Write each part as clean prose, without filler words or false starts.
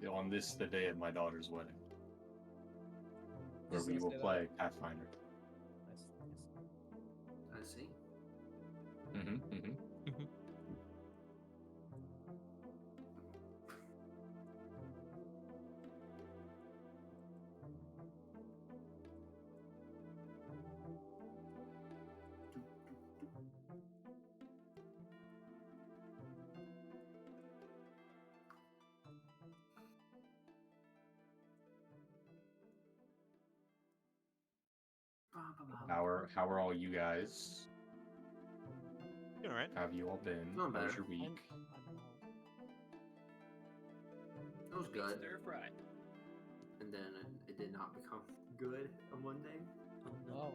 on this, the day of my daughter's wedding, where we will play Pathfinder. I see. How are all you guys? All right. How have you all been? Not How was bad. your week? It was good. Stir fry. And then it did not become good on Monday. Oh,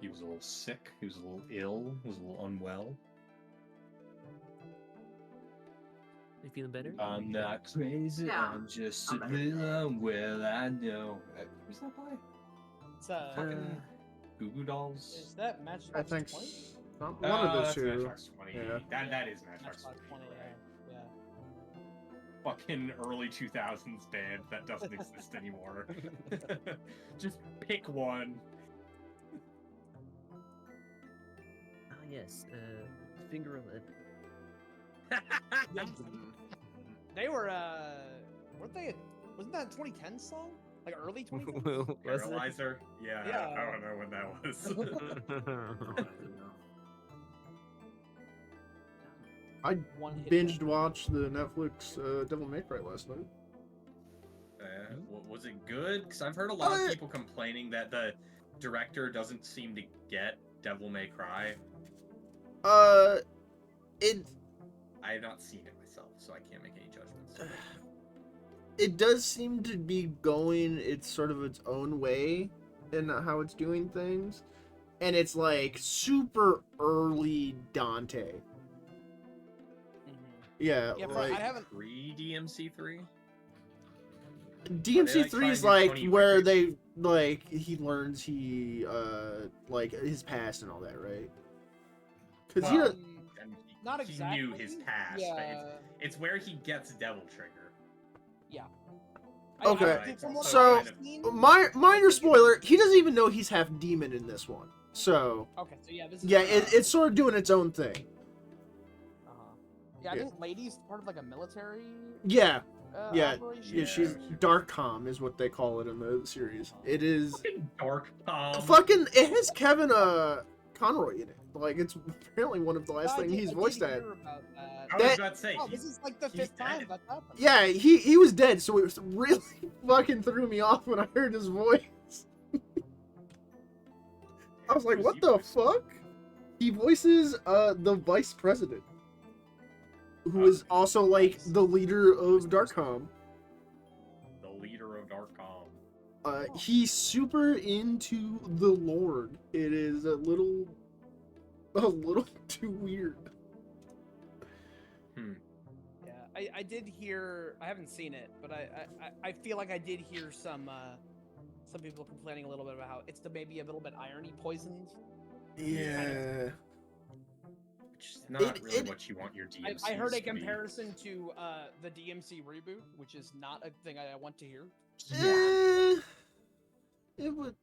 He was a little sick. He was a little ill. He was a little unwell. you feeling better? I'm not crazy. Yeah, I'm just I'm a better. little unwell. I know. Who's that by? It's Fucking Goo Goo Dolls. is that Matchbox I think 20? one of the That's two. Matchbox 20. Yeah. That is Matchbox 20. 20, Right? yeah. Fucking early 2000s band that doesn't exist anymore. Just pick one. Ah, yes. Finger of They were, weren't they? Wasn't that a 2010 song? Like early 2010? Paralyzer? Yeah, Yeah. I don't know when that was. I One hit binged watched the Netflix Devil May Cry last night. Was it good? Because I've heard a lot of people complaining that the director doesn't seem to get Devil May Cry. It I have not seen it myself, so I can't make any judgments. it does seem to be going its sort of its own way in how it's doing things, and it's like super early Dante. Yeah, Yeah, like I haven't. Pre DMC3. DMC3 is trying to like Tony where Wick? they like he learns he like his past and all that, right? Because Well, he I mean, Not he exactly. knew his past, Yeah. but it's where he gets Devil Trigger. Yeah. Okay, from what so I've seen, minor spoiler, he doesn't even know he's half demon in this one. So Okay, so yeah, this is. yeah, it's sort of doing its own thing. Yeah, I Yeah. think Lady's part of like a military. Yeah, yeah, operation. yeah. She's Darkcom is what they call it in the series. It is Fucking Dark Palm. fucking. It has Kevin Conroy in it. Like it's apparently one of the last things he's voiced at. I was about to say, Oh, this is like the he's fifth time dead. that's happened. Yeah, he was dead, so it really fucking threw me off when I heard his voice. I was like, what the fuck? He voices the vice president, who is also like the leader of Darkcom. The leader of Darkcom. He's super into the Lord. It is a little too weird. Yeah, I did hear. I haven't seen it, but I feel like I did hear some people complaining a little bit about how it's maybe a little bit irony poisoned. Yeah. Which is not really what you want your DMC. I heard a comparison to the DMC reboot, which is not a thing I want to hear. It would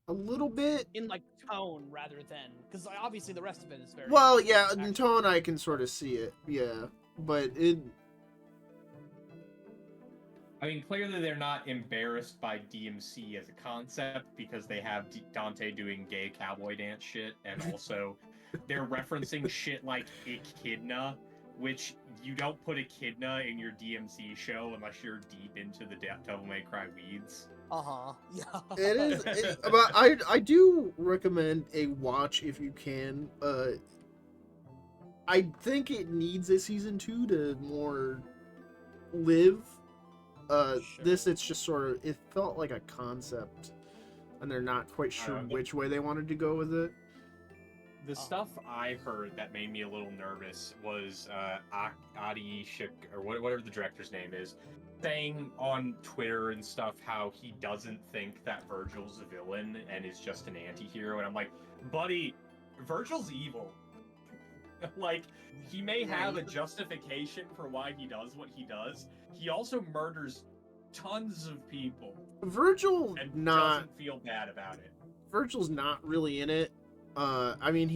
a little bit in like tone rather than because obviously the rest of it is very well. Yeah, in tone I can sort of see it. Yeah, but it. I mean, clearly they're not embarrassed by DMC as a concept because they have Dante doing gay cowboy dance shit, and also they're referencing shit like Echidna, which you don't put Echidna in your DMC show unless you're deep into the Devil May Cry weeds. Yeah. It is, but I do recommend a watch if you can. I think it needs a season 2 to more live. Sure. This it's just sort of it felt like a concept, and they're not quite sure which way they wanted to go with it. The stuff I heard that made me a little nervous was Adi Shik, or whatever the director's name is, saying on Twitter and stuff how he doesn't think that Virgil's a villain and is just an anti-hero, and I'm like, buddy, Virgil's evil. Like, he may Yeah, have a he's- justification for why he does what he does. He also murders tons of people Virgil and not doesn't feel bad about it. Virgil's not really in it. I mean,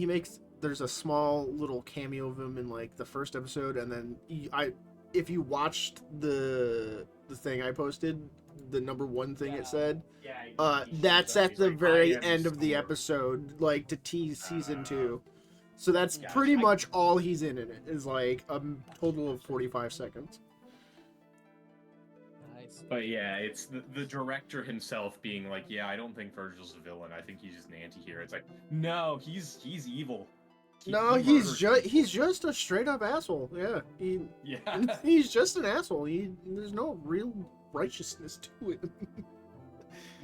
there's a small little cameo of him in like the first episode, and then if you watched the thing I posted, the #1 thing Yeah. it said, Yeah. that's at the very end of the episode. episode, like to tease season 2. So that's Gotcha. pretty much all he's in it is like a total of 45 seconds. Nice. But yeah, it's the director himself being like, yeah, I don't think Virgil's a villain. I think he's just an anti-hero. It's like, no, he's evil. No, He he's murders he's just a straight up asshole. Yeah, people. Yeah. he's just an asshole. There's no real righteousness to it.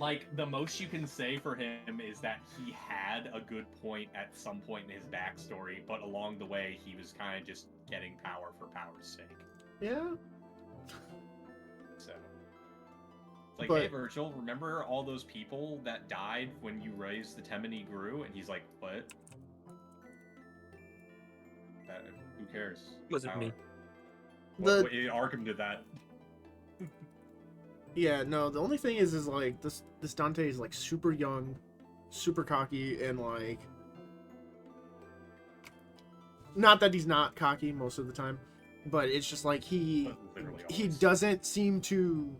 Like, the most you can say for him is that he had a good point at some point in his backstory, but along the way, he was kind of just getting power for power's sake. Yeah. So, it's like, But- hey, Virgil, remember all those people that died when you raised the Temini grew? And he's like, what? Who cares? Wasn't Power. me. Arkham did that. Yeah, no, the only thing is like this Dante is like super young, super cocky, and like not that he's not cocky most of the time, but it's just like he Literally he always. doesn't seem to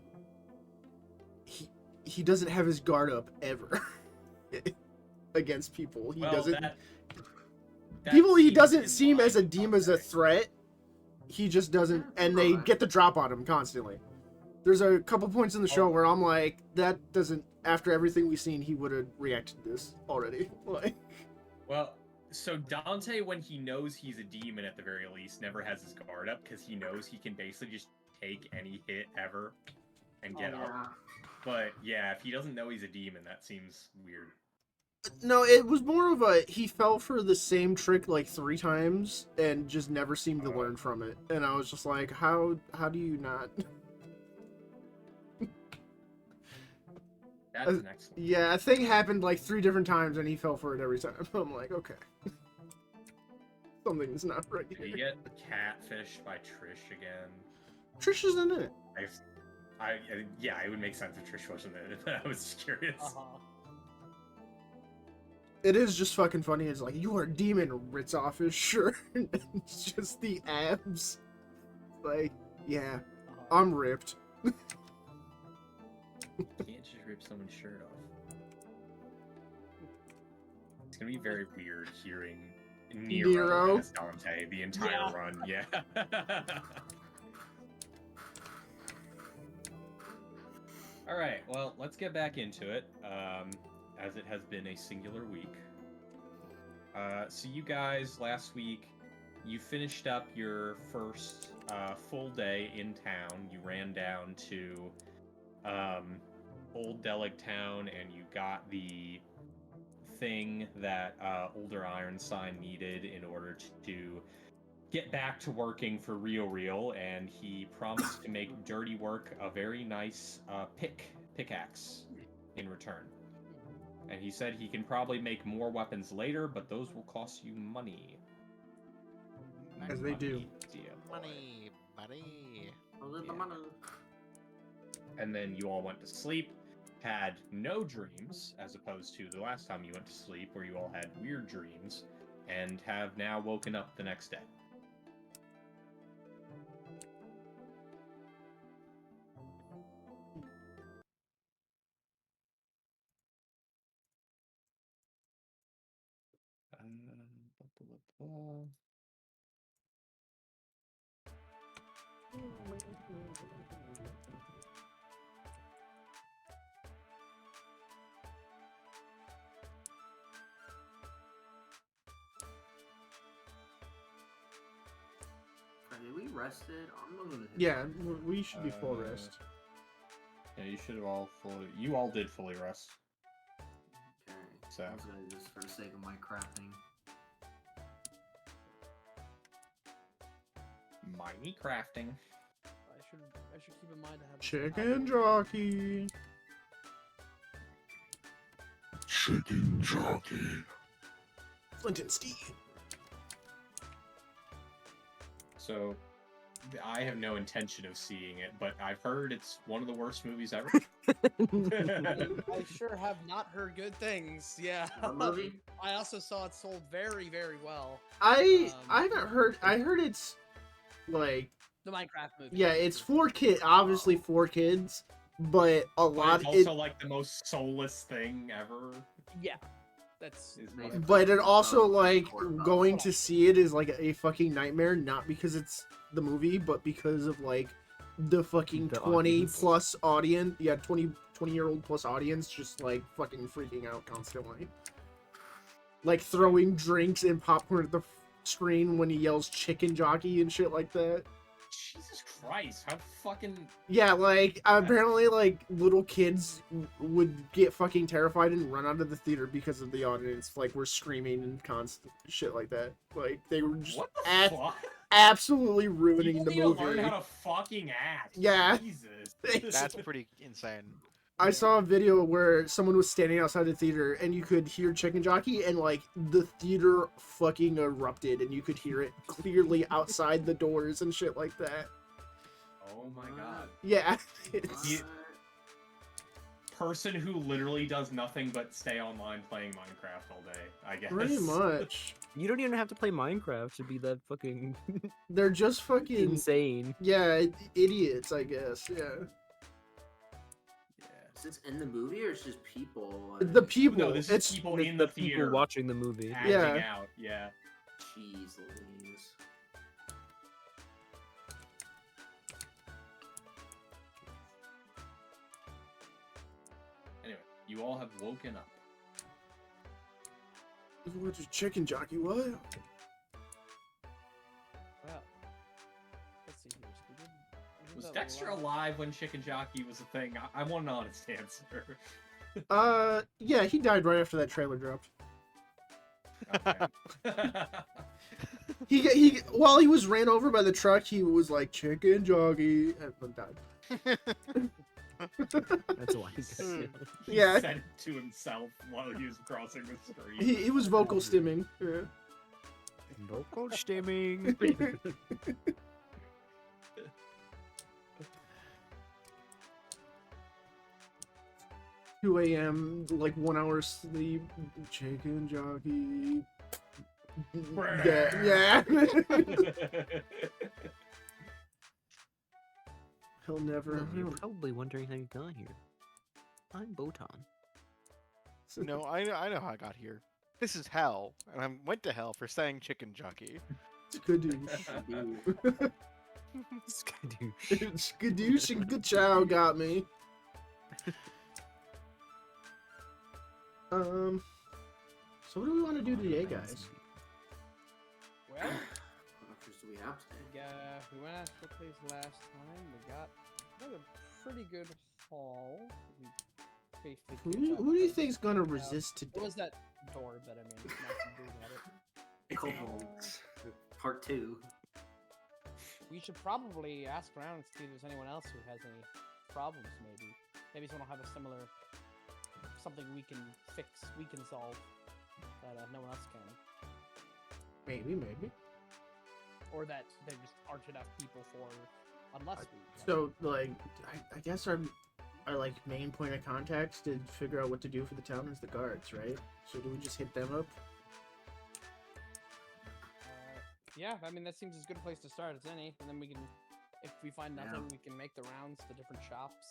he doesn't have his guard up ever against people. He Well, doesn't that people he seems doesn't in seem line as a with deem as a Andre. threat. He just doesn't, and they get the drop on him constantly. There's a couple points in the show where I'm like, that doesn't. After everything we've seen, he would have reacted to this already. Like, Well, so Dante, when he knows he's a demon at the very least, never has his guard up because he knows he can basically just take any hit ever and get up. Yeah. But yeah, if he doesn't know he's a demon, that seems weird. no, it was more of a he fell for the same trick like 3 times and just never seemed to learn from it. And I was just like, how do you not? That's an excellent. Yeah, a thing happened like 3 different times and he fell for it every time. I'm like, okay, something's not right Did he here. get catfished by Trish again? Trish isn't in it. Yeah, it would make sense if Trish wasn't in it. I was just curious. Uh-huh. It is just fucking funny. It's like, you are a demon, rips off his shirt. And it's just the abs. Like, yeah, Uh-huh. I'm ripped. You can't just rip someone's shirt off. It's gonna be very weird hearing Nero, Nero? as Dante the entire Yeah. run. Yeah. All right. Well, let's get back into it. As it has been a singular week. So you guys last week, you finished up your first full day in town. You ran down to Old Deleg Town, and you got the thing that Older Ironsign needed in order to get back to working for Real, and he promised to make dirty work a very nice pickaxe in return. And he said he can probably make more weapons later, but those will cost you money. As they do. Dear boy. Money, money. The money. And then you all went to sleep, had no dreams, as opposed to the last time you went to sleep, where you all had weird dreams, and have now woken up the next day. Did we rested? I'm not gonna hit Yeah, we should be full rest. Yeah, you should have all fully. You all did fully rest. Okay. So. I was gonna just for the sake of my crafting. Mighty crafting. I should keep in mind to have Chicken jockey. Chicken jockey. Flint and Steel. So, I have no intention of seeing it, but I've heard it's one of the worst movies ever. I sure have not heard good things. Yeah. What movie? I also saw it sold very, very well. I haven't heard. I heard it's like The Minecraft movie. yeah, it's for kid, obviously for kids, but a But lot. it's also like the most soulless thing ever. Yeah. That's Is Nice. what But it also like Hardcore going buff. to see it is like a fucking nightmare, not because it's the movie, but because of like the fucking The 20 audience. plus audience, yeah, 20-year-old plus audience just like fucking freaking out constantly. Like throwing drinks and popcorn at the screen when he yells chicken jockey and shit like that. Jesus Christ, how fucking Yeah, like apparently like little kids would get fucking terrified and run out of the theater because of the audience like we're screaming and constant shit like that. Like they were just what the fuck? absolutely ruining People the need movie. to learn how to fucking act. Yeah. Jesus. That's pretty insane. I saw a video where someone was standing outside the theater and you could hear chicken jockey and like the theater fucking erupted and you could hear it clearly outside the doors and shit like that. Oh my god. Yeah. You- Person who literally does nothing but stay online playing Minecraft all day, I guess. Pretty much. You don't even have to play Minecraft to be that fucking They're just fucking insane. yeah, idiots, I guess. Yeah. Yeah. Is this in the movie or it's just people? Like, The people. No, this it's is people The, in the people theater watching the movie. acting Yeah. out. Yeah. Jeez Louise. Anyway, you all have woken up. What is chicken jockey? What? well. Let's see here. So we did Was that Dexter live. alive when Chicken Jockey was a thing? I want an honest answer. Yeah, he died right after that trailer dropped. Okay. He while he was ran over by the truck, he was like chicken jockey and then died. That's why. He Yeah. said it to himself while he was crossing the street. He was vocal stimming. Yeah. Local stimming. 2 a.m. like 1 hour sleep. Chicken jockey. Yeah. He'll never. You're probably wondering how you got here. I'm Botan. No, I know how I got here. This is hell, and I went to hell for saying chicken jockey. Skadoosh. Skadoosh. Skadoosh and good chow got me. So what do we want to do today, guys? Well, What options do we have today? we went out to the place last time. We got a pretty good haul. We basically Who picked do, up who do you like, think's gonna resist What today? was that door that I made? Not some dude at it. Kobolds. Part 2. We should probably ask around and see if there's anyone else who has any problems. Maybe someone will have a similar something we can fix, we can solve that no one else can, Maybe. or that there just aren't enough people for unless we. So like, I guess our like main point of contact to figure out what to do for the town is the guards, right? So do we just hit them up? Yeah, I mean that seems as good a place to start as any, and then we can, if we find nothing, we can make the rounds to different shops,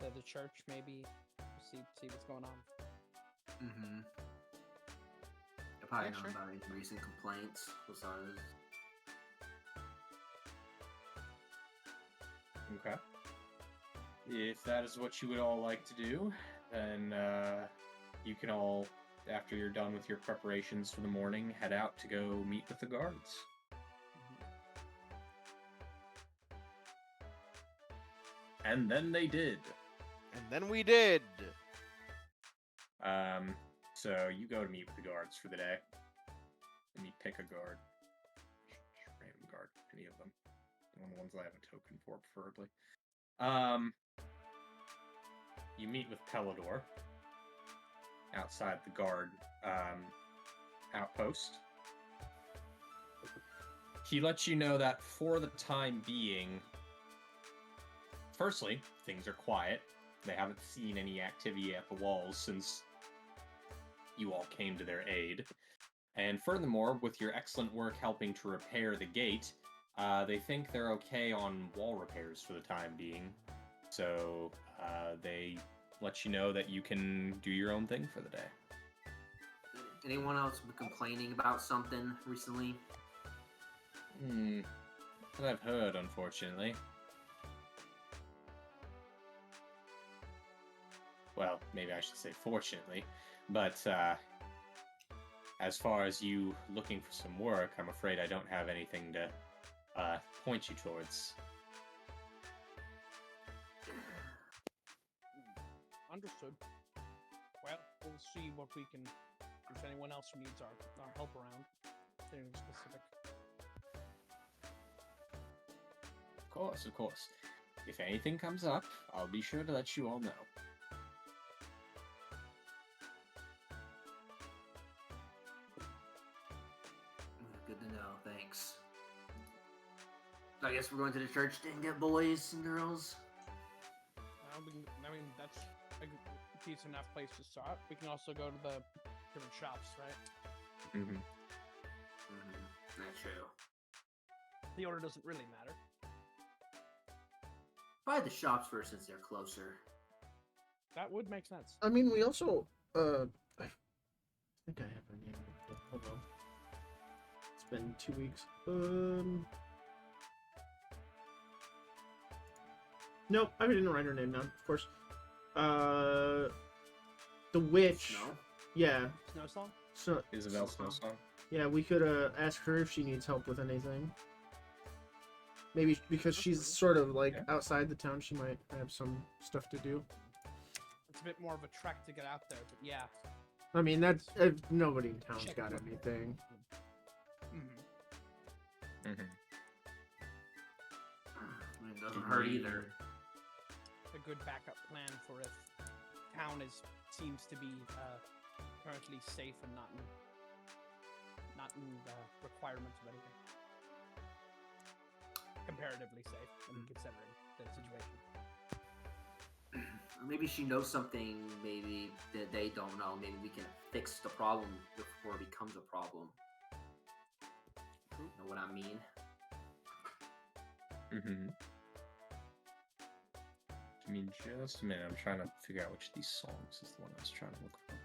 to the church maybe, see what's going on. Mm-hmm. I probably Yeah, know sure. about any recent complaints besides. Okay. If that is what you would all like to do, then you can all, after you're done with your preparations for the morning, head out to go meet with the guards. And then they did. And then we did. So you go to meet with the guards for the day. Let me pick a guard. Random guard, any of them. One of the ones that I have a token for, preferably. You meet with Pelador outside the guard outpost. he lets you know that for the time being, firstly, things are quiet. They haven't seen any activity at the walls since you all came to their aid. And furthermore, with your excellent work helping to repair the gate, they think they're okay on wall repairs for the time being. So they let you know that you can do your own thing for the day. Anyone else been complaining about something recently? That I've heard, unfortunately. Well, maybe I should say fortunately. But as far as you looking for some work, I'm afraid I don't have anything to point you towards. Understood. Well, we'll see what we can. If anyone else needs our help around, anything specific. Of course, of course. If anything comes up, I'll be sure to let you all know. Good to know, thanks. I guess we're going to the church then, get boys and girls. I mean, that's a decent enough place to start. We can also go to the different shops, right? Mm-hmm. That's true. The order doesn't really matter. Probably the shops first since they're closer. That would make sense. I mean, we also I think I have her name. Hold on. It's been 2 weeks. Nope, I didn't write her name down, of course. The witch. Snow? Yeah. Snow song? So Isabel Snowsong. yeah, we could ask her if she needs help with anything. Maybe because she's sort of like outside the town, she might have some stuff to do. It's a bit more of a trek to get out there, but yeah. I mean, that's nobody in town's got anything. Mm-hmm. Mm-hmm. I mean, it doesn't hurt either. A good backup plan for if town seems to be currently safe and not in requirements of anything. Comparatively safe, considering the situation. Or maybe she knows something maybe that they don't know. Maybe we can fix the problem before it becomes a problem. Know what I mean? Mm-hmm. Give me just a minute. I'm trying to figure out which of these songs is the one I was trying to look for.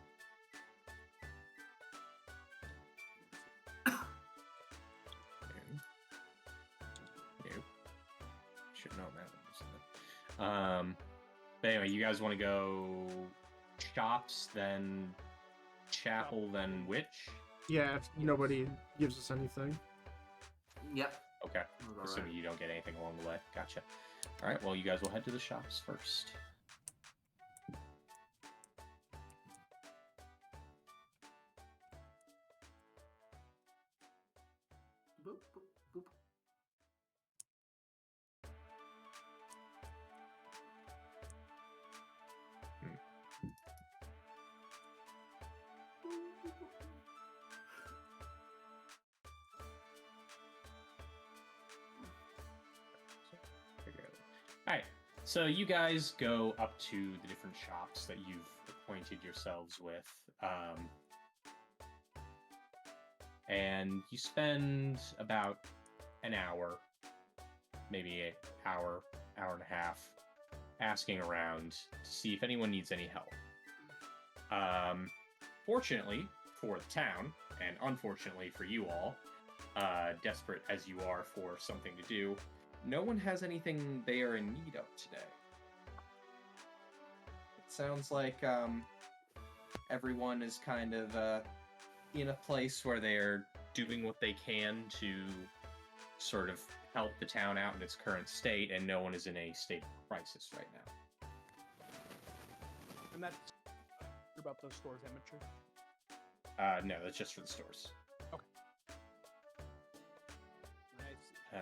Nope. Should know that one, wasn't it? But anyway, you guys want to go shops, then chapel, then witch? Yeah, if nobody gives us anything. Yep. Okay. All Assuming right. you don't get anything along the way. Gotcha. All right, well, you guys will head to the shops first. Boop, boop, boop. Alright, so you guys go up to the different shops that you've acquainted yourselves with, and you spend about an hour, maybe an hour, hour and a half, asking around to see if anyone needs any help. Fortunately for the town, and unfortunately for you all, desperate as you are for something to do, no one has anything they are in need of today. It sounds like everyone is kind of in a place where they're doing what they can to sort of help the town out in its current state, and no one is in a state of crisis right now. And that's about those stores, amateur. No, that's just for the stores. Okay. Nice.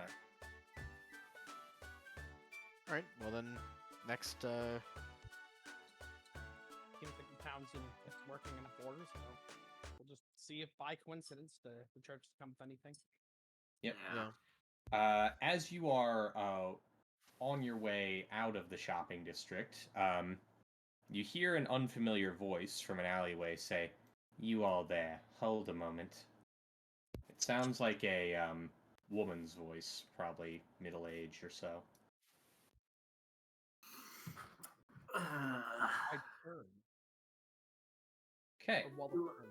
All right. Well then, next. Seems like the town's it's working enough orders, so we'll just see if by coincidence the church comes with anything. Yep. Yeah. As you are on your way out of the shopping district, you hear an unfamiliar voice from an alleyway say, "You all there, hold a moment." It sounds like a woman's voice, probably middle age or so. I turn. Okay. Or while the turn.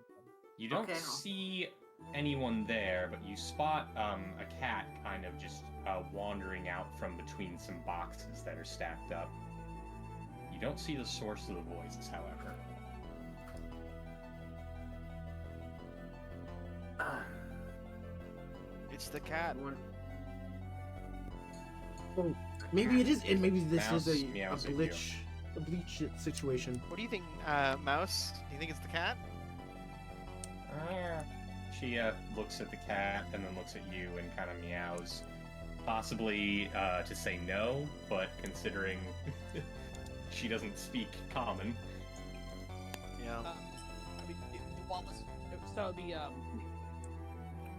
You don't Okay. see anyone there, but you spot a cat kind of just wandering out from between some boxes that are stacked up. You don't see the source of the voice, however. It's the cat. Oh, maybe it is, and maybe this Mouse is a meows at you. bleach situation. What do you think, Mouse? Do you think it's the cat? She looks at the cat and then looks at you and kind of meows. Possibly to say no, but considering she doesn't speak common. Yeah. I mean,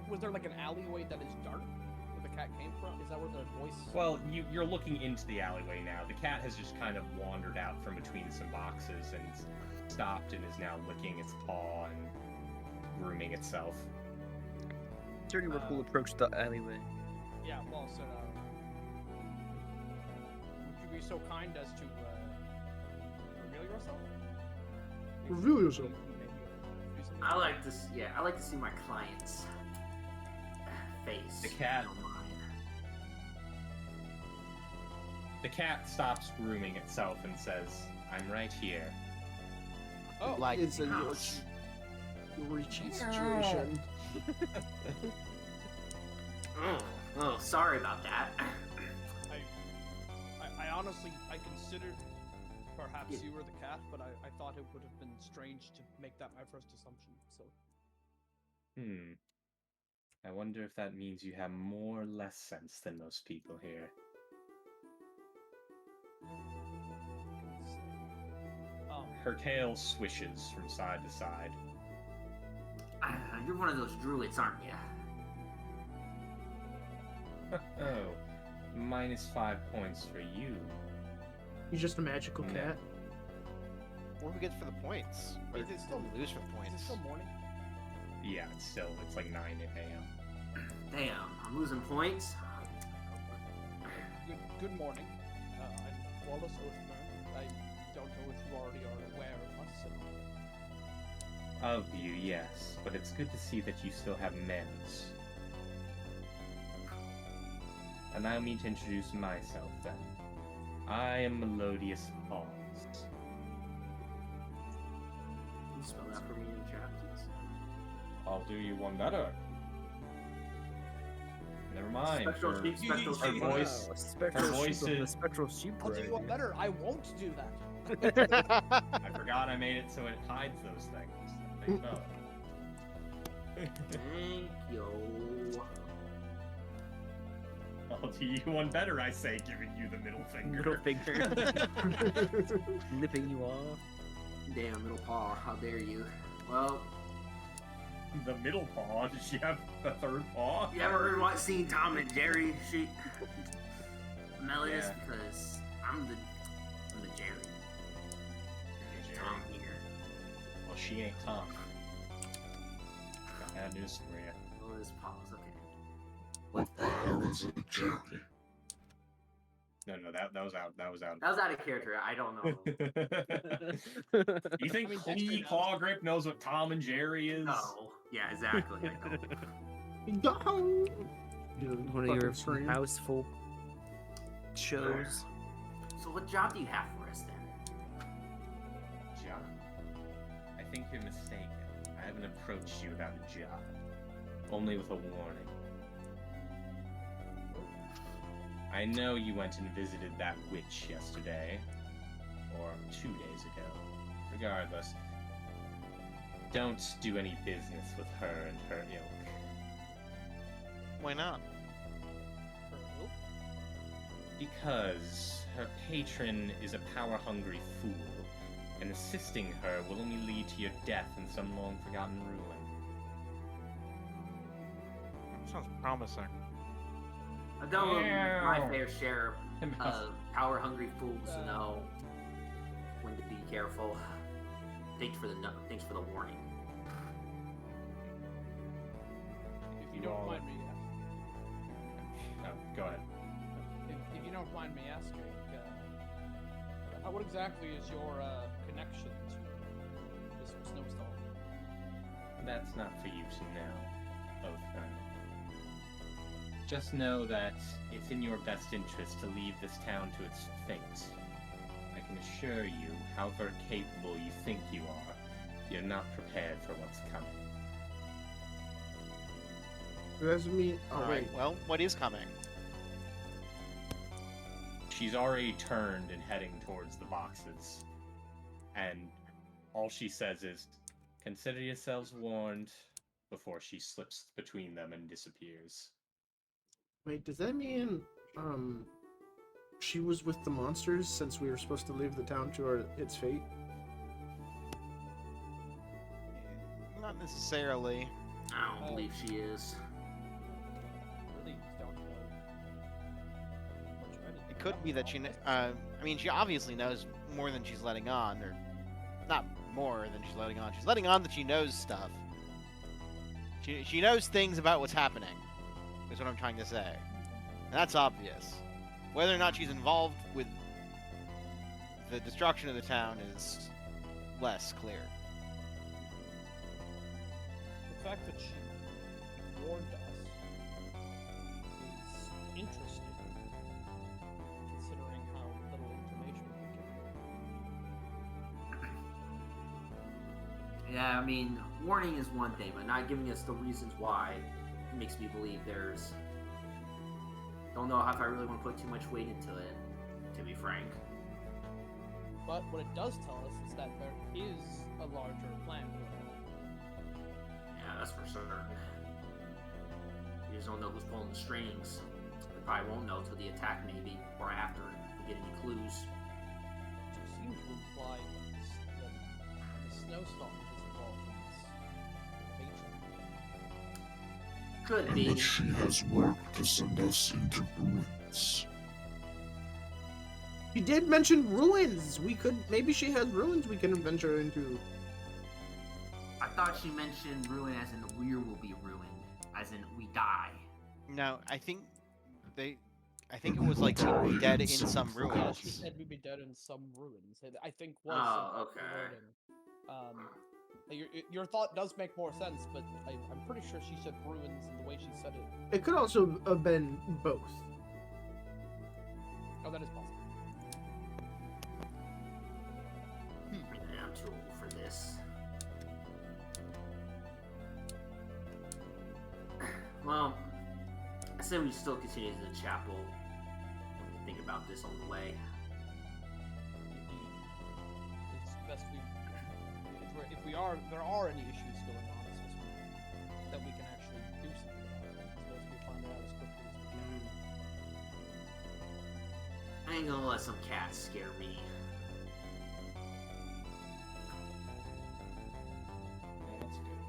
was there like an alleyway that is dark where the cat came from? Is that where the voice? Well, you're looking into the alleyway now. The cat has just kind of wandered out from between some boxes and stopped and is now licking its paw and grooming itself. Dirty Work will approach the alleyway. Yeah, well said. Would you be so kind as to reveal yourself? Reveal yourself. Do something I like this. Yeah, I like to see my client's face. The cat- if you don't mind. The cat stops grooming itself and says, "I'm right here." Oh, Like It's a Ouch. Richie situation. Oh, sorry about that. I honestly, I considered perhaps you were the cat, but I thought it would have been strange to make that my first assumption. So I wonder if that means you have more or less sense than most people here. Her tail swishes from side to side. You're one of those druids, aren't you? Oh, -5 points for you. He's just a magical No. cat. What do we get for the points? Or Is it still- we lose for the is points? it still morning? Yeah, it's like 9 a.m. Damn, I'm losing points. Good morning. I'm Wallace Oathburn. I don't know if you already are aware of us. Of you, yes, but it's good to see that you still have manners. Allow me to introduce myself then. I am Melodious Pause. Can you spell that for me in the chat, please? I'll do you one better. Never mind. Spectral her- sheep, spectral her sheep. voice- Wow, spectral her voice sheep of the is- spectral sheep I'll do you one variety. better. I won't do that. I forgot I made it so it hides those things. Think about it. Thank you. I'll do you one better, I say, giving you the middle finger. Middle finger. Nipping you off. Damn, middle paw, how dare you. Well, The middle paw? Does she have a third paw? you ever heard what seen Tom and Jerry? Melodious, Yeah. because I'm the Jerry. Jerry. Tom here. Well, she ain't Tom. Got bad news for you. Melodious paws, okay. What the hell is a jerky? No, that was out. That was out. That was out of character, I don't know. You think I mean, Clee Dexter Claw Grip knows what Tom and Jerry is? No. Yeah, exactly. I know. Go! One of your Fucking scream. houseful shows. So what job do you have for us then? Job? I think you're mistaken. I haven't approached you about a job. Only with a warning. I know you went and visited that witch yesterday. Or 2 days ago. Regardless, don't do any business with her and her ilk. Why not? Because her patron is a power-hungry fool, and assisting her will only lead to your death in some long-forgotten ruin. Sounds promising. I've done my Ew. fair share of power-hungry fools to know when to be careful. Thanks for the warning. If you You don't all- mind me, Oh, go ahead. if you don't mind me asking, what exactly is your connection to this snowstorm? That's not for you to know, Oathburn. Just know that it's in your best interest to leave this town to its fate. I can assure you, however capable you think you are, you're not prepared for what's coming. Doesn't mean. Oh All wait. right. Well, what is coming? She's already turned and heading towards the boxes. And all she says is, consider yourselves warned, before she slips between them and disappears. Wait, does that mean she was with the monsters since we were supposed to leave the town to its fate? Not necessarily. I don't believe she is. Really don't know much of anything. It could be that she. I mean, she obviously knows more than she's letting on, or not more than she's letting on. She's letting on that she knows stuff. She knows things about what's happening. Is what I'm trying to say. And that's obvious. Whether or not she's involved with the destruction of the town is less clear. The fact that she warned us is interesting, considering how little information we're given. Yeah, I mean, warning is one thing, but not giving us the reasons why makes me believe there's. Don't know if I really want to put too much weight into it, to be frank. But what it does tell us is that there is a larger plan going on. Yeah, that's for certain. We just don't know who's pulling the strings. We probably won't know till the attack, maybe, or after, if we get any clues. Which seems to imply that the snowstorm is involved in this invasion. Could be. But she has worked to send us into ruins. She did mention ruins. Maybe she has ruins we can venture into. I thought she mentioned ruin as in we will be ruined, as in we die. No, I think it was like we'd be dead in some Yeah, ruins. she said we'd be dead in some ruins. I think was Oh, the okay. wording. Your thought does make more sense, but I'm pretty sure she said ruins in the way she said it. It could also have been both. Oh, that is possible. Yeah, I'm too old for this. Well, I say we still continue to the chapel. We can think about this on the way. Indeed. It's best if there are any issues going on, it's best that we can actually do something about it. It's best we find out as quickly as we can. I ain't gonna let some cats scare me. Yeah, that's good.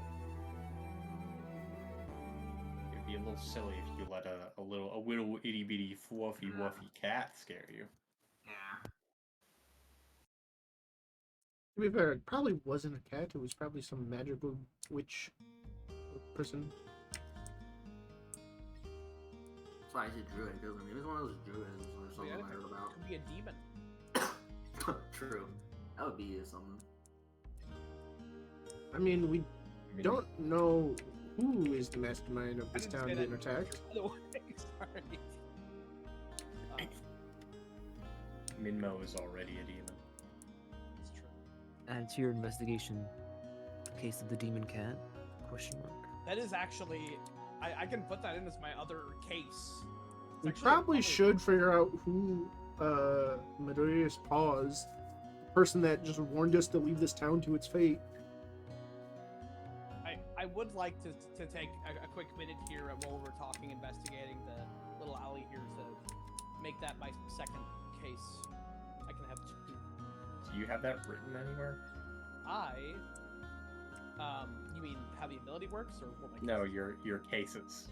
It'd be a little silly if you let a little itty bitty fluffy wuffy cat scare you. Yeah. To be fair, it probably wasn't a cat. It was probably some magical witch person. That's why I said druid, doesn't it? It was one of those druids or something I heard about. Could be a demon. True. That would be something. I mean, we don't know who is the mastermind of this town being attacked. By the way, sorry. Minmo is already a demon. It's true. Add to your investigation. Case of the demon cat? Question mark. That is actually, I can put that in as my other case. It's We actually probably should figure out who Midoriya's Paws, the person that just warned us to leave this town to its fate. I would like to take a quick minute here while we're talking, investigating the little alley here to make that my second case. I can have two. Do you have that written anywhere? You mean how the ability works, or what my No, case is? your cases.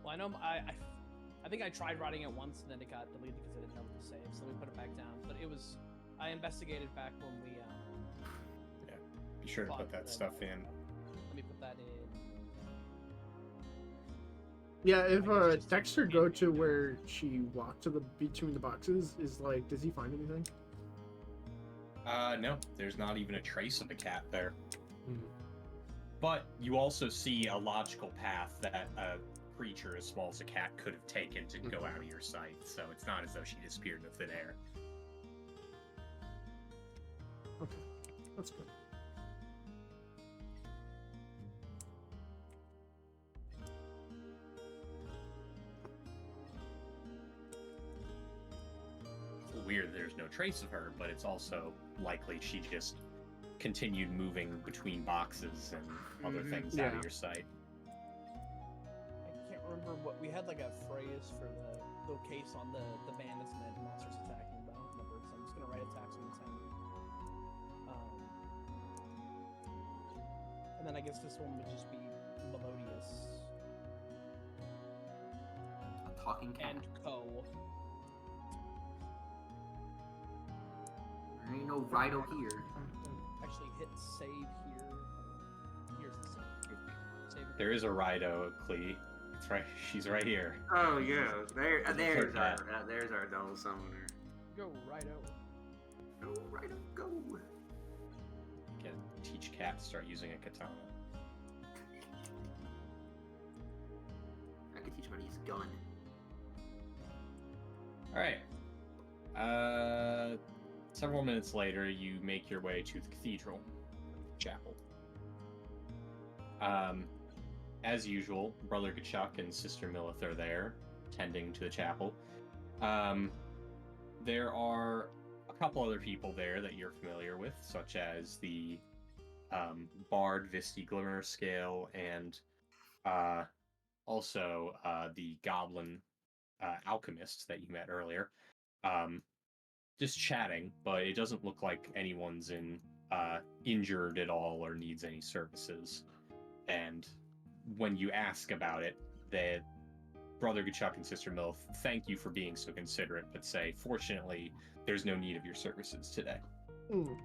Well, I know I think I tried writing it once and then it got deleted because I didn't know what to save, so we put it back down. But it was I investigated back when we Be sure to Fine, put that then. stuff in. let me put that in. Yeah, if I guess just Dexter in- go to where she walked to the between the boxes, is like, does he find anything? No, there's not even a trace of a cat there. Mhm. But you also see a logical path that a creature as small as a cat could have taken to go out of your sight, so it's not as though she disappeared into thin air. Okay, that's good. It's weird there's no trace of her, but it's also likely she just continued moving between boxes and other things out Yeah. of your sight. I can't remember what we had like a phrase for the little case on the bandits and the monsters attacking, but I don't remember, so I'm just gonna write attacks on the town. And then I guess this one would just be Melodious A talking cat. and Co. There ain't no Rido here. Actually, hit save here. Here's the save. Save it. There is a Rido, Klee. It's right. She's right here. Oh yeah, there's cat. there's our double summoner. Go right out. Go Rido, go. Can teach cat to start using a katana. I could teach him how to use a gun. All right. Several minutes later, you make your way to the cathedral chapel. As usual, Brother Gachuk and Sister Millith are there, tending to the chapel. There are a couple other people there that you're familiar with, such as the Bard Visti Glimmerscale and also the Goblin Alchemist that you met earlier. Just chatting, but it doesn't look like anyone's injured at all or needs any services. And when you ask about it, the Brother Gachuk and Sister Milf thank you for being so considerate, but say, fortunately, there's no need of your services today. Mm.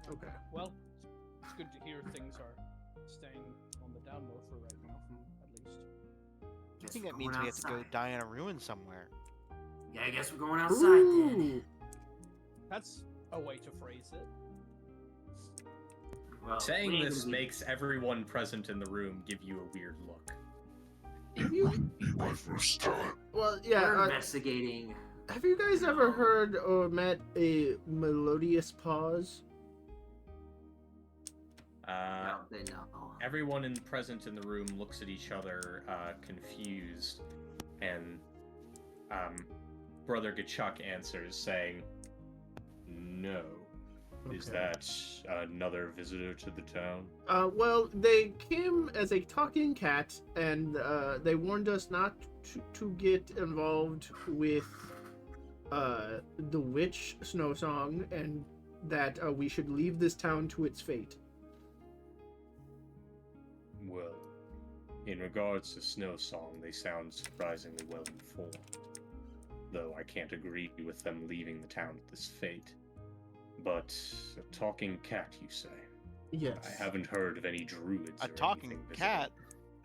Okay. Well, it's good to hear things are staying on the down low for right now, at least. I think that means we have to go die in a ruin somewhere. Yeah, I guess we're going outside then. Ooh. That's a way to phrase it. Well, Saying we ain't this gonna be- makes everyone present in the room give you a weird look. Wouldn't be my first time. Well, We're yeah. investigating. Have you guys ever heard or met a melodious pause? No, they know. Everyone present in the room looks at each other, confused, and Brother Gachuk answers, saying, "No. Is Okay. that another visitor to the town?" Well, they came as a talking cat, and they warned us not to get involved with the witch Snow Song, and that we should leave this town to its fate. Well, in regards to Snow Song, they sound surprisingly well informed. Though I can't agree with them leaving the town at this fate. But a talking cat, you say? Yes. I haven't heard of any druids. A or talking anything cat?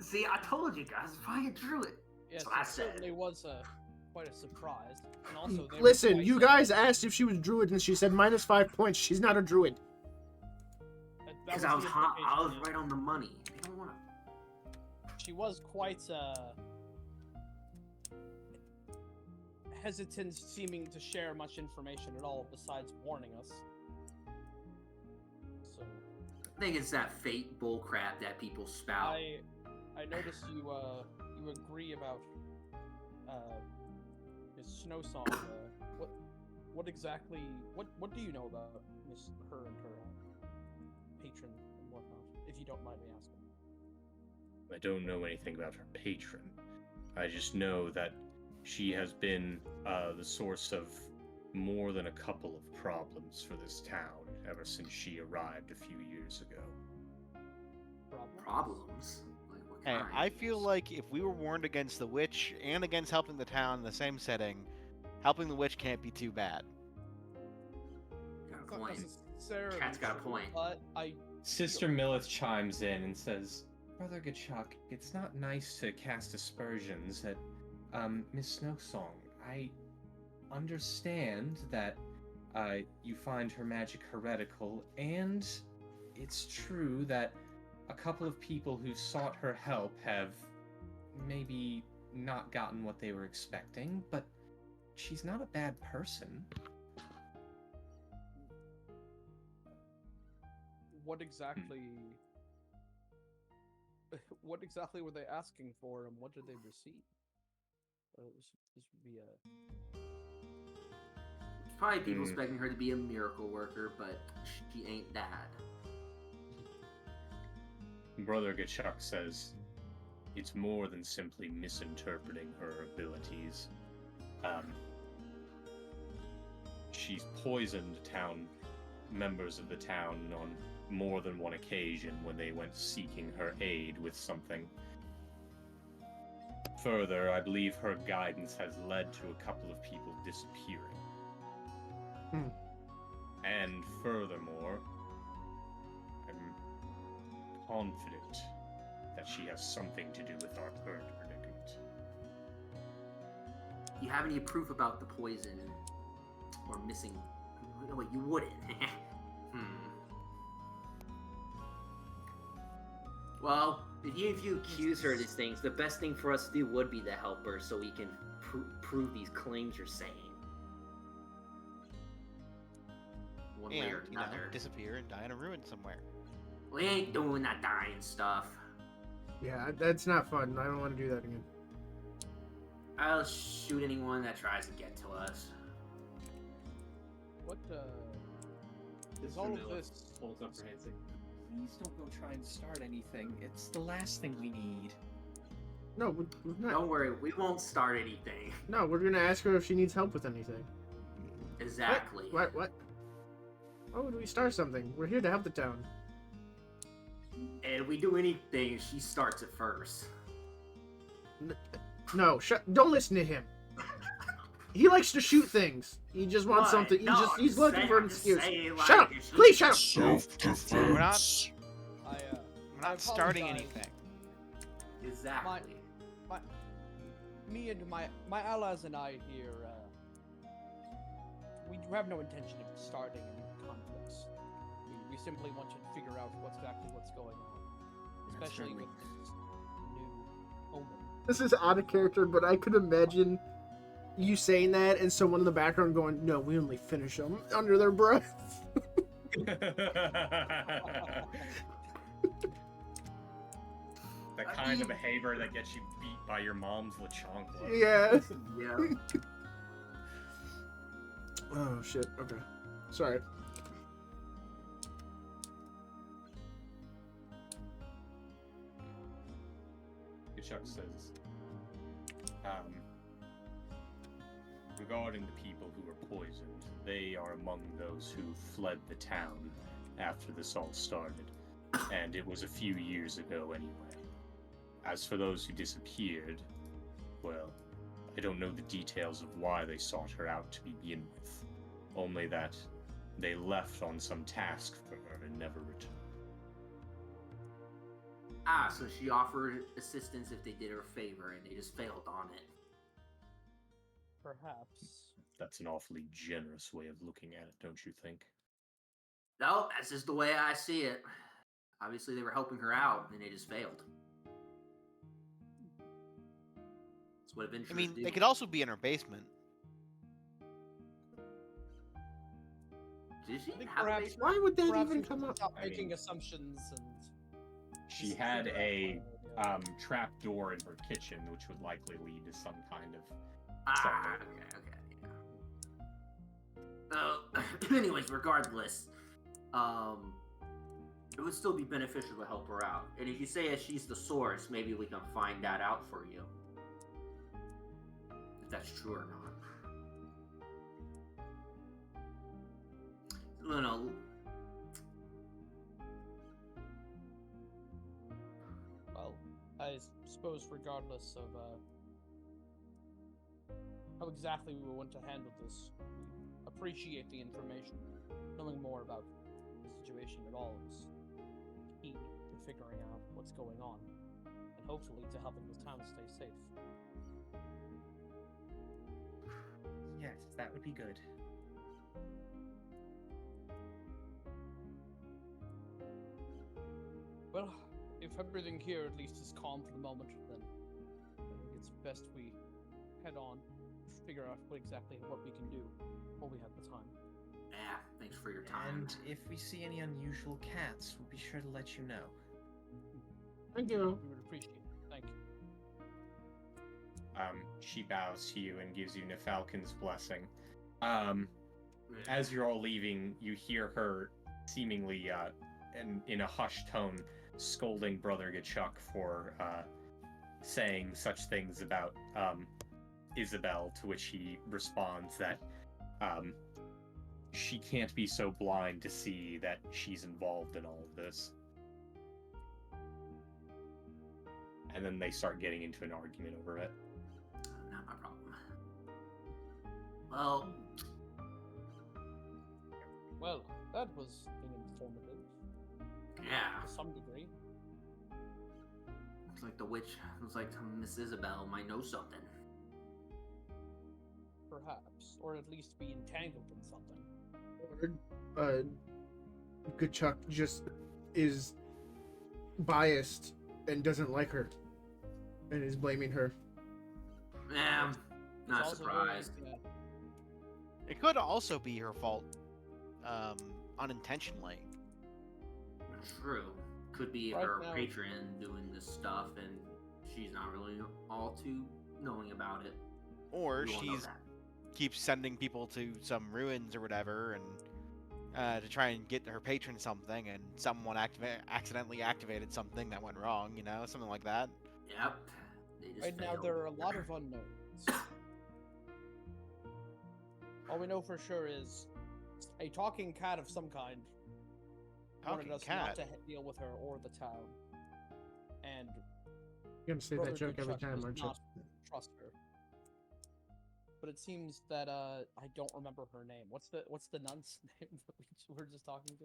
See, I told you guys, probably a druid. Yes, That's what I it said. certainly was quite a surprise. And also, they were Listen, quite, you guys asked if she was druid, and she said -5 points. She's not a druid. that Because was I was the hot. I was implication, right on the money. They don't want to. yeah. She was quite hesitant, seeming to share much information at all besides warning us. So I think it's that fate bullcrap that people spout. I noticed you agree about Miss Snow Song. What exactly what do you know about Miss her and her patron and whatnot? If you don't mind me asking. I don't know anything about her patron. I just know that she has been the source of more than a couple of problems for this town ever since she arrived a few years ago. Problems? Like what Hey, kind. I feel like if we were warned against the witch and against helping the town in the same setting, helping the witch can't be too bad. Got a Not point. necessarily Cat's got a true, point. But I Sister Millith chimes in and says, Brother Gachuk, it's not nice to cast aspersions at Miss Snowsong. I understand that you find her magic heretical, and it's true that a couple of people who sought her help have maybe not gotten what they were expecting, but she's not a bad person. what exactly what exactly were they asking for, and what did they receive? This would be a Probably people Hmm. expecting her to be a miracle worker, but she ain't that. Brother Gachuk says, it's more than simply misinterpreting her abilities. She's poisoned members of the town on more than one occasion when they went seeking her aid with something. Further, I believe her guidance has led to a couple of people disappearing. And furthermore, I'm confident that she has something to do with our current predicament. You have any proof about the poison or missing? No, wait, you wouldn't. Well, if you accuse her of these things, the best thing for us to do would be to help her, so we can prove these claims you're saying. One way And, or you know, another. disappear and die in a ruin somewhere. We ain't doing that dying stuff. Yeah, that's not fun. I don't want to do that again. I'll shoot anyone that tries to get to us. what is Sister all of Millith this. holds up her hand saying, please don't go trying to start anything. It's the last thing we need. No, we're not. Don't worry, we won't start anything. No, we're gonna ask her if she needs help with anything. Exactly. What? Why would we start something? We're here to help the town. And if we do anything, she starts it first. No, don't listen to him. He likes to shoot things. He just wants What? something. No, He's looking for an I'm just excuse. saying, like, Shut up! if she- Please shut up! Self-defense. I We're not starting apologize. anything. Exactly. Me and my allies and I here, we have no intention of starting any conflicts. We simply want to figure out exactly what's going on, especially with this new omen. This is out of character, but I could imagine you saying that and someone in the background going, "No, we only finish them," under their breath. The kind of behavior that gets you beat by your mom's LeChonkla. Yeah. Yeah. Oh shit. Okay. Sorry. Kachuk says, regarding the people who were poisoned, they are among those who fled the town after this all started, and it was a few years ago anyway. As for those who disappeared, well, I don't know the details of why they sought her out to begin with, only that they left on some task for her and never returned. Ah, so she offered assistance if they did her a favor, and they just failed on it. Perhaps. That's an awfully generous way of looking at it, don't you think? No, that's just the way I see it. Obviously, they were helping her out, and they just failed. That's what I adventurers mean, do. they could also be in her basement. Did she I think have a perhaps- basement? Why would that Perhaps even we come should up? stop I mean- making assumptions and. She just had figure out a what idea. trap door in her kitchen, which would likely lead to some kind of. Ah, okay, yeah. Anyways, regardless, it would still be beneficial to help her out. And if you say that she's the source, maybe we can find that out for you. If that's true or not. No. Well, I suppose regardless of how exactly we want to handle this, we appreciate the information. Knowing more about the situation at all is key to figuring out what's going on, and hopefully to helping the town stay safe. Yes, that would be good. Well, if everything here at least is calm for the moment, then I think it's best we head on, figure out what we can do while we have the time. Yeah, thanks for your time. And if we see any unusual cats, we'll be sure to let you know. Thank you. We would appreciate it. Thank you. She bows to you and gives you Nefalcon's blessing. As you're all leaving, you hear her seemingly, in a hushed tone, scolding Brother Gachuk for saying such things about Isabel, to which he responds that she can't be so blind to see that she's involved in all of this. And then they start getting into an argument over it. Not my problem. Well, Well, that was informative yeah. to some degree. Looks like the witch, looks like Miss Isabel might know something. Perhaps, or at least be entangled in something. Or, Kachuk just is biased and doesn't like her, and is blaming her. Yeah, not It's also surprised. very, It could also be her fault, unintentionally. True. Could be Right her now- patron doing this stuff, and she's not really all too knowing about it. Or We won't know she's that. keeps sending people to some ruins or whatever, and to try and get her patron something, and someone accidentally activated something that went wrong, you know, something like that. Yep. They just Right now, failed. there are a lot of unknowns. All we know for sure is a talking cat of some kind wanted Talking us cat. not to deal with her or the town, and You're gonna say Brother that joke every Kachuk time, does aren't you? not trust her. But it seems that I don't remember her name. What's the nun's name that we were just talking to?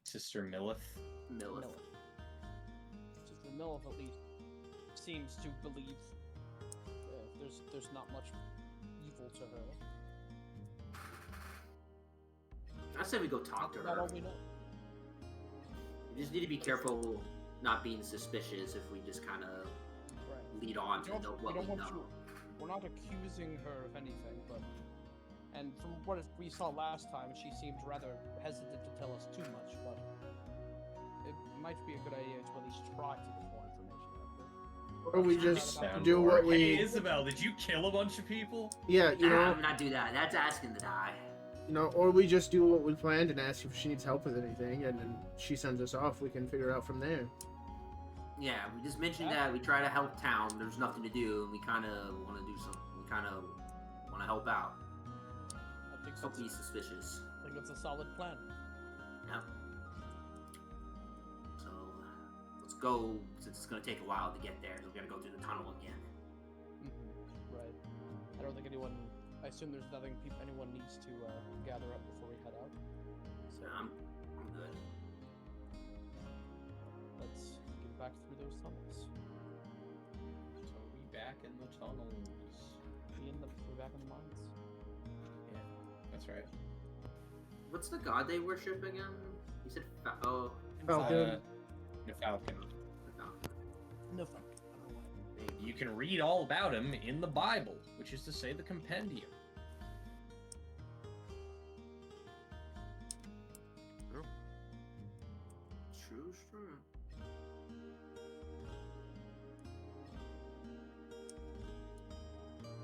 Sister Millith. Millith. Sister Millith at least seems to believe there's not much evil to her. I say we go talk to Not her. all we know. We just need to be careful not being suspicious if we just kind of Right. lead on We to don't- know we what don't we want know. to- We're not accusing her of anything, but and from what we saw last time, she seemed rather hesitant to tell us too much. But it might be a good idea to at least try to get more information out of her. Or we Not just about do Or, what hey, we, Isabel, did you kill a bunch of people? yeah, you Nah, know, I'm not do that. That's asking to die. or we just do what we planned and ask if she needs help with anything, and then she sends us off. We can figure it out from there. Yeah, we just mentioned Yeah. that we try to help town. There's nothing to do, and we kind of want to do something. We kind of want to help out. I think Don't that's, be suspicious. I think that's a solid plan. Yep. So let's go. Since it's gonna take a while to get there, so we gotta go through the tunnel again. Right. I don't think anyone. I assume there's nothing anyone needs to gather up before we head out. So I'm good. let's get back through those tunnels. So we back in the tunnels. We're back in the mines. Yeah, that's right. What's the god they worship again? You said Falcon. Nefalcon. no. No fun. I don't know why. You can read all about him in the Bible, which is to say the compendium. True.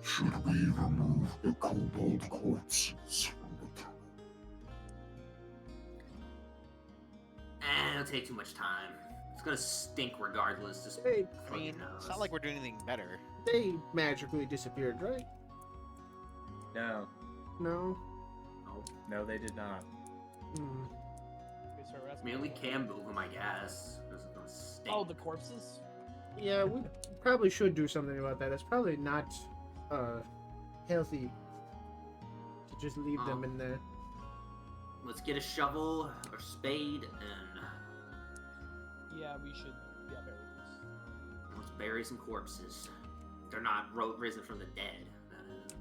Should we remove the kobold corpses from the tunnel? It'll take too much time. It's gonna stink regardless. Just Hey, I mean, it's not like we're doing anything better. they magically disappeared, right? No, No. no, they did not. Hmm. Okay, so we're I asking mean, we about- can move them, I guess. 'Cause it's gonna stink. Oh, the corpses. Yeah, we probably should do something about that. It's probably not healthy to just leave them in there. Let's get a shovel or spade and Yeah, we should. Yeah, bury this. let's bury some corpses. They're not risen from the dead. That is.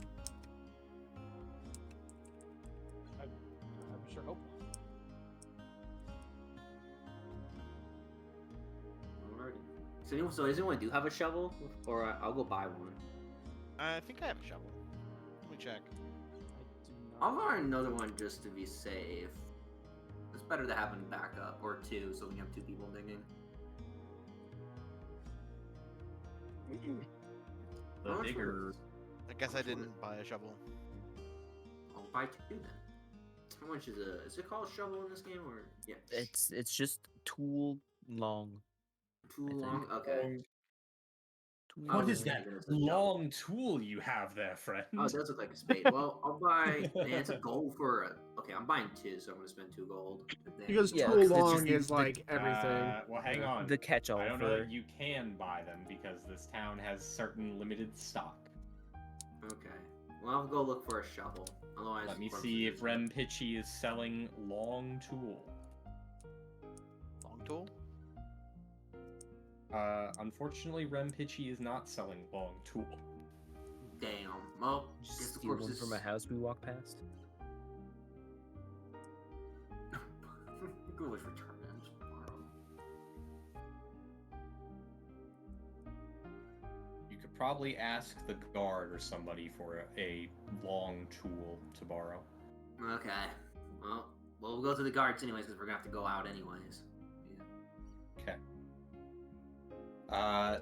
I sure hope not. Alrighty. So does anyone do have a shovel? Or I'll go buy one. I think I have a shovel. Let me check. I do I'll not. buy another one just to be safe. It's better to have one backup or two, so we have two people digging. The How much digger. was- I guess I didn't buy a shovel. I'll buy two then. How much is it called a shovel in this game or yeah? It's just tool long. Too I think. long? Okay. Tool Oh, What this is long. that is a shovel. long tool you have there, friend? Oh, it does look like a spade. Well, I'll buy. Man, it's a gold for. Okay, I'm buying two, so I'm gonna spend 2 gold. And then- Because Yeah, too 'cause it's just long is the- like everything. Well, hang Yeah. on. The catch-all I don't know for that you can buy them because this town has certain limited stock. Okay. Well, I'll go look for a shovel. Otherwise, Let me corpses see is- if Rem Pitchy is selling long tool. Long tool? Unfortunately, Rem Pitchy is not selling long tool. Damn. Well, Just guess the steal one corpses. from a house we walk past. Go with return and just borrow. You could probably ask the guard or somebody for a long tool to borrow. Okay. Well, we'll go to the guards anyways because we're gonna have to go out anyways. Yeah. Okay.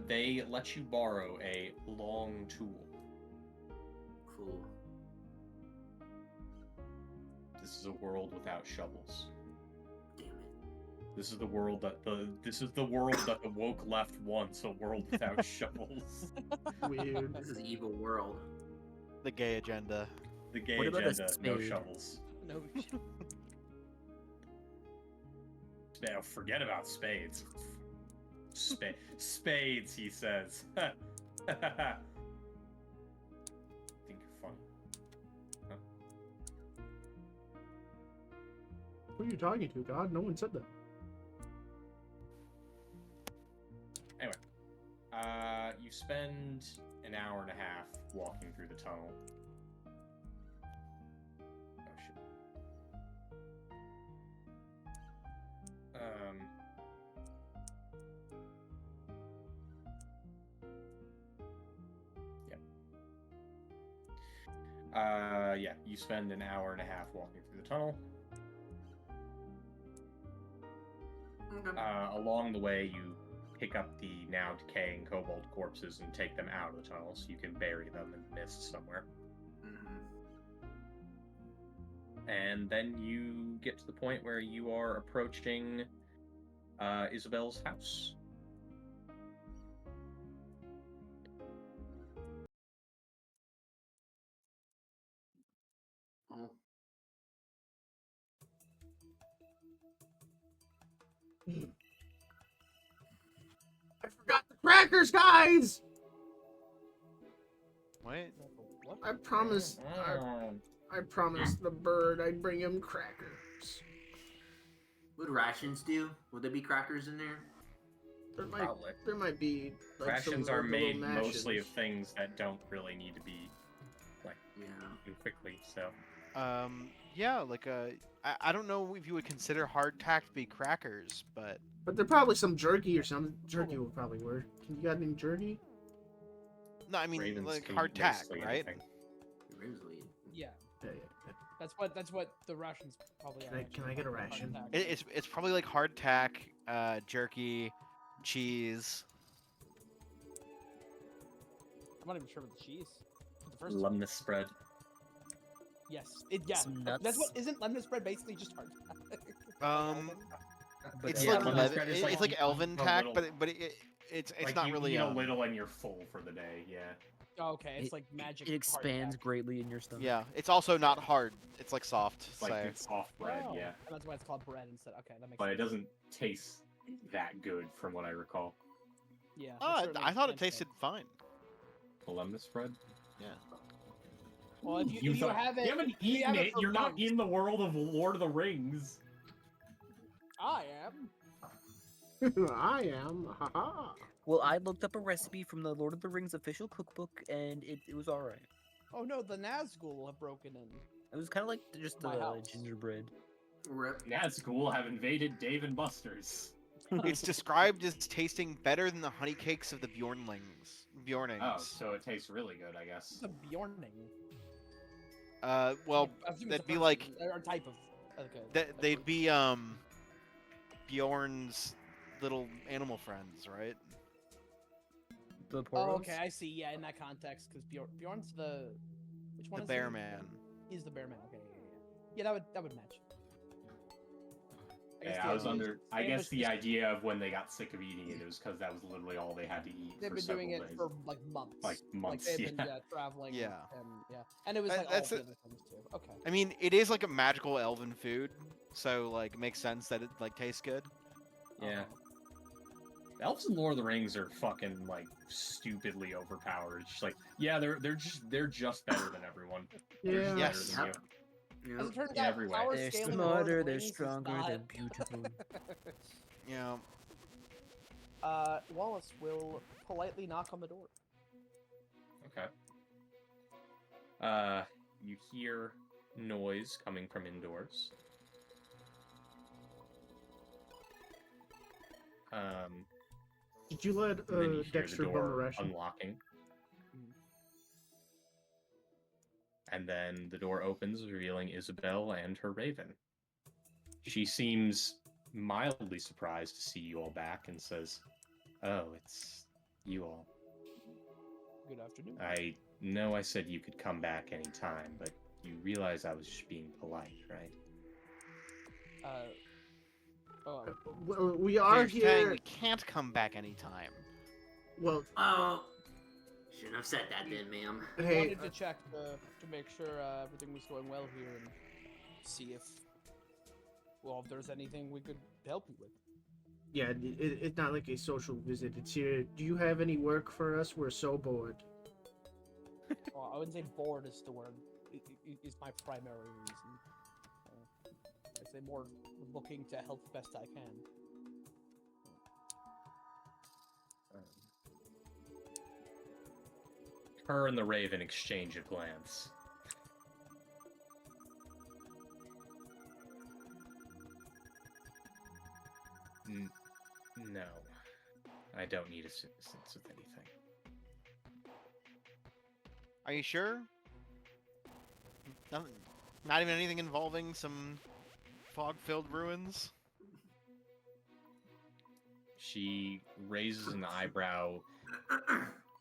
They let you borrow a long tool. Cool. This is a world without shovels. Damn it. This is the world that the woke left wants, a world without shovels. Weird. This is evil world. The gay agenda. The gay What about a agenda, no spade? shovels. No. Now forget about spades. Spades, he says. I think you're funny. Who are you talking to, God? No one said that. You spend an hour and a half walking through the tunnel. Oh shit. Yeah, you spend an hour and a half walking through the tunnel. Okay. Along the way, you pick up the now decaying kobold corpses and take them out of the tunnel so you can bury them in the mist somewhere. And then you get to the point where you are approaching Isabel's house. Oh. I forgot the crackers, guys! What? What? I promised. I promised the bird I'd bring him crackers. Would rations do? Would there be crackers in there? Probably. There might be like, Rations some are little made mashes. mostly of things that don't really need to be Yeah. eaten quickly, so. Yeah, like I don't know if you would consider hardtack to be crackers, but But there probably some jerky or something. Jerky will probably work. Can you got any jerky? no, I mean Ravens like can eat hardtack, basically right? anything. Rinsley. Yeah, Yeah. that's what the rations probably are. Can I get a ration? It's probably like hardtack, jerky, cheese. I'm not even sure about the cheese. The first Lemon spread. yes, yeah. Some That's nuts. what isn't lemon spread basically just hard. But It's yeah, like lemon spread is it's like like elven a tack, little- but it's Like, not you really. eat a little and you're full for the day, yeah. Oh, okay, it's It- like magic. it expands hardtack. greatly in your stomach. Yeah, it's also not hard. It's like soft. It's like so. it's soft bread, Oh, yeah. and that's why it's called bread instead. Okay, that makes But it sense. doesn't taste that good from what I recall. Yeah. Oh, that's certainly I thought it potential. tasted fine. Columbus bread. Yeah. Well, if you thought- have it, you haven't if you eaten have it. for You're not months- in the world of Lord of the Rings. I am. I am. Haha. Well, I looked up a recipe from the Lord of the Rings official cookbook, and it was all right. Oh no, the Nazgul have broken in. It was kind of like just My house. gingerbread. Rip. Nazgul have invaded Dave and Buster's. It's described as tasting better than the honey cakes of the Bjornlings. Bjornings. Oh, so it tastes really good, I guess. It's a Bjorning. Well, I assume it's a that'd be person, like or type of. Okay. they'd be Bjorn's little animal friends, right? The Oh, Poros? okay, I see. Yeah, in that context, because Bjorn's the which one The is bear he? man. He's the bear man. Okay, yeah. That would match. Yeah, the I was idea is- under. I it guess was the just- idea of when they got sick of eating it, it was because that was literally all they had to eat They've for been several doing it days. for like months. Like months, they've been yeah. traveling. Yeah. And it was That- like all that's the it. other things too. Okay. I mean, it is like a magical elven food, so like it makes sense that it like tastes good. Yeah. The elves in Lord of the Rings are fucking like stupidly overpowered. It's just like, yeah, they're just better than everyone. They're just Yeah. better Yes. than Yep. you. Yeah. As it turns in out, every way. power They're scaling in Lord of the smarter, they're Rings is stronger, not- they're beautiful. Yeah. Wallace will politely knock on the door. Okay. You hear noise coming from indoors. Did you let And then you hear Dexter the bum a door ration? unlocking. Mhm. And then the door opens, revealing Isabel and her raven. She seems mildly surprised to see you all back and says, "Oh, it's you all. Good afternoon. I know I said you could come back anytime, but you realize I was just being polite, right?" Well, we So are you're saying here. we can't come back anytime. Well, Oh, shouldn't have said that then, ma'am. hey, Wanted to check to make sure everything was going well here and see if there's anything we could help you with. yeah, it's not like a social visit. It's here. Do you have any work for us? We're so bored. Well, I wouldn't say bored is the word. Is my primary reason. I say more looking to help best I can. Her and the raven exchange a glance. No, I don't need assistance with anything. Are you sure? Nothing, not even anything involving some fog-filled ruins? She raises an eyebrow,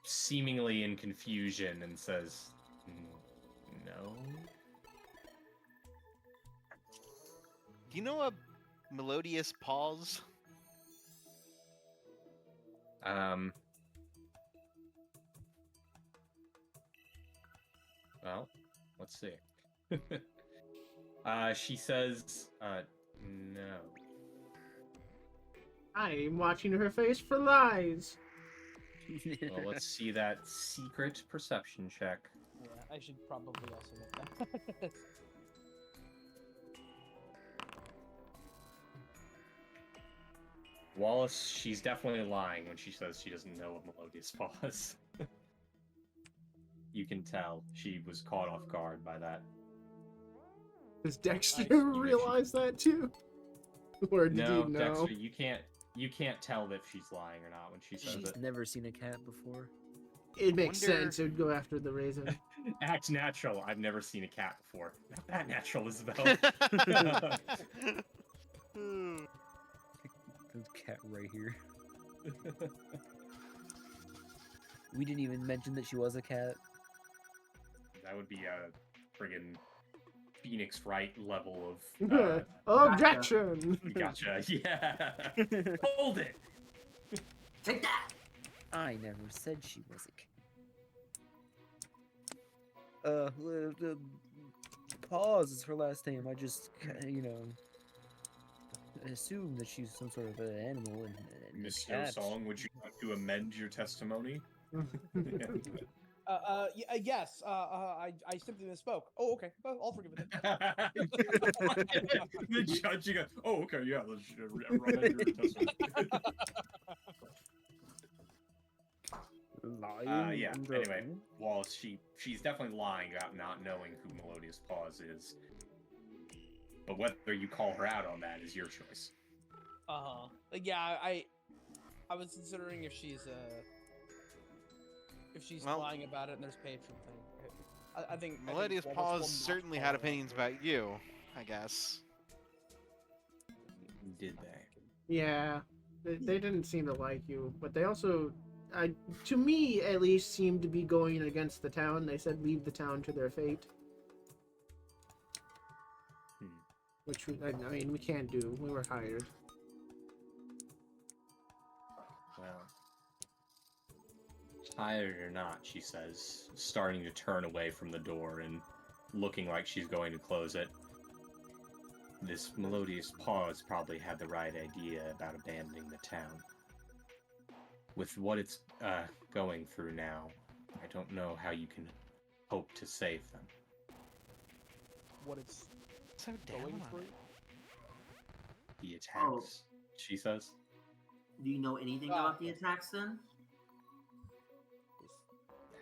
seemingly in confusion, and says, "No." Do you know a melodious pause? Well, let's see. She says, "No." I'm watching her face for lies. Well, let's see that secret perception check. Yeah, I should probably also make that. Wallace, she's definitely lying when she says she doesn't know what melodious pause. You can tell she was caught off guard by that. Does Dexter Nice. realize that too? Or did No, he know? Dexter, you can't tell if she's lying or not when she says She's it. never seen a cat before. It makes Wonder- sense. It would go after the raisin. Act natural. I've never seen a cat before. Not that natural, Isabel. There's a cat right here. We didn't even mention that she was a cat. That would be a friggin' Phoenix Wright level of. Objection! Gotcha. Yeah. Hold it. Take that. I never said she was a cat. Pause is her last name. I just, assume that she's some sort of an animal and Mr. cat. Song, would you like to amend your testimony? Yes. I simply misspoke. Oh, okay. Well, I'll forgive it. The judge, you go, oh, okay, yeah, let's amend your testimony. Lying. Yeah, and anyway, wrong. while she's definitely lying about not knowing who Melodious Paws is. But whether you call her out on that is your choice. Yeah, I was considering if she's Well- lying about it and there's patron thing. I think Melodious Robert's Paws will not certainly call had her out opinions for it. about you, I guess. Did they? Yeah, they didn't seem to like you, but they also, to me at least, seemed to be going against the town. They said leave the town to their fate. Which, I mean, we can't do. We were hired. Well, tired or not, she says, starting to turn away from the door and looking like she's going to close it. This Melodious Paws probably had the right idea about abandoning the town. With what it's going through now, I don't know how you can hope to save them. What it's So going down on through. it. The attacks, she says. Do you know anything about the attacks then?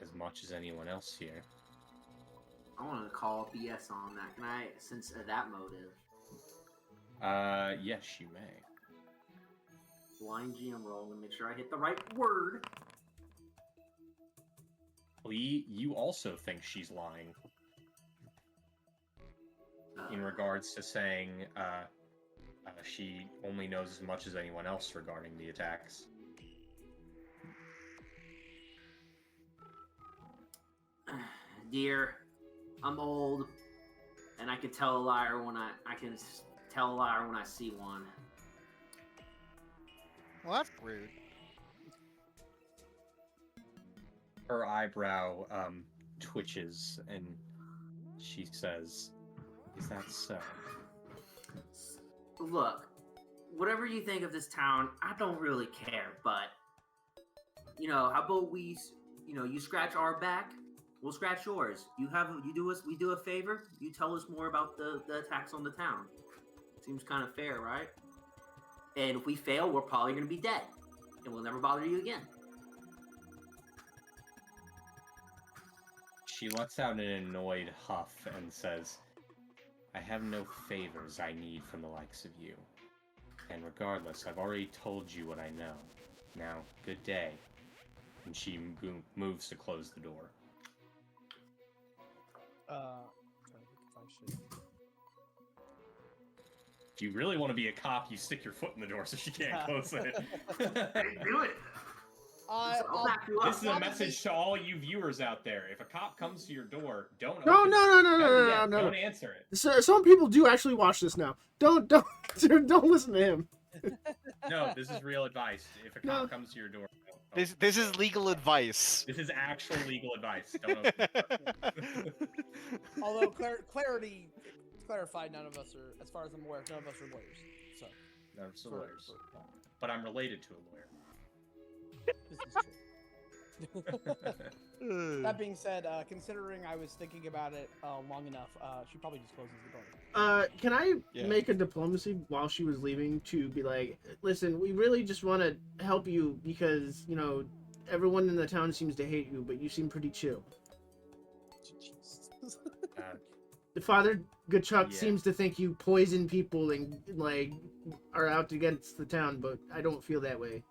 As much as anyone else here. I want to call BS on that. Can I, since that motive? Yes, you may. Blind GM roll. I'm gonna make sure I hit the right word. Lee, you also think she's lying in regards to saying she only knows as much as anyone else regarding the attacks. Dear, I'm old, and I can tell a liar when I can tell a liar when I see one. Well, that's rude. Her eyebrow twitches and she says, "Is that so?" Look, whatever you think of this town, I don't really care, but how about we, you scratch our back, we'll scratch yours. We do a favor, you tell us more about the attacks on the town. Seems kind of fair, right? And if we fail, we're probably going to be dead, and we'll never bother you again. She lets out an annoyed huff and says, "I have no favors I need from the likes of you. And regardless, I've already told you what I know. Now, good day." And she moves to close the door. Trying to think if I should. If you really want to be a cop, you stick your foot in the door so she can't close it. Do it. I'll back you up. This is a message to all you viewers out there. If a cop comes to your door, don't No, open no, it. no, no, Better no, yet, no, no. Don't answer it. So, some people do actually watch this now. Don't listen to him. No, this is real advice. If a cop No. comes to your door, don't This open this the is door. legal advice. This is actual legal advice. Don't open the door. Although clarity clarified, none of us are, as far as I'm aware, none of us are lawyers. So No, it's the lawyers. But I'm related to a lawyer. this is true. That being said, considering I was thinking about it long enough, she probably just closes the door. Can I Yeah. make a diplomacy while she was leaving to be like, listen, we really just want to help you because, everyone in the town seems to hate you, but you seem pretty chill. Jesus. The Father Gachuk Yeah. seems to think you poison people and, are out against the town, but I don't feel that way.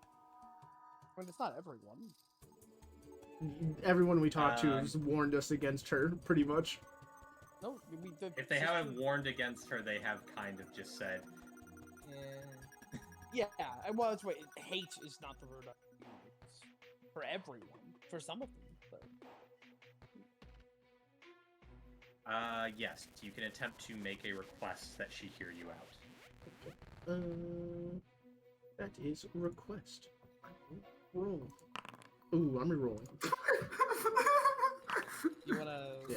I mean, it's not everyone. Everyone we talked to Um, has warned us against her, pretty much. No, If they haven't warned against her, they have kind of just said, Yeah, well, it's wait. Hate is not the word I use for everyone. For some of them, but yes, you can attempt to make a request that she hear you out. That is a request. Roll. Ooh, I'm rerolling. you wanna. Yeah.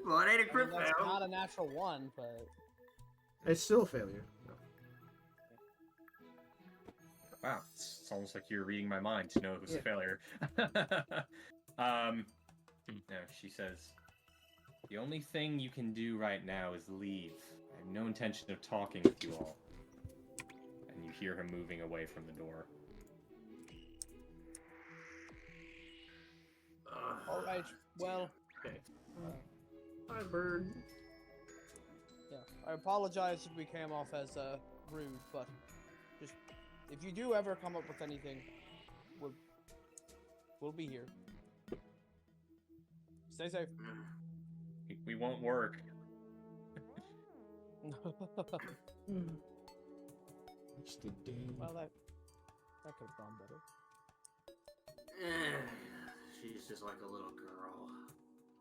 Well, it ain't a I crit mean, that's fail. not a natural one, but It's still a failure. No. Wow, it's almost like you're reading my mind to know it was a Yeah. failure. No, she says, the only thing you can do right now is leave. I have no intention of talking with you all. And you hear him moving away from the door. All right. Well, Okay. uh, Hi, bird. yeah. I apologize if we came off as rude, but just if you do ever come up with anything, we'll be here. Stay safe. We won't work. It's the day. Well, that could have gone better. She's just like a little girl.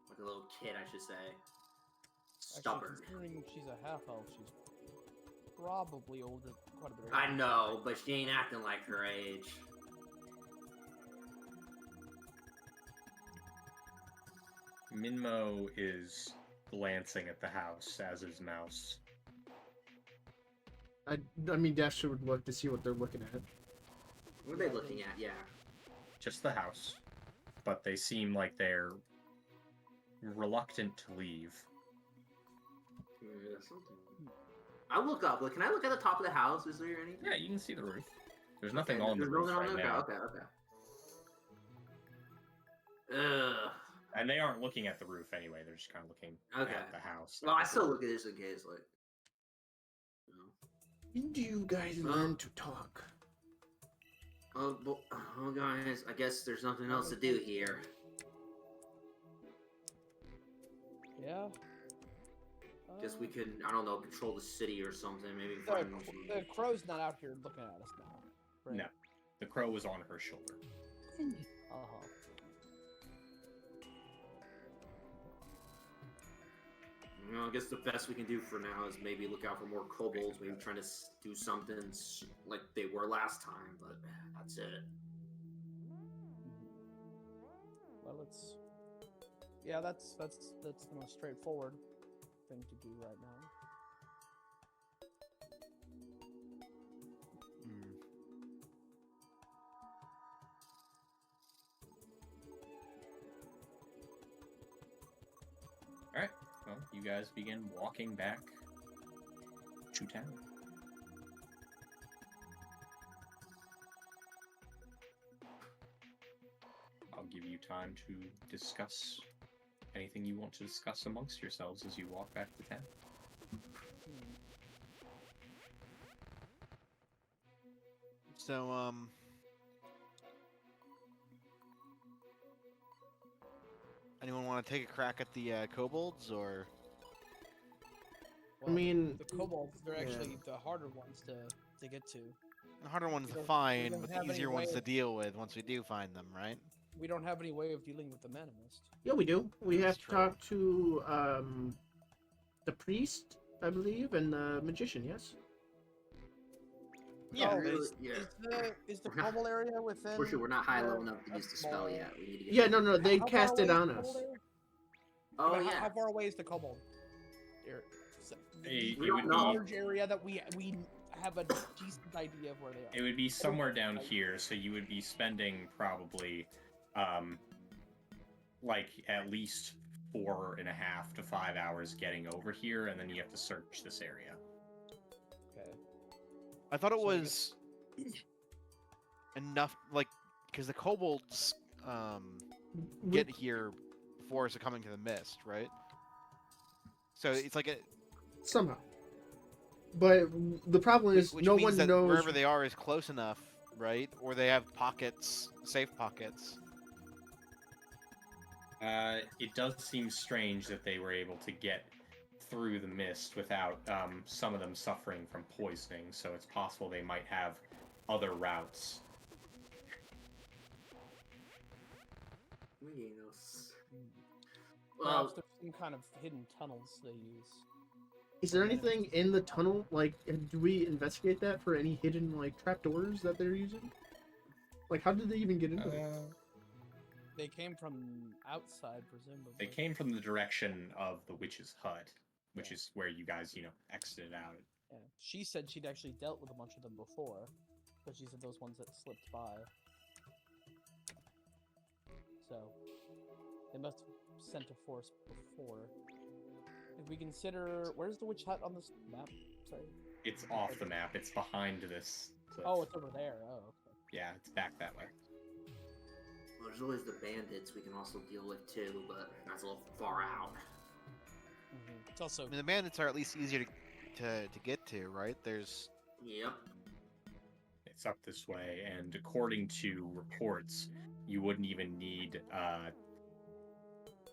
Like a little kid, I should say. Actually, Stubborn. considering she's a half elf, she's probably older, quite a bit older. I know, but she ain't acting like her age. Minmo is glancing at the house, as is Mouse. I mean, Dash would look to see what they're looking at. What are they looking at? Yeah. Just the house. But they seem like they're reluctant to leave. Yeah, something. I look up. Like, can I look at the top of the house? Is there anything? Yeah, you can see the roof. There's nothing Okay, on the there's roof nothing on right the- now. Okay. Ugh. And they aren't looking at the roof anyway, they're just kind of looking Okay. at the house. Well, I still look at this in case, like. You know. When do you guys learn to talk? Oh, guys, I guess there's nothing else to do here. Yeah. Guess we can, I don't know, control the city or something. Maybe The, find the crow's not out here looking at us now. Right? No. The crow is on her shoulder. Uh-huh. You know, I guess the best we can do for now is maybe look out for more kobolds. Maybe trying to do something like they were last time, but that's it. Well, it's yeah, that's the most straightforward thing to do right now. Alright, well, you guys begin walking back to town. I'll give you time to discuss anything you want to discuss amongst yourselves as you walk back to town. So, anyone want to take a crack at the kobolds, or? Well, mean, the kobolds, they're yeah. actually the harder ones to get to. The harder ones We to don't- we find, don't but have the any easier ones way to of- deal with once we do find them, right? We don't have any way of dealing with the Manimist. Yeah, we do. We That's have to true. talk to the priest, I believe, and the magician. Yes. Yeah, Oh, really- is, yeah. is the We're not- kobold area within? For sure, we're not high uh, level enough to a use the spell small- yet. We need to get. Yeah. No. They How far cast it away is on the us. kobold area? Oh How- yeah. How far away is the kobold? Here, so the It We don't would know. be large area that we have a decent idea of where they are. It would be somewhere down here, so you would be spending probably, like at least 4.5 to 5 hours getting over here, and then you have to search this area. Okay. I thought it So I was enough, like, because the kobolds get here before us coming to the mist, right? So it's like Somehow. But the problem is, which no means one that knows. wherever they are is close enough, right? Or they have pockets, safe pockets. It does seem strange that they were able to get through the mist without some of them suffering from poisoning, so it's possible they might have other routes. Perhaps there's some kind of hidden tunnels they use. Is there anything in the tunnel? Like, do we investigate that for any hidden like trapdoors that they're using? Like, how did they even get into it? They came from outside, presumably. They came from the direction of the witch's hut, which is where you guys, exited out. Yeah. She said she'd actually dealt with a bunch of them before. Because these are those ones that slipped by. So, they must have sent a force before. If we consider... Where's the witch hut on this map? Sorry. It's off the map. It's behind this. cliff. Oh, it's over there. Oh, okay. Yeah, it's back that way. Well, there's always the bandits we can also deal with too, but that's a little far out. It's also... I mean, the bandits are at least easier to get to, right? There's... Yep. It's up this way, and according to reports, you wouldn't even need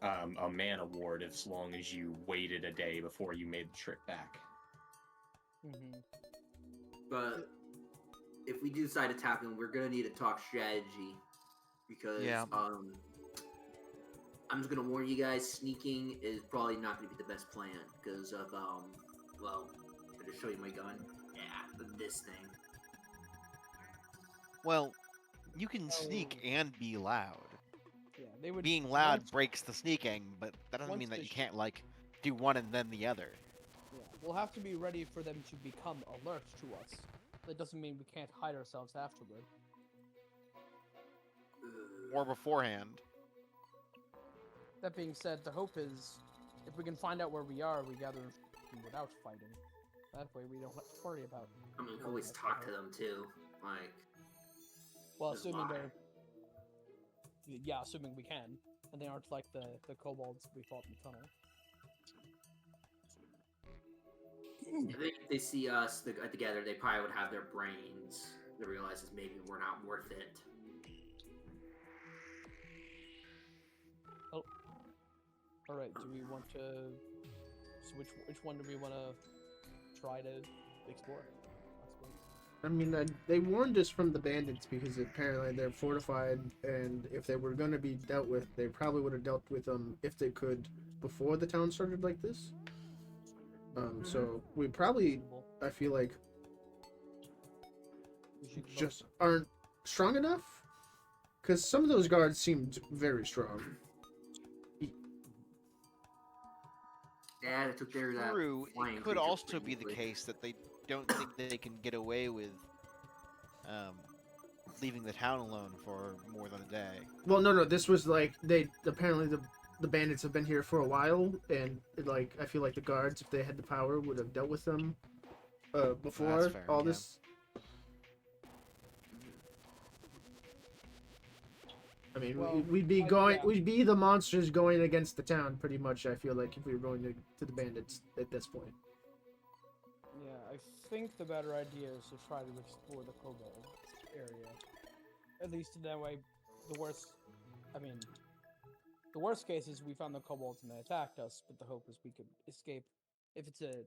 a man award as long as you waited a day before you made the trip back. But if we do decide to attack them, we're gonna need to talk strategy because Yeah. I'm just gonna warn you guys, sneaking is probably not gonna be the best plan because of well, can I just show you my gun? Yeah, this thing. Well, you can sneak and be loud. Yeah, they would... Being loud once- breaks the sneaking, but that doesn't once mean that the you sh- can't, like, do one and then the other. Yeah, we'll have to be ready for them to become alert to us. That doesn't mean we can't hide ourselves afterward. Or beforehand. That being said, the hope is, if we can find out where we are, we gather information without fighting. That way we don't have to worry about... I mean, we can always talk to them too. Like, Well, Just assuming lie. they're... Yeah, assuming we can. And they aren't like the kobolds we fought in the tunnel. I think if they see us together, they probably would have their brains. They realize that maybe we're not worth it. Alright, do we want to... So which one do we want to try to explore? I mean, they warned us from the bandits because apparently they're fortified, and if they were going to be dealt with, they probably would have dealt with them if they could before the town started like this. So we probably, I feel like, We should just aren't strong enough, because some of those guards seemed very strong. Yeah, they took their True, flying it could creature also pretty be the easily. case that they don't think they can get away with leaving the town alone for more than a day. Well, no, this was like they apparently the bandits have been here for a while, and like I feel like the guards, if they had the power, would have dealt with them before That's fair, all yeah. this. I mean, Well, we'd be yeah. we'd be the monsters going against the town, pretty much. I feel like if we were going to the bandits at this point. Yeah, I think the better idea is to try to explore the kobold area. At least in that way, the worst case is we found the kobolds and they attacked us, but the hope is we could escape. If it's a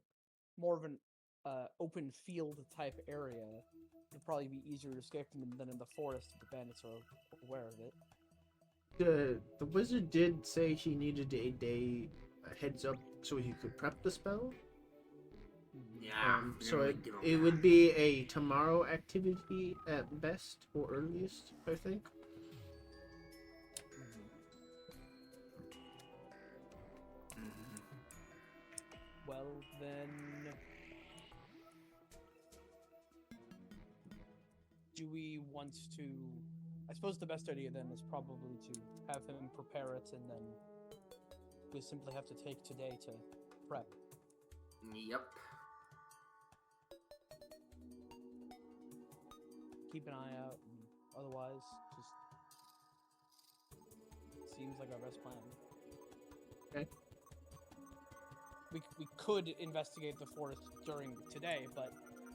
more of an open field type area, it'd probably be easier to escape from them than in the forest if the bandits are aware of it. The wizard did say he needed a day heads up so he could prep the spell. Yeah. we So didn't really it, give 'em it that. would be a tomorrow activity at best or earliest, I think. Mhm. Well, then... Do we want to... I suppose the best idea then is probably to have him prepare it, and then we simply have to take today to prep. Yep. Keep an eye out, and otherwise, just... Seems like our best plan. Okay. We could investigate the forest during today, but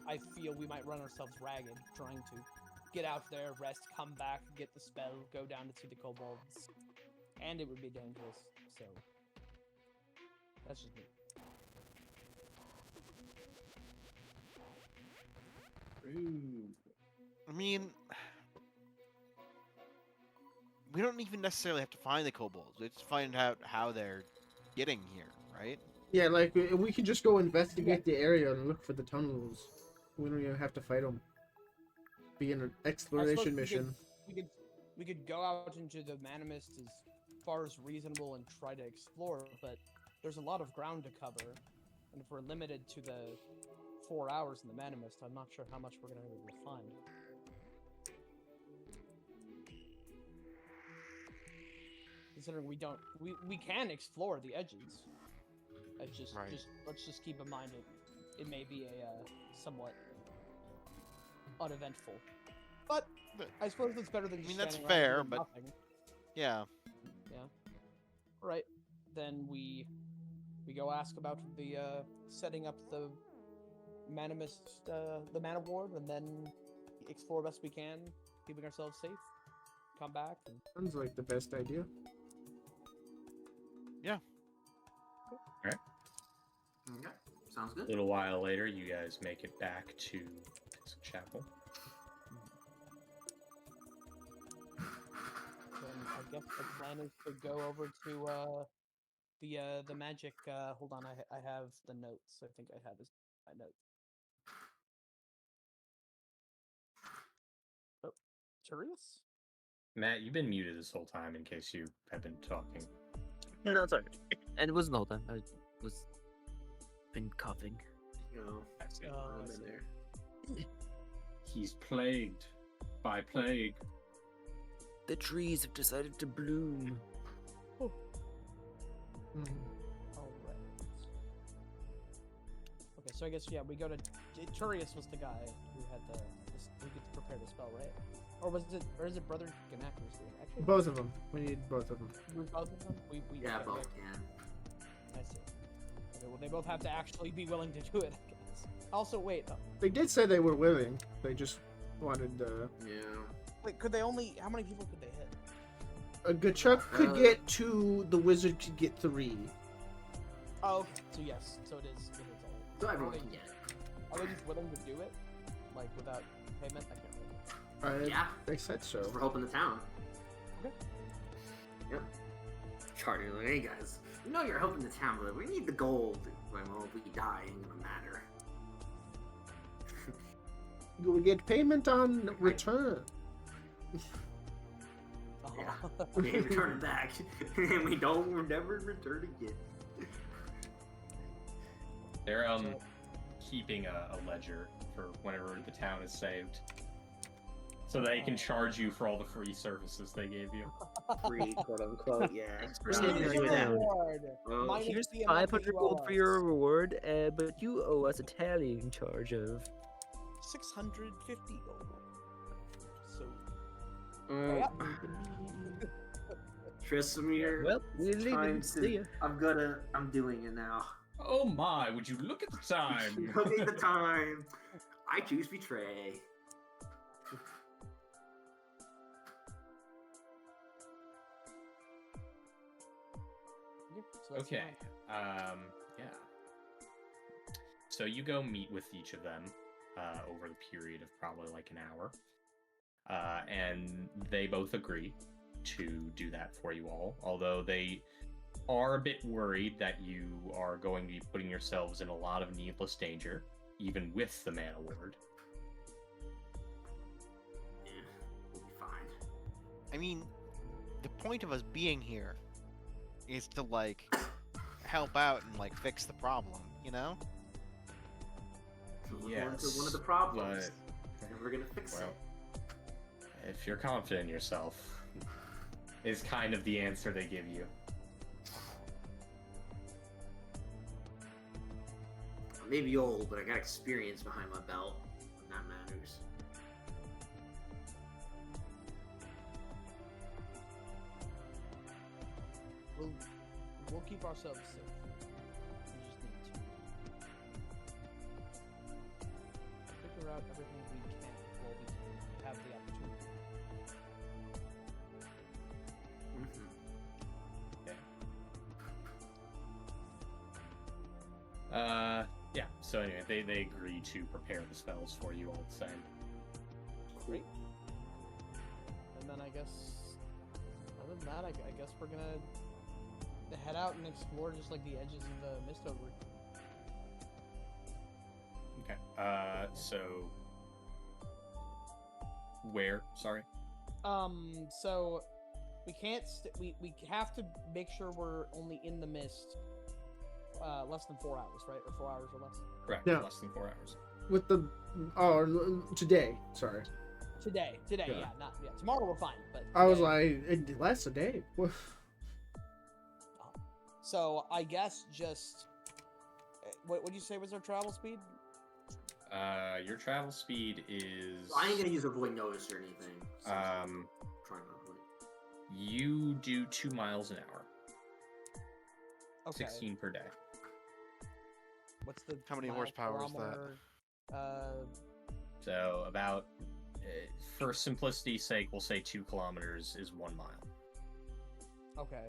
I feel we might run ourselves ragged trying to get out there, rest, come back, get the spell, go down to see the kobolds, and it would be dangerous. So that's just me. I mean, we don't even necessarily have to find the kobolds. We just find out how they're getting here, right? Yeah, like we could just go investigate the area and look for the tunnels. We don't even have to fight them. Be an I exploration suppose mission. We could go out into the Manimist as far as reasonable and try to explore, but there's a lot of ground to cover, and if we're limited to the 4 hours in the Manimist, I'm not sure how much we're gonna be able to find. considering we can explore the edges. It's just Right. let's just keep in mind it may be a somewhat uneventful, but But- I suppose it's better than. I Just mean, that's standing around fair, doing but- nothing. Yeah. Right. Then we go ask about the setting up the Manimist, the Man of Ward, and then explore best we can, keeping ourselves safe. Come back. And... Sounds like the best idea. Okay. Sounds A good. little while later, you guys make it back to Episcopal Chapel. Then I guess the plan is to go over to the magic. Hold on, I have the notes. I think I have my notes. Oh, Turius? Matt, you've been muted this whole time in case you have been talking. No, it's alright. And it wasn't the whole time. I was been coughing. No, I see. I I'm in see. there. He's plagued by plague. The trees have decided to bloom. All right. Okay, so I guess we go to Turius was the guy who had who gets prepared the spell, right? Or is it Brother Ganacus doing it? Actually, Both of them. We need both of them. both of them. We Yeah, okay, both can. I see. Okay, well they both have to actually be willing to do it, I guess. Also, wait. They did say they were willing. They just wanted. Yeah. Wait, could they only? How many people could they hit? A Gachuk could Uh, get 2. The wizard could get 3. Oh, okay. So yes, so it is all. So everyone Are can they- get it. Are they just willing to do it, like without payment? I can't remember. Yeah, They said so. we're helping the town. Okay. Yep. Charlie, like, hey guys, we know you're helping the town, but we need the gold. Like, well, if we die, it ain't gonna matter. You will get payment on return. Yeah. We ain't returning back, and we don't never return again. They're So- keeping a ledger for whenever the town is saved, so they can charge you for all the free services they gave you. Free, quote unquote. Yeah. Thanks for Well, saving Here's us your down. reward. well, Minus Here's the amount that 500 you gold owe for your us. reward, but you owe us a tallying charge of 650 gold. So mm, yeah. Trisimir, well, we're it's leaving. time See ya. to. I'm doing it now. Oh my! Would you look at the time? Look at the time. I choose betray. Yeah, so that's Okay. fine. Yeah. So you go meet with each of them over the period of probably like an hour, and they both agree to do that for you all. Although they are a bit worried that you are going to be putting yourselves in a lot of needless danger, even with the Man Award. Yeah, we'll be fine. I mean, the point of us being here is to like help out and like fix the problem, you know? So we're going to Yes, one of the problems, but- and we're gonna fix Well, it. if you're confident in yourself, is kind of the answer they give you. I may be old, but I got experience behind my belt, and that matters. We'll keep ourselves safe. We just need to figure out everything we can while we have the opportunity. Yeah. So anyway, they agree to prepare the spells for you all the same. Great. And then I guess, other than that, I guess we're gonna head out and explore just like the edges of the Mistover. Okay. So where? Sorry. So we can't. We have to make sure we're only in the mist. Less than 4 hours, right? Or 4 hours or less. Correct. Yeah. Less than 4 hours. With the today. Sorry, Today, Yeah. yeah, not yeah. Tomorrow we're fine, but I was today- like, it lasts a day. So I guess just what would you say was our travel speed? Your travel speed is. I ain't gonna use avoid notice or anything. So trying to avoid. You do 2 miles an hour, Okay. 16 per day. What's the How many mile horsepower is kilometer, So about, for simplicity's sake, we'll say 2 kilometers is 1 mile. Okay.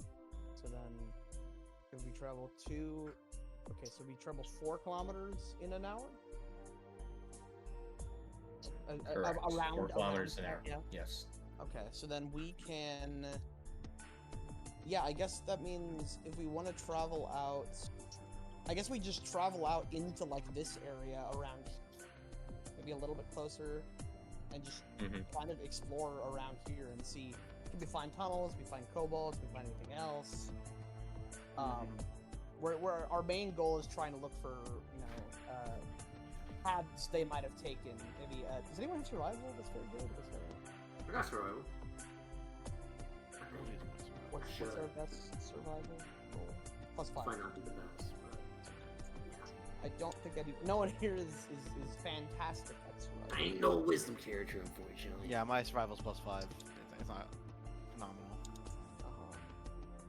So then, if we travel 2, okay, so we travel 4 kilometers in an hour. Correct. Around 4 kilometers an there, hour. yeah. Yes. Okay, so then we can. Yeah, I guess that means if we want to travel out, I guess we just travel out into like this area around, maybe a little bit closer, and just kind of explore around here and see. If we find tunnels, we find kobolds, we find anything else. Where our main goal is trying to look for, paths they might have taken. Maybe does anyone have survival? That's very good. That's very... I got survival. What's our best survival roll? +5. Might not be the best, but I don't think no one here is fantastic at survival. I ain't no wisdom character, unfortunately. Yeah, my survival's +5. It's not phenomenal.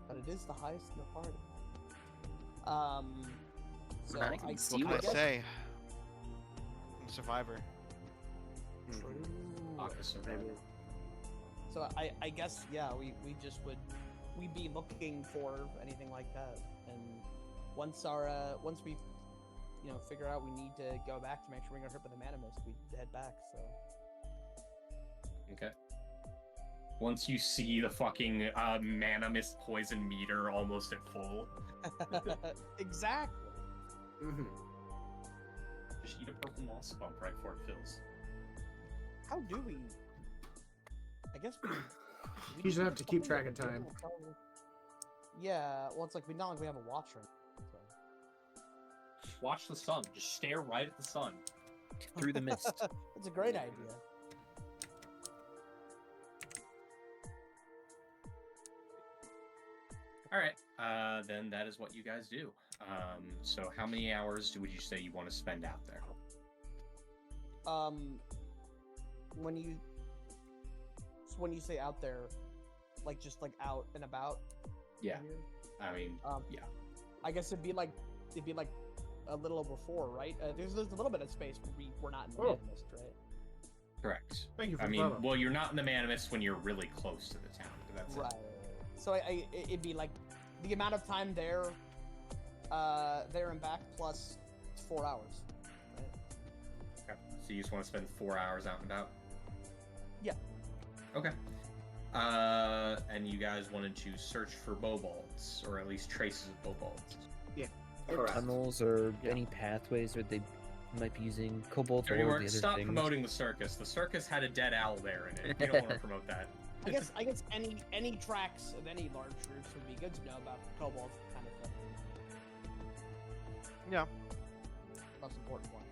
But it is the highest in the party. So I can see What what can I say? I'm a survivor. True. Aqua survivor. So I guess we just would be looking for anything like that, and once we figure out we need to go back to make sure we get hurt by the mana mist, we head back. So Okay. Once you see the fucking mana mist poison meter almost at full, exactly. just eat a purple moss bump right before it fills. How do we? I guess we You just have to keep track of time. Yeah, well, it's like not like we have a watcher. So. Watch the sun. Just stare right at the sun. through the mist. It's a great idea. All right. Then that is what you guys do. So how many hours would you say you want to spend out there? When you say out there, like just like out and about. Yeah. Here? I mean, yeah. I guess it'd be like a little over 4, right? There's a little bit of space where we're not in the Mana Mist, right? Correct. Thank you for I the mean, follow. well, you're not in the mana mist when you're really close to the town. But that's Right. it. So it'd be like the amount of time there and back plus 4 hours. Right? Okay. So you just want to spend 4 hours out and about? Yeah. Okay. And you guys wanted to search for bobolds, or at least traces of bobolds. Correct. Tunnels or any pathways where they might be using cobalt or Dirty the work. other Stop things. promoting the circus. The circus had a dead owl there in it. You don't want to promote that. I guess any tracks of any large groups would be good to know about kobolds, kind of thing. Yeah. Most important one.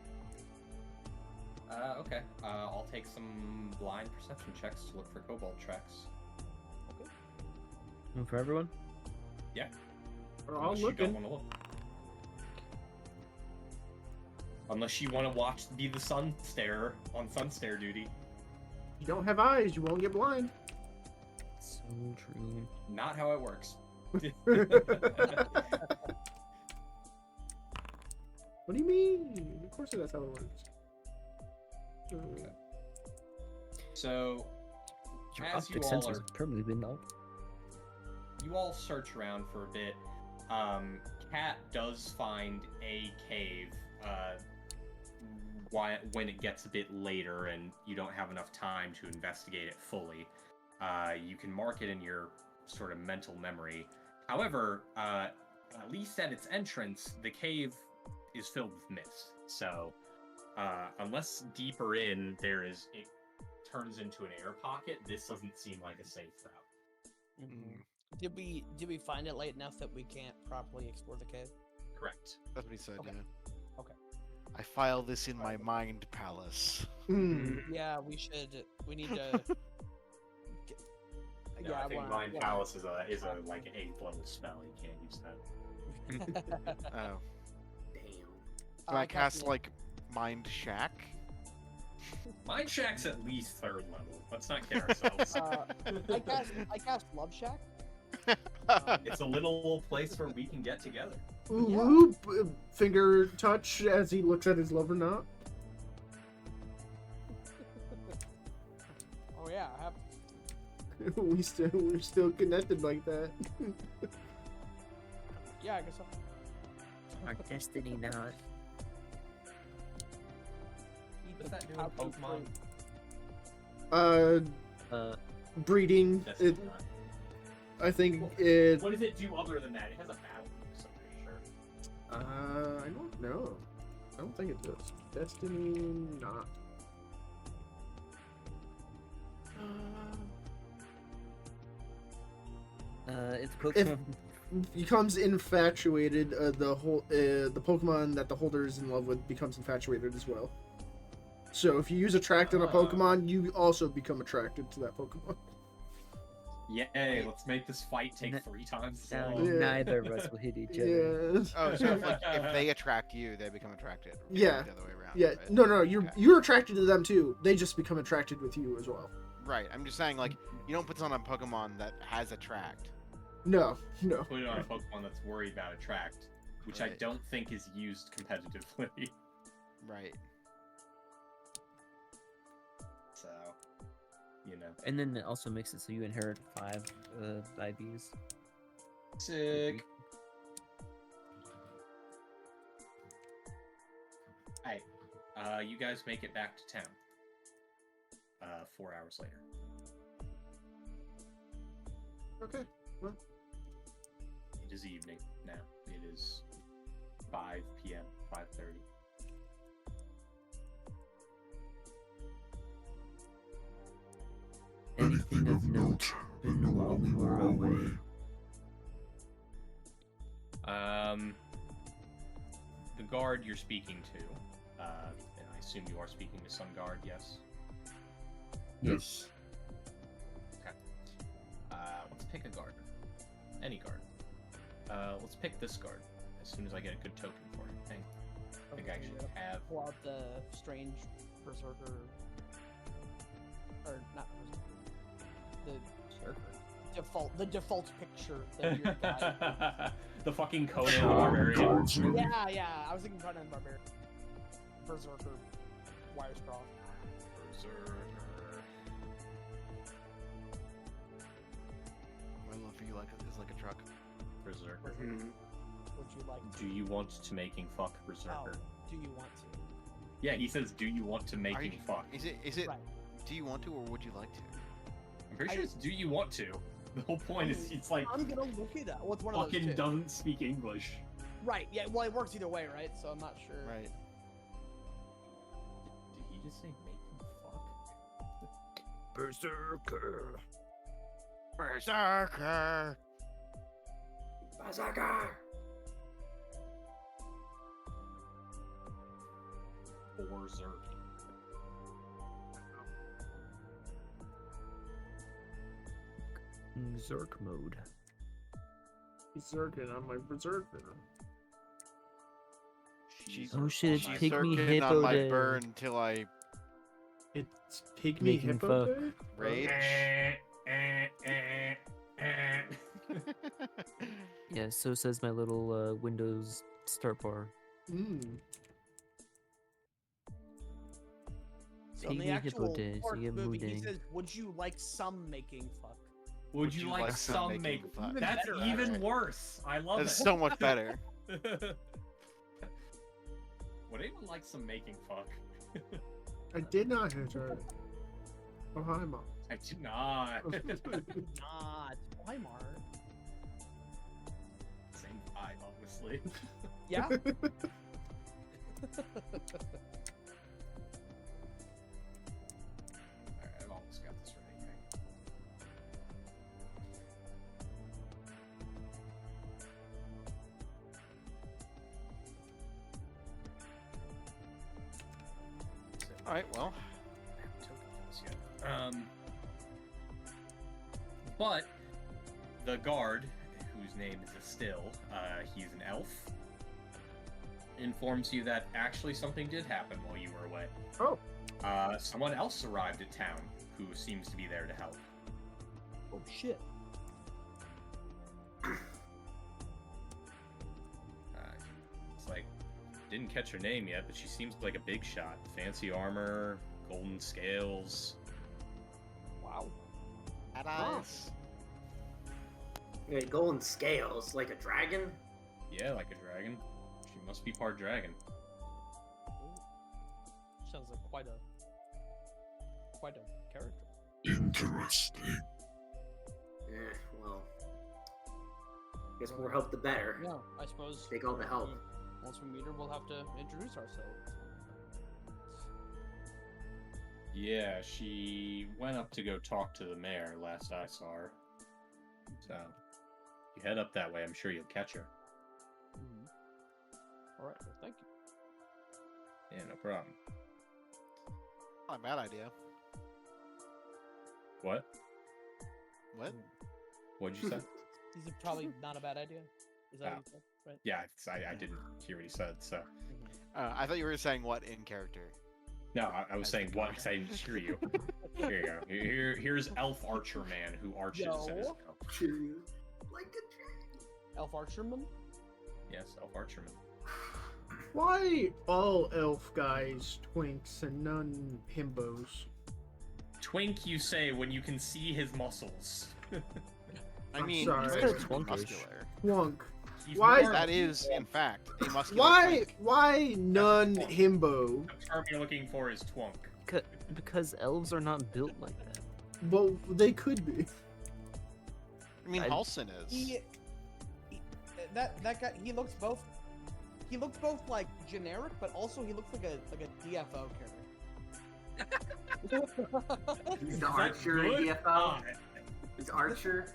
Okay. I'll take some blind perception checks to look for kobold tracks. One for everyone? Yeah. We're all Unless you don't looking. want to look. Unless you want to watch be the sun stare on sun stare duty. You don't have eyes, you won't get blind. So true. Not how it works. What do you mean? Of course that's how it works. Okay. So, Your as you optic all sensors are, have permanently been out. you all search around for a bit. Cat does find a cave when it gets a bit later and you don't have enough time to investigate it fully. You can mark it in your sort of mental memory. However, at least at its entrance, the cave is filled with mist. So, unless deeper in it turns into an air pocket, this doesn't seem like a safe route. Did we find it late enough that we can't properly explore the cave? Correct. That's what he said, Okay. yeah. Okay. I file this in my mind palace. Yeah, we should. We need to. No, I think Mind Palace is a like an 8th level spell. You can't use that. Oh. Damn. Do I cast Captain- like Mind Shack? Mind Shack's at least 3rd level. Let's not kid ourselves. I cast Love Shack. It's a little place where we can get together. Ooh, Yeah. whoop, finger touch as he looks at his lover knot. Oh yeah, I have. We're still connected like that. Yeah, I guess so. Our destiny now. Eat What's the that doing, pouch of Pokemon? fruit. Breeding. That's It, not. I think it. What does it do other than that? It has a battle boost, I'm pretty sure. I don't know. I don't think it does. Destiny, not. It's Pokemon. Becomes infatuated. The Pokemon that the holder is in love with becomes infatuated as well. So if you use attract on a Pokemon, you also become attracted to that Pokemon. Yay, let's make this fight take N- 3 times as Now long. Yeah. neither of us will hit each other. Yeah. Oh, so if they attract you, they become attracted. or Yeah. The other way around. Yeah. Right? No, Okay. you're attracted to them too. They just become attracted with you as well. Right. I'm just saying, like, you don't put this on a Pokemon that has attract. No. Put it on a Pokemon that's worried about attract, which I Right. don't think is used competitively. Right. So, you know. And then it also makes it so you inherit 5 IVs. Sick. Hey, you guys make it back to town. 4 hours later. Okay. It is evening now. It is 5 p.m., 5:30. Anything of note happened while we were away? The guard you're speaking to, and I assume you are speaking to some guard, yes? Yes. Let's pick a guard. Any guard. Let's pick this guard as soon as I get a good token for it. Hang on. I think I actually have. Pull out the strange berserker, or not berserker. The default picture. The weird guy. The fucking Conan the Barbarian. Yeah. I was thinking Conan the Barbarian. Berserker, Wirescroft. Berserker. My love for you is like a truck. Berserker. Would you like? Do you want to making fuck Berserker? Oh, do you want to? Yeah, he says, do you want to Are making you- fuck? Is it? Right. Do you want to, or would you like to? I'm pretty sure it's do you want to. The whole point is he's like I'm gonna look it up. What's one of those fucking two? doesn't speak English. Right. Yeah. Well, it works either way, right? So I'm not sure. Right. Did he just say making fuck? Berserker. Berserker. Berserker! Berserk. Zerk mode. Berserking on my berserker. She's Oh shit, it's she's Pygmy circling Hippo on my Day. burn until I It's Pygmy Making Hippo fuck. Day? rage. Yeah, so says my little Windows start bar. Mm. So in the Pygmy Hippo actual Day, so Orc you have movie, he Moodang. says, "Would you like some making fuck?" Would you like some make? fuck? Even That's better, even actually. worse. I love That's it. so much better. Would anyone like some making fuck? I did not hit her. Oh, hi, Mom. I did not. Ah, it's Weimar. Same vibe, obviously. Yeah. Alright, I've almost got this ready. Hang on. All right. Well, I haven't token this yet. But the guard whose name is Estill, he's an elf, informs you that actually something did happen while you were away. Oh. Someone else arrived at town who seems to be there to help. Oh shit. It's like, didn't catch her name yet, but she seems like a big shot. Fancy armor, golden scales. Wow. Bad eyes. Yeah, golden scales, like a dragon. Yeah, like a dragon. She must be part dragon. Sounds like quite a character. Interesting. Well, guess more help the better. Yeah, I suppose. Take all the help. Once we meet her, we'll have to introduce ourselves. Yeah, she went up to go talk to the mayor last I saw her. So, you head up that way, I'm sure you'll catch her. All right, well, thank you. Yeah, no problem. Not a bad idea. What? What? What'd you say? These are probably not a bad idea. Is that Oh. what you said? Right? Yeah, I didn't hear what he said, so. I thought you were saying what in character. No, I was saying what because I didn't hear you. Here you go. Here's Elf Archer Man who arches Yo. in his Like a dragon. Elf Archerman? Yes, Elf Archerman. Why all elf guys twinks and none himbos? Twink, you say, when you can see his muscles. I I'm mean, sorry. he's He's very kinda twonkish. muscular. Twunk. He's Why- more That is, in fact, a muscular Why? twink. Why none himbo? The term you're looking for is twunk. Because elves are not built like that. Well, they could be. I mean, I- Halsin is. He that guy. He looks both. He looks both like generic, but also he looks like a DFO character. He's Is the that Archer good? in DFO. He's Archer.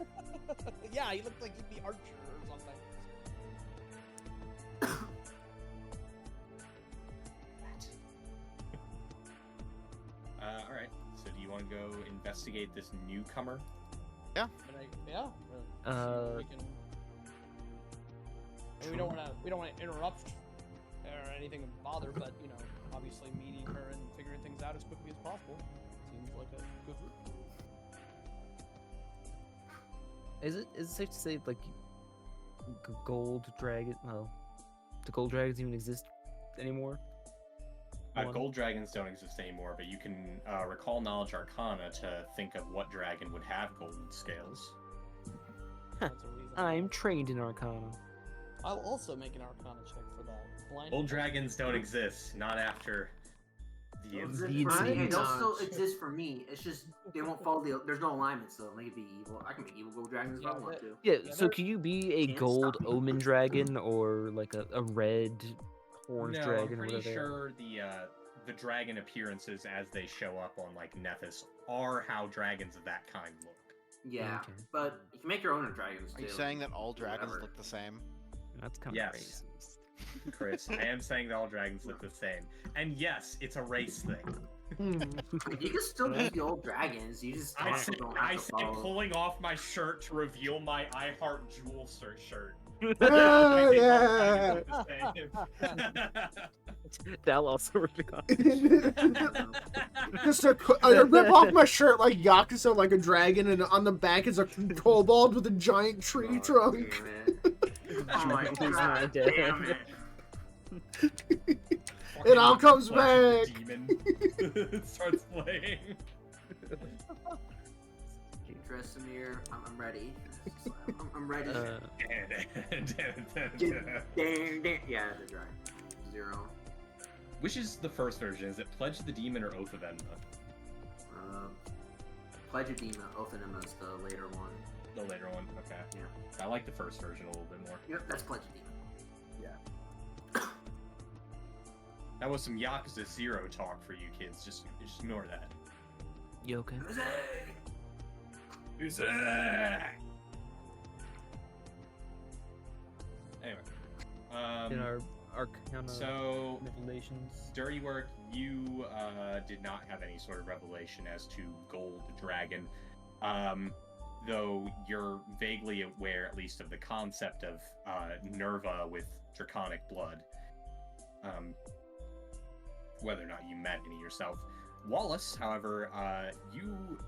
Yeah, he looks like he'd be Archer or something. Alright, so do you want to go investigate this newcomer? Yeah. Uh, We can. And we don't want to interrupt or anything of bother, but you know, obviously meeting her and figuring things out as quickly as possible seems like a good route. is it safe to say like gold dragon? Well, do gold dragons even exist anymore? One. Gold dragons don't exist anymore, but you can recall Knowledge Arcana to think of what dragon would have golden scales. That's a reason. I'm trained in Arcana. I'll also make an Arcana check for that. Blind. Gold dragons don't exist, not after the They'll incident. exist for me. Right. They'll still exist for me. It's just they won't follow the. There's no alignment, so make it be evil. I can make evil gold dragons if I Yeah, want to. Yeah, Yeah, so they're- can you be a Can't gold stop me. omen dragon or like a red orange No, dragon? I'm pretty whatever they are? sure the dragon appearances as they show up on like Nethys are how dragons of that kind look. Yeah, Okay. but you can make your own dragons Are too. you saying that all dragons Whatever. look the same? That's kind of Yes. racist. Chris, I am saying that all dragons look the same. And yes, it's a race thing. You can still use the old dragons. You just I said, don't have I to said follow. pulling off my shirt to reveal my I Heart Jewel shirt. Oh, I think all yeah. dragons look the same. That'll also work. Just I rip off my shirt like Yakuza, like a dragon, and on the back is a kobold with a giant tree trunk. Damn it. Oh my He's my god, dad. damn it. It all comes Flash back. Demon starts playing. Dresimir, I'm ready. I'm ready. Yeah, the dragon. 0. Which is the first version? Is it Pledge of the Demon or Oath of Enma? Pledge of Demon, Oath of Enma is the later one. The later one. Okay. Yeah. I like the first version a little bit more. Yep, that's Pledge of Demon. That was some Yakuza 0 talk for you kids. Just ignore that. You okay? Anyway. In our Arcana So, revelations. Dirty Work, you did not have any sort of revelation as to Gold Dragon. though you're vaguely aware, at least, of the concept of Nerva with draconic blood. Whether or not you met any yourself. Wallace, however, you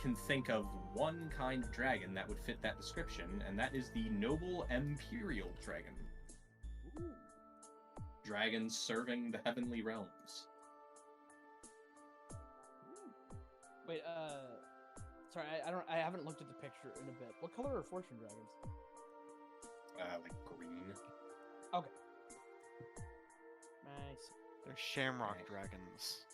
can think of one kind of dragon that would fit that description, and that is the noble imperial dragon. Ooh. Dragons serving the heavenly realms. Wait, sorry, I haven't looked at the picture in a bit. What color are fortune dragons? Like green. Okay. Nice. They're shamrock dragons.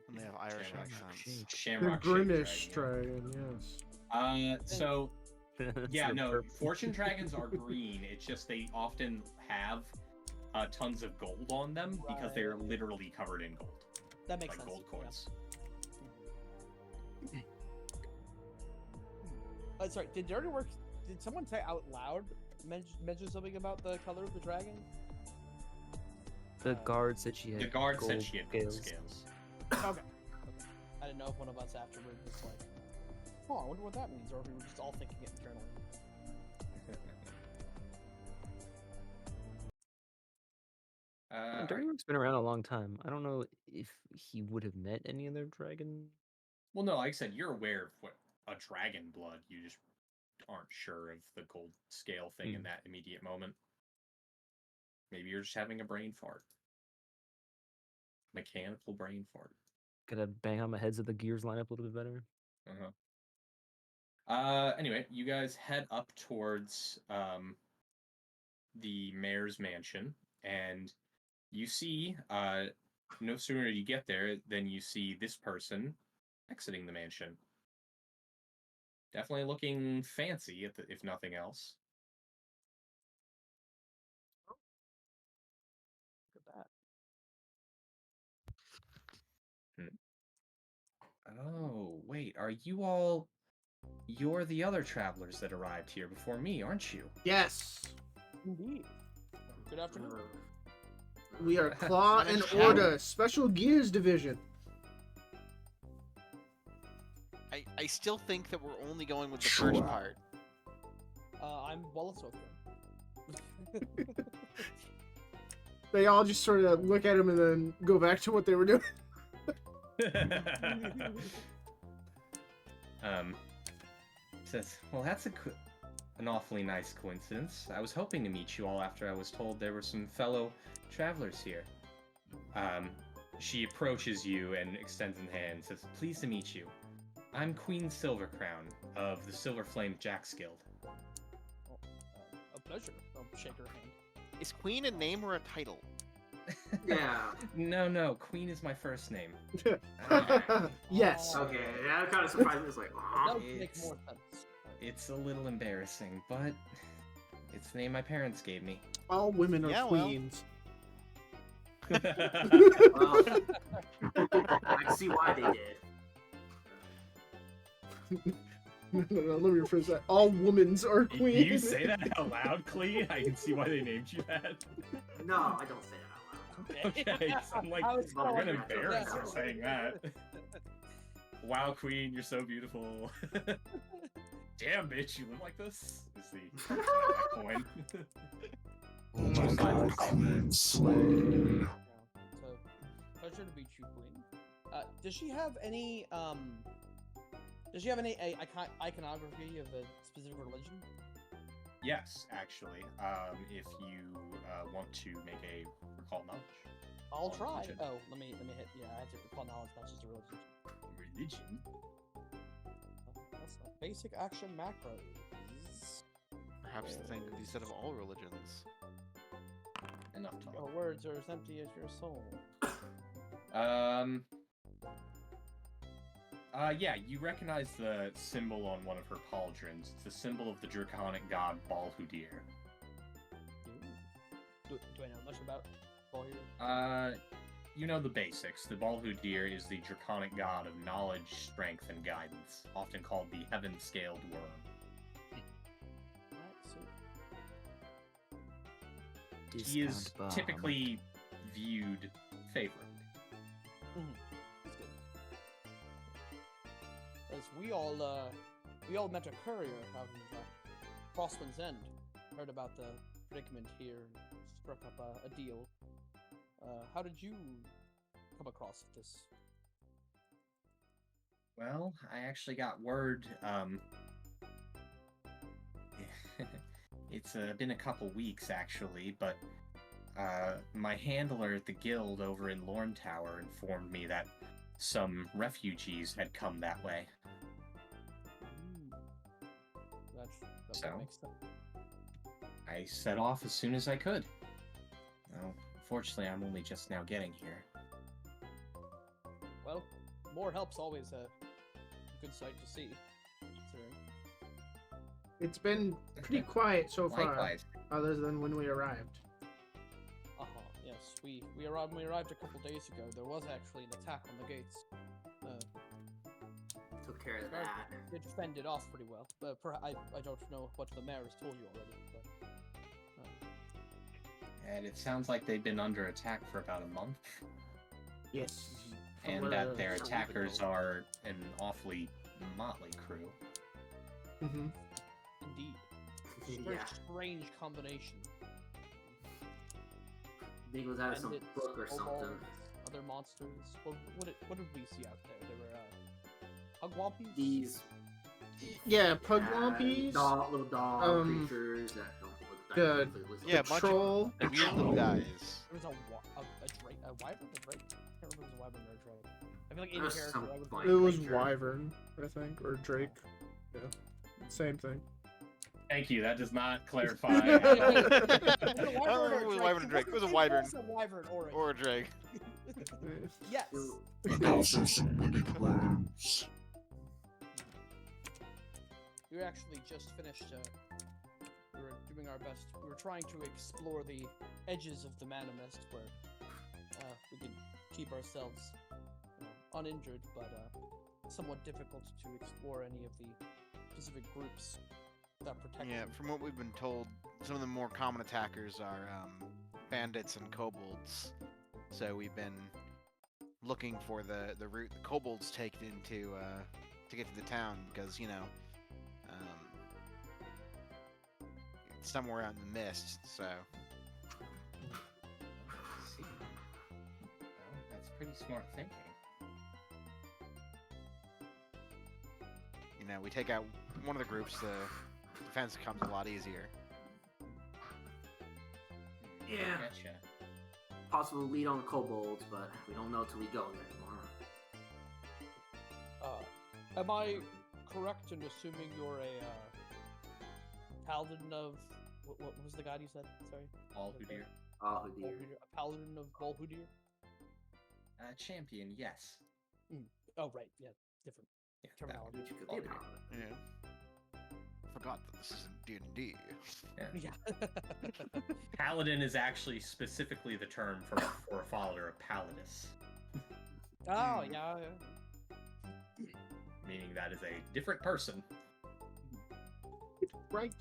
And they have Irish Shamrock accents. Shamrock The shaped Greenwich dragon, dragon, yes. yeah. So That's yeah, the no, purple. fortune dragons are green. It's just they often have tons of gold on them because they're Right. literally covered in gold, That makes like sense. gold coins. Sorry, did Dirty Works? Did someone say out loud mention something about the color of the dragon? The guard said she had The guard said gold she had gold scales. scales. Okay. I didn't know if one of us afterward was like, oh, I wonder what that means, or if we were just all thinking it internally. Dirty Work's been around a long time. I don't know if he would have met any other dragon. Well, no, like I said, you're aware of what a dragon blood. You just aren't sure of the gold scale thing in that immediate moment. Maybe you're just having a brain fart. Mechanical brain fart. Gotta bang on my head so the gears line up a little bit better. Anyway, you guys head up towards the mayor's mansion, and you see, no sooner you get there than you see this person exiting the mansion. Definitely looking fancy, if nothing else. Look at that. Oh, wait, are you all... You're the other travelers that arrived here before me, aren't you? Yes. Indeed. Good afternoon. We are Claw My name's and Shadow. Orda, Special Gears Division. I still think that we're only going with the first part. I'm Wallace Oakham. They all just sort of look at him and then go back to what they were doing. Says, well, that's an awfully nice coincidence. I was hoping to meet you all after I was told there were some fellow travelers here. She approaches you and extends a hand and says, pleased to meet you. I'm Queen Silvercrown of the Silver Flame Jacks Guild. A pleasure. I'll shake her hand. Is Queen a name or a title? Yeah. No, Queen is my first name. Yes. Okay, that kind of surprised me. It's like, That would make It's- more sense. It's a little embarrassing, but it's the name my parents gave me. All women are Yeah, well. queens. well, I can see why they did. No, let me rephrase that. All womans are queens. You say that out loud, Clee? I can see why they named you that. No, I don't say that out loud. Okay, so I'm like, I was we're kinda gonna like, embarrass yeah. her saying that. Wow, Queen, you're so beautiful. Damn, bitch, you live like this? Is the coin. Oh my god, Queen Slay. Yeah. So, pleasure to meet you, Queen. Does she have any iconography of a specific religion? Yes, actually. If you want to make a recall knowledge. I'll on try. religion. Oh, let me hit. Yeah, I have to recall knowledge, not just a religion. Religion? That's a basic action macros. Perhaps the thing to be said of all religions. Enough talk. Your words are as empty as your soul. Yeah, you recognize the symbol on one of her pauldrons. It's the symbol of the draconic god Balhudir. Do I know much about Balhir? You know the basics. The Balhudir is the draconic god of knowledge, strength, and guidance, often called the heaven-scaled worm. Alright, so He is Discount bomb. typically viewed favorably. that's good. As we all We all met a courier out of Crossman's End. Heard about the predicament here and struck up a deal. How did you come across this? Well, I actually got word, it's been a couple weeks actually, but my handler at the guild over in Lorne Tower informed me that some refugees had come that way. That So? makes sense. I set off as soon as I could. Well, fortunately, I'm only just now getting here. Well, more help's always a good sight to see. Considering. It's been pretty quiet so far, Likewise. other than when we arrived. Yes, we arrived. When we arrived a couple days ago, there was actually an attack on the gates. Took care of Guys that. did fend it off pretty well. I don't know what the mayor has told you already. But, And it sounds like they've been under attack for about a month, Yes. and that their attackers are an awfully motley crew. Mm-hmm. indeed, very Yeah. strange combination. I think it was out of some Bandits, book or something. kobolds, other monsters. What did we see out there? There were hugwampies. These Yeah, pugwampies. little dog creatures that don't look the- Yeah, a bunch Patrol. of weird little guys. There was a wyvern, a drake. I can't remember if it was a wyvern or a drake. I feel like in There's character, some I would like- It was creature. Wyvern, I think, or Drake. Yeah, same thing. Thank you. That does not clarify. I Was it a don't wyvern or remember a it was a drake? wyvern or drake. It was a wyvern. It was a wyvern or a Or a drake. yes. And also some wicked worms. We were actually just finished. We were doing our best. We were trying to explore the edges of the Manifest where we could keep ourselves uninjured, but somewhat difficult to explore any of the specific groups that protect. Yeah, them. from what we've been told, some of the more common attackers are bandits and kobolds. So we've been looking for the route the kobolds take into to get to the town because it's somewhere out in the mist. So See. Well, that's pretty smart thinking. we take out one of the groups, the defense becomes a lot easier. Yeah. Gotcha. Possible lead on the kobolds, but we don't know till we go there anymore. Am I correct in assuming you're a paladin of what was the god you said? Sorry. All who dear. Oh dear. A paladin of Bolhudir? Champion, yes. Oh right, yeah, different Yeah, that terminology. You could All be a dear. paladin. Yeah. Forgot that this isn't D&D. Yeah. Paladin is actually specifically the term for a follower of Palladus, Oh yeah. meaning that is a different person. Right.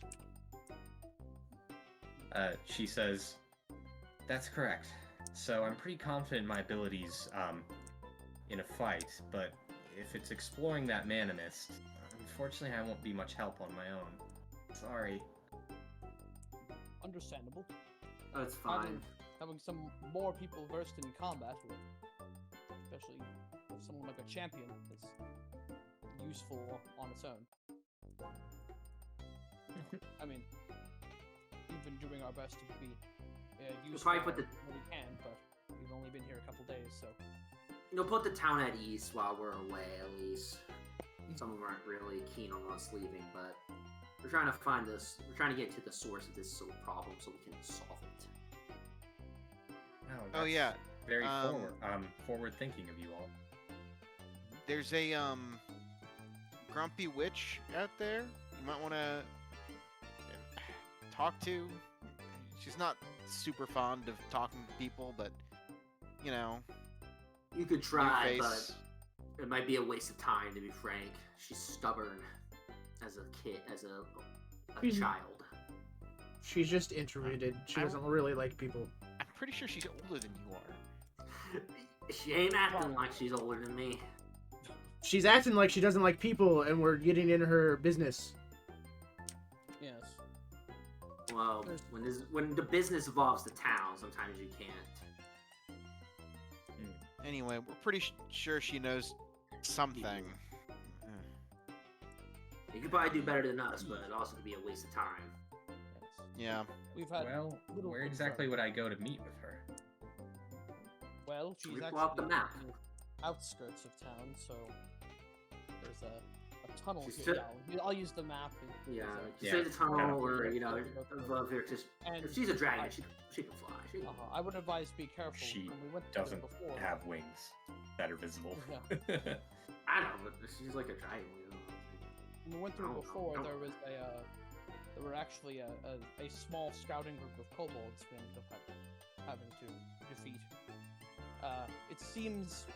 She says, "That's correct. So I'm pretty confident in my abilities in a fight, but if it's exploring that Manimist, unfortunately I won't be much help on my own. Sorry." Understandable. That's fine. Having some more people versed in combat, especially with someone like a champion, is useful on its own. I mean, we've been doing our best to be useful probably put the- when we can, but we've only been here a couple days, so. Put the town at ease while we're away, at least. Some of them aren't really keen on us leaving, but we're trying to find this. We're trying to get to the source of this problem so we can solve it. Oh, Oh that's yeah, very um, forward thinking of you all. there's a grumpy witch out there. You might want to talk to. She's not super fond of talking to people, but You could new try, face. but it might be a waste of time, to be frank. She's stubborn as a kid, as a Mhm. child. She's just introverted. She I doesn't really like people. I'm pretty sure she's older than you are. She ain't acting like she's older than me. She's acting like she doesn't like people, and we're getting into her business. Yes. Well, when the business involves the town, sometimes you can't. Anyway, we're pretty sure she knows something. You could probably do better than us, but it also could be a waste of time. Yeah. We've had Well, little where concern. exactly would I go to meet with her? Well, she's We pull actually out the map. on the outskirts of town, so there's a tunnel She's here. fit- Yeah, I'll use the map. Yeah, Yeah, say the tunnel kinda or figured. above here. Just And if she's a dragon, I- she can fly. She can I would advise be careful. She when we went through doesn't before. have wings that are visible. I know, but she's like a dragon. You know? When we went through Oh, before, oh. there was there were actually a small scouting group of kobolds we ended up having to defeat. It seems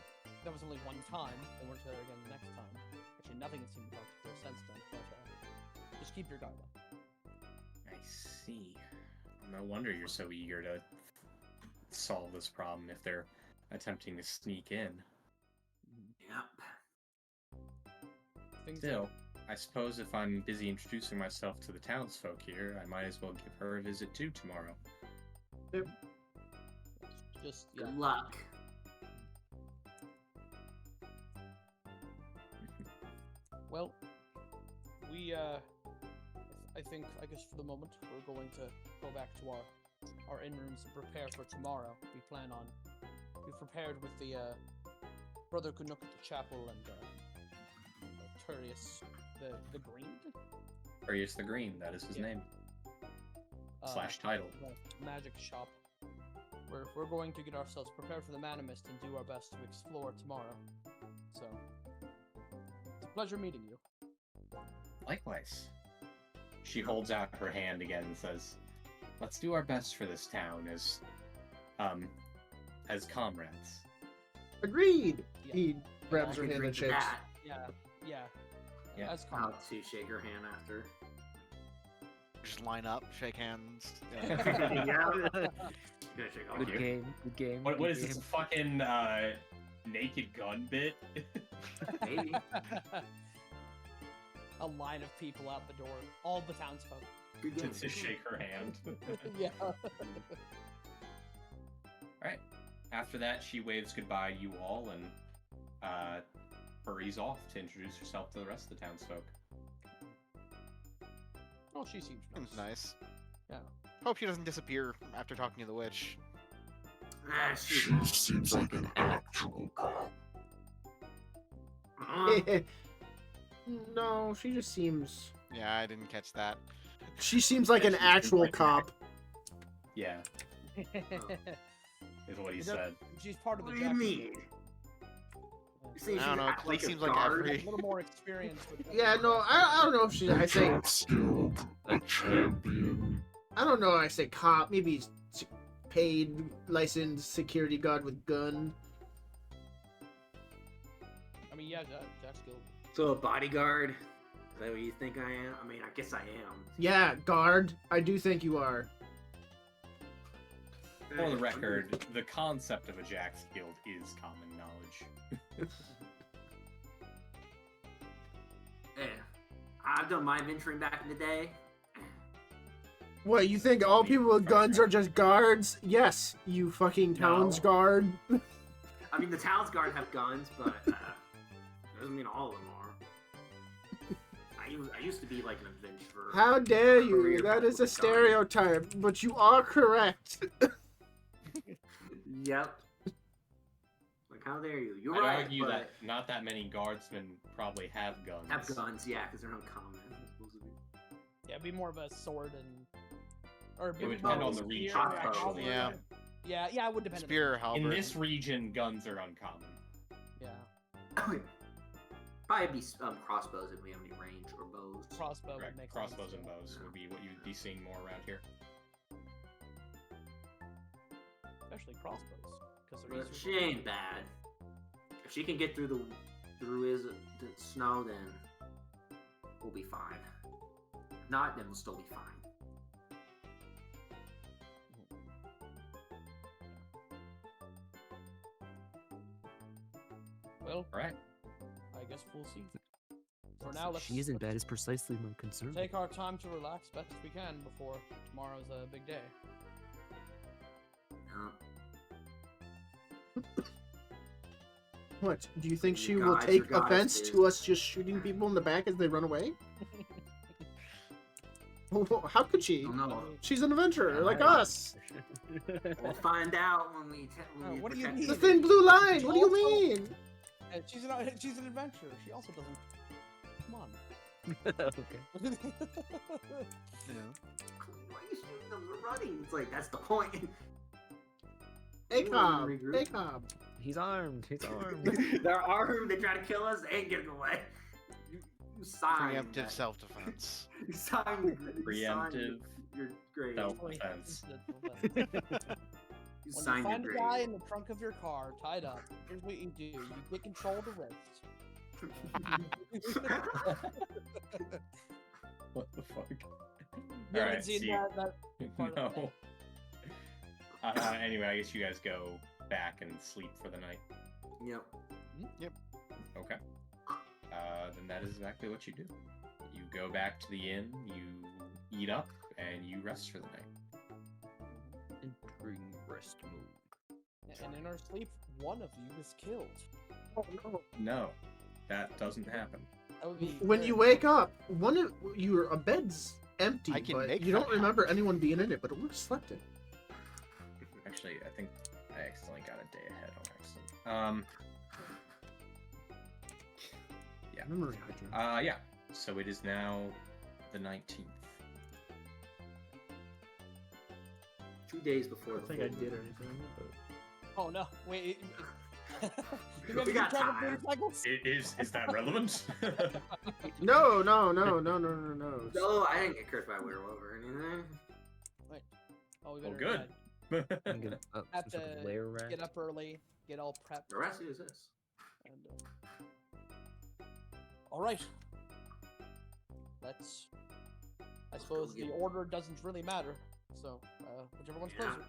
that was only one time. They weren't there again the next time. Actually, nothing has seemed to talk to her since then. But just keep your guard up. I see. No wonder you're so eager to solve this problem if they're attempting to sneak in. Yep. Things Still, I suppose if I'm busy introducing myself to the townsfolk here, I might as well give her a visit too tomorrow. just Good luck. Well, we I guess for the moment we're going to go back to our inn rooms and prepare for tomorrow. We've prepared with the Brother Canuck at the chapel and Turius the Green Arius the Green, that is his Yeah. name. Slash title. the magic shop. We're going to get ourselves prepared for the Manimist and do our best to explore tomorrow. So it's a pleasure meeting you. Likewise. She holds out her hand again and says, "Let's do our best for this town as comrades." Agreed. Yeah. He grabs I her can hand and drink to shakes. that. Yeah. Yeah. As I'll comrades. to shake her hand after. Just line up, shake hands. Yeah. Gonna shake all Good of you. game. Good game. What good is this game. fucking naked gun bit? Maybe. A line of people out the door. All the townsfolk. Good game. to shake her hand. Yeah. Alright. After that, she waves goodbye to you all and hurries off to introduce herself to the rest of the townsfolk. Oh, she seems nice. Seems nice. Yeah. Hope she doesn't disappear after talking to the witch. Ah, she She won't. seems like an actual cop. No, she just seems. Yeah, I didn't catch that. She seems like Yeah, an she seems actual like an cop. Yeah, is what he Is said. She's part of the What do you Jackson mean? Group. You see, I don't know, act Klee like a seems like guard? every- A little more experience with Yeah, no, I don't know if she. I say Job skilled, a champion. I don't know. I say cop. Maybe paid licensed security guard with gun. I mean, yeah, Jack's guild. So a bodyguard? Is that what you think I am? I mean, I guess I am. Yeah, guard. I do think you are. For the record, the concept of a Jack's Guild is common knowledge. Yeah. I've done my venturing back in the day. What, you think all people with guns are just guards? Yes, you fucking towns No. guard. I mean, the town's guard have guns, but doesn't mean all of them are. I used to be like an adventurer. How dare you? Career That path is a with gun. stereotype, but you are correct. Yep. Like, how dare you? You're I'd right, argue but that not that many guardsmen probably have guns. have guns, yeah, because they're uncommon. Supposed to be. Yeah, be more of a sword and. Or It would be depend more on of a the region, spear or actually. halberd. Yeah. Yeah, it would depend. Spear or In halberd. this region, guns are uncommon. Yeah, Probably be crossbows if we have any range or bows. crossbow would Correct. make Crossbows sense. and bows would be what you'd be seeing more around here. Especially crossbows, because they're But easier. she ain't bad. If she can get through the snow, then we'll be fine. If not, then we'll still be fine. Well, All right. I guess we'll see. For now, let's She isn't bad is precisely my concern. take our time to relax best we can before tomorrow's a big day. What? Do you think You she will guys take are goddess, offense dude. to us just shooting people in the back as they run away? Well, how could she? Oh no. She's an adventurer like Alright. us. We'll find out when we. What do you protect mean? The thin blue line. What do you Also- mean? She's an adventurer. She also doesn't. Come on. Okay. Why are you shooting them? We're running. It's like that's the point. ACOB. Regroup. ACOB. He's armed. He's armed. They're armed. They try to kill us. They ain't getting away. You signed. Preemptive that. self-defense. You signed. Preemptive Your grade. self-defense. You When you signed find your a guy grade. in the trunk of your car tied up, here's what you do: you get control of the wrist. What the fuck? You haven't Alright, seen see. that part of No. Anyway, I guess you guys go back and sleep for the night. Yep. Okay. Then that is exactly what you do. You go back to the inn, you eat up, and you rest for the night. Entering rest mode. And in our sleep, one of you is killed. Oh no. No, that doesn't happen. That would be When very you wake unfortunate. up, one of your bed's empty, I can but make you that don't remember happen. anyone being in it. But it would have slept in. Actually, I think I accidentally got a day ahead on accident. Memory hydrant. Yeah. So it is now the 19th. 2 days before I the think I full did moon. anything. But... Oh no! Wait. You We haven't got been traveling time. motorcycles? Is that relevant? No. No, I didn't get cursed by a werewolf or anything. Oh, we Well, better good. I'm gonna up Have some sort of to lair rack. get up early, get all prepped. The rest is this. And, all right. Let's. I suppose go get- the order doesn't really matter. So, whichever one's Yeah. closer.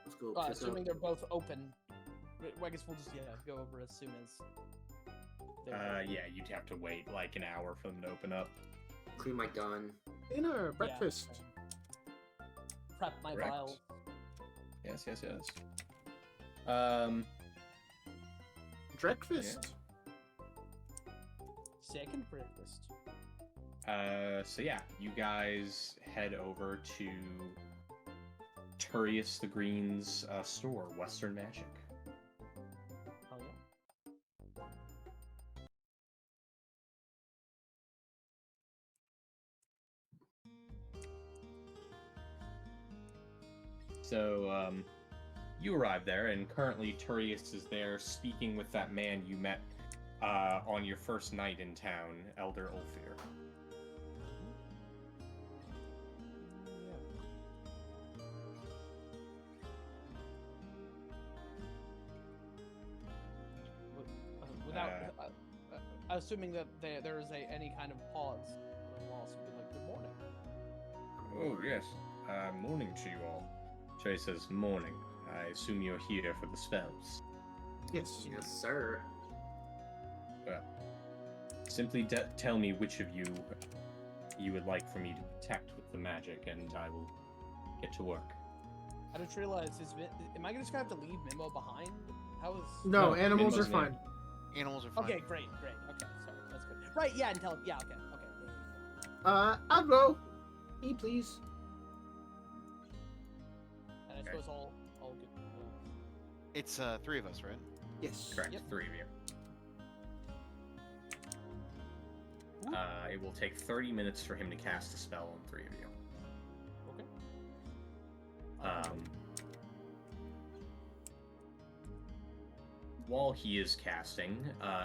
Let's go. pick Assuming up. they're both open. I guess we'll just go over as soon as. they're Yeah, you'd have to wait like an hour for them to open up. Clean my gun. Dinner, yeah, breakfast. prep my Correct. vials. Yes. Breakfast. Second breakfast. So yeah, you guys head over to Turius the Green's store, Western Magic. Oh yeah. So, you arrive there, and currently Turius is there speaking with that man you met on your first night in town, Elder Ulfir. Without assuming that there is any kind of pause, we'll also be like, "Good morning." Oh, yes. Morning to you all. Trey says, morning. I assume you're here for the spells. Yes. Yes, sir. Simply tell me which of you would like for me to protect with the magic, and I will get to work. I just realized, am I just gonna have to leave Mimo behind? How is? No, No, animals are Minmo's fine. Animals are fine. Okay, great. Okay, sorry, that's good. Right, yeah, and tell him. Yeah, okay. I'll go. Me, please. And I suppose all good. It's 3 of us, right? Yes. Correct, Yep. 3 of you. It will take 30 minutes for him to cast a spell on 3 of you. Okay. While he is casting,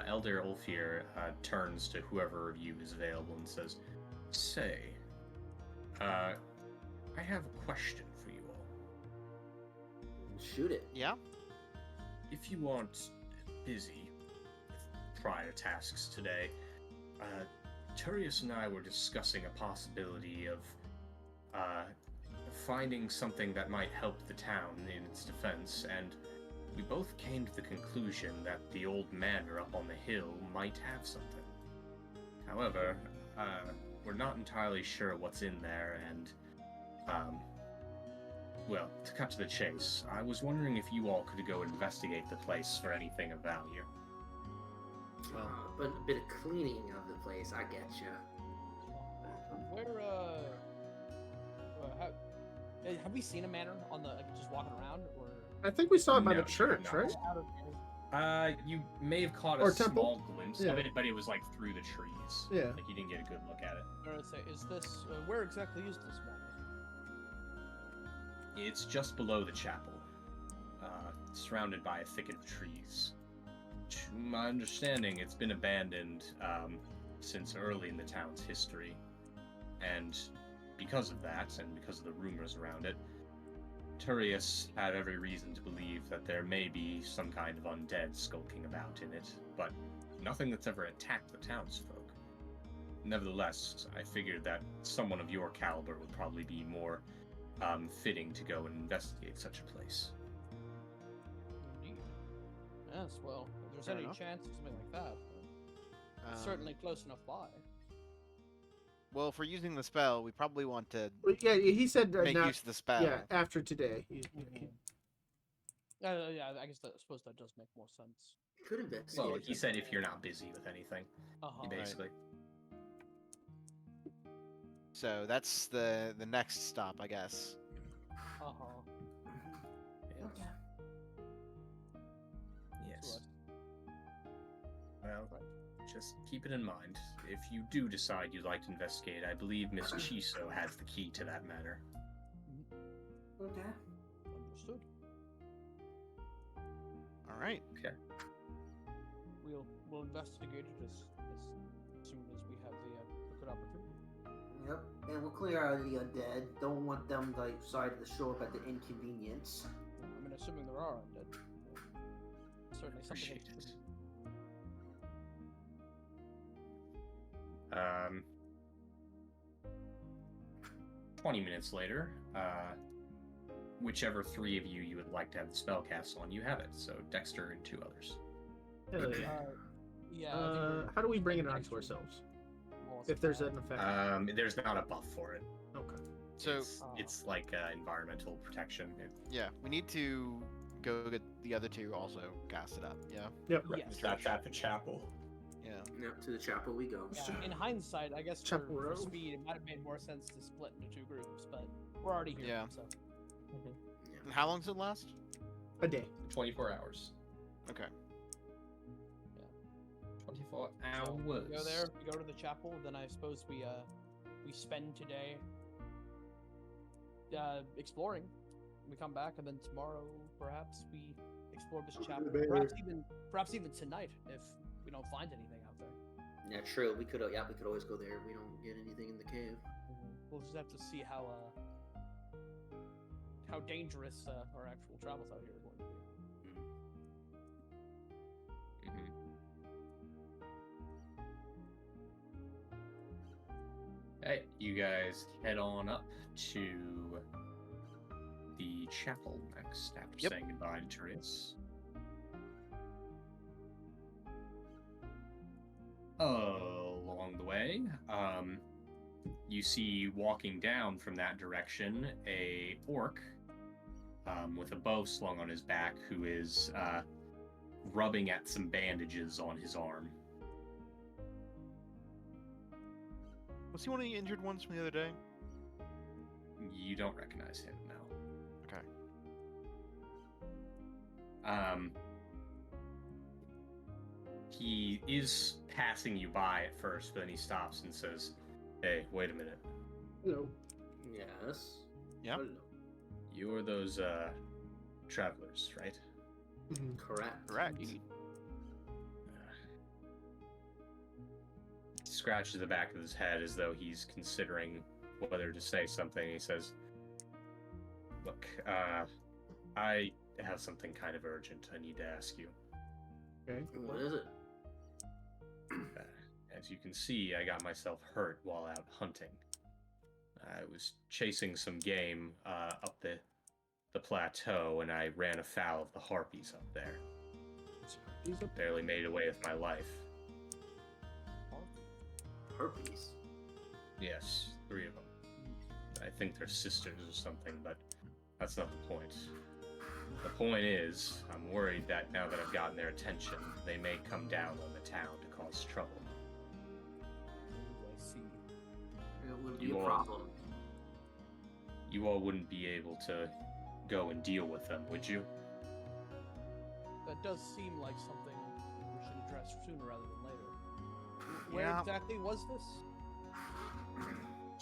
Elder Ulfir turns to whoever of you is available and says, "Say, I have a question for you all. Shoot it. Yeah? If you aren't busy with prior tasks today, Turius and I were discussing a possibility of finding something that might help the town in its defense, and we both came to the conclusion that the old manor up on the hill might have something. However, we're not entirely sure what's in there, and, well, to cut to the chase, I was wondering if you all could go investigate the place for anything of value. But a bit of cleaning of the place, I get you. Where, have we seen a manor on the, like, just walking around, or? I think we saw it by No, the church, no. right? Out of You may have caught a Or temple. small glimpse Yeah. of it, but it was like through the trees. Yeah. Like you didn't get a good look at it. I was gonna say, is this, where exactly is this manor? It's just below the chapel, surrounded by a thicket of trees. To my understanding, it's been abandoned since early in the town's history, and because of that, and because of the rumors around it, Turius had every reason to believe that there may be some kind of undead skulking about in it, but nothing that's ever attacked the townsfolk. Nevertheless, I figured that someone of your caliber would probably be more fitting to go and investigate such a place. Indeed. Yes, well, if there's Fair any enough. chance of something like that, it's certainly close enough by. Well, if we're using the spell, we probably want to Well, yeah, he said make not, use of the spell. yeah, after today. Yeah, I guess I suppose that does make more sense. Could investigate. Well, he said if you're not busy with anything, Uh-huh. basically. So that's the next stop, I guess. Uh-huh. Yes. Yes. Well, just keep it in mind. If you do decide you'd like to investigate, I believe Miss Chiso has the key to that matter. Okay. Understood. All right. We'll investigate it as soon as we have the good opportunity. Yep. And we'll clear out the undead. Don't want them like side of the shore at the inconvenience. I mean, assuming there are undead. Certainly something. Appreciate that- it. 20 minutes later, whichever three of you would like to have the spell cast on, you have it. So Dexter and two others. Hell yeah. Yeah. I think we're- How do we bring it Next onto week. ourselves? well, If there's uh, an effect. There's not a buff for it. Okay. So It's like environmental protection. yeah, we need to go get the other two also cast it up. Yeah. Yep. Yes. That's at the chapel. Yeah. Yep. To the chapel we go. Yeah, in hindsight, I guess for Chaperone. speed, it might have made more sense to split into two groups, but we're already here. Yeah. So. And how long does it last? A day. 24 hours. Okay. 24 So hours. we go there, we go to the chapel, then I suppose we spend today exploring. We come back, and then tomorrow perhaps we explore this chapel. Perhaps even tonight if we don't find anything out there. Yeah, true. We could. Yeah, we could always go there if we don't get anything in the cave. We'll just have to see how dangerous our actual travels out here are going to be. Hey, you guys head on up to the chapel next after Yep. saying goodbye to Turius. Along the way, you see walking down from that direction a orc with a bow slung on his back who is rubbing at some bandages on his arm. Was he one of the injured ones from the other day? You don't recognize him, no. Okay. He is passing you by at first, but then he stops and says, "Hey, wait a minute. Hello. Yes. Yeah. Hello. You are those travelers, right?" Correct. Correct. Scratches the back of his head as though he's considering whether to say something. He says, "Look, I have something kind of urgent I need to ask you. Okay. What is it? As you can see, I got myself hurt while out hunting. I was chasing some game up the the plateau, and I ran afoul of the harpies up there. Barely made away with my life. Herpes. Yes, 3 of them. I think they're sisters or something, but that's not the point. The point is, I'm worried that now that I've gotten their attention, they may come down on the town to cause trouble. I see. It would be You a all- problem. You all wouldn't be able to go and deal with them, would you? That does seem like something we should address sooner rather than later. Where Yeah. exactly was this?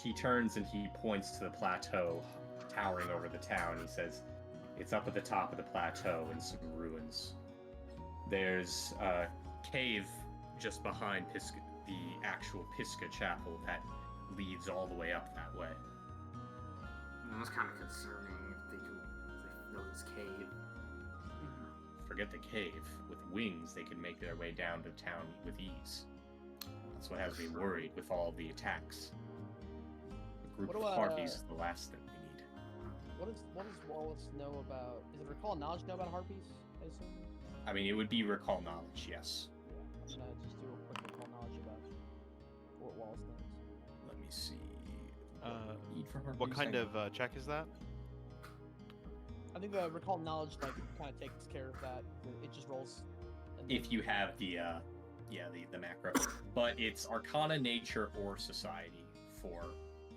He turns and he points to the plateau towering over the town. He says, it's up at the top of the plateau in some ruins. There's a cave just behind the actual Pisca Chapel that leads all the way up that way. That's kind of concerning if they know this cave. Forget the cave. With wings, they can make their way down to town with ease. That's what has me worried with all the attacks. A group What of about, harpies is the last thing we need. What does Wallace know about? Is it recall knowledge know about harpies? I assume. I mean, it would be recall knowledge, yes. Yeah, I'm gonna just do a quick recall knowledge about what Wallace knows. Let me see. Need for What harpies, kind hang of check is that? I think the recall knowledge like kind of takes care of that. It just rolls. And If you have the macro, but it's Arcana, Nature, or Society for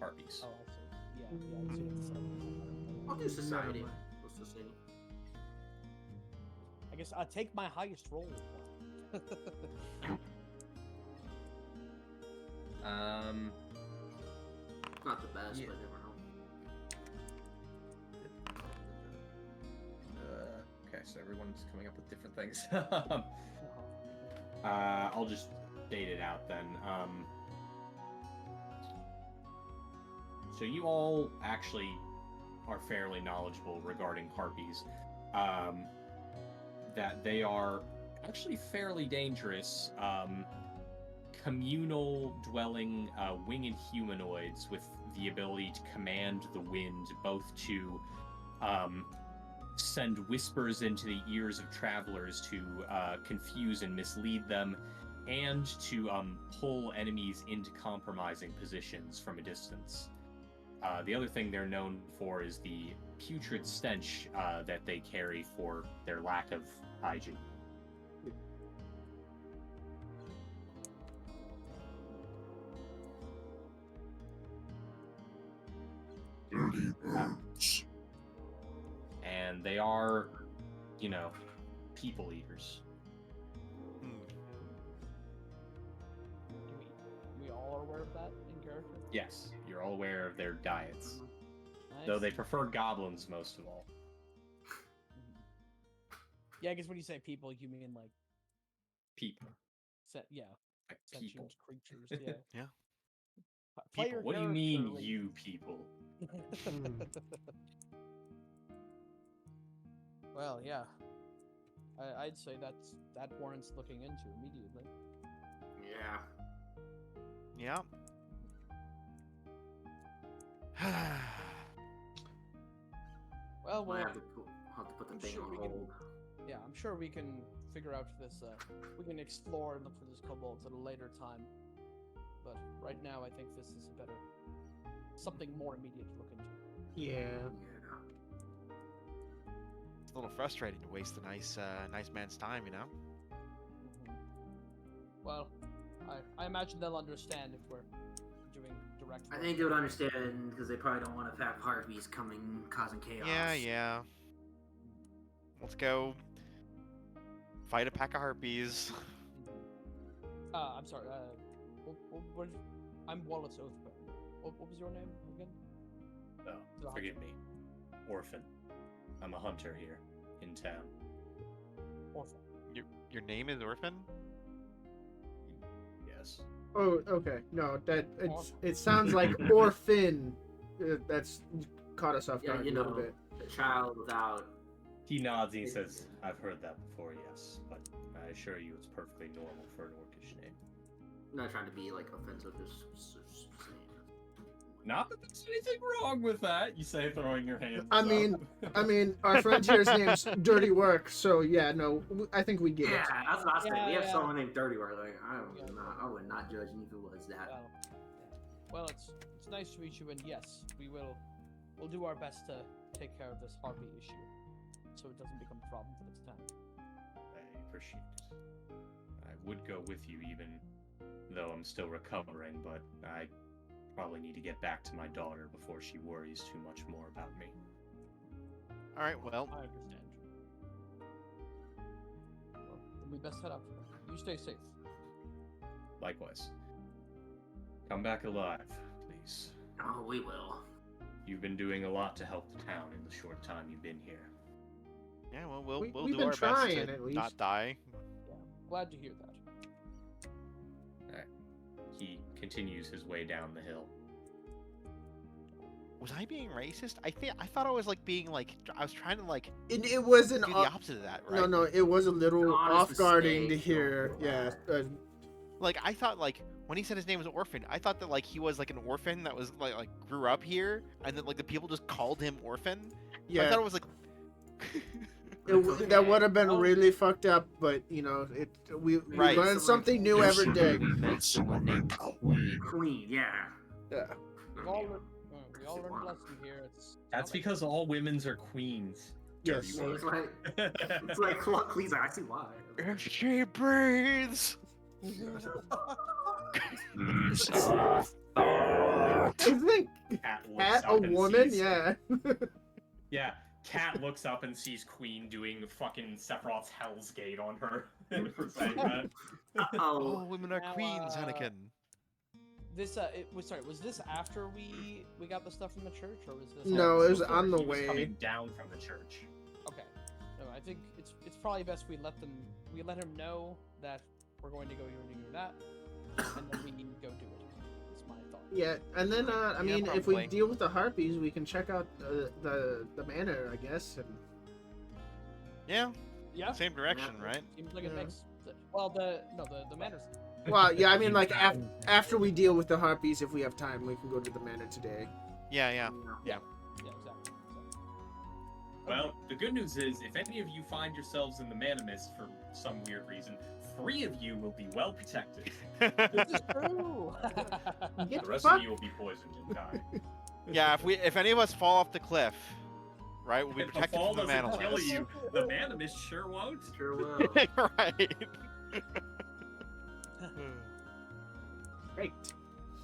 harpies. Oh, I see. Yeah, I see what I'll do society. What's society? I guess I'll take my highest roll. Not the best, Yeah. but never know. Okay, so everyone's coming up with different things. I'll just date it out then. So you all actually are fairly knowledgeable regarding harpies. That they are actually fairly dangerous. Communal dwelling winged humanoids with the ability to command the wind, both to send whispers into the ears of travelers to confuse and mislead them, and to pull enemies into compromising positions from a distance. The other thing they're known for is the putrid stench that they carry for their lack of hygiene. Dirty birds. And they are, people eaters. We all are aware of that in character. Yes, you're all aware of their diets. Nice. Though they prefer goblins most of all. Yeah, I guess when you say people, you mean like People. yeah, Like sentient people. creatures. Yeah. Yeah. Player People. What do you mean, character, you people? Well, yeah. I'd say that warrants looking into immediately. Yeah. Yeah. Well, Might we'll have to put the I'm thing sure on we can- hold. yeah, I'm sure we can figure out this. We can explore and look for this kobolds at a later time. But right now, I think this is a better, something more immediate to look into. Yeah. Yeah. It's a little frustrating to waste a nice man's time, you know? Mhm. Well, I imagine they'll understand if we're doing direct. I work. think they would understand because they probably don't want to have harpies coming causing chaos. Yeah. Let's go fight a pack of harpies. I'm sorry. I'm Wallace Oathburn. What was your name again? Oh, forgive me. Orphan. I'm a hunter here in town. Orphan. Your name is Orphan? Yes. Oh, okay. No, it sounds like orphan. That's caught us off Yeah, guard you a little know, bit. a child without. He nods and he says, I've heard that before, yes, but I assure you it's perfectly normal for an orcish name. I'm not trying to be like offensive, just saying. Not that there's anything wrong with that, you say, throwing your hands I mean, our friend here's name's Dirty Work, so yeah, no, I think we get Yeah, it. that's what I said. We have Yeah. someone named Dirty Work. Like, I Yeah. would not judge you if it was that. Well, it's nice to meet you, and yes, we'll do our best to take care of this harpy issue, so it doesn't become a problem for this town. I appreciate it. I would go with you even though I'm still recovering, but I probably need to get back to my daughter before she worries too much more about me. All right, well, I understand. Well, then we best head out. You stay safe. Likewise. Come back alive, please. Oh, we will. You've been doing a lot to help the town in the short time you've been here. yeah, well, we'll We've do been our best trying, to at least. not die. Yeah, glad to hear that. He continues his way down the hill. Was I being racist? I thought I was like being like I was trying to like It was an do the opposite of that, right? no, it was a little Honest off-guarding to mistake, hear. don't Yeah, feel Like I thought like when he said his name was Orphan, I thought that like he was like an orphan that was like grew up here, and then like the people just called him Orphan. So I yeah. thought it was like. That would have been Oh. really fucked up, but you know, we Right. learn something new every day. We met someone named Queen. Queen, yeah. Yeah. We all learned a lesson here. That's because all women's are queens. Yes. Dirty It's work. like, it's like Cleese. I see why. If she breathes. I think Cat looks at up a and woman, sees- yeah. Yeah, Cat looks up and sees Queen doing fucking Sephiroth's Hell's Gate on her for saying that. Oh, Oh, women are Now, queens, Anakin. This was this after we got the stuff from the church, or was this? No, it was Before on the he was way. coming down from the church. Okay. No, I think it's probably best we let him know that we're going to go here and do that, and then we need to go do it. That's my thought. Yeah, and then I Yeah, mean, if we probably. deal with the harpies, we can check out the manor, I guess. And Yeah, Yeah. same direction, right? Seems like it Yeah. makes. Well, the manor's. well, yeah, I mean, like after we deal with the harpies, if we have time, we can go to the manor today. Yeah, yeah. Yeah, exactly. Well, the good news is, if any of you find yourselves in the Manimus for some weird reason, 3 of you will be well protected. This is true. Get The rest fucked. of you will be poisoned and die. Yeah, if any of us fall off the cliff, right, we'll be If the protected fall from the doesn't kill Manalus. you, the Manimus sure won't. sure will. Right. Great.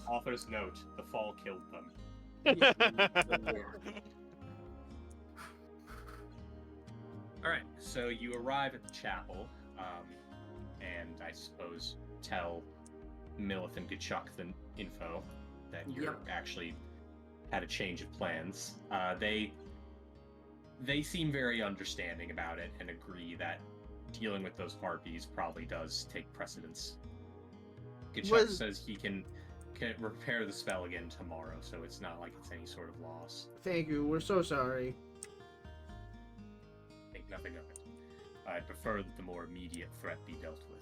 Author's note, the fall killed them. Yeah. Alright, so you arrive at the chapel, and I suppose tell Milith and Kachuk the info that you're Yep. actually had a change of plans. They seem very understanding about it and agree that dealing with those harpies probably does take precedence. Kachuk says he can repair the spell again tomorrow, so it's not like it's any sort of loss. Thank you. We're so sorry. Think nothing of it. I'd prefer that the more immediate threat be dealt with.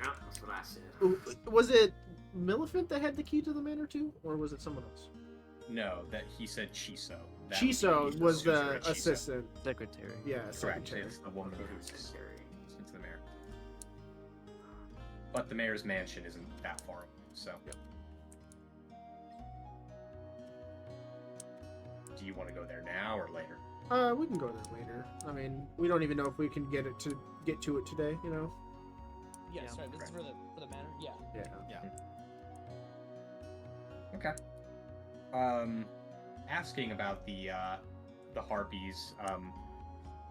Yeah, that's what I said. Was it Millicent that had the key to the manor too, or was it someone else? No, that he said Chiso. That Chiso would be was Susan the at Chiso. assistant. Secretary. Yeah, Correct. secretary. It's the woman who's Secretary. into the mayor. But the mayor's mansion isn't that far away, so. Do you want to go there now or later? We can go there later. I mean, we don't even know if we can get to it today. You know. Yeah, Yeah, sorry. This is for the manor. Yeah. Yeah. Okay. Asking about the harpies,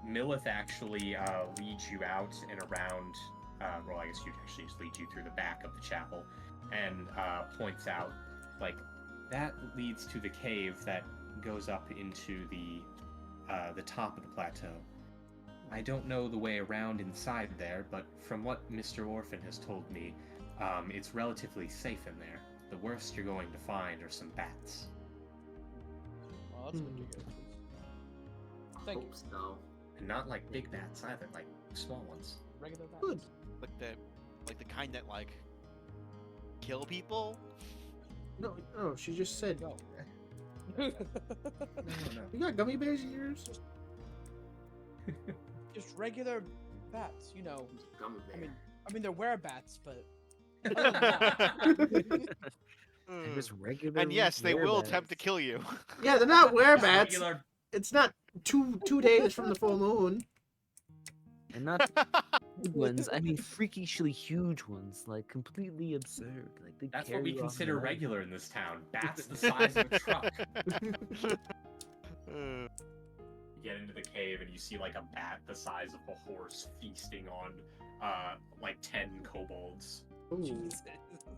Milith actually leads you out and around. Well, I guess you'd actually just lead you through the back of the chapel, and points out, like, that leads to the cave that goes up into the top of the plateau. I don't know the way around inside there, but from what Mr. Orphan has told me, it's relatively safe in there. The worst you're going to find are some bats. Well, that's good to hear. Thank you. Hope so. And not like big bats either, like small ones. Regular bats. Good. Like the kind that like kill people. No, no, she just said. Go. No. You got gummy bears in yours? Just regular bats, you know. Gummy bear. I mean they're werebats, but And just regular. And yes, they will werebats. attempt to kill you. Yeah, they're not Just werebats. regular- It's not two days from the full moon. And not big ones. I mean, freakishly huge ones, like completely absurd. Like they That's carry what we you off consider the map. regular in this town. Bats the size of a truck. You get into the cave and you see like a bat the size of a horse feasting on like 10 kobolds. Ooh.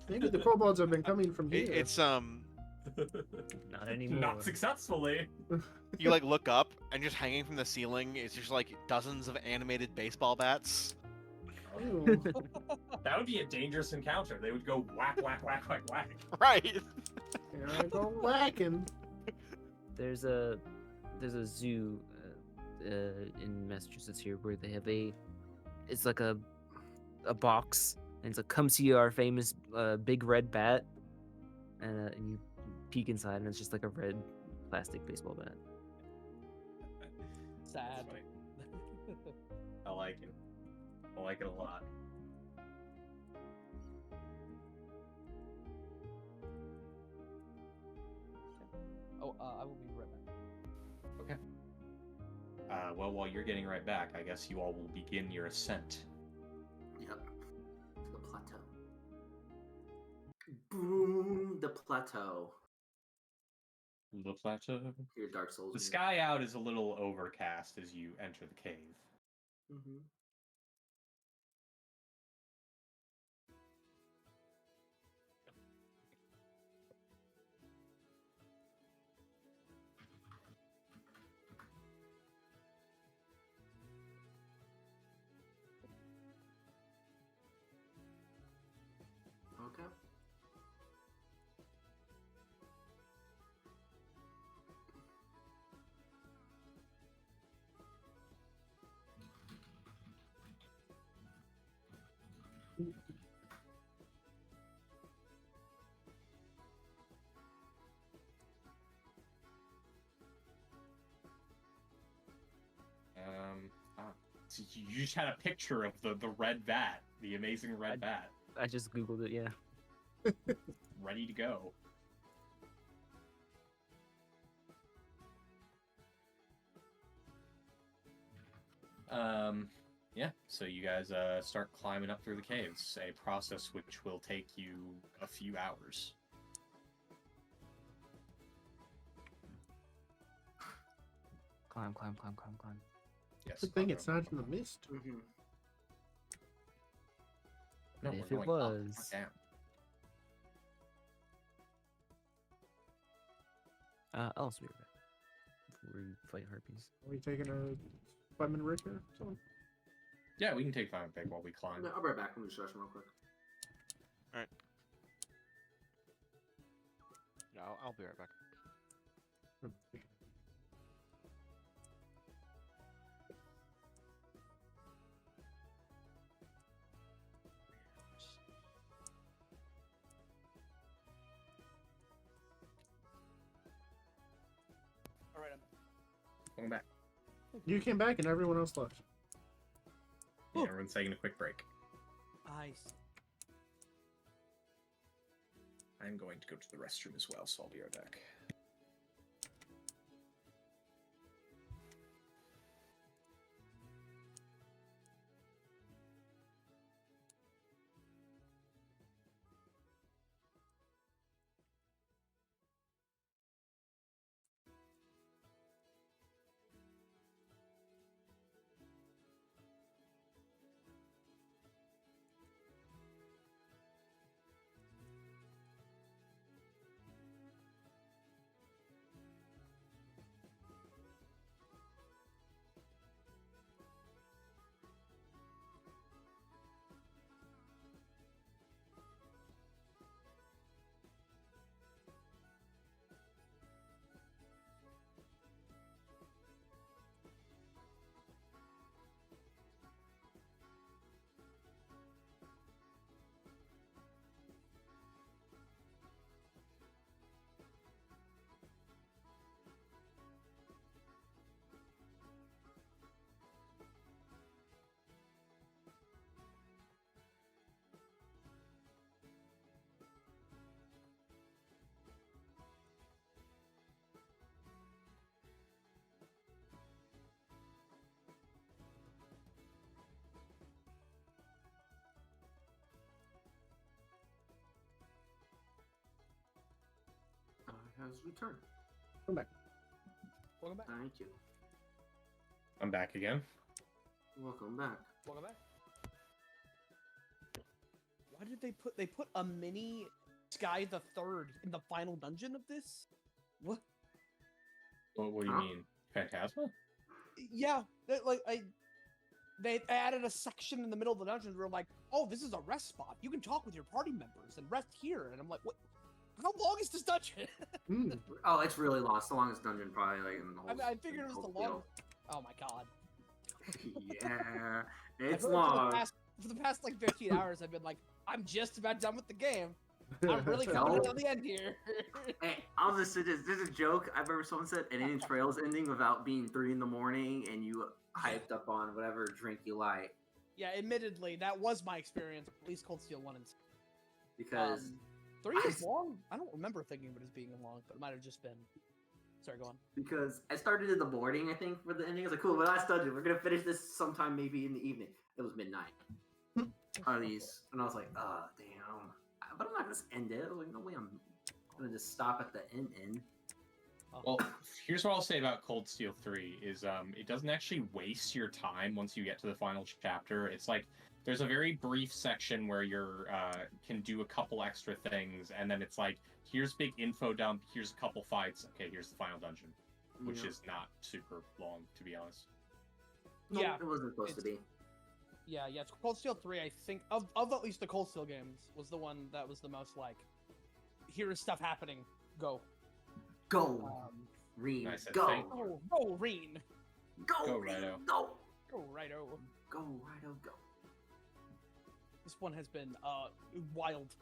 Maybe the kobolds have been coming from here. It's Not anymore. Not successfully. you like look up and just hanging from the ceiling is just like dozens of animated baseball bats. Ew. That would be a dangerous encounter. They would go whack, whack, whack, whack, whack. Right. Here I go whacking. There's a zoo in Massachusetts here where they have it's like a box, and it's like, come see our famous big red bat, and you peek inside and it's just like a red plastic baseball bat. sad. I like it. I like it a lot. Oh, I will be right back. Okay. Well, while you're getting right back, I guess you all will begin your ascent. Yep. To the plateau. Boom! The plateau. The plateau. Your Dark Souls. The sky out is a little overcast as you enter the cave. Mm-hmm. Okay. So you just had a picture of the red bat, the amazing red bat, I just googled it. Yeah. ready to go. Yeah, so you guys start climbing up through the caves, a process which will take you a few hours. Climb, climb, climb, climb, climb. Yes. Good thing climb it's up, not climb in the up. mist. Mm-hmm. No, If we're it going up, was. not down. I'll also be right back. Before we fight harpies. Are we taking a 5-minute break here? Someone? Yeah, we can take time back while we climb. I'll be right back. Let me stretch real quick. Yeah, I'll be right back. All right, I'm Welcome back. You came back and everyone else left. Yeah, everyone's taking a quick break. Ice. I'm going to go to the restroom as well, so I'll be right back. has returned. Come back. Welcome back. Thank you. I'm back again. Welcome back. Welcome back. Why did they put a mini Sky the Third in the final dungeon of this? What? What do you Huh? mean? Phantasma? Yeah, they added a section in the middle of the dungeon where like, oh, this is a rest spot. You can talk with your party members and rest here. And I'm like, what? How long is this dungeon? Mm. Oh, it's really long. It's the longest dungeon probably like in the whole. I figured it was the whole field. longest. Oh my god. Yeah, I it's feel like long. For the past like 15 hours, I've been like, I'm just about done with the game. I'm really coming to the end here. Hey, I'll just say this. There's a joke I remember someone said an Indian Trails ending without being 3 in the morning and you hyped up on whatever drink you like. Yeah, admittedly, that was my experience. At least Cold Steel 1 and 2. Because 3 is long. I don't remember thinking of it as being long, but it might have just been. Sorry, go on. because I started in the morning, I think, for the ending. I was like, cool, well, last dungeon. We're going to finish this sometime maybe in the evening. It was midnight. On these. And I was like, oh, damn. But I'm not going to end it. I was like, no way I'm going to just stop at the end. Well, here's what I'll say about Cold Steel 3 is it doesn't actually waste your time once you get to the final chapter. It's like there's a very brief section where you're can do a couple extra things, and then it's like, here's big info dump, here's a couple fights, okay, here's the final dungeon, which is not super long, to be honest. No, Yeah, it wasn't supposed to be. Yeah, it's Cold Steel 3, I think, of at least the Cold Steel games, was the one that was the most like, here is stuff happening, go. Go, Reen, Nice, I go. think. Go, Reen. Go, Go, Reen, Righto. go. Go, Righto. Go, Righto, go. This one has been, wild.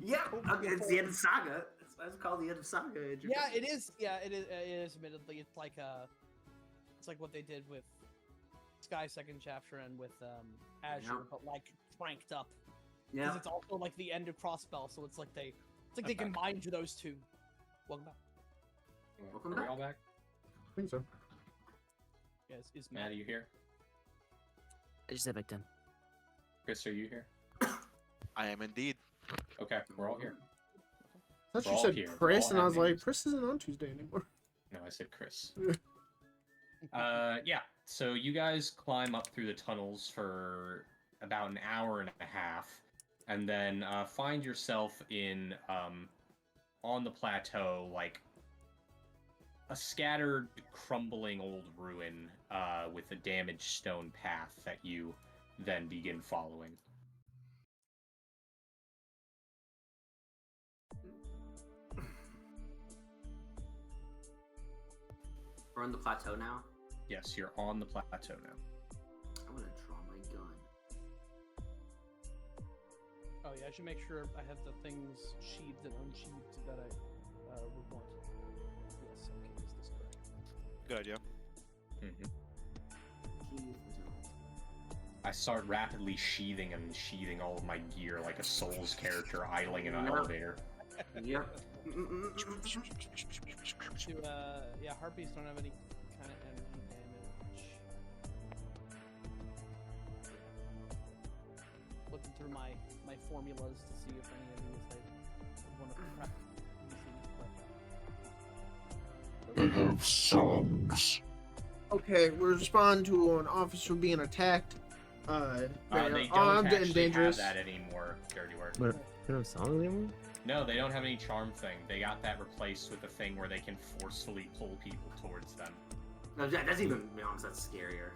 Yeah, Cold Steel it's 4. the end of Saga. That's why it's called the end of Saga. in Yeah, Japan. it is. Yeah, it is. Admittedly, it's like what they did with Sky Second Chapter and with Azure, Yeah. but like cranked up. Yeah. Because it's also like the end of Crossbell, so it's like they Okay. combined those two. Welcome back. Welcome Are we back. all back? I think so. Yeah, is Matt, are you here? I just said back 10. Chris, are you here? I am indeed. Okay, we're all here. I thought We're you all said here. We're Chris, all and I was having like, names. Chris isn't on Tuesday anymore. No, I said Chris. Yeah, so you guys climb up through the tunnels for about an hour and a half, and then find yourself in on the plateau, like a scattered, crumbling old ruin with a damaged stone path that you then begin following. We're on the plateau now. Yes, you're on the plateau now. I'm gonna draw my gun. Oh yeah, I should make sure I have the things sheathed and unsheathed that I would want. Yes, okay, is this correct? Good idea. Mhm. I start rapidly sheathing and unsheathing all of my gear like a Souls character idling in an Yep. elevator. Yep. Yeah, harpies don't have any kind of energy damage. Looking through my formulas to see if any of these I want to prep I have songs. Okay, we respond to an officer being attacked. They They're don't armed actually and dangerous. have that anymore, Dirty Work. What? They don't have songs anymore? No, they don't have any charm thing. They got that replaced with a thing where they can forcefully pull people towards them. No, that's even, to be honest, that's scarier.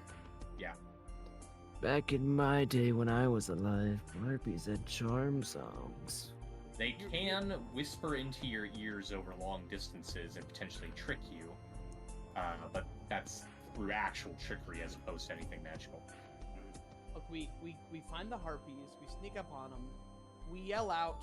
Back in my day when I was alive, harpies had charm songs. They can whisper into your ears over long distances and potentially trick you, but that's through actual trickery as opposed to anything magical. Look, we find the harpies, we sneak up on them, we yell out,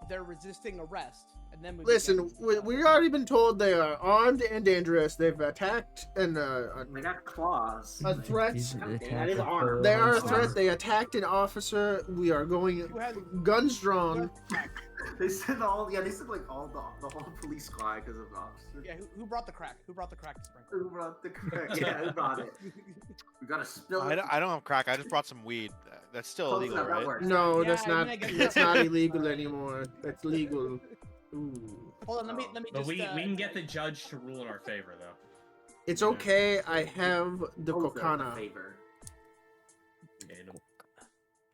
they're resisting arrest, and then we Listen, we already been told they are armed and dangerous. They've attacked and They got claws. a threat. That is armor. They are a threat. They attacked an officer. We are going Who has- guns drawn. They said they said like all the whole police squad because of the officer. Yeah, who brought the crack? Who brought the crack to Sprinkle? Who brought the crack? Yeah, who brought it? We gotta spill I it. don't have crack. I just brought some weed. That's still Close illegal, enough, that right? works. No, Yeah, that's I not. mean, I guess That's that's not not illegal illegal. anymore. That's legal. Ooh. Hold on, let me But just. we can get the judge to rule in our favor, though. It's okay. I have the Both are in Kokana. favor.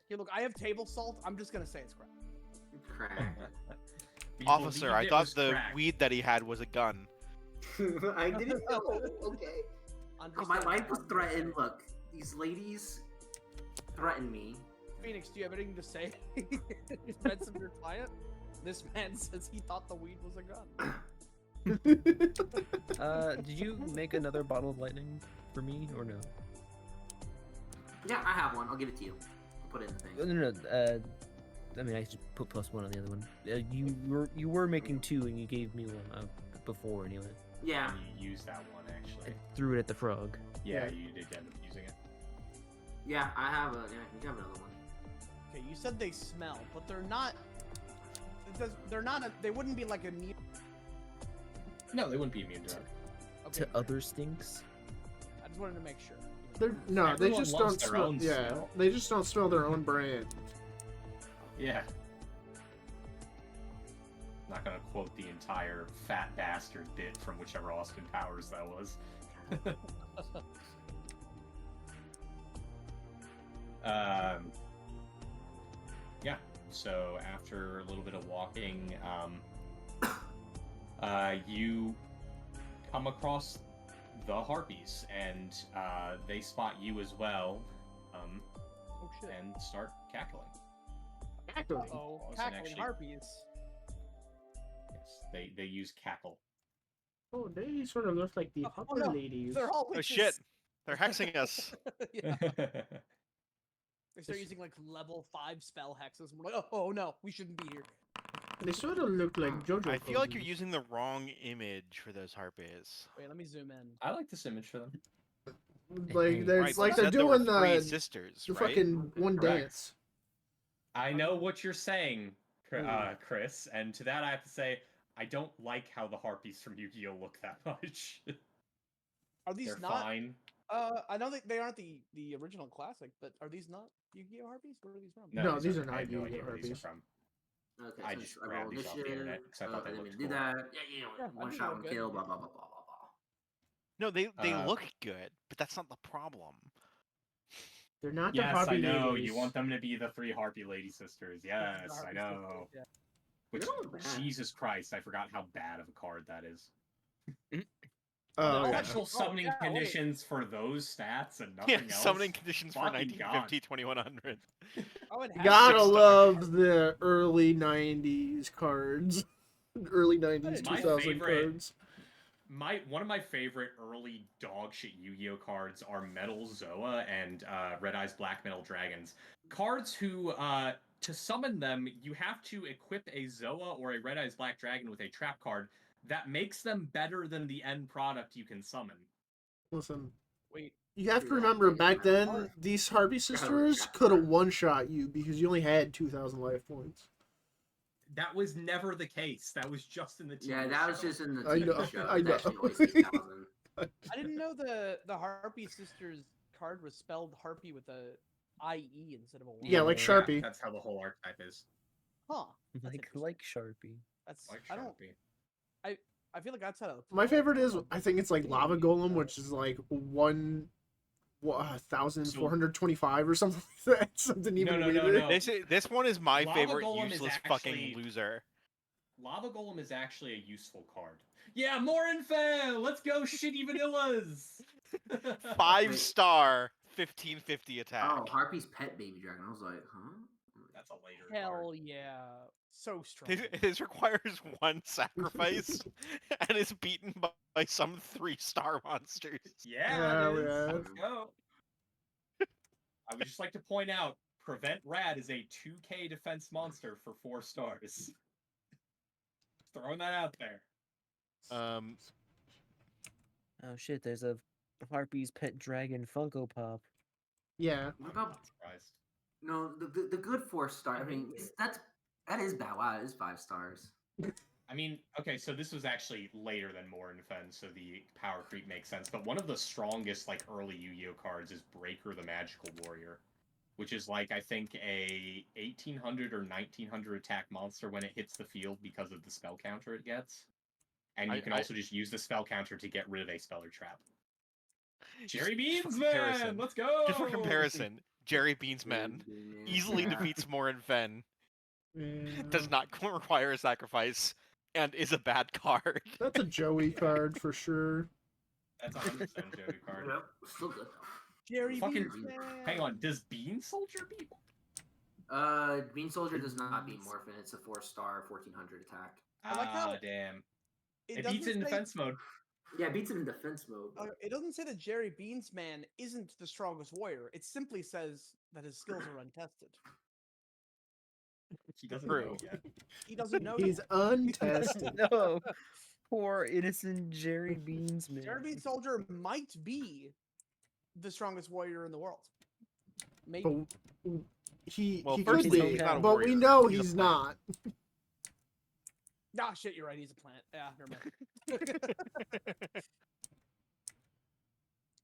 Here, look, I have table salt. I'm just gonna say it's crap. Crack. We Officer, believed I it thought was the crack. weed that he had was a gun. I didn't know. Okay. Oh, my Understand. life was threatened. Look, these ladies threatened me. Phoenix, do you have anything to say? Defense of your client? This man says he thought the weed was a gun. Did you make another bottle of lightning for me or no? Yeah, I have one. I'll give it to you. I'll put it in the thing. No. I mean, I should put +1 on the other one. You were making 2, and you gave me one before anyway. Yeah. You used that one, I actually. threw it at the frog. Yeah, you did end up using it. Yeah, I have a. Yeah, you have another one. Okay, you said they smell, but they're not. They're not. They wouldn't be like a neat. No, they wouldn't be immune to it. Okay, To other stinks. I just wanted to make sure. No, they Everyone just loves don't their smell. own Yeah, smell. they just don't smell their own brand. Yeah. Not gonna quote the entire fat bastard bit from whichever Austin Powers that was. Yeah. So after a little bit of walking, you come across the harpies, and they spot you as well, Oh shit. and start cackling. Oh, Wasn't cackling actually- harpies. Yes, they use cackle. Oh, they sort of look like the Oh, hopper no, ladies. They're all Oh witches. shit! They're hexing us. Yeah. They start using like level 5 spell hexes. We're like, oh no, we shouldn't be here. They sort of look like JoJo. I feel like you're cousins. using the wrong image for those harpies. Wait, let me zoom in. I like this image for them. Like they're Right, like but they're you said there were doing three the sisters, the right? fucking one Correct. dance. I know what you're saying, Ooh. Chris, and to that I have to say, I don't like how the harpies from Yu-Gi-Oh look that much. Are these They're not? fine. I know that they aren't the original classic, but are these not Yu-Gi-Oh harpies? Where are these from? No, these are I not have no Yu-Gi-Oh idea where these are harpies. from. Okay, I so just I grabbed roll these off the initiative. internet 'cause I thought they and then looked do cool. that. Yeah, you know, Yeah, I one think shot, they one look kill, good. blah blah blah blah blah blah. No, they Uh, look good, but that's not the problem. They're not Yes, the I harpy know. ladies. You want them to be the 3 harpy lady sisters. Yes, I know. Yeah. Which, They're not bad. Jesus Christ, I forgot how bad of a card that is. Oh, yeah. Special summoning yeah, wait. conditions for those stats and nothing Yeah, else. summoning conditions for Fucking 1950, 2100. Oh, it has Gotta Six-star. love the early '90s cards, early '90s, My 2000 favorite- cards. One of my favorite early dog shit Yu-Gi-Oh cards are Metal Zoa and Red Eyes Black Metal Dragons. Cards who, to summon them, you have to equip a Zoa or a Red Eyes Black Dragon with a trap card that makes them better than the end product you can summon. Listen, Wait, you have to Yeah, remember yeah, back yeah. then, these Harpy sisters trap could have card. one-shot you because you only had 2,000 life points. That was never the case. That was just in the TV Yeah, that was show. just in the I TV know, show. I It's know. actually always 8,000. I didn't know the Harpy Sisters card was spelled Harpy with a IE instead of a 1. Yeah, like Yeah, Sharpie. That's how the whole archetype is. Huh. That's Like interesting. Sharpie. That's Like I don't. Sharpie. I feel like outside of My favorite is, Oh, I think it's like damn, Lava dude. Golem, which is like 1,425 or something like that. Something even No, weirder. no. This one is my Lava favorite Golem is useless actually- fucking loser. Lava Golem is actually a useful card. Yeah, more info! Let's go, shitty vanillas! 5-star, 1550 attack. Oh, Harpy's pet baby dragon. I was like, huh? That's a later Hell card. yeah, so strong. This requires 1 sacrifice and is beaten by some 3-star monsters. Yeah, it is. Yeah. Let's go. I would just like to point out, Prevent Rad is a 2k defense monster for 4 stars. Throwing that out there. Um, Oh shit, there's a Harpy's Pet Dragon Funko Pop. Yeah. What I'm about not surprised. no the good 4-star? I mean, that is bad. Wow, it is 5 stars. I mean, okay, so this was actually later than More Infend, so the power creep makes sense. But one of the strongest, like, early Yu-Gi-Oh cards is Breaker the Magical Warrior, which is like I think a 1800 or 1900 attack monster when it hits the field because of the spell counter it gets. And you can also just use the spell counter to get rid of a spell or trap. Jerry Beans Man, let's go! Just for comparison, Jerry Beans Man easily defeats Morin Fen, does not require a sacrifice, and is a bad card. That's a Joey card for sure. That's 100% Joey card. Yep, still good though. Jerry Fucking Beans Man. hang on, does Bean Soldier beat? Bean Soldier does not beat Morphin. It's a 4-star, 1400 attack. I like how Damn. It doesn't beats it in say- defense mode. Yeah, it beats it in defense mode. but- It doesn't say that Jerry Beans Man isn't the strongest warrior. It simply says that his skills are untested. He doesn't True. know yet. He doesn't know. He's untested. No, poor innocent Jerry Beans man. Jerry Beans Soldier might be the strongest warrior in the world. Maybe. But he Well, he first could he's be, not a but we warrior. know He's a he's plant. not. Ah, shit, you're right. He's a plant. Yeah, never mind.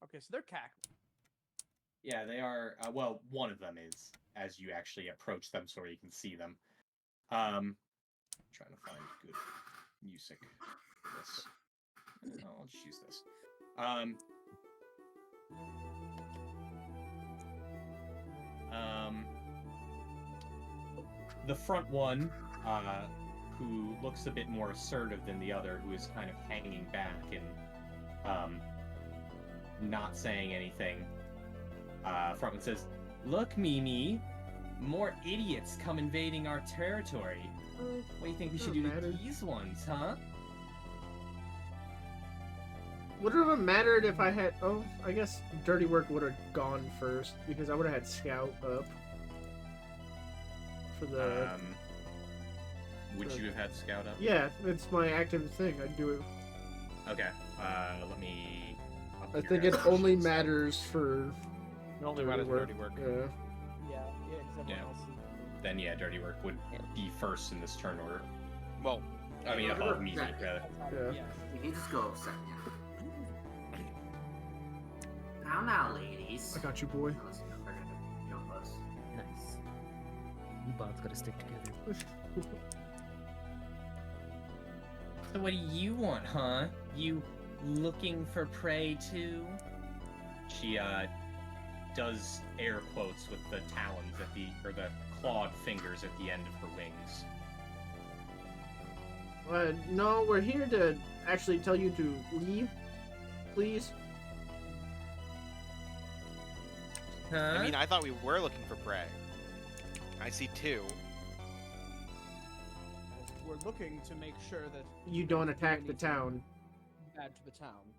Okay, so they're cackling. Yeah, they are. Well, one of them is as you actually approach them, so you can see them. Trying to find good music. For this. Oh, I'll just use this. The front one, who looks a bit more assertive than the other, who is kind of hanging back and not saying anything. Front one says, "Look, Mimi, more idiots come invading our territory. What do you think we should do to these ones, huh?" Would it have mattered if I had? Oh, I guess Dirty Work would have gone first because I would have had Scout up for the. Would you have had Scout up? Yeah, it's my active thing. I'd do it. Okay. Let me. I think it only matters for. It only matters for dirty work. Yeah. Yeah, because everyone Yeah. else is. Then yeah, Dirty Work would be first in this turn order. Well, I mean, Dirty above Work, Mimi, yeah. rather. Yeah. You can just go second. Now, ladies. I got you, boy. Let's jump us. Nice. You bots gotta stick together. So what do you want, huh? You looking for prey too? She does air quotes with the talons at the the clawed fingers at the end of her wings. No, we're here to actually tell you to leave, please. Huh? I mean, I thought we were looking for prey. I see two. We're looking to make sure that You don't attack the town. bad to the town.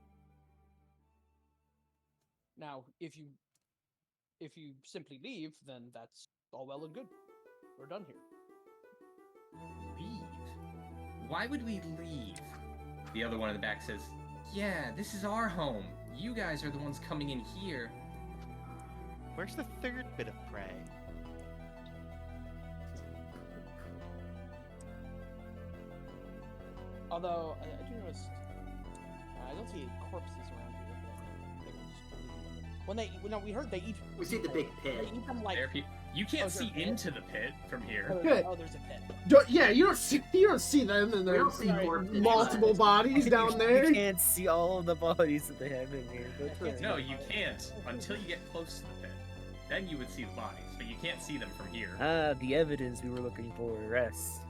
Now, if you simply leave, then that's all well and good. We're done here. Leave? Why would we leave? The other one in the back says, "Yeah, this is our home. You guys are the ones coming in here." Where's the third bit of prey? Although I do notice, I don't see any corpses around here. But they were just when we heard they eat. We see the big pit. They eat them like. There, you can't Oh, is there see a pit? into the pit from here. Good. Oh, there's a pit. Yeah, you don't see them, and We there's don't see corpses. multiple bodies down there. You can't see all of the bodies that they have in here. That's right. No, you can't until you get close to the pit. Then you would see the bodies, but you can't see them from here. Ah, the evidence we were looking for rests.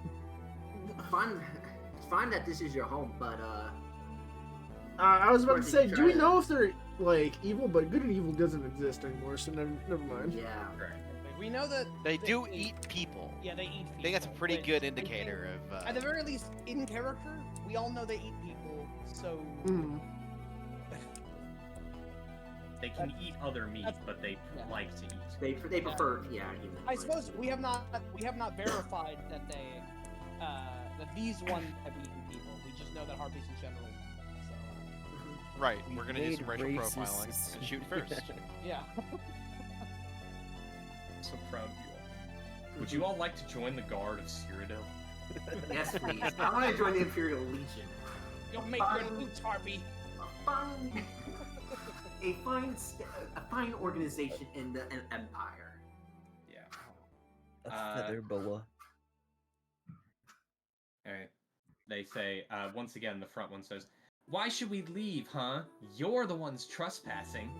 It's fine that this is your home, but I was about to Or say, did you do we try know if they're like evil? But good and evil doesn't exist anymore, so never mind. yeah. Right. We know that They do eat people. Yeah, they eat people. I think that's a pretty but good indicator of. At the very least, in character, we all know they eat people. So Mm. They can eat other meat, That's- but they yeah. like to eat. They prefer human. I suppose we have not verified that they that these ones have eaten people. We just know that harpies in general. So Right, we're gonna do made some racial racist profiling and shoot first. yeah. I'm so proud of you all. Would you all like to join the guard of Cyrodiil? Yes, please. I want to join the Imperial Legion. You'll make good boots, harpy. A fine organization in the empire. feather boa. Alright. They say, once again, the front one says, "Why should we leave, huh? You're the ones trespassing."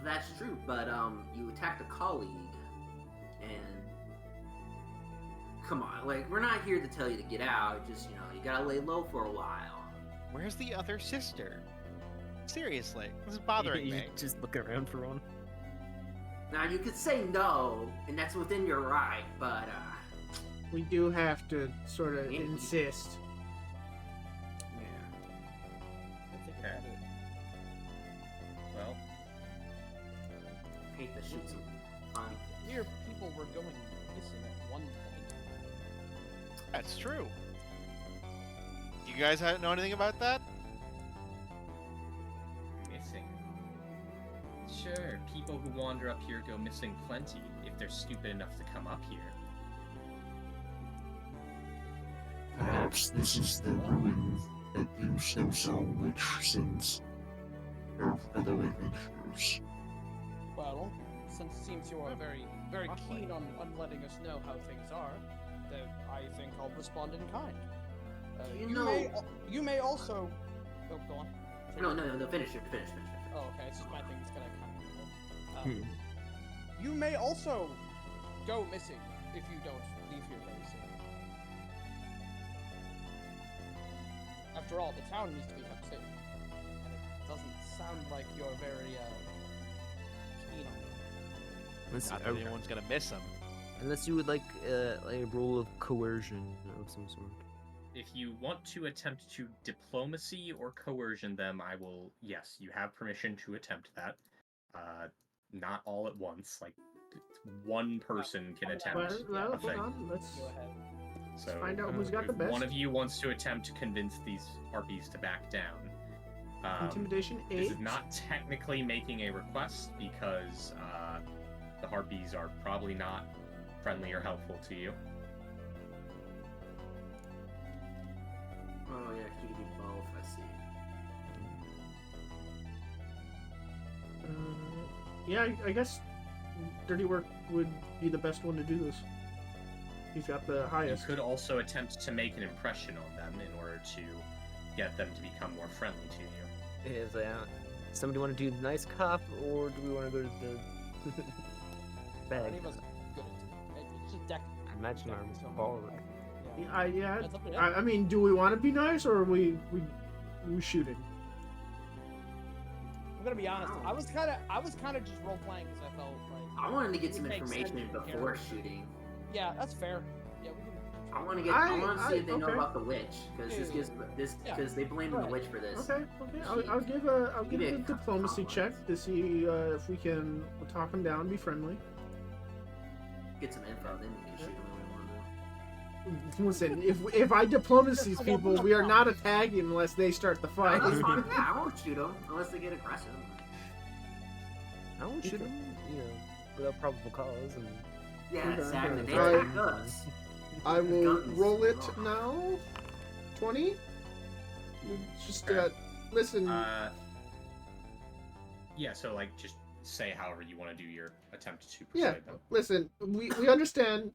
That's true, but you attacked a colleague, and come on, like we're not here to tell you to get out. Just you gotta lay low for a while. Where's the other sister? Seriously, this is bothering me. Just looking around for one. Now you could say no, and that's within your right, but We do have to sort of Yeah. insist. I think Okay. about it. Well, hate to shoot some fun. Here, people were going missing at one point. That's true. Do you guys know anything about that? missing. Sure, people who wander up here go missing plenty, if they're stupid enough to come up here. Perhaps this is the ruin that you sense our witch sense of other adventures. Well, since it seems you are very, very keen on letting us know how things are, then I think I'll respond in kind. You may also. Oh, go on. No, finish it. Oh, okay. It's just my thing. It's gonna kind of. You may also go missing if you don't leave here very soon. After all, the town needs to be kept safe, and it doesn't sound like you're very keen on it. Not that anyone's gonna miss him. Unless you would like a role of coercion of some sort. If you want to attempt to diplomacy or coercion them, I will. Yes, you have permission to attempt that. Not all at once. Like one person can attempt Well, a hold thing. on. Let's Go ahead. So find out who's got the if best. one of you wants to attempt to convince these harpies to back down. Intimidation 8. This is not technically making a request because the harpies are probably not friendly or helpful to you. Oh yeah, you can do both. I see. Yeah, I guess Dirty Work would be the best one to do this. He's got the You highest. could also attempt to make an impression on them in order to get them to become more friendly to you. Is somebody want to do the nice cop, or do we want to go to the bad? Any of us good at it. It's just deck. I imagine our So- ball. Yeah. That's up to them. I mean, do we want to be nice or are we shooting? I'm gonna be honest. I was kind of just role playing because I felt like. I wanted to get it some makes sense information from before here. shooting. Yeah, that's fair. Yeah, we can. I want to see if they know okay. about the witch because Yeah. because they blame the Right. witch for this. Okay. I'll give a diplomacy check to see if we can talk him down, be friendly. Get some info, then we can shoot them when we want to. Listen, if I diplomacy these people, we are not attacking unless they start the fight. That's fine. Yeah, I won't shoot them unless they get aggressive. I won't shoot him, without probable cause. And Yeah, Okay. exactly. They Alright. attack us. I will Guns. roll it Oh. now. 20. Just Okay. listen. Yeah, so like just say however you want to do your attempt to Yeah. persuade them. Listen, we understand.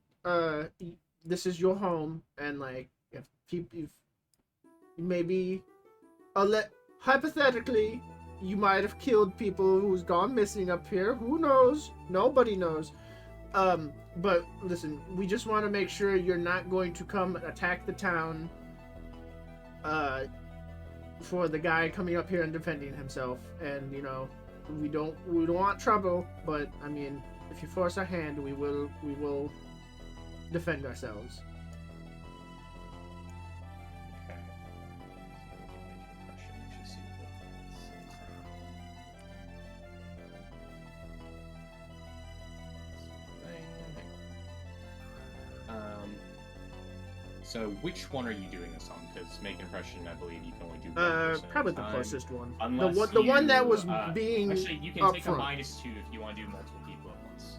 This is your home, and like if maybe, hypothetically, you might have killed people who's gone missing up here. Who knows? Nobody knows. But listen, we just want to make sure you're not going to come attack the town. For the guy coming up here and defending himself, and we don't want trouble. But I mean, if you force our hand, we will defend ourselves. Okay. So we can make an impression. We should see So which one are you doing this on? Because make an impression, I believe you can only do one person at a Probably the time. closest one. Unless The one that you, was being Actually, you can up take front. a -2 if you want to do multiple people at once.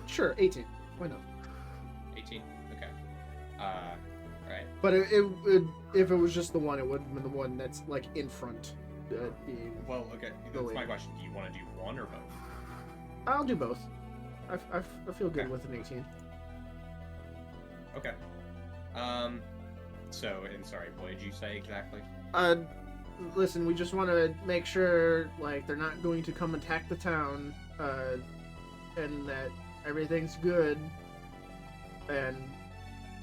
Sure, 18. Why not? 18. Okay. Right. But if it was just the one, it would have been the one that's like in front. Being. Well, okay. Go That's my in. question. Do you want to do one or both? I'll do both. I feel good Okay. with an 18. Okay. And sorry, what did you say exactly? Listen, we just want to make sure, like, they're not going to come attack the town, and that everything's good, and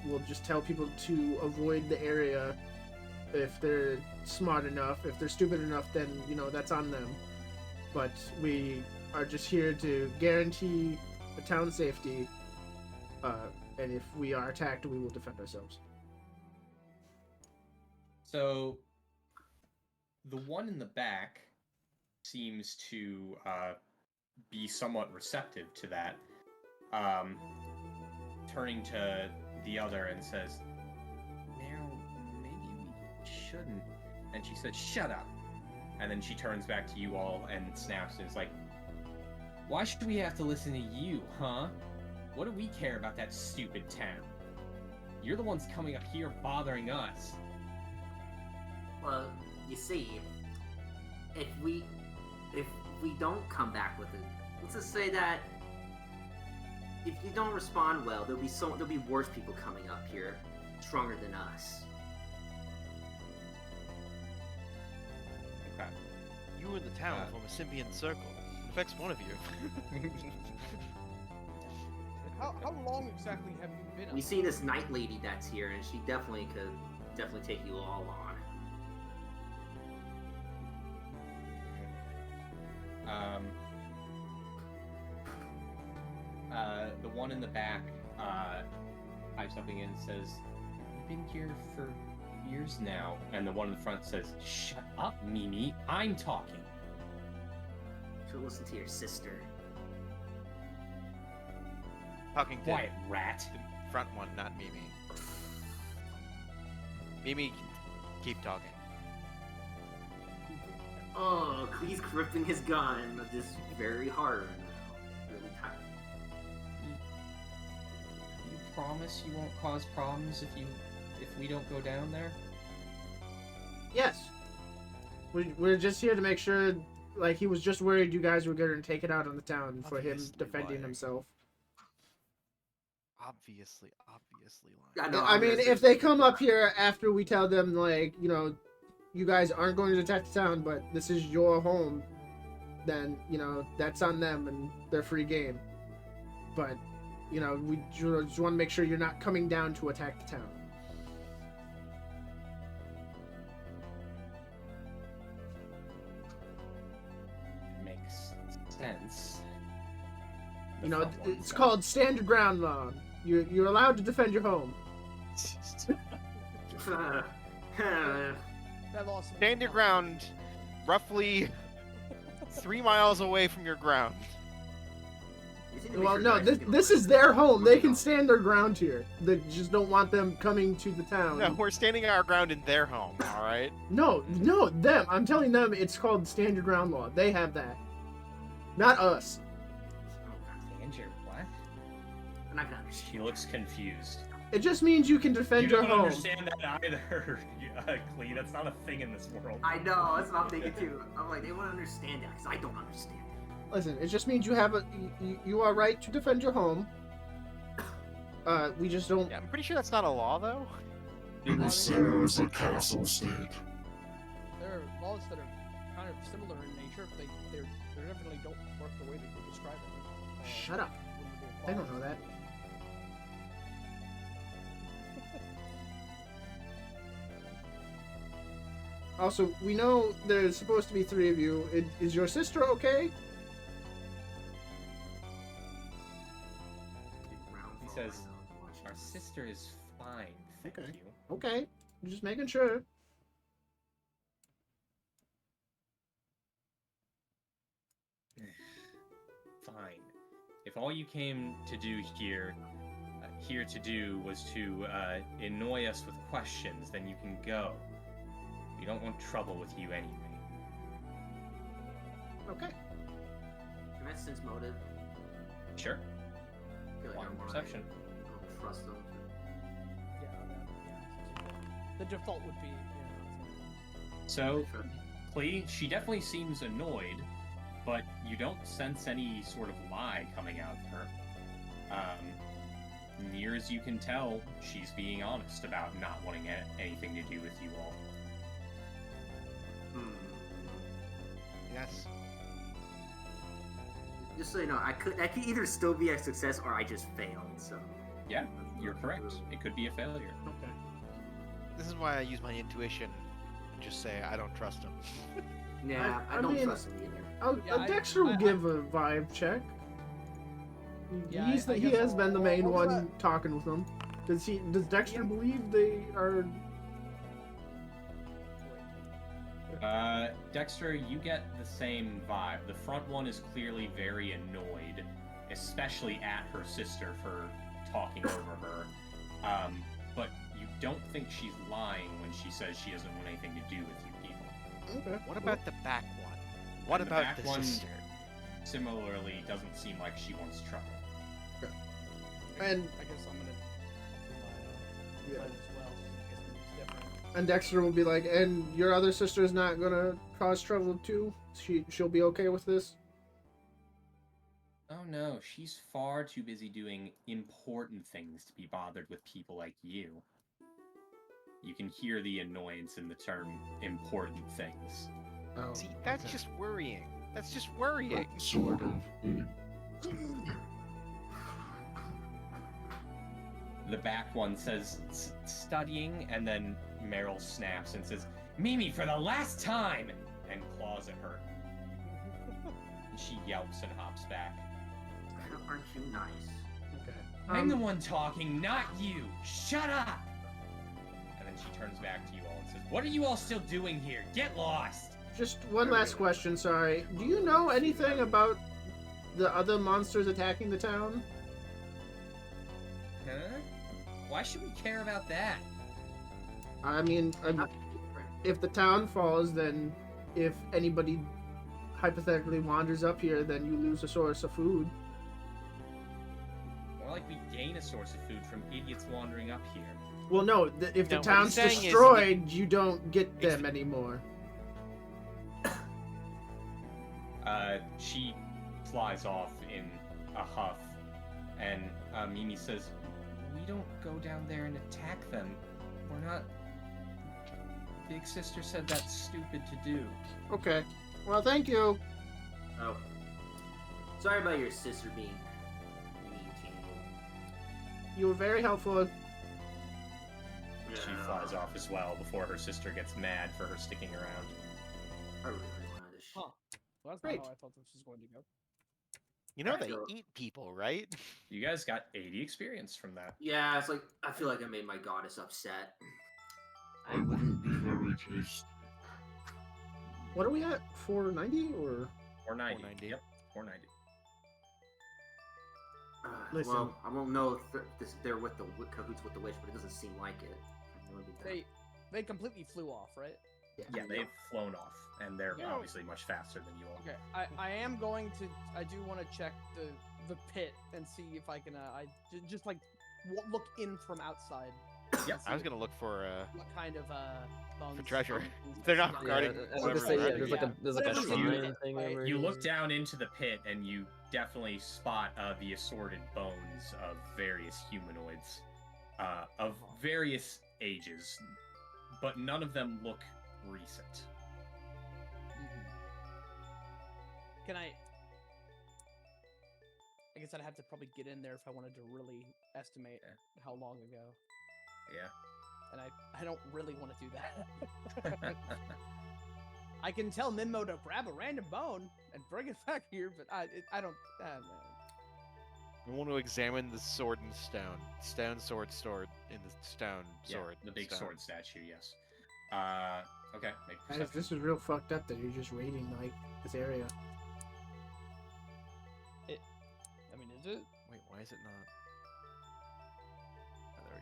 we'll just tell people to avoid the area if they're smart enough. If they're stupid enough, then, that's on them. But we are just here to guarantee the town's safety, and if we are attacked, we will defend ourselves. So, the one in the back seems to be somewhat receptive to that, turning to the other and says, "Now, maybe we shouldn't." And she said, "Shut up." And then she turns back to you all and snaps and is like, "Why should we have to listen to you, huh? What do we care about that stupid town? You're the ones coming up here bothering us." Well, you see, if we don't come back with it, let's just say that if you don't respond well, there'll be worse people coming up here, stronger than us. Okay. You and the town form a symbiont circle. It affects one of you. How long exactly have you been? We see this night lady that's here, and she definitely could take you all on. The one in the back pipes up again and says, "We've been here for years now." And the one in the front says, "Shut up, Mimi. I'm talking." So listen to your sister. Talking to Quiet, rat. the front one, not Mimi. Mimi, keep talking. Oh, he's gripping his gun just very hard now. Really tight. You promise you won't cause problems if we don't go down there? Yes. We're just here to make sure, like, he was just worried you guys were going to take it out on the town for him Obviously defending lying. himself. Obviously I lying. know. I I'm mean, gonna if say- they come up here after we tell them, like, you guys aren't going to attack the town, but this is your home, then, that's on them and they're free game. But, we just want to make sure you're not coming down to attack the town. It makes sense. The You know, front one it's says. called stand your ground law. You're allowed to defend your home. That lost me. Stand your ground, roughly 3 miles away from your ground. You seem to be Well, sure no, guys this feel this like- is their home. They can No. stand their ground here. They just don't want them coming to the town. No, we're standing our ground in their home, alright? No, them. I'm telling them it's called stand your ground law. They have that. Not us. Andrew, what? I'm not gonna understand. She looks confused. It just means you can defend You your don't home. understand that either, Clee. That's not a thing in this world. I know. That's what I'm thinking too. I'm like, they won't understand that because I don't understand it. Listen, it just means you have you are right to defend your home. We just don't. Yeah, I'm pretty sure that's not a law, though. It was center as a castle state. There are laws that are kind of similar in nature, but they definitely don't work the way that you describe it. Shut up. They don't know that. Also, we know there's supposed to be 3 of you. Is your sister okay? He says, "Our sister is fine, thank Okay. you." Okay. Just making sure. Fine. If all you came to do here was to annoy us with questions, then you can go. We don't want trouble with you anyway. Okay. Can I sense motive? Sure. I feel like One I'm alright. perception. I don't trust them. The default would be, So, Clee, she definitely seems annoyed, but you don't sense any sort of lie coming out of her. Near as you can tell, she's being honest about not wanting anything to do with you all. Yes. Just so you know, I could either still be a success or I just failed. So Yeah, you're correct. It could be a failure. Okay. This is why I use my intuition and just say I don't trust him. yeah, I I don't mean- trust him either. Dexter will give a vibe check. Yeah, He's I he guess has been the main I'll do one talking with them. Does Dexter Yeah. believe they are? Dexter, you get the same vibe. The front one is clearly very annoyed, especially at her sister for talking over her. But you don't think she's lying when she says she doesn't want anything to do with you people. Okay. What about the back one? What And the about back the one- sister? Similarly, doesn't seem like she wants trouble. And I guess I'm gonna do my yeah. plan as well. Just in case it's different. And Dexter will be like, and your other sister's not gonna cause trouble too. She'll be okay with this. Oh no, she's far too busy doing important things to be bothered with people like you. You can hear the annoyance in the term important things. Oh. See, that's just worrying. That's just worrying. Sort of. The back one says studying, and then Meryl snaps and says, Mimi, for the last time! And claws at her. And she yelps and hops back. Aren't you nice? Okay. I'm the one talking, not you! Shut up! And then she turns back to you all and says, What are you all still doing here? Get lost! Just one last question. Sorry. Do you know anything about the other monsters attacking the town? Huh? Why should we care about that? I mean, if the town falls, then if anybody hypothetically wanders up here, then you lose a source of food. More like we gain a source of food from idiots wandering up here. Well, no. If the No, what town's he's saying is destroyed, you don't get them anymore. She flies off in a huff, and Mimi says, We don't go down there and attack them. We're not... Big Sister said that's stupid to do. Okay. Well, thank you. Oh, sorry about your sister being mean to you. You were very helpful. She flies off as well before her sister gets mad for her sticking around. I really wanted to. Huh. Well, that's Great. not how I thought this was going to go. You know I they go- eat people, right? You guys got 80 experience from that. Yeah, it's like I feel like I made my goddess upset. I wouldn't be very tasty. What are we at? 490 or? 490. 490. Yep, 490. Listen. Well, I won't know if they're with the cahoots with the witch, but it doesn't seem like it. It would be bad. They completely flew off, right? Yeah, they've flown off, and they're Yeah. obviously much faster than you all. Okay. I am going to. I do want to check the pit and see if I can. Just like look in from outside. Yep. I was gonna look for What kind of bones? treasure. bones- They're not yeah, guarding I was whoever gonna say, they're yeah, there's like Yeah. a there's like a Whatever you- shrine thing over You here. look down into the pit, and you definitely spot the assorted bones of various humanoids, of various ages, but none of them look recent. Mhm. Can I guess I'd have to probably get in there if I wanted to really estimate how long ago. Yeah. And I don't really want to do that. I can tell Minmo to grab a random bone and bring it back here, but I don't. We want to examine the sword and stone. Stone, sword, sword in the stone, Yeah, sword. the big stone. sword statue, yes. Okay, make Guys, perception. this is real fucked up that you're just raiding like this area. I mean, is it? Wait, why is it not? Oh, there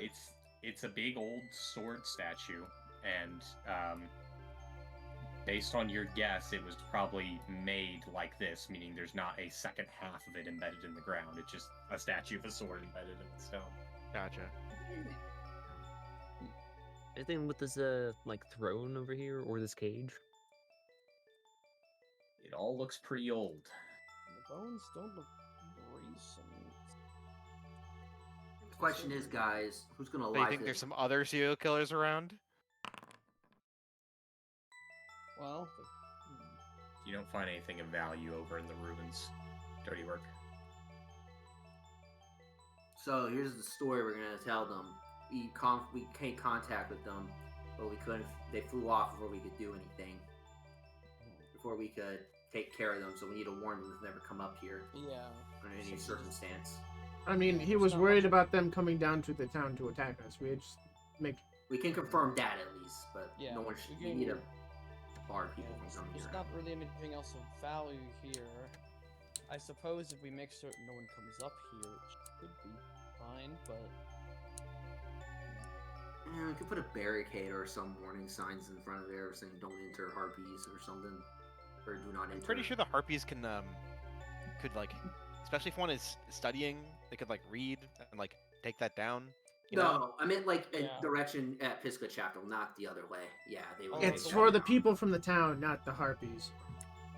we go. It's a big old sword statue, and based on your guess, it was probably made like this, meaning there's not a second half of it embedded in the ground. It's just a statue of a sword embedded in the stone. Gotcha. Anything with this like throne over here or this cage? It all looks pretty old. The bones don't look recent. The question is, guys, who's gonna They light think it? there's some other serial killers around? Well, You don't find anything of value over in the ruins. Dirty work. So here's the story we're gonna tell them. We came contact with them, but we couldn't. They flew off before we could do anything. Before we could take care of them, so we need to warn them to never come up here yeah. under any circumstance. I mean, he was worried about them coming down to the town to attack us. We had just make. We can confirm that at least, but Yeah, no one should. we We can- need to bar people Yeah, from coming there's here. not really anything else of value here. I suppose if we make certain no one comes up here, it should be fine, but Yeah, we could put a barricade or some warning signs in front of there saying "Don't enter harpies" or something, or "Do not enter." I'm pretty sure the harpies can could like, especially if one is studying, they could like read and like take that down. You know? No, I meant like in Yeah. direction at Pisca Chapel, not the other way. Yeah, they would. It's the for the down. people from the town, not the harpies.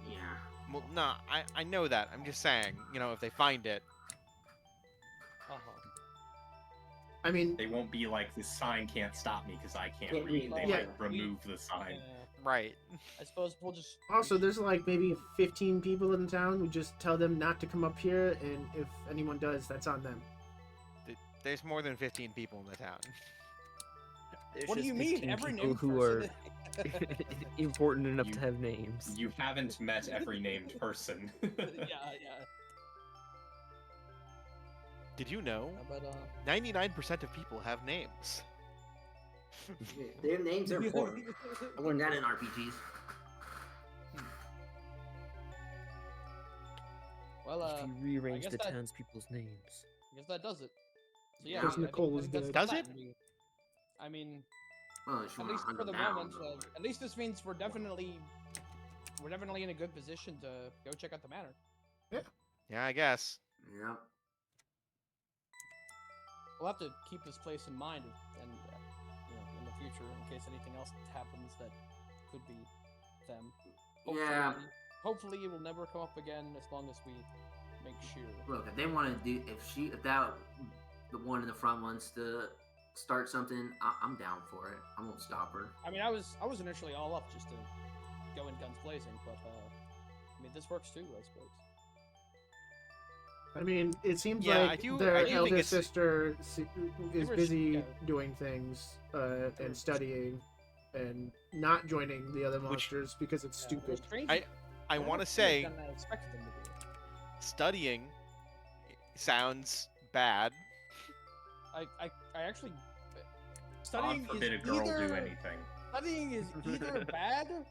Yeah. Well, no, I know that. I'm just saying, you know, if they find it, I mean, They won't be like, this sign can't stop me because I can't Can't read. read. They Yeah. might remove the sign. right? I suppose we'll just. also, there's like maybe 15 people in town. We just tell them not to come up here, and if anyone does, that's on them. There's more than 15 people in the town. There's What do just you mean? 15 Every people name who are person. important enough You- to have names. You haven't met every named person. yeah. Did you know But 99% of people have names? Their names are important. I learned that in RPGs. well, If you rearrange guess the that- townspeople's names. I guess that does it. So yeah, Because I think- Nicole I is think that's dead. Does the it? plan. I mean, Well, if you at want least to hunt for the them down, moment, but- at least this means we're definitely in a good position to go check out the manor. Yeah, I guess. Yeah. We'll have to keep this place in mind, and in the future, in case anything else happens that could be them. Yeah. Hopefully, it will never come up again as long as we make sure. Look, if they want to do, if the one in the front wants to start something, I'm down for it. I won't stop her. I mean, I was initially all up just to go in guns blazing, but I mean, this works too, I suppose. I mean, it seems Yeah, like I do their think elder it's- sister is were- busy yeah. doing things were- and studying and not joining the other Which- monsters because it's Yeah, they're stupid. strangers. I They're want to not say than I expected them to be. studying sounds bad. I actually God studying forbid a is girl either do anything. studying is either bad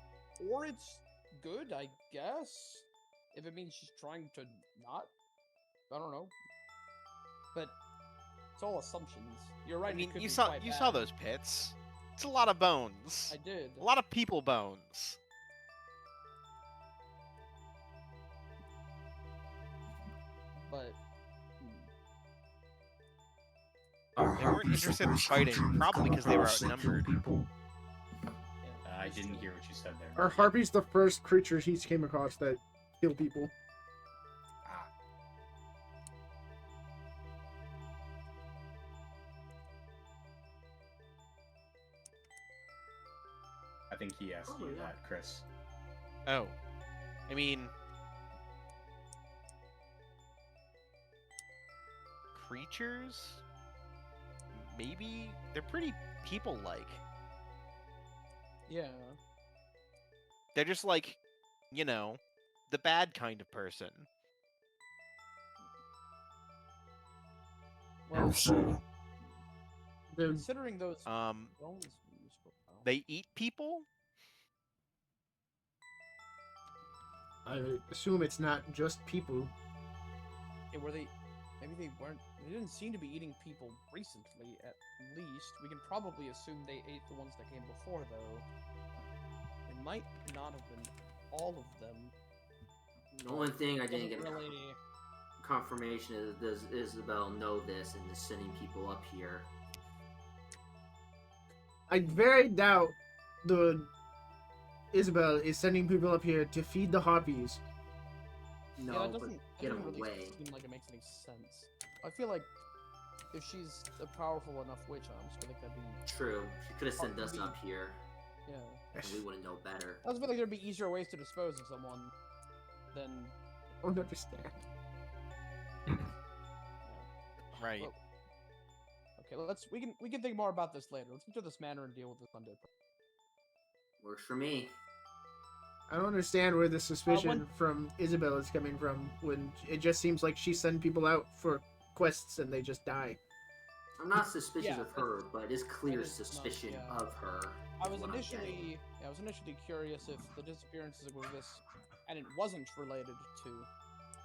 or it's good, I guess. If it means she's trying to not, I don't know. But it's all assumptions. You're right. I mean, it could you be saw quite saw bad. those pits. It's a lot of bones. I did. A lot of people bones. But Our They weren't harpies interested in always fighting, hunt in probably because they were clubhouse and kill outnumbered. people. I didn't hear what you said there. Are harpies the first creature he's came across that kill people? Ah. I think he asked Oh, you yeah. that, Chris. Oh, I mean, creatures? Maybe they're pretty people-like. yeah, They're just like, you know, the bad kind of person. well, Also, The, considering those Um, bones we spoke about. they eat people. I assume it's not just people. Yeah, were they? Maybe they weren't. They didn't seem to be eating people recently. At least we can probably assume they ate the ones that came before, though. It might not have been all of them. The only thing I didn't Doesn't get really. confirmation is, does Isabel know this and is sending people up here? I very doubt the Isabel is sending people up here to feed the harpies. No, yeah, that but doesn't, get that him doesn't really away. seem like it makes any sense. I feel like if she's a powerful enough witch, I just feel like that'd be True. She could have sent us Maybe. up here, yeah. and we wouldn't know better. I just feel like there'd be easier ways to dispose of someone than. I don't understand. Right. Well, okay, we can think more about this later. Let's get to this manor and deal with this undead. Works for me. I don't understand where the suspicion one- from Isabel is coming from when it just seems like she's sending people out for quests and they just die. I'm not suspicious Yeah, of her, but it's clear is not- suspicion yeah. of her. I was what I'm initially curious if the disappearances were this, and it wasn't related to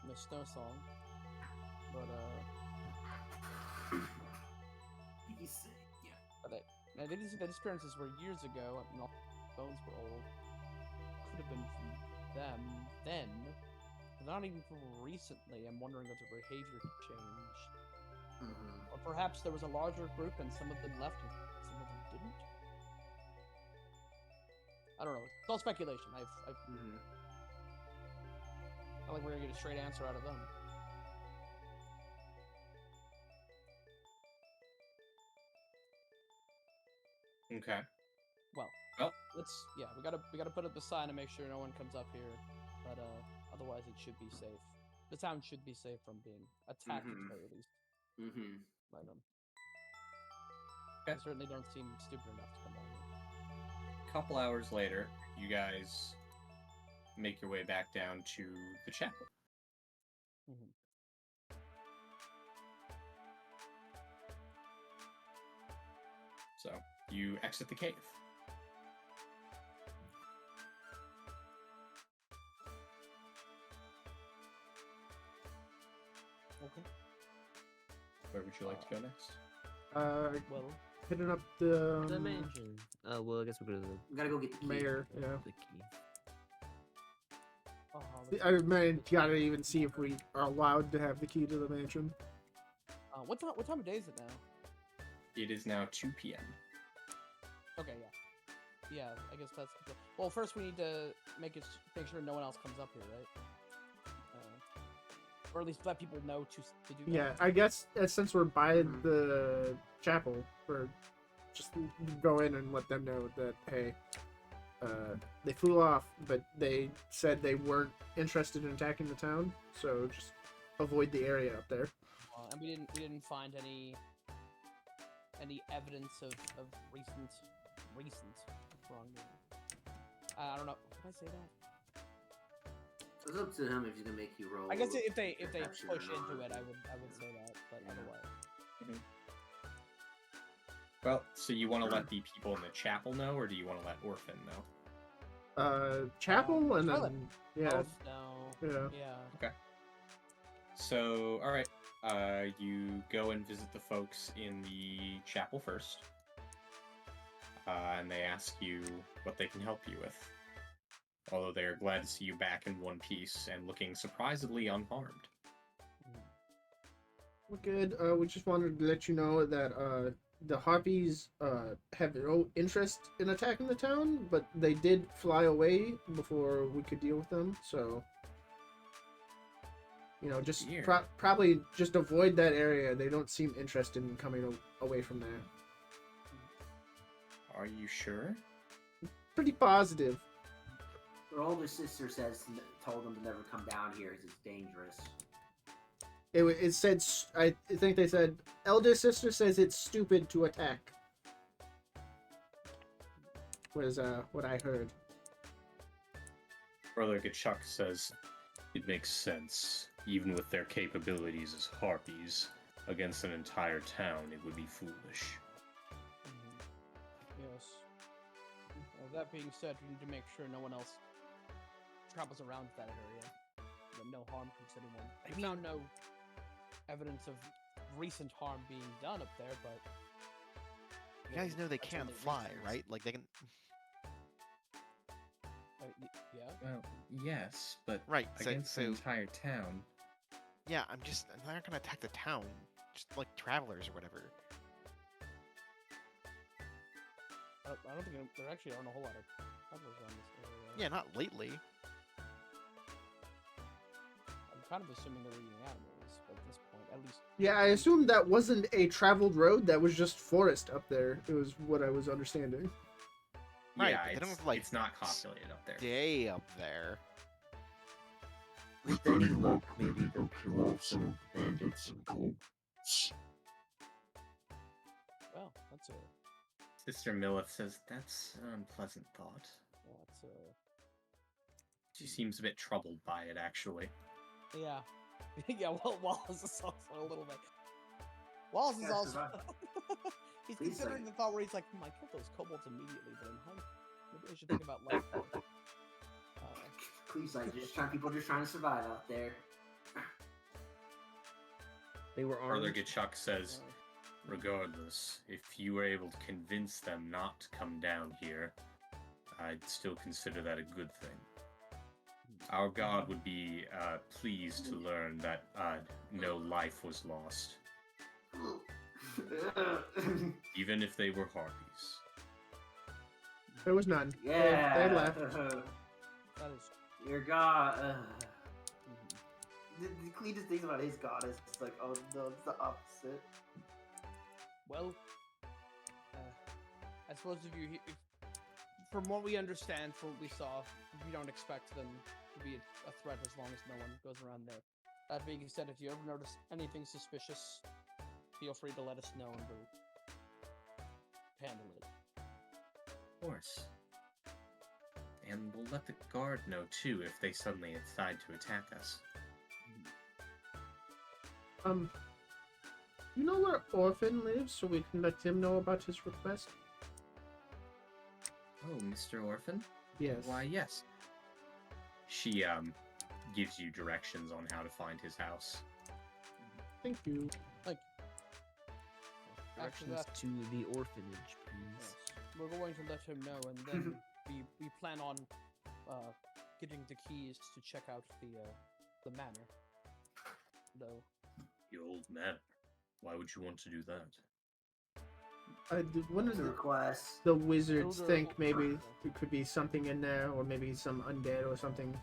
the Snow Song, but now, the disappearances were years ago. I mean, all the bones were old. Could have been from them then, but not even from recently. I'm wondering if their behavior changed, Mhm. or perhaps there was a larger group and some of them left and some of them didn't. I don't know. It's all speculation. Mhm. Not like we're gonna get a straight answer out of them. Okay. Well, we gotta put up a sign to make sure no one comes up here, but otherwise it should be safe. The town should be safe from being attacked at the very least Mhm. by them. Okay. They certainly don't seem stupid enough to come down here. A couple hours later, you guys make your way back down to the chapel. Mhm. So you exit the cave. Okay. Where would you like to go next? Well, Hitting up the The mansion. Well, I guess we're gonna We gotta go get the key. mayor. Yeah. the key. I mean, gotta even see if we are allowed to have the key to the mansion. what time of day is it now? It is now 2 p.m. Okay, yeah, I guess that's the. Well, first we need to make sure no one else comes up here, right? Or at least let people know to do that. Yeah, I guess since we're by Mhm. the chapel, we're just go in and let them know that hey, they flew off, but they said they weren't interested in attacking the town, so just avoid the area up there. And we didn't find any evidence of recent wrongdoing. I don't know. Can I say that? It's up to him if he's gonna make you roll. I guess if they perception or push into not. it, I would say that, but Yeah. otherwise. Well, so you want to let the people in the chapel know, or do you want to let Orphan know? Chapel and I'll let then yeah, Both no. yeah. Yeah. So, all right, you go and visit the folks in the chapel first, and they ask you what they can help you with. Although they are glad to see you back in one piece and looking surprisingly unharmed. We're good. We just wanted to let you know that the harpies have no interest in attacking the town, but they did fly away before we could deal with them. So, just Dear. probably just avoid that area. They don't seem interested in coming away from there. Are you sure? Pretty positive. Her older sister told them to never come down here because it's dangerous. It said, I think they said, elder sister says it's stupid to attack. Was what I heard. Brother Gachuk says, it makes sense. Even with their capabilities as harpies, against an entire town, it would be foolish. Yes. That being said, we need to make sure no one else travels around that area. That no harm comes to anyone. We found no evidence of recent harm being done up there, but You guys know they that's can't only fly, recent. right? Like they can. Yeah. Well, yes, but Right. against the So entire town. yeah, they're not gonna attack the town. Just like travelers or whatever. I don't think there actually aren't a whole lot of travelers around this area. Yeah, not lately. I'm kind of assuming they're eating animals at this point, at least. Yeah, I assumed that wasn't a traveled road. That was just forest up there. It was what I was understanding. Right, Yeah, but they don't it's, have, like, it's not populated up there. Stay up there. With any luck, maybe they'll kill off some of the bandits and cults. Well, that's a Sister Millith says, that's an unpleasant thought. that's She seems a bit troubled by it, actually. yeah. Yeah, well, Wallace is also a little bit. Wallace is Yeah, also. survive. He's Please, considering the thought where he's like, I killed those kobolds immediately, but maybe I should think about life. Please, like, people just trying to survive out there. They were Brother armed. Gachuk says, regardless, if you were able to convince them not to come down here, I'd still consider that a good thing. Our god would be pleased to learn that no life was lost, even if they were harpies. There was none. Yeah. They left. That is. Your god. The cleanest things about his god is it's like, oh no, it's the opposite. Well, I suppose from what we understand, from what we saw, we don't expect them to be a threat as long as no one goes around there. That being said, if you ever notice anything suspicious, feel free to let us know and we'll handle it. Of course. And we'll let the guard know, too, if they suddenly decide to attack us. You know where Orphan lives, so we can let him know about his request? Oh, Mr. Orphan? Yes. Why, yes. She, gives you directions on how to find his house. Thank you. After Directions that, to the orphanage, please. yes, we're going to let him know, and then we plan on getting the keys to check out the manor. Though. The old man. Why would you want to do that? One of Request. the wizards Elder think Old maybe Person. there could be something in there, or maybe some undead or something.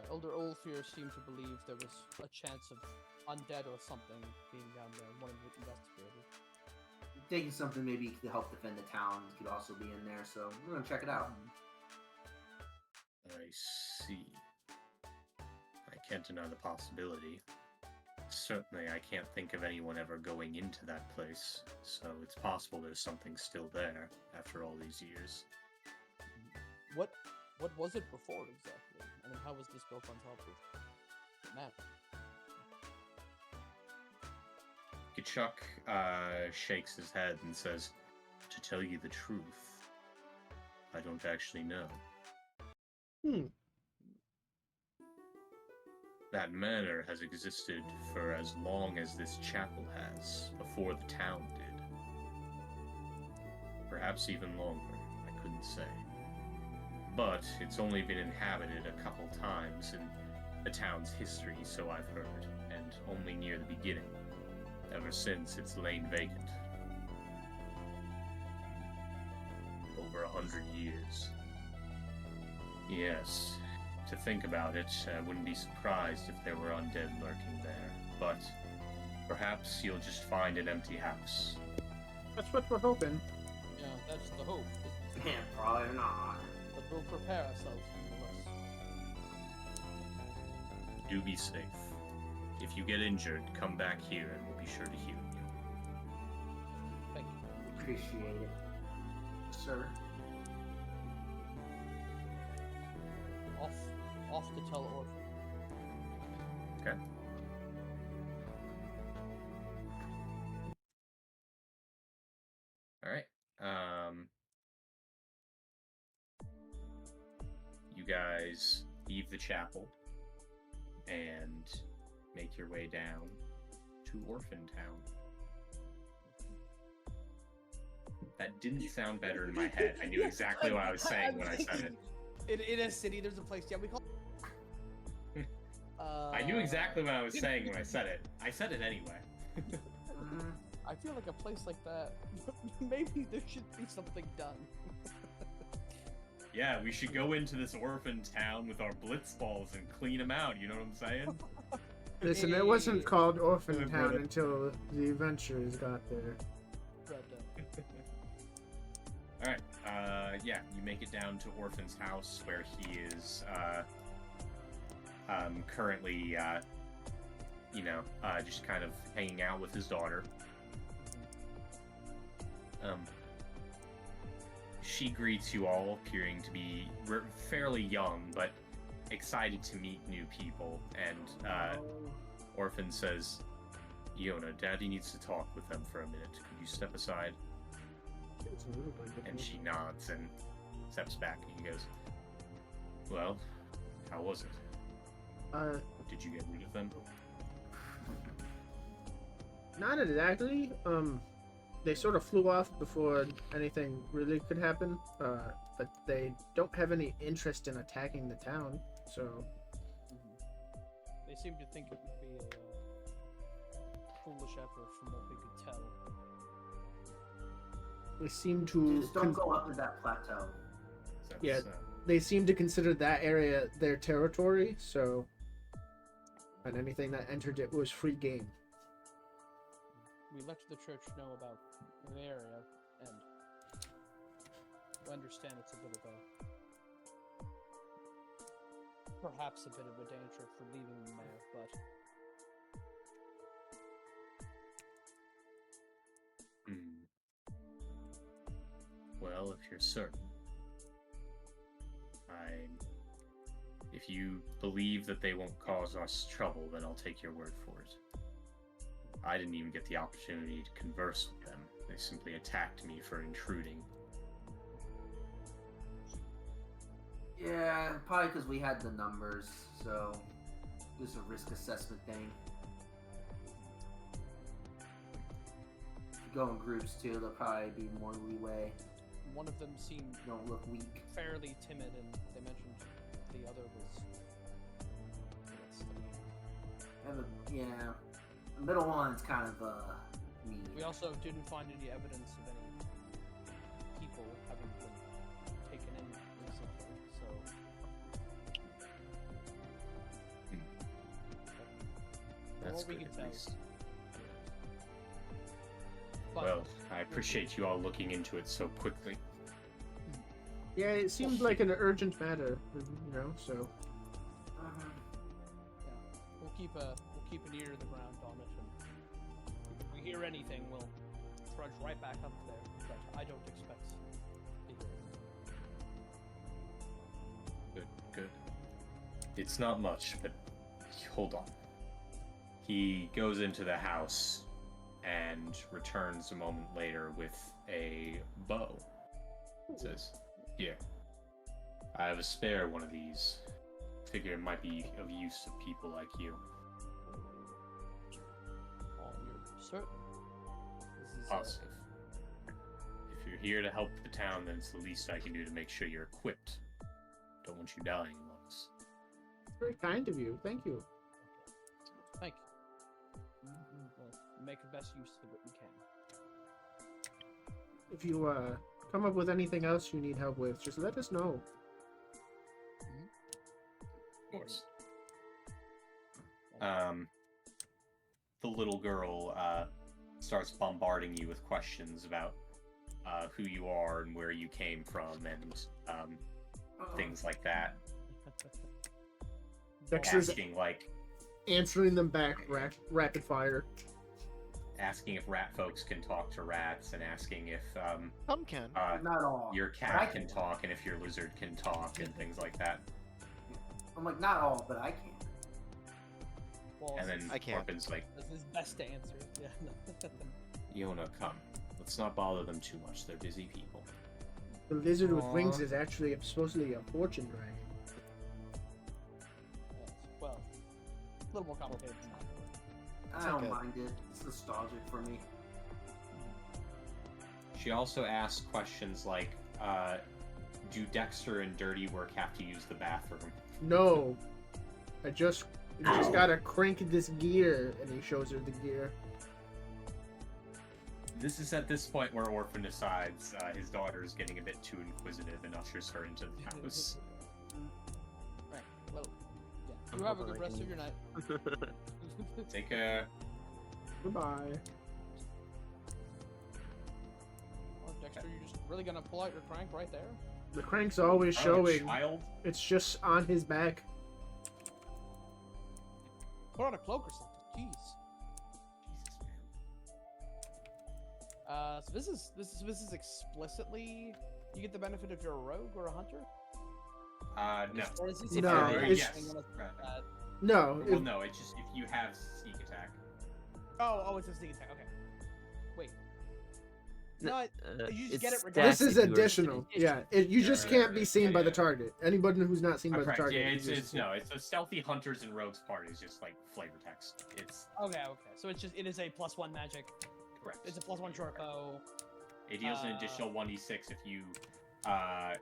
Elder Olfir seemed to believe there was a chance of undead or something being down there. One of the investigators. Thinking something maybe to help defend the town could also be in there, so we're gonna check it out. I see. I can't deny the possibility. Certainly, I can't think of anyone ever going into that place, so it's possible there's something still there after all these years. What was it before exactly? I mean, how was this built on top of the map? Gachuk shakes his head and says, to tell you the truth, I don't actually know. That manor has existed for as long as this chapel has, before the town did. Perhaps even longer, I couldn't say. But it's only been inhabited a couple times in the town's history, so I've heard, and only near the beginning. Ever since, it's lain vacant. Over 100 years. Yes. To think about it, I wouldn't be surprised if there were undead lurking there, but perhaps you'll just find an empty house. That's what we're hoping. Yeah, that's the hope. Yeah, probably not. But we'll prepare ourselves nonetheless. Do be safe. If you get injured, come back here and we'll be sure to heal you. Thank you. Appreciate it, sir. Off to tell Orphan. Okay. Alright. You guys leave the chapel and make your way down to Orphan Town. That didn't sound better in my head. I knew exactly what I was saying when I said it. In a city, there's a place. Yeah, we call. I knew exactly what I was saying when I said it. I said it anyway. I feel like a place like that, maybe there should be something done. Yeah, we should go into this orphan town with our blitz balls and clean them out. You know what I'm saying? Listen, it wasn't Hey. called Orphan Yeah, Town brother. until the adventurers got there. But, All right. Yeah, you make it down to Orphan's house where he is currently, just kind of hanging out with his daughter. She greets you all, appearing to be fairly young, but excited to meet new people. And Orphan says, "Yona, Daddy needs to talk with them for a minute. Could you step aside?" And she nods and steps back, and he goes, "Well, how was it? Did you get rid of them?" Not exactly. They sort of flew off before anything really could happen. But they don't have any interest in attacking the town, so they seem to think it would be a foolish effort from what we could tell. they seem to Just don't go up to that plateau. That's, Yeah. they seem to consider that area their territory. So, and anything that entered it was free game. We let the church know about the area, and we understand it's a bit of perhaps a bit of a danger for leaving them there, but Well, if you're certain. If you believe that they won't cause us trouble, then I'll take your word for it. I didn't even get the opportunity to converse with them. They simply attacked me for intruding. Yeah, probably because we had the numbers, so just a risk assessment thing. If you go in groups too, there'll probably be more leeway. one of them seemed Don't look weak. fairly timid, and they mentioned the other was. Yeah, the middle one's kind of weak. We also didn't find any evidence of any people having been taken in recently, so. That's what we good, can at tell. least. But Well, I appreciate you all looking into it so quickly. Yeah, it seemed like an urgent matter, so. Uh-huh. yeah, we'll keep an ear to the ground on it, and if we hear anything, we'll trudge right back up there. But I don't expect to hear it. Good. It's not much, but hold on. He goes into the house and returns a moment later with a bow. It says, "Here, I have a spare one of these. Figure it might be of use to people like you." You're certain? This is Positive. If you're here to help the town, then it's the least I can do to make sure you're equipped. Don't want you dying among us. Very kind of you. Thank you. Thank you. We'll make the best use of it we can. If you come up with anything else you need help with, just let us know. Of course. The little girl starts bombarding you with questions about who you are and where you came from and things like that. Dexter's Asking answering them back rapid fire. asking if rat folks can talk to rats, and asking if Some can. Not all. your But I cat can talk, and if your lizard can talk, and things like that. I'm like, not all, but I can. Well, And then I can't. Orphan's like, this is best to answer. Yeah. "Yona, come. Let's not bother them too much. They're busy people." The lizard with Aw. wings is actually supposedly a fortune dragon. Yes, well, a little more complicated than that. I don't okay. mind it. It's nostalgic for me. She also asks questions like, do Dexter and Dirty Work have to use the bathroom? No, I just gotta crank this gear, and he shows her the gear. This is at this point where Orphan decides his daughter is getting a bit too inquisitive and ushers her into the house. Right. Well, yeah. You have a good rest of your night. Take care. Goodbye. Oh, Dexter, you're just really gonna pull out your crank right there? The crank's always Oh, showing. child. It's just on his back. Put on a cloak or something. Jeez. Jesus, So this is explicitly you get the benefit if you're a rogue or a hunter. No. Or is this No, if you're it's- yes. No. Well, no, it's just if you have sneak attack. Oh, it's a sneak attack. Okay. Wait. No, you just get it This regardless. is additional. Yeah, you just can't be seen by the Yeah. target. Anybody who's not seen by the Correct. target. Yeah, is it's just- it's a stealthy hunters and rogues part is just like flavor text. It's Okay. So it is a +1 magic. correct. It's a +1 short bow. It deals an additional 1d6 if you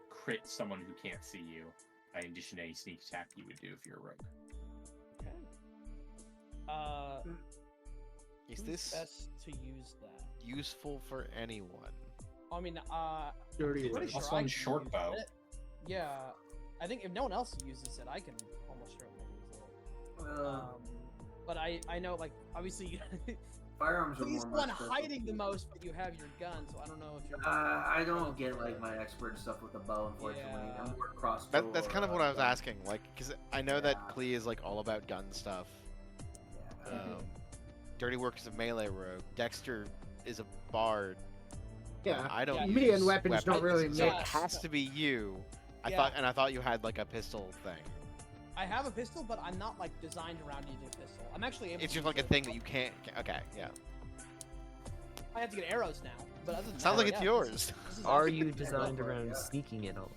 crit someone who can't see you, in addition to any sneak attack you would do if you're a rogue. Okay. Is Who's this best to use that? useful for anyone? I mean, Dirty pretty word. sure Also I on can short use bow. it. Yeah, I think if no one else uses it, I can almost certainly use it. But I know, like, obviously, Firearms are he's more the one my specialty. hiding the most, but you have your gun, so I don't know if you're. I don't get like my expert stuff with the bow, unfortunately. Yeah. I'm more cross. That's kind of what I was asking. Like, because I know that Yeah. Klee is like all about gun stuff. Yeah. Dirty Work is a melee rogue. Dexter is a bard. Yeah. I don't. Yeah. use Me and weapons don't really So Yeah. it has to be you. Yeah. I thought you had like a pistol thing. I have a pistol, but I'm not like designed around using a pistol. I'm actually able. It's to just like a use thing that you can't. Okay, yeah. I have to get arrows now, but other than Sounds that, like it's yeah, yours. this is Are actually- you designed for it, around yeah. sneaking at all?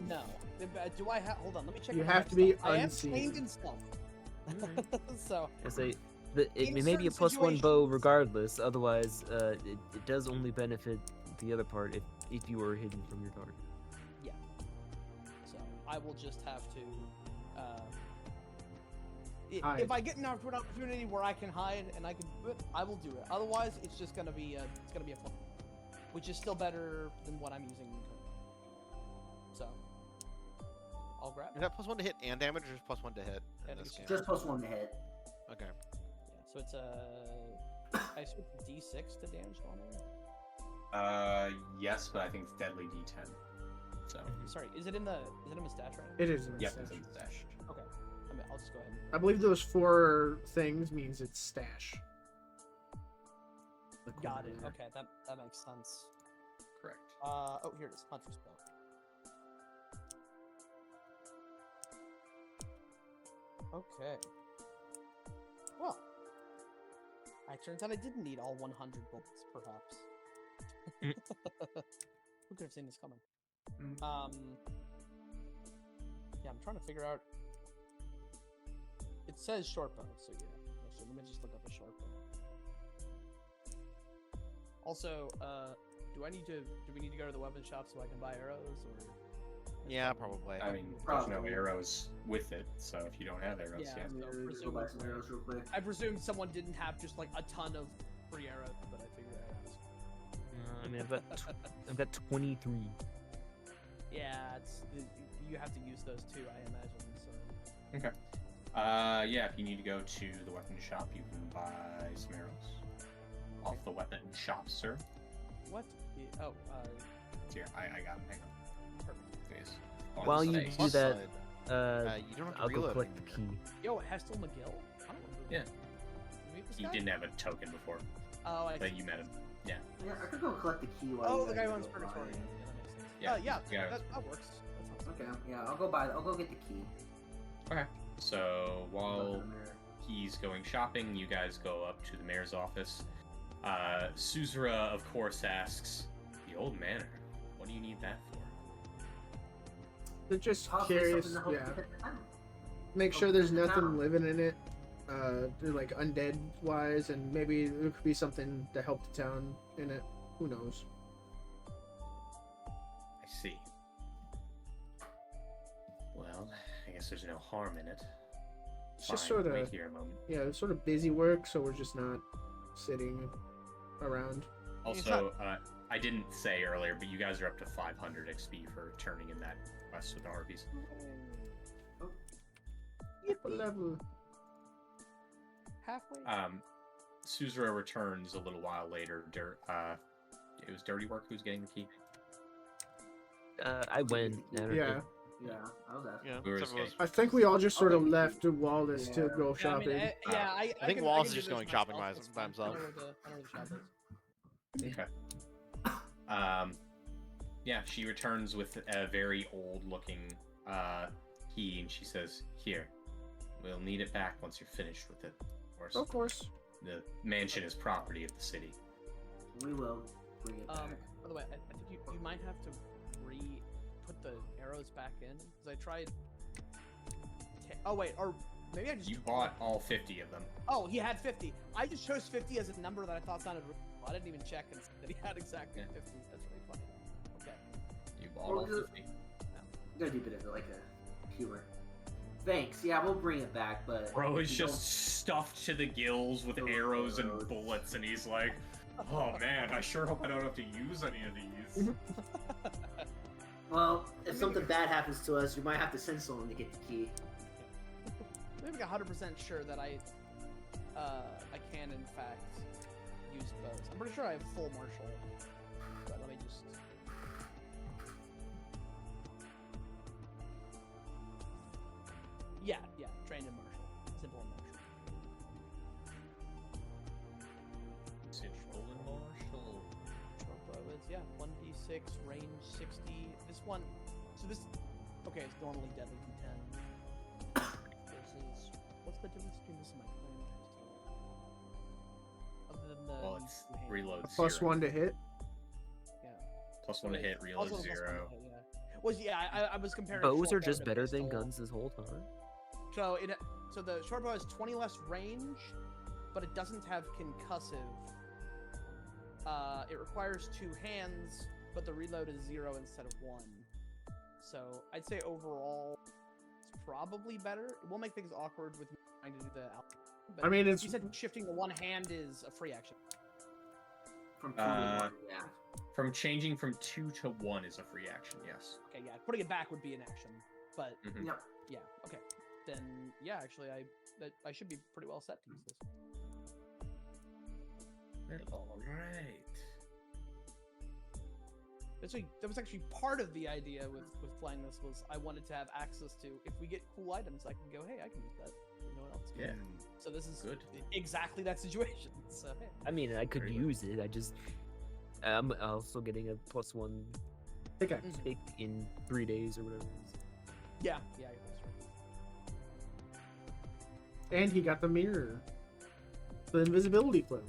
No. Do I have? Hold on, let me check. You if I have to be stealth. I am unseen. trained in stealth. so I say it In may be a certain +1 bow situations- regardless. Otherwise, it does only benefit the other part if you are hidden from your target. So I will just have to. Hide. If I get an opportunity where I can hide and I can do it, I will do it. Otherwise, it's just gonna be a flip, which is still better than what I'm using currently. So I'll grab. Is that +1 to hit and damage, or just +1 to hit? I In think this it's game? Just +1 to hit. Okay. Yeah, so it's I switch D6 to damage normally. Yes, but I think it's deadly D10. So, Sorry, is it in the stash right now? It is. In the yep, stash. it's in the stash. Okay, I'll just go ahead. I believe those 4 things means it's stash. Got it. Okay, that makes sense. Correct. Oh, here it is. Hunter's bow. Okay. Well, it turns out I didn't need all 100 bullets, perhaps. Who could have seen this coming? Yeah, I'm trying to figure out. It says short bow, so yeah. Actually, let me just look up a short bow. Also, do we need to go to the weapon shop so I can buy arrows, or? Yeah, probably. I mean, there's no Probably. arrows with it, so if you don't have arrows, Yeah. yeah. Let's go buy some arrows real quick. I presumed someone didn't have just like a ton of free arrows, but I figured I'd ask. I mean, I've got 23. Yeah, you have to use those too, I imagine. So Okay. Yeah, if you need to go to the weapon shop, you can buy some arrows. Off the weapon shop, sir. what? Oh, Here, I got them. Hang on. Perfect. Yes. On While the you space. do Plus that, side, you don't have to I'll go reload collect the anymore. key. yo, Hestel McGill. I don't remember. Yeah. You meet this He guy? didn't have a token before, Oh, I but see. you met him. Yeah. Yeah, I could go collect the key while Oh, you the guys guy go runs buy Purgatory. it. Yeah, that makes sense. Yeah, Yeah, yeah. that works. That sounds Okay, yeah, I'll go get the key. Okay. So Go while to the mirror. he's going shopping, you guys go up to the mayor's office. Suzera, of course, asks, "The old manor. What do you need that for?" They're just Possibly curious. something to help Yeah. protect the town. Make sure help there's protect the nothing town. living in it. They're like undead wise, and maybe there could be something to help the town in it. Who knows? I see. Well, I guess there's no harm in it. It's just Fine, sort wait of here a moment. yeah, it's sort of busy work, so we're just not sitting. around. Also, I didn't say earlier, but you guys are up to 500 XP for turning in that quest with the Arby's. What level? Halfway. Suzerain returns a little while later. It was Dirty Work who's getting the key. I went. I don't Yeah. know. Yeah, I was asking. Yeah, Where is several of us- I think we all just sort of Okay. left Wallace to Yeah. go shopping. I think can- Wallace can is do just this going shopping myself, by it's fine. himself. I know where the shop is. Yeah, she returns with a very old-looking key, and she says, "Here, we'll need it back once you're finished with it. Of course. The mansion is property of the city." We will bring it back. By the way, I think you might have to put the arrows back in because I tried. Oh wait, or maybe I just. You bought all 50 of them. Oh, he had 50. I just chose 50 as a number that I thought sounded. I didn't even check and see that he had exactly 50. That's really funny. Okay. You bought Well, all good. 50. Gotta do a bit of like a humor. Thanks. Yeah, we'll bring it back, but Bro is you just stuffed to the gills with arrows and bullets, and he's like, "Oh man, I sure hope I don't have to use any of these." don't- Well, if something bad happens to us, you might have to send someone to get the key. I'm like 100% sure that I can in fact use bows. I'm pretty sure I have full martial. But let me just. Yeah, trained in martial, simple in martial. Simple and martial. Short bow is 1d6 range 60. This one, so this, okay, it's normally deadly d10 versus what's the difference between this and my range? Other than the Well, it's two hand- reload Plus 0. 1 to hit. Yeah. Plus 1 to hit, reload Also the plus 0. one to hit, yeah. Was I was comparing. Bows short are bow just to better than pistol. guns this whole time. So the short bow has 20 less range, but it doesn't have concussive. It requires 2 hands, but the reload is 0 instead of 1. So I'd say overall, it's probably better. It will make things awkward with trying to do the. But I mean, it's you said shifting to one hand is a free action. From 2 to 1, yeah. From changing from 2 to 1 is a free action, yes. Okay, yeah, putting it back would be an action, but Mhm. Yep. yeah, okay. Then yeah, actually, I should be pretty well set to use this. Alright. That was actually part of the idea with playing this was I wanted to have access to if we get cool items I can go, hey, I can use that. No one else can. Yeah. So this is Good. exactly that situation. So hey. I mean, I could Very good. use it. I just, I'm also getting a +1 pickaxe. pick in 3 days or whatever it is. Yeah, that's right. And he got the mirror. The invisibility cloak.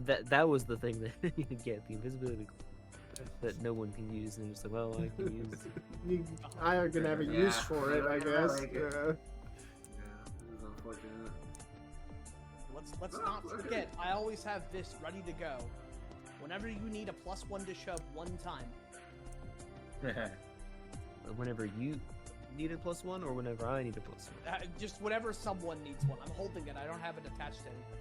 That was the thing that you could get, the invisibility cloak that no one can use, and it's like, well, I can use. I can have a Yeah. use for it, I I guess. like it. Yeah. Yeah, this is unfortunate. Let's Oh, not look at forget. it. I always have this ready to go. Whenever you need a +1 to shove one time. Whenever you need a +1, or whenever I need a +1. Just whenever someone needs one. I'm holding it. I don't have it attached to anything.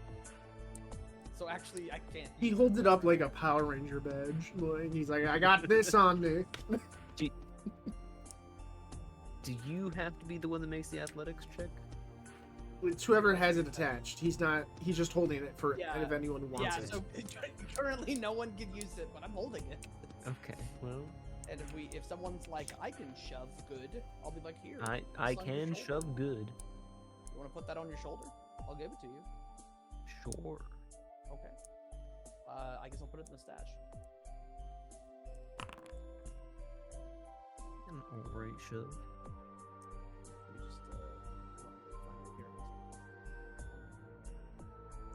So actually, I can't. He holds it up like a Power Ranger badge. Like, he's like, I got this on me. Do you have to be the one that makes the athletics check? It's whoever has it attached. He's not. He's just holding it for Yeah. if anyone wants Yeah, it. so currently no one can use it, but I'm holding it. Okay, well, And if someone's like, I can shove good, I'll be like, here. I put this on your can shoulder. shove good. You want to put that on your shoulder? I'll give it to you. Sure. Okay. I guess I'll put it in the stash. An alright shove. Let me just find it here.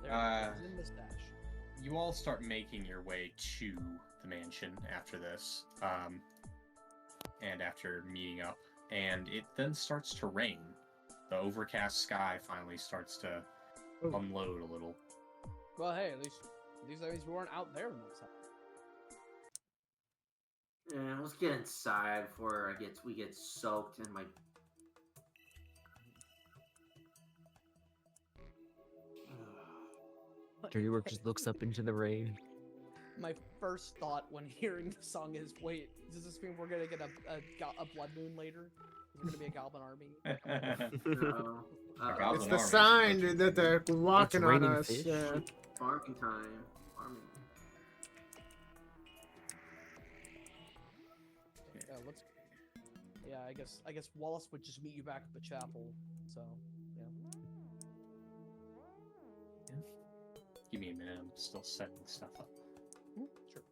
There, it's in the stash. You all start making your way to the mansion after this, and after meeting up, and it then starts to rain. The overcast sky finally starts to Oh. unload a little. Well, hey, at least we weren't out there when that was happening. Yeah, let's get inside before we get soaked in my. Dirty Work just looks up into the rain. my first thought when hearing the song is, wait, does this mean we're gonna get a blood moon later? Is there gonna be a goblin army? Uh-oh. Uh-oh. It's Goblin the army's sign approaching. that they're walking on raining us. fish. Yeah. Farming time. Farming. Let's. Yeah, I guess Wallace would just meet you back at the chapel. So yeah. Give me a minute. I'm still setting stuff up. Sure.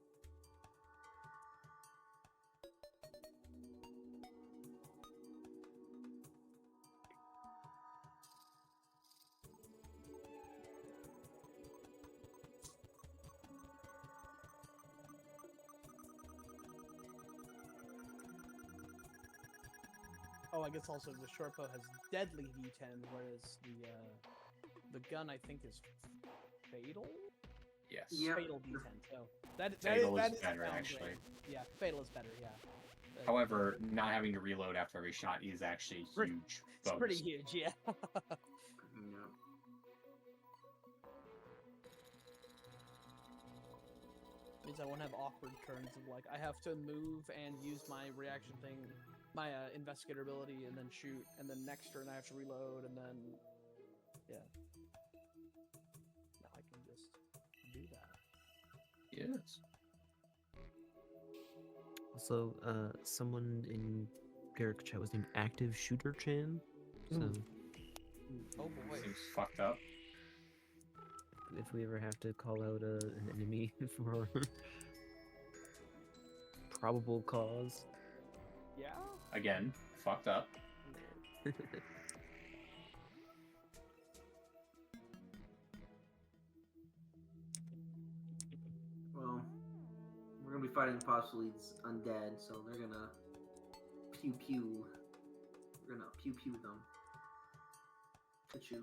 Oh, I guess also the short bow has deadly D10, whereas the gun I think is fatal. Yes. Yeah. Fatal D10. So that Fatal that is is better, downgrade. actually. Yeah, fatal is better. Yeah. However, not having to reload after every shot is actually a Pretty- huge it's bonus. pretty huge. Yeah. Yeah. Means I won't have awkward turns of like I have to move and use my reaction thing, my investigator ability, and then shoot, and then next turn I have to reload, and then yeah. Now I can just do that. Yes. Also, someone in Garrick chat was named Active Shooter Chan. So Oh boy. Seems fucked up. if we ever have to call out an enemy for probable cause. Yeah. Again, fucked up. Well, we're gonna be fighting possibly these undead, so they're gonna pew pew. We're gonna pew pew them. Ka-choo.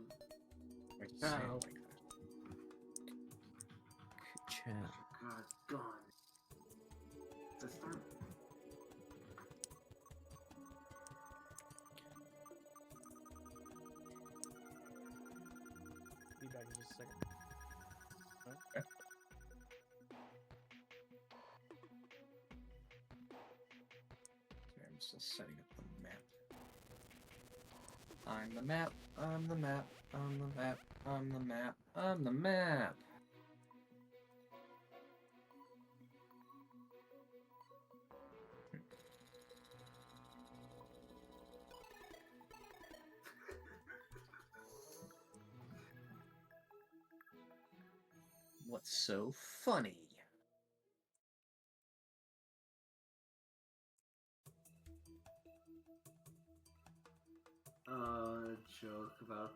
I can say it Ow. like that. Chat. God, it's gone. Let's start. Be back in just a second. Okay, I'm still setting up the map. I'm the map. I'm the map. I'm the map. I'm the map. I'm the map. What's so funny? Joke about.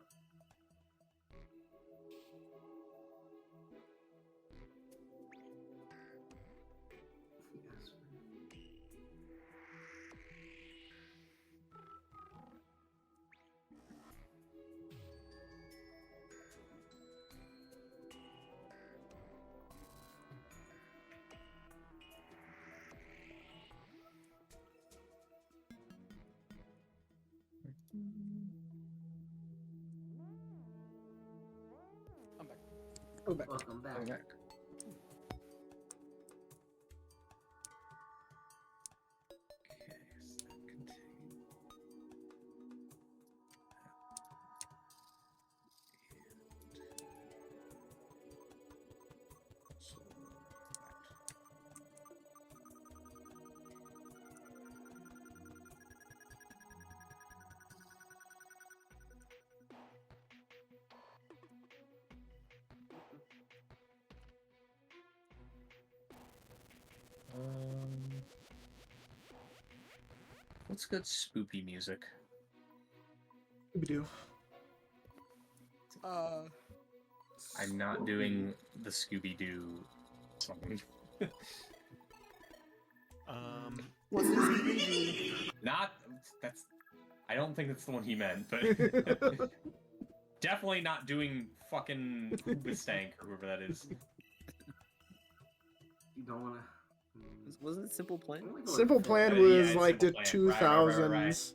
Yes. I'm back. Go back. Welcome back. Okay. Okay, so that contains so what's good spoopy music? We do. I'm not doing the Scooby-Doo song. What's the Scooby-Doo? Not that's. I don't think that's the one he meant, but definitely not doing fucking Hoobastank or whoever that is. You don't wanna. Wasn't it Simple Plan? Simple Plan Yeah, was it's like the Simple Plan. Right, 2000s. right.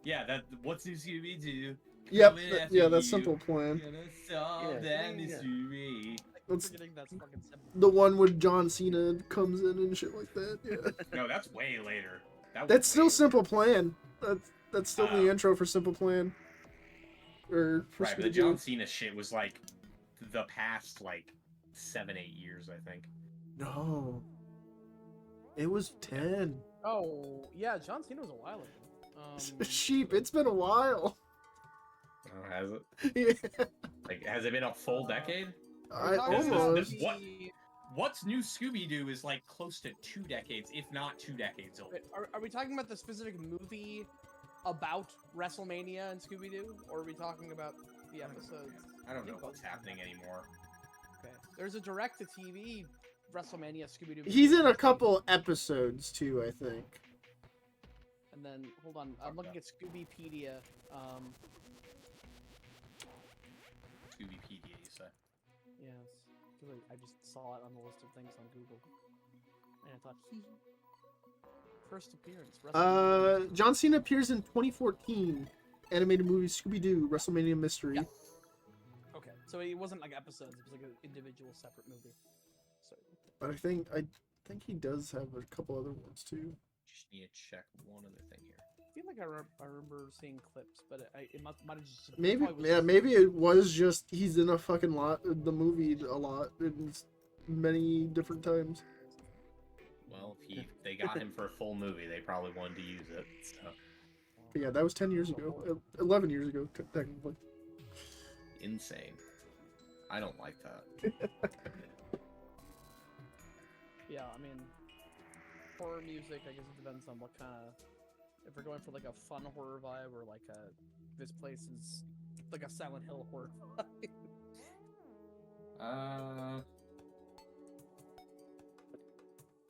Yeah, that. What's the Scooby-Doo? Yep. Coming after Yeah, that's you. Simple Plan. Gonna solve Yeah, that yeah. mystery. That's Forgetting that's fucking simple. the one when John Cena comes in and shit like that. Yeah. No, that's way later. That was That's still way Simple Plan. That's still the intro for Simple Plan. Or for right, but the Scooby-Doo. John Cena shit was like the past like 7-8 years, I think. No. It was 10. Oh yeah, John Cena was a while ago. Sheep, it's been a while. Oh, has it? Yeah. Like, has it been a full decade? I This is- almost. this- What's new Scooby-Doo is like close to 2 decades, if not 2 decades old. Wait, are we talking about the specific movie about WrestleMania and Scooby-Doo, or are we talking about the episodes? I don't know think what's both. happening anymore. Okay. There's a direct-to-TV WrestleMania Scooby-Doo. He's movie. in a couple episodes too, I think. And then hold on, I'm looking at Scoobypedia. Scoobypedia, you say? Yes, because I just saw it on the list of things on Google, and I thought he first appearance. WrestleMania. John Cena appears in 2014 animated movie Scooby-Doo WrestleMania Mystery. Yeah. Okay, so it wasn't like episodes; it was like an individual, separate movie. So. But I think he does have a couple other ones too. Just need to check one other thing here. I feel like I remember seeing clips, but it might have just Maybe probably was yeah, just- maybe it was just he's in a fucking lot the movie a lot in many different times. Well, if they got him for a full movie, they probably wanted to use it. So. But yeah, that was 10 years ago. 11 years ago, technically. Insane. I don't like that. Yeah, I mean, horror music. I guess it depends on what kind of. If we're going for like a fun horror vibe, or like a this place is like a Silent Hill horror vibe.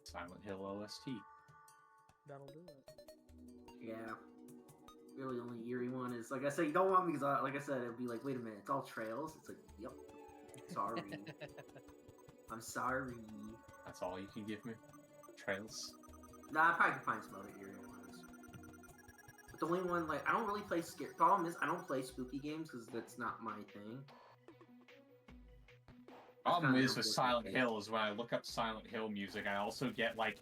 Silent Hill OST. That'll do it. Yeah. Really, the only eerie one is like I said. You don't want me because, like I said, it'd be like, wait a minute, it's all trails. It's like, yep. Sorry. I'm sorry. That's all you can give me? Trails? Nah, I probably can find some other eerie ones. But the only one, like, I don't really play scare. Problem is, I don't play spooky games because that's not my thing. Problem kinda is with different Silent thing. Hill is when I look up Silent Hill music, I also get like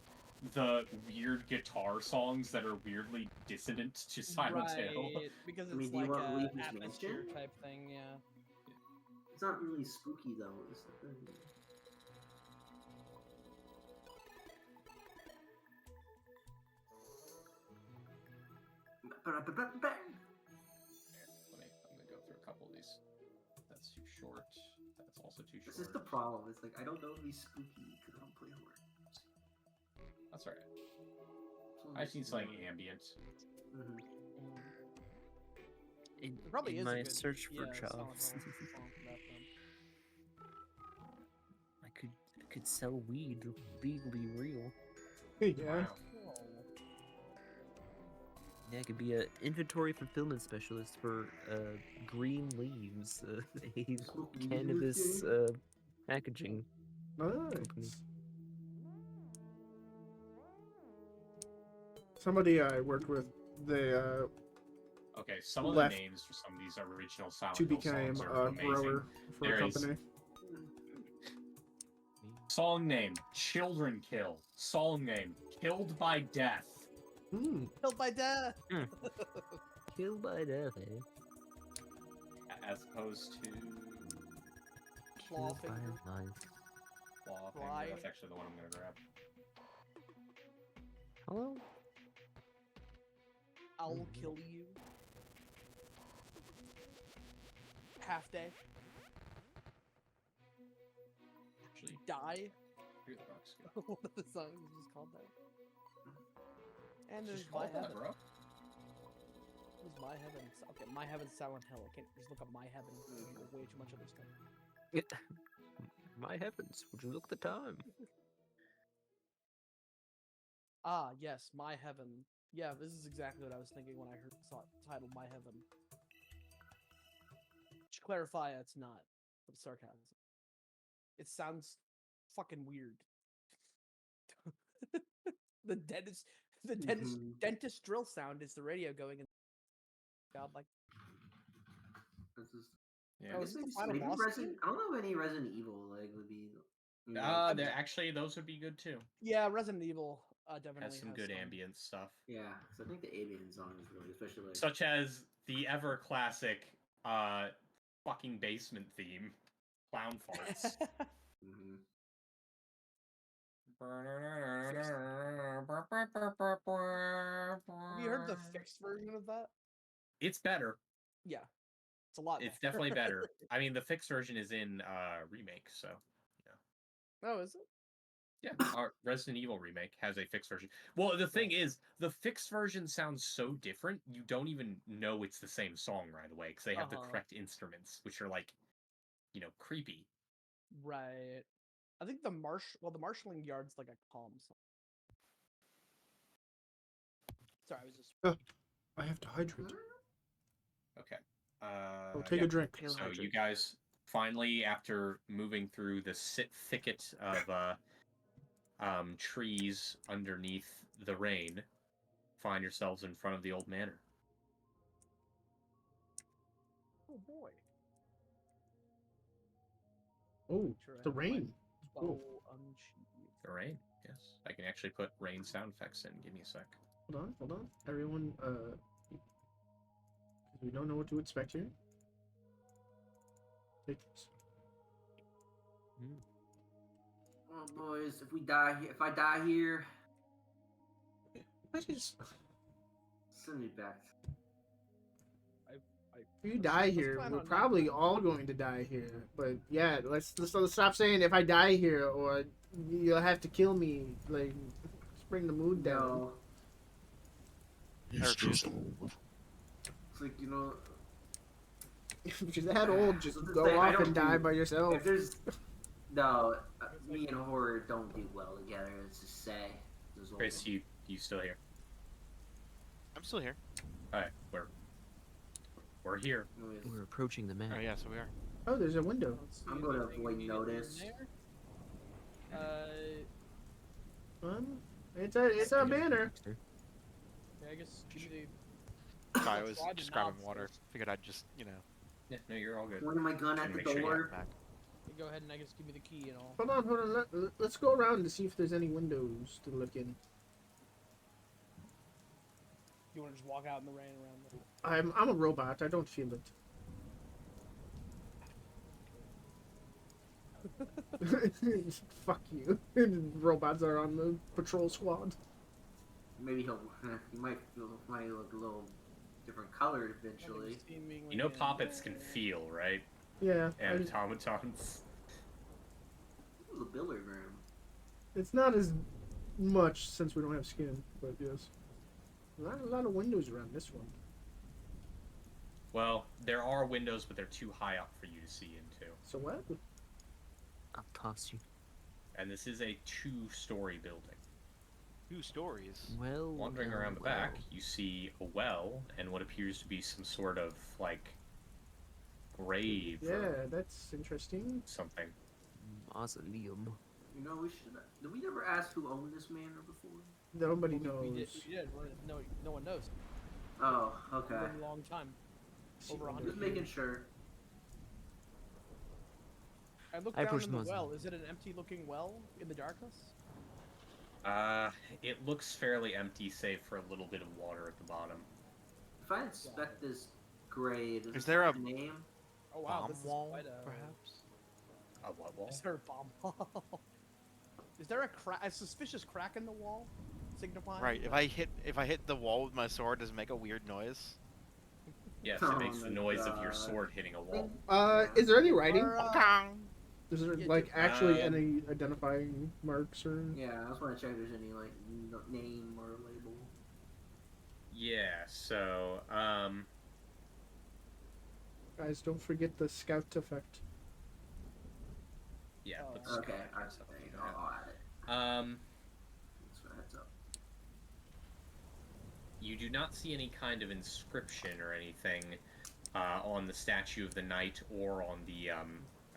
the weird guitar songs that are weirdly dissonant to Silent Hill. Right, because I mean, it's do you like want a Luigi's atmosphere Mansion? type thing. Yeah. It's not really spooky though. It's the thing. I'm gonna go through a couple of these. That's too short. That's also too short. This is the problem. It's like I don't know if he's spooky because I don't play horror. That's alright. I just need something ambient. Mm-hmm. In, There probably in is a my good, search for Silent Hill jobs, song for that then. I could sell weed legally real. Yeah. Wow. Yeah, I could be an inventory fulfillment specialist for Green Leaves, a cannabis packaging company. Nice. Somebody I worked with, they Okay, some of Left the names for some of these original Silent to Hill become songs a are amazing. grower for There a is- company. Song name, Children Kill. Song name, Killed by Death. Hmm. Killed by death. Killed by death, eh? As opposed to Claw Killed by finger. a knife. Claw Finger. Fly. That's actually the one I'm gonna grab. Hello? I'll kill you. Half day. Actually, Die. here the rocks go. One of the songs is just called that. And there's Just My call that, Heaven. bro. There's My Heaven. Okay, My Heaven, Silent Hill. I can't just look up My Heaven. There's way too much other stuff. My heavens, would you look at the time? Ah, yes, My Heaven. Yeah, this is exactly what I was thinking when I saw it titled My Heaven. To clarify, it's not. It's sarcasm. It sounds fucking weird. the dentist dentist drill sound is the radio going in. God, like This is Yeah. Oh, I is guess this the maybe, final maybe boss Resident. game? I don't know if any Resident Evil like would be. You know, They're actually those would be good too. Yeah, Resident Evil definitely Has some good ambient stuff, yeah, so I think the ambient song is really, especially like. such as the ever classic fucking basement theme, clown farts. Mhm. Have you heard the fixed version of that? It's better. Yeah, it's a lot. It's better. definitely better. I mean, the fixed version is in remake, so Oh, is it? yeah. Our Resident Evil remake has a fixed version. Well, the thing is, the fixed version sounds so different, you don't even know it's the same song right away because they have the correct instruments, which are like, creepy. Right. I think the marshalling yard's like a calm song. Sorry, I was just. I have to hydrate. Okay. Oh, take yeah. a drink. So you guys finally, after moving through the thicket of trees underneath the rain, find yourselves in front of the old manor. Oh boy. Oh, the rain. Cool. The rain, yes. I can actually put rain sound effects in. Give me a sec. Hold on. Everyone, we don't know what to expect here. Take this. Oh boys, if I die here, What is? send me back. If you die here, plan we're on not probably dying. all going to die here. But yeah, let's stop saying if I die here or you'll have to kill me. Like, let's bring the mood down. No, He's just old. it's like If you're that old, just Let's go say I off don't and die do- by yourself. if there's no, me and horror don't do well together. Let's just say. There's only- Chris, you still here? I'm still here. All right, we're here. We're approaching the Oh map. yeah, so we are. Oh, there's a window. I'm gonna avoid notice. It's a banner. Yeah, I guess Sorry, I was Slide just the grabbing knobs water. first. Figured I'd just, Yeah, no, you're all good. Pointing my gun at the Make sure you door. back. You go ahead and I guess give me the key and all. Hold on. Let's go around to see if there's any windows to look in. You want to just walk out in the rain around the... I'm a robot. I don't feel it. Fuck you. Robots are on the patrol squad. Maybe he might look a little different color eventually. You know, poppets can feel, right? Yeah. And automatons. Ooh, the billiard room. It's not as much since we don't have skin, but yes. Not a lot of windows around this one. Well, there are windows, but they're too high up for you to see into. So what? I'll toss you. And this is a 2-story building. 2 stories. Well, Wandering around the back, you see a well and what appears to be some sort of, like, grave Yeah, or that's interesting. something. Mausoleum. You know, we should. Did we never ask who owned this manor before? Nobody We knows. did. No one knows. Oh, okay. It's been a long time. Over 100 Just making sure. I looked I down pushed in the most of well. them. Is it an empty-looking well in the darkness? It looks fairly empty, save for a little bit of water at the bottom. If I inspect this grave, Is there a name? Oh wow, bomb this is wall, quite a... perhaps? A what wall? Is there a bomb wall? Is there a suspicious crack in the wall? Signifying? Right. If I hit the wall with my sword, does it make a weird noise? Yes, Oh it makes the my noise of your God. sword hitting a wall. Is there any writing? Or, Is there yeah, like actually Um, any identifying marks or? Yeah, I just want to check if there's any like name or label. Yeah, so, Guys, don't forget the scout effect. yeah. Oh, put the Okay, sky alright, yourself there you in go. there. I'll add it. Thanks for the heads up. You do not see any kind of inscription or anything on the statue of the knight or on the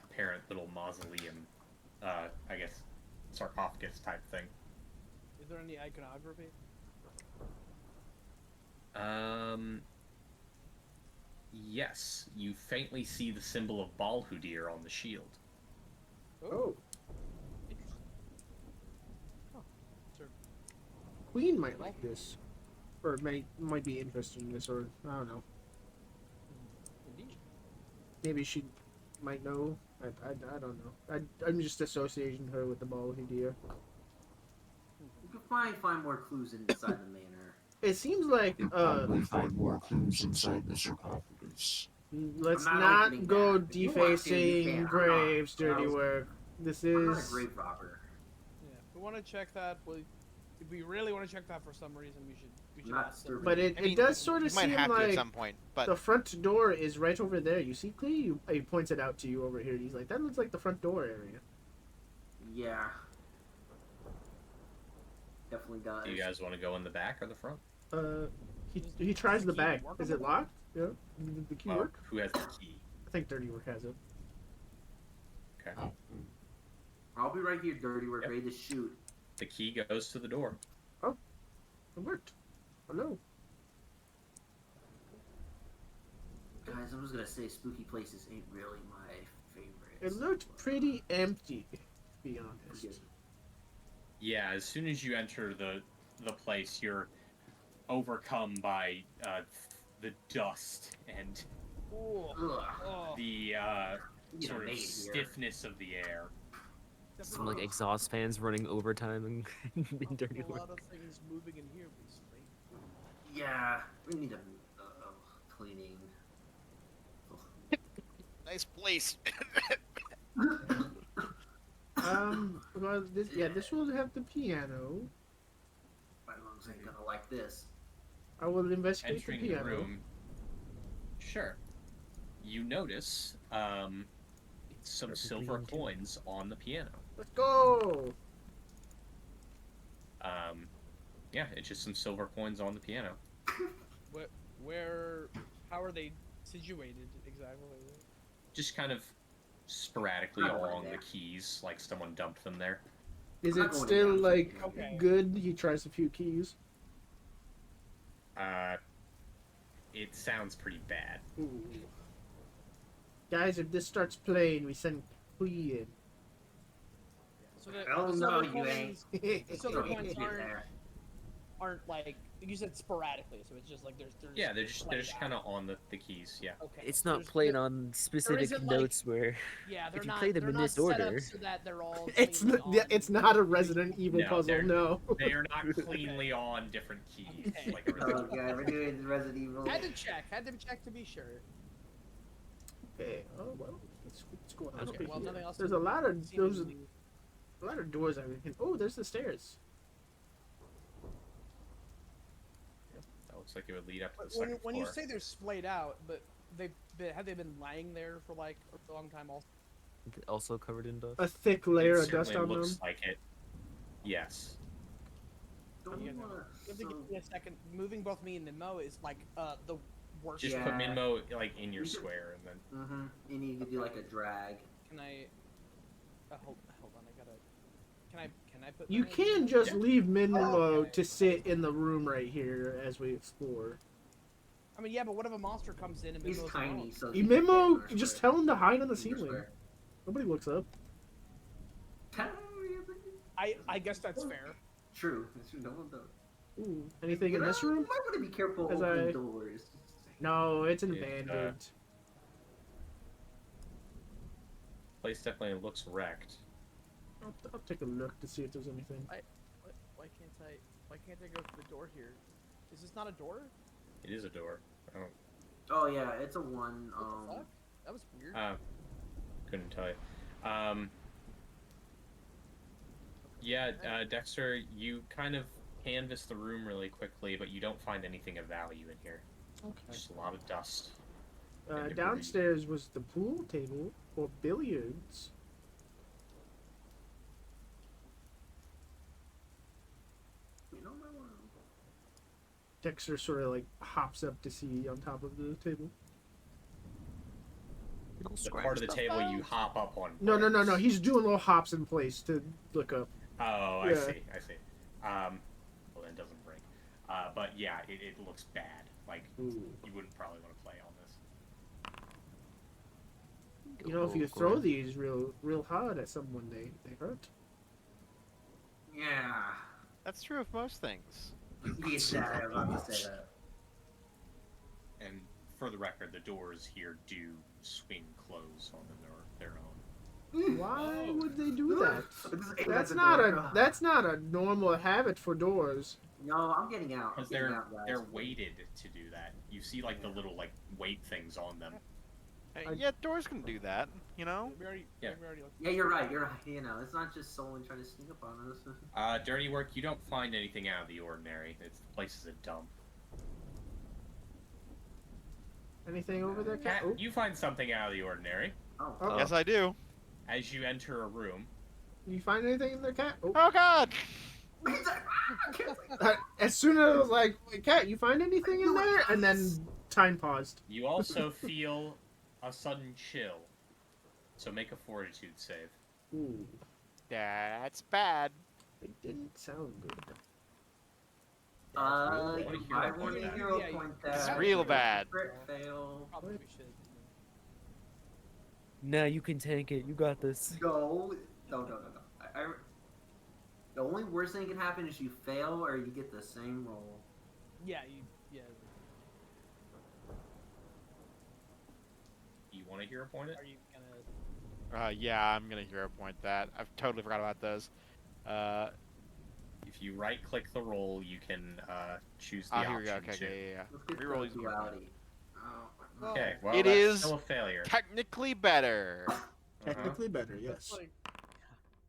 apparent little mausoleum, I guess, sarcophagus type thing. is there any iconography? Yes, you faintly see the symbol of Balhudir on the shield. Oh, Interesting. Huh. Sure. Queen might like this, or might be interested in this, or I don't know. Indeed. Maybe she might know. I don't know. I'm just associating her with the ball idea. You can probably find more clues inside the manor. It seems like You'll probably find more clues inside the sarcophagus. let's I'm not not opening go that. If you want to, you defacing can. graves, I'm not- dirty work. This I'm not a is grave robber. Yeah. If we want to check that, if we really want to check that for some reason, we should Not ask them. but it, I mean, it does sort You of might seem have to at like some point, but the front door is right over there. You see, Clee? He points it out to you over here. He's like, that looks like the front door area. Yeah. Definitely does. Do you guys want to go in the back or the front? He tries Does the the key back. work Is on it the locked? Yeah. Did the key Well, work? who has the key? I think dirty work has it. Okay. I'll be right here, dirty work, Yep. ready to shoot. The key goes to the door. It worked. Hello. Guys, I'm just gonna say spooky places ain't really my favorite. It looked pretty empty, to be honest. Yeah, as soon as you enter the place, you're overcome by the dust and Ooh. Ugh. Oh. the You sort don't of make it here. stiffness of the air. Some like exhaust fans running overtime and in dirty A work. lot of things moving in here recently. Yeah, we need a cleaning. nice place. Well, this will have the piano. My lungs ain't gonna like this. I will investigate Entering the the piano. room, sure, you notice some Perfect silver reading, too. coins on the piano. Let's go. Yeah, it's just some silver coins on the piano. Where? How are they situated exactly? Just kind of sporadically Not going along the there. keys, like someone dumped them there. Is I'm it not going still down. like Okay. good? He tries a few keys. It sounds pretty bad. Ooh. Guys, if this starts playing, we send Clee in. So the, Hell the no, silver you ain't. coins, the silver Don't coins get aren't, there. aren't like you said sporadically. So it's just like there's Yeah, they're just played kind out. of on the keys. Yeah. Okay. It's not There's- played there- on specific isn't, like- notes where Yeah, they're you not. play them they're in not this set up order. so that they're all. It's cleanly not, yeah, on. it's not a Resident Evil No, puzzle. they're- No. They are not cleanly on different keys. Okay. Like everything. Oh god, we're doing Resident Evil. Had to check to be sure. Okay. Oh well. Let's go on. Okay, well, nothing else There's to- a lot of those. seemingly- A lot of doors. I can. Oh, there's the stairs. That looks like it would lead up to the But second when floor. you say they're splayed out, but have they been lying there for like a long time? Also, also covered in dust. A thick layer It of dust certainly on looks them. like it. Yes. Don't you know, wanna- you have to give so- me a second. Moving both me and Mimo is like the worst. Just Yeah. put Minmo like in your You could- square, and then Mhm. You need to do like a drag. Can I? Hold on, I gotta. Can I put? You Mimo can in? just Yeah. leave Minmo Okay. to sit in the room right here as we explore. I mean, yeah, but what if a monster comes in and He's Mimo's tiny, alone? so You he can fit in Minmo, our just square. tell him to hide on the In your ceiling. square. Nobody looks up. I guess that's fair. True. That's true. No one does. Ooh, anything in You this know, room? You might want to be careful As opening I- doors. No, it's It, abandoned. place definitely looks wrecked. I'll take a look to see if there's anything. Why can't I go to the door here? Is this not a door? It is a door. I don't. Oh yeah, it's a one. What the fuck? That was weird. Couldn't tell you. Yeah, Dexter, you kind of canvass the room really quickly, but you don't find anything of value in here. Okay. Just a lot of dust. and debris. Downstairs was the pool table or billiards. You know, I wanna- Dexter sort of like hops up to see on top of the table. The part of the table you hop up on. No. breaks. He's doing little hops in place to look up. Oh, I Yeah. see. Well, then it doesn't break. But yeah, it looks bad. Like, Ooh. you wouldn't probably want to play on this. You know, if you throw these real hard at someone, they hurt. Yeah. That's true of most things. Yeah, I was about to say that. And for the record, the doors here do swing close on their own. Why would they do that? Just aim at That's the not door. a normal habit for doors. No, I'm getting out. I'm Because getting out, guys. they're weighted to do that. You see like the little like weight things on them. Hey, yeah, doors can do that, you know? Yeah. Yeah, you're right. You're right. You know, it's not just someone trying to sneak up on us. Dirty work. You don't find anything out of the ordinary. The place is a dump. Anything over there, Cat? Cat, you find something out of the ordinary Oh. Yes, I do. as you enter a room. You find anything in there, Cat? Oh. Oh, God! As soon as I was like, "Wait, Cat, you find anything in there?" And then time paused. You also feel a sudden chill. So make a fortitude save. Ooh, That's bad. it didn't sound good. What a I hero want point a that. hero Yeah, point It's that. real bad. Crit fail. Probably should. Nah, you can tank it. You got this. No. The only worst thing that can happen is you fail or you get the same roll. Yeah. You want to hero point it? Are you gonna? Yeah, I'm gonna hero point that. I've totally forgot about those. If you right-click the roll, you can choose the Ah, option here we go. Okay, to. yeah. Let's get Reroll the these hero points. duality. Oh, Okay, well It that's is still a failure. Technically better. Technically better, yes. Like,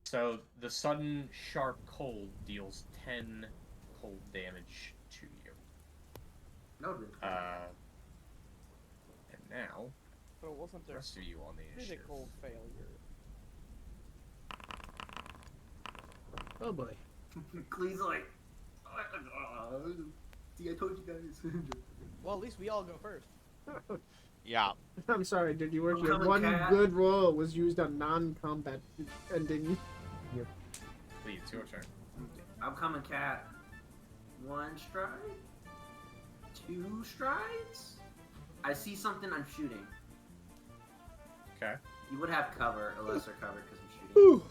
So the sudden sharp cold deals 10 cold damage to you. noted. And now, but wasn't the there rest of you on the initiative. critical failure? Oh boy. Clee's like, see, I told you guys. Well, at least we all go first. Yeah. I'm sorry, did you work? I'm Your coming, one Cat. good roll was used on non-combat ending. Please, it's your turn. I'm coming, Cat. 1 stride? 2 strides? I see something, I'm shooting. Okay. You would have cover, a lesser cover, because I'm shooting. Ooh.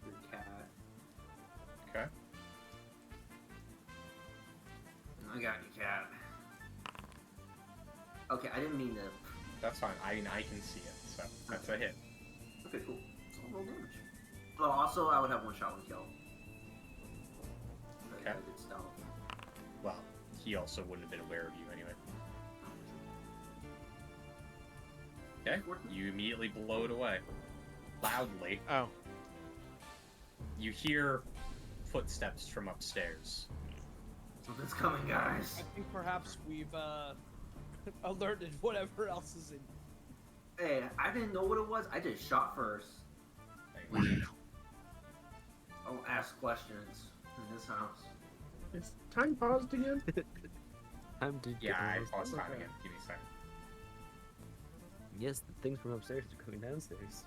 Your cat. Okay. I got you, Cat. Okay, I didn't mean to. That's fine. I mean, I can see it, so that's a hit. Okay, cool. So I'll roll damage. Oh, also, I would have 1 shot, 1 kill. Okay. I did stealth. Well, he also wouldn't have been aware of you anyway. Okay. You immediately blow it away. Loudly. Oh. You hear footsteps from upstairs. Something's coming, guys. I think perhaps we've alerted whatever else is in. Hey, I didn't know what it was. I just shot first. I don't ask questions in this house. Is time paused again? Time to. Yeah, I get paused time Okay. again. Give me a second. Yes, the things from upstairs are coming downstairs.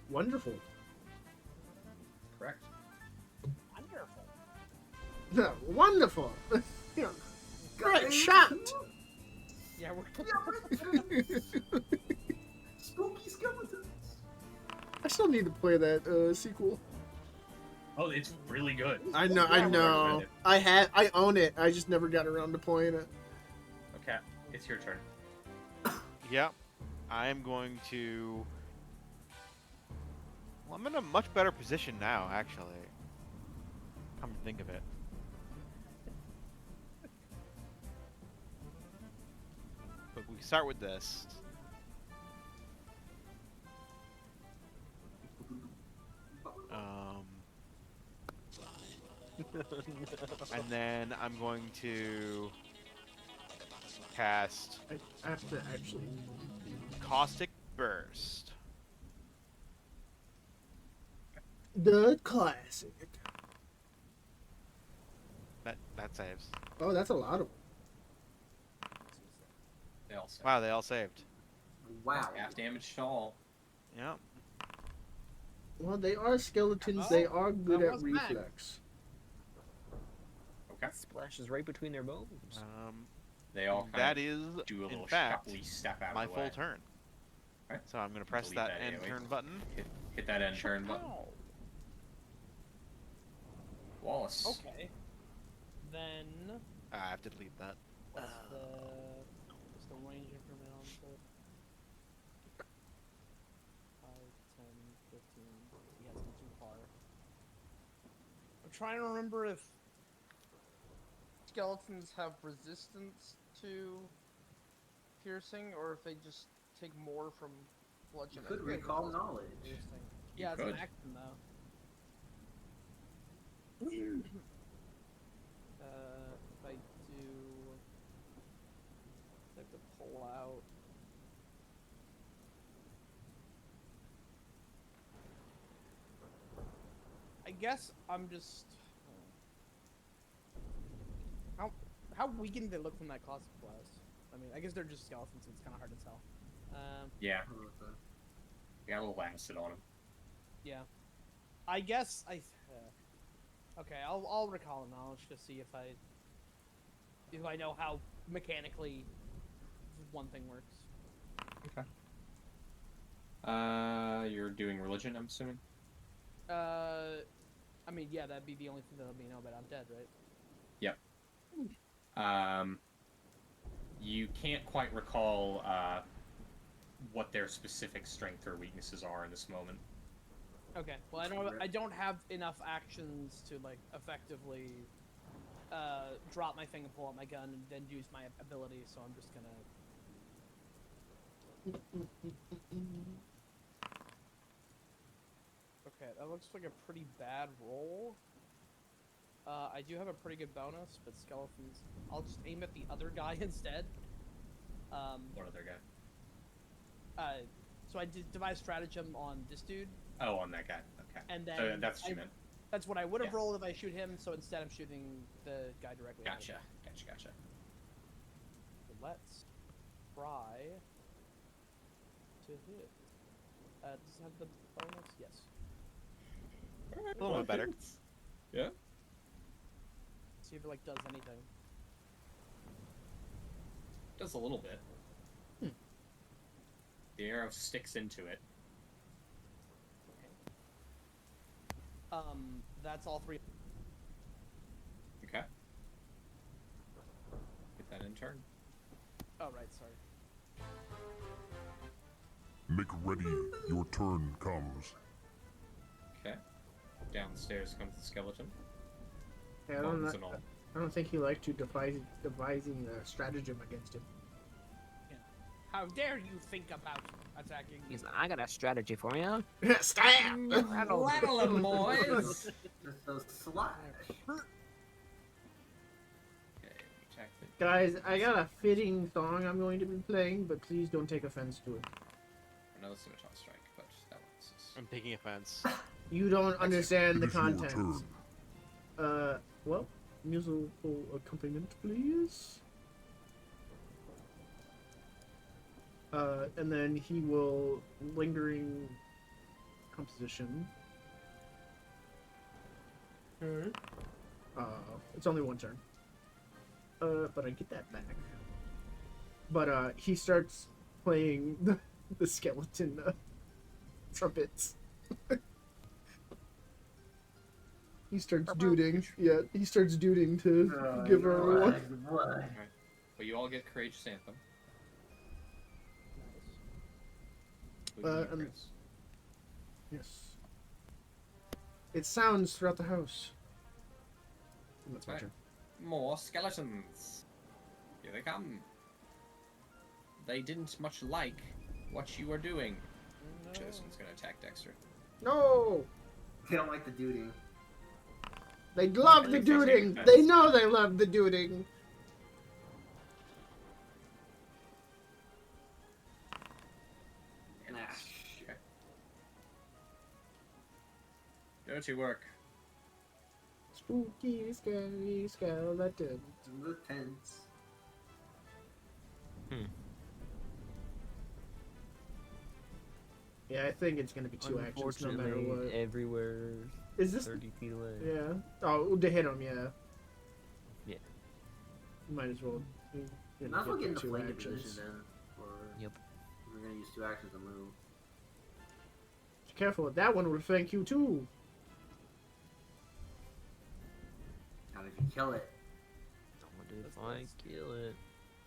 Wonderful. Correct. Wonderful. Wonderful. Yeah. Great shot. Yeah, we're. Spooky skeletons. I still need to play that sequel. Oh, it's really good. I know. I Yeah, know. recommend I own it. I just never got around to playing it. Okay, it's your turn. Yep. I'm going to. Well, I'm in a much better position now, actually. Come to think of it. But we start with this. And then I'm going to cast I have to actually. Caustic Burst. The classic. That saves. Oh, that's a lot of. They all say. Wow, they all saved. Wow. Half damage to all. Yep. Well, they are skeletons. Oh, They are good that at was mad. reflex. Okay. Splashes right between their bones. They all kind That of is, do a in little fact, shuffly step out my of the full way. turn. Alright. So I'm going to press Delete that that end AoE. turn button. Hit that end turn button. Ow. Wallace. Okay. Then I have to delete that. what's the range increment on the 5, 10, 15. He hasn't been too far. I'm trying to remember if skeletons have resistance to piercing, or if they just take more from You bludgeoning. could recall knowledge. Piercing. You Yeah, it's an could. action though. If I do, I have to pull out. I guess I'm just. How weakened they look from that caustic blast? I mean, I guess they're just skeletons, so it's kind of hard to tell. Yeah. Got a little acid on him. Yeah. I guess I. Okay, I'll recall knowledge to see if I know how mechanically one thing works. Okay. You're doing religion, I'm assuming? I mean, yeah, that'd be the only thing that let me know about I'm dead, right? Yep. You can't quite recall what their specific strength or weaknesses are in this moment. Okay. Well, I don't have enough actions to like effectively drop my thing and pull out my gun and then use my ability, so I'm just gonna. Okay, that looks like a pretty bad roll. I do have a pretty good bonus, but skeletons. I'll just aim at the other guy instead. What other guy? So I did devise stratagem on this dude. Oh, on that guy. Okay. And then So that's what you meant. That's what I would have Yeah. rolled if I shoot him. So instead, I'm shooting the guy directly. at him. Gotcha. So let's try to hit. Does it have the bonus? Yes. A little bit better. Yeah. See if it like does anything. Does a little bit. Hmm. The arrow sticks into it. That's all three. Okay. Get that in turn. Oh right, sorry. Make ready, your turn comes. Okay. Downstairs comes the skeleton. Yeah, Bones and all. I don't think he liked you devising a stratagem against him. How dare you think about attacking? He's like, I got a strategy for you. Stab! Rattle. Rattle 'em, boys! Just so slash. Okay, attack the... Guys, I got a fitting song I'm going to be playing, but please don't take offense to it. Another scimitar strike, but that one's just... I'm taking offense. You don't understand the It is your contents. turn. Well, musical accompaniment, please. And then he will lingering composition. It's only one turn. But I get that back. But he starts playing the skeleton trumpets. He starts duding. Yeah, he starts duding to give her a one. What? But you all get Courageous Anthem. And- Yes. It sounds throughout the house. And that's my Right. turn. More skeletons. Here they come. They didn't much like what you were doing. Actually, this one's gonna attack Dexter. No! They don't like the duty. They love the Everything's taking duding! offense. They know they love the duding! Okay. Dirty work. Spooky, scary skeleton. In the tents. Yeah, I think it's gonna be two actions no matter Unfortunately, what. everywhere Is this... 30 feet away. Yeah. Oh, to hit him, yeah. Yeah. Might as well. You might as well get into two flanking actions. position then. Or Yep. we're gonna use 2 actions to move. Be careful, that one will flank you too. Not if you kill it. Don't do That's if I nice. kill it.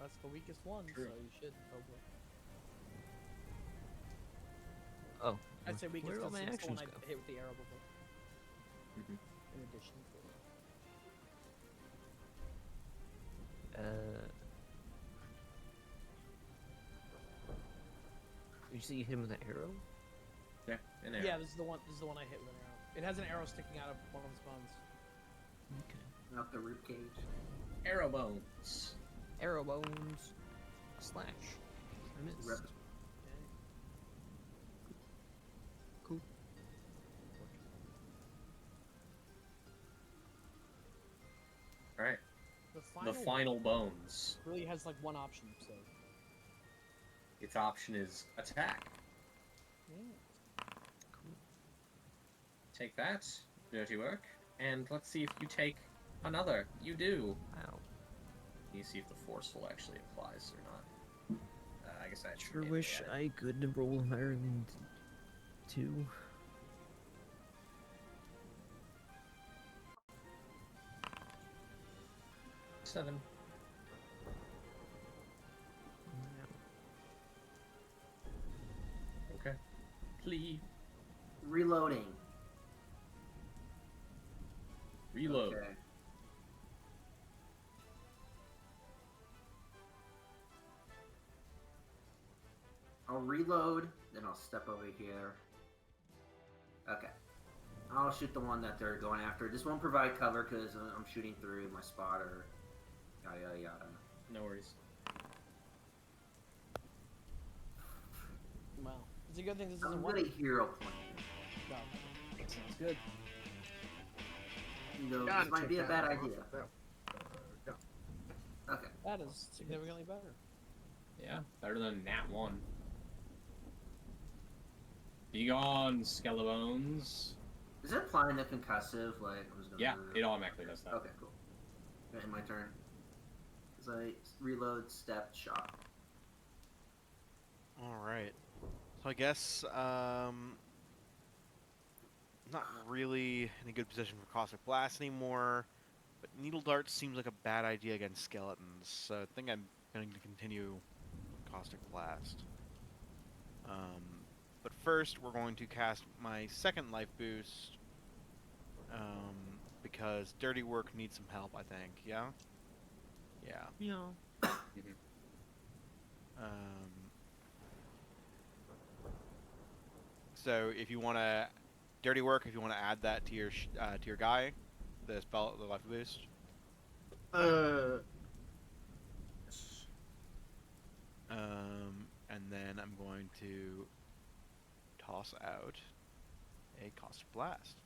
That's the weakest one, True. so you should probably. Oh. I'd say weakest Where do all because my it's the one actions I go? hit with the arrow before. Mhm. In addition to. You see him with an arrow? Yeah, in there. Yeah, this is the one. This is the one I hit with an arrow. It has an arrow sticking out of one of its bones. Okay. Not the ribcage. Arrow bones. Arrow bones. Slash. I missed. Rep. Cool. Alright. The The final bones. really has like one option. So. Its option is attack. Yeah. Take that, dirty work, and let's see if you take another. You do. Wow. You see if the forceful actually applies or not. I guess I Sure wish I could roll higher than 2. 7. Okay. Please Reloading. reload. Okay. I'll reload, then I'll step over here. Okay. I'll shoot the one that they're going after. This won't provide cover because I'm shooting through my spotter. Yada yada yada. No worries. Well, it's a good thing this I'm doesn't good work. at hero point. No. Sounds good. You know, Gotta this might take be a that bad off. idea. Okay. That is significantly better. Yeah, better than Nat 1. Be gone, Skelebones. Is it applying the concussive? Like, I'm just gonna. Yeah, it automatically does that. Okay, cool. Okay, my turn. As I reload, step, shot. Alright. So I guess, not really in a good position for Cosmic Blast anymore, but Needle Dart seems like a bad idea against skeletons, so I think I'm going to continue Caustic Blast. But first, we're going to cast my second life boost, because Dirty Work needs some help, I think, yeah? Yeah. Yeah. So if you want to Dirty Work, if you want to add that to your guy, the spell, the life boost. And then I'm going to toss out a Caustic Blast.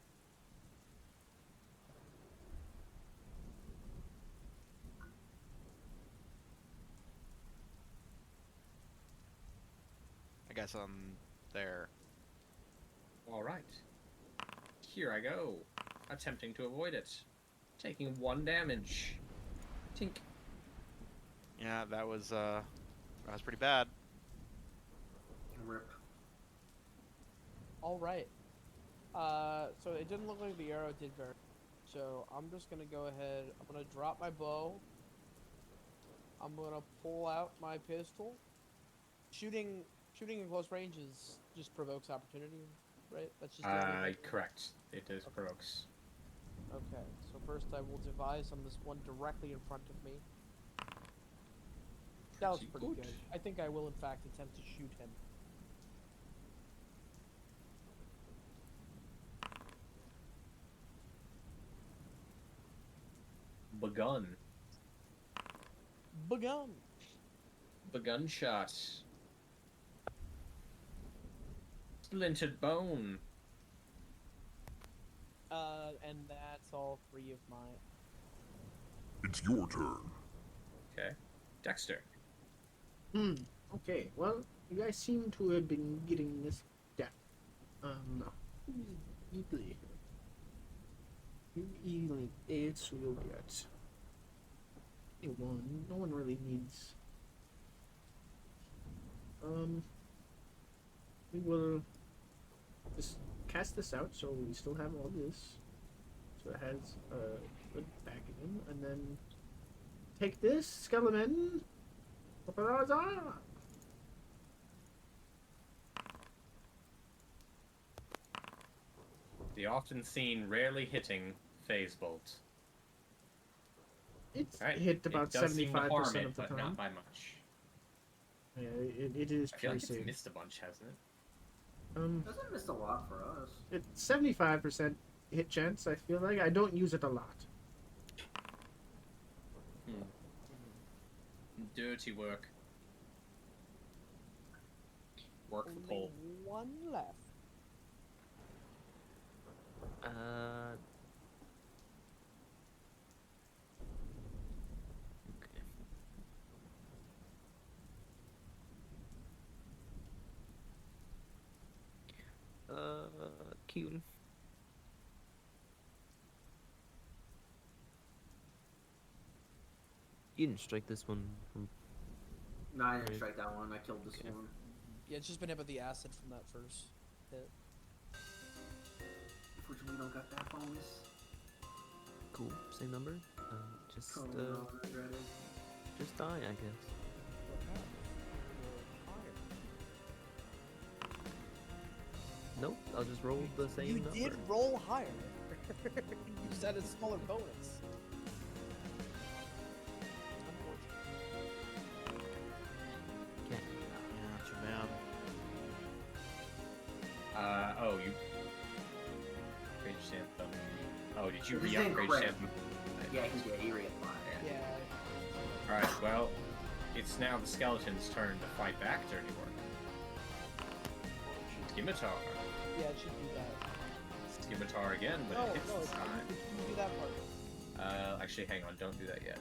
I guess I'm there. Alright. Here I go. Attempting to avoid it. Taking 1 damage. Tink. Yeah, that was pretty bad. Rip. All right. So it didn't look like the arrow did very. So I'm just gonna go ahead. I'm gonna drop my bow. I'm gonna pull out my pistol. Shooting in close range just provokes opportunity, right? That's just. the only thing. Correct. It does provokes. Okay. So first I will devise on this one directly in front of me. That was pretty good. I think I will in fact attempt to shoot him. Begun. Begun. Begun shot. Splintered bone. And that's all 3 of my. It's your turn. Okay. Dexter. Okay, well, you guys seem to have been getting this down. Easily. Easily, it's real good. No one really needs. We will just cast this out so we still have all this. So it has good backing, and then take this skeleton. Paparazza! The often seen, rarely hitting phase bolt. It's Right. hit about it does seem to harm 75% it, of the but time. not by much. Yeah, it is I feel like piercing. it's missed a bunch, hasn't it? Doesn't miss a lot for us. It's 75% hit chance. I feel like I don't use it a lot. Dirty work. Work for Only Cole. one left. Okay. Keaton. You didn't strike this one from. No, I didn't Right. strike that one. I killed this Okay. one. Yeah, it's just been hit with the acid from that first hit. Unfortunately, we don't got that bonus. Cool. Same number. Just Oh, no, I regret it. just die, I guess. Nope. I'll just roll the same You number. did roll higher. You said a smaller bonus. Okay. Gotcha, man. Oh, you. Rage Anthem. Oh, did you It was re-up in Rage crit. Anthem? Yeah, he did. He reapplied. Yeah. Alright, well, it's now the skeleton's turn to fight back, Dirty Work. Scimitar. Yeah, it should do that. Scimitar again, but No, it hits no, this time. it shouldn't do that part. Actually, hang on, don't do that yet.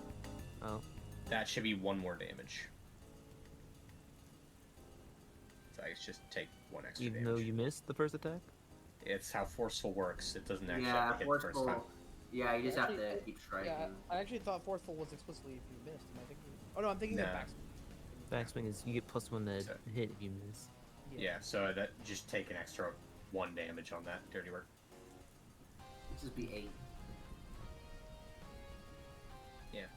Oh. That should be one more damage. So I just take one extra Even damage. though you missed the first attack. It's how forceful works. It doesn't actually Yeah, have to hit the first time. forceful. Yeah, you just have Actually, to keep striking. Yeah, I actually thought forceful was explicitly if you missed. Am I thinking? Oh no, I'm thinking Nah. of backswing. Backswing is you get +1 to So- hit if you miss. Yeah, so that just take an extra 1 damage on that Dirty Work. This just be 8. That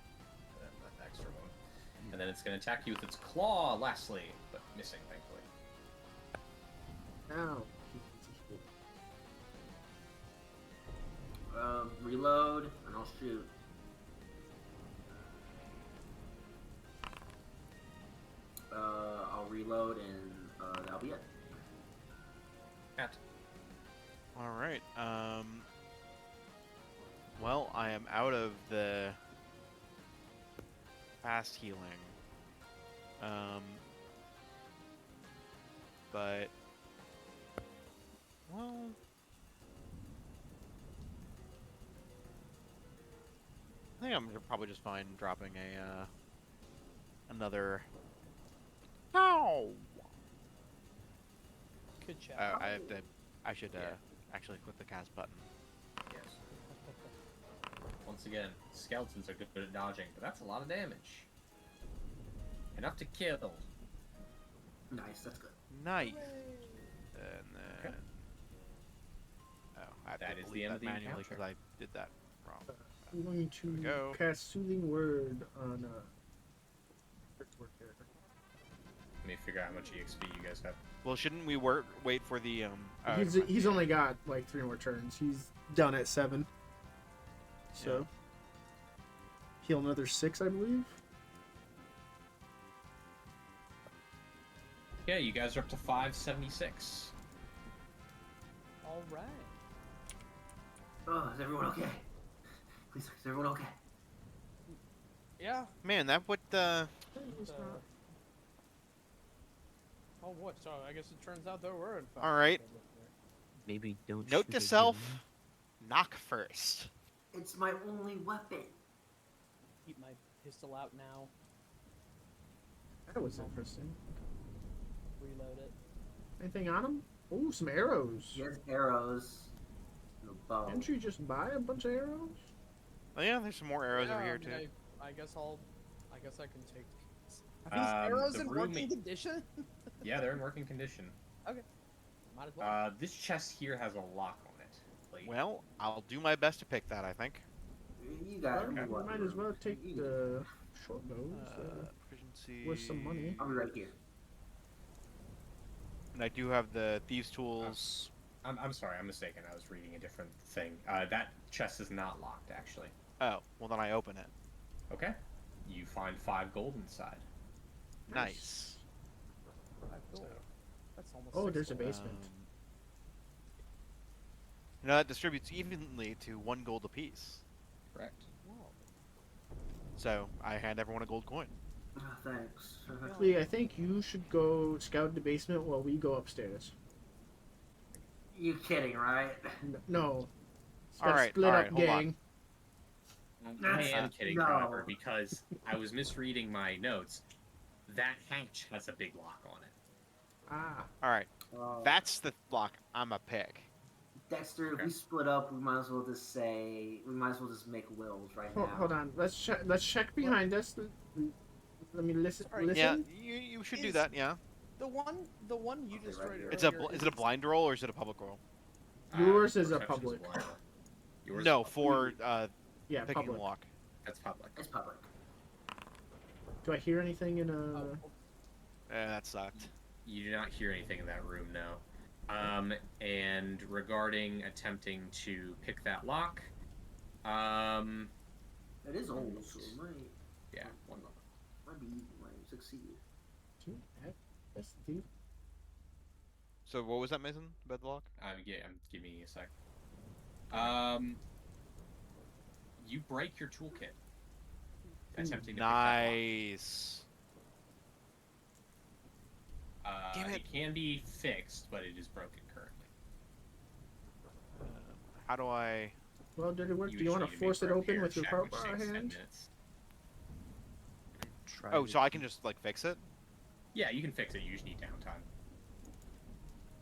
extra one. And then it's going to attack you with its claw, lastly, but missing, thankfully. Ow. Reload, and I'll shoot. I'll reload, and that'll be it. Cat. All right. Well, I am out of the fast healing. But well, I think I'm probably just fine dropping a another. Ow! Good chat. I have to. I should Yeah. actually click the cast button. Yes. Once again, skeletons are good at dodging, but that's a lot of damage. Enough to kill. Nice, that's good. Nice. And then. Oh, I have That to is the delete end that of the manually encounter. because I did that wrong. I'm going we to go. cast Soothing Word on character. Let me figure out how much EXP you guys have. Well, shouldn't we wait for the He's only got like 3 more turns. He's done at 7. So heal another 6, I believe. Yeah, you guys are up to 576. All right. Oh, is everyone okay? Please, is everyone okay? Yeah. Man, that would Oh, what? So I guess it turns out there were. In fact, All right. Maybe don't. note shoot to again. self: knock first. It's my only weapon. Keep my pistol out now. That was interesting. Reload it. Anything on him? Ooh, some arrows. He has arrows and a bow. Didn't you just buy a bunch of arrows? Oh yeah, there's some more arrows over Yeah, here I mean, too. I guess I'll guess I can take. Are these arrows the in room- working condition? Yeah, they're in working condition. Might as well. This chest here has a lock on it. Like, Well, I'll do my best to pick that, I think. You got Well, what you might as room? well take You- the short bows. Proficiency. Worth some money. I'll be right here. And I do have the thieves' tools. I'm sorry, I'm mistaken. I was reading a different thing. That chest is not locked, actually. Oh, well then I open it. Okay. You find 5 gold inside. Nice. Cool. That's almost. Oh, 6 there's a gold. basement. That distributes evenly to 1 gold apiece. Correct. Wow. So I hand everyone a gold coin. Thanks. Actually, I think you should go scout the basement while we go upstairs. You kidding, right? No. It's All gotta right, split all up, right, hold on. gang. I am kidding, no. however, because I was misreading my notes. That hatch has a big lock on it. Ah. All right, Uh, that's the block I'm a pick. Dexter, if Okay. we split up, we might as well just make wills right now. Hold on. Let's check behind us. Let me listen. Sorry. Listen. Yeah, you should do Is- that. Yeah, The one you Okay, destroyed right here. it's a earlier, is it a blind roll or is it a public roll? Yours is a Perception's public. blind. Yours is No, public. for Yeah, picking public. the lock. That's public. It's public. Do I hear anything in a? Oh, That sucked. You do not hear anything in that room, no. And regarding attempting to pick that lock, It is old, so it might yeah, one moment. be easy. Might succeed. That's the thief. So what was that, Mason? About the lock? Give me a sec. You break your toolkit. Attempting to pick that lock. Nice. Damn it. It can be fixed, but it is broken currently. How do I? Well, did it work? Do you just want need to make force a it open repair with your check, which power takes 10 hand? minutes. Try Oh, to- so I can just like fix it? Yeah, you can fix it. You just need downtime.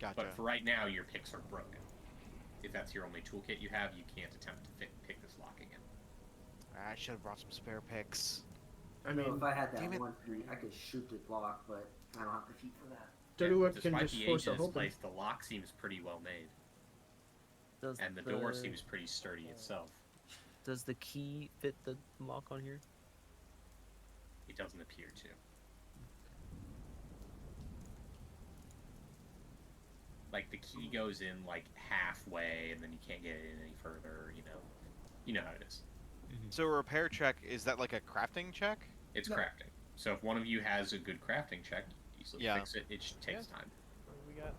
Gotcha. But for right now, your picks are broken. If that's your only toolkit you have, you can't attempt to pick this lock again. I should have brought some spare picks. I So mean, if I had that damn it. 1-3, I could shoot the block, but I don't have the feet for that. Dirty Work can Despite just the force age of it this open. place, the lock seems pretty well made, Does and the door seems pretty sturdy itself. Does the key fit the lock on here? It doesn't appear to. Like the key goes in like halfway, and then you can't get it in any further. You know how it is. So a repair check, is that like a crafting check? It's No. crafting. So if one of you has a good crafting check, you easily Yeah. fix it. It just takes time.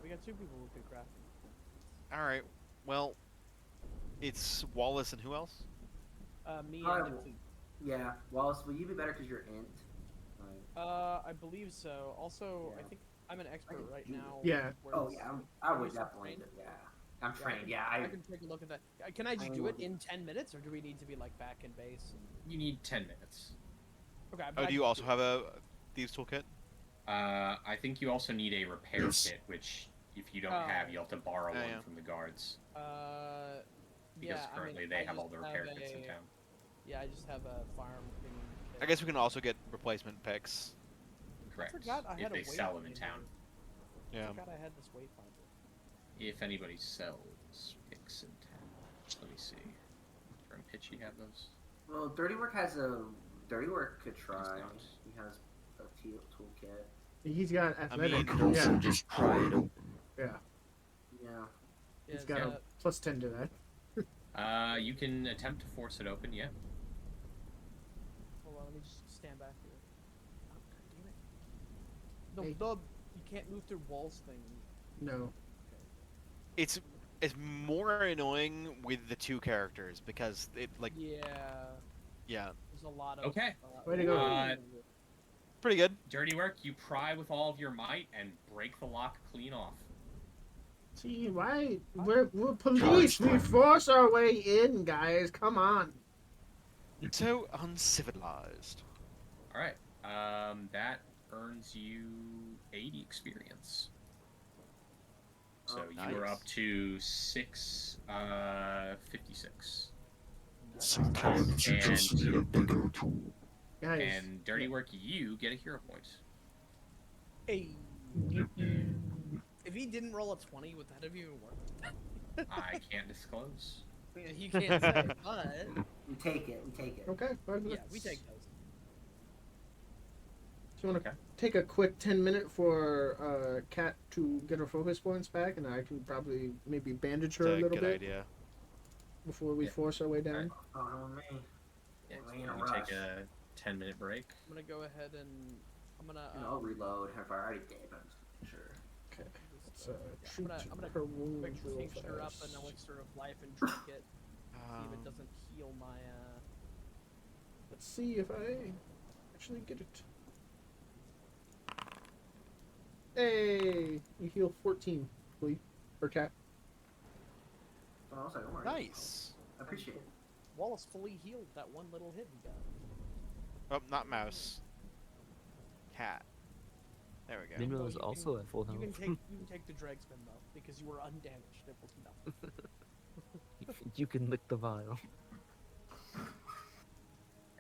we got 2 people who could craft. All right. Well, it's Wallace and who else? Me Alright, and well- Dipsy. Yeah, Wallace, will you be better because you're int? Like, I believe so. Also, I Yeah. think I'm an expert can right do now. Yeah. oh whereas- yeah, I Are would you still definitely. trained? Yeah, I'm trained. Yeah, I can take a look at that. Can I just I do it will. in 10 minutes, or do we need to be like back in base? You need 10 minutes. Okay. Oh, do you also have a thieves toolkit? I think you also need a repair Yes. kit, which if you don't Oh. have, you'll have to borrow Oh, one yeah. from the guards. Yeah, Because I mean, currently I they have all just the repair have kits in a- town. Yeah, I just have a firearm cleaning kit. I guess we can also get replacement picks. Correct. forgot I If had a they sell them in wayfinder. town. I Yeah. forgot I had this wayfinder. If anybody sells picks in town. Let me see. From Pitchy have those? Well, Dirty Work has a. Dirty Work could try. not. He has a toolkit. He's got mean- I athletic. could also Yeah, just pry it open. Yeah. Yeah, he's it's, got a plus 10 to that. You can attempt to force it open, yeah. Hold on, let me just stand back here. Oh, God damn it. Hey. You can't move through walls thing. No. It's more annoying with the 2 characters because it like Yeah, there's a lot of. Okay. Way to go. pretty good. Dirty work, you pry with all of your might and break the lock clean off. See, why? We're police. We force our way in, guys. Come on. So uncivilized. Alright. That earns you 80 experience. So Oh, you are nice. up to 56. Sometimes you just And- need a bigger tool. Guys, And dirty work, you get a hero point. Hey. If he didn't roll a 20, would that have even worked? I can't disclose. You can't say, but We take it. We take it. okay. yeah, we take those. So you want to Okay. take a quick 10-minute for Kat to get her focus points back, and I can probably maybe bandage her That's a a little good bit idea. before we Yeah. force our way down. Oh, no, me. Yeah, We're so in a we rush. take a 10-minute break. I'm gonna go ahead and I'm gonna. And I'll reload. If I already did, but I'm just making sure. Okay. Let's yeah, shoot I'm gonna her wounds quick real tincture up fast. an elixir of life and drink it. See if it Um, doesn't heal my. Let's see if I actually get it. Hey, you heal 14, please, or Kat. Oh, I was like, oh, nice. I appreciate it. Wallace fully healed that one little hit he got. Oh, not mouse. Cat. There we go. Minmo No, is you also can- at full You health. can take the dregs, Minmo, because you were undamaged. It was nothing. You can lick the vial.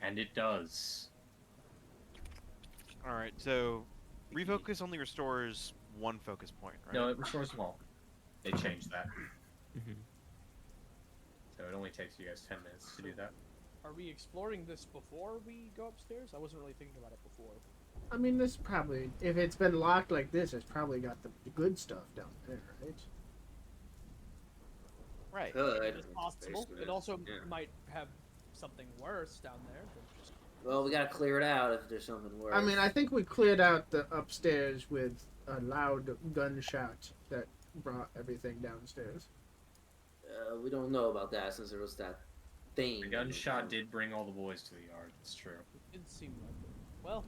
And it does. All right, so refocus only restores one focus point, right? No, it restores them all. They changed that. Mhm. So it only takes you guys 10 minutes to do that. Are we exploring this before we go upstairs? I wasn't really thinking about it before. I mean, this probably, if it's been locked like this, it's probably got the good stuff down there, right? Right. Good. It's possible. It also Yeah. might have something worse down there. Than just... Well, we gotta clear it out if there's something worse. I mean, I think we cleared out the upstairs with a loud gunshot that brought everything downstairs. We don't know about that since there was that thing. The gunshot did bring all the boys to the yard. It's true. It did seem like it. Well,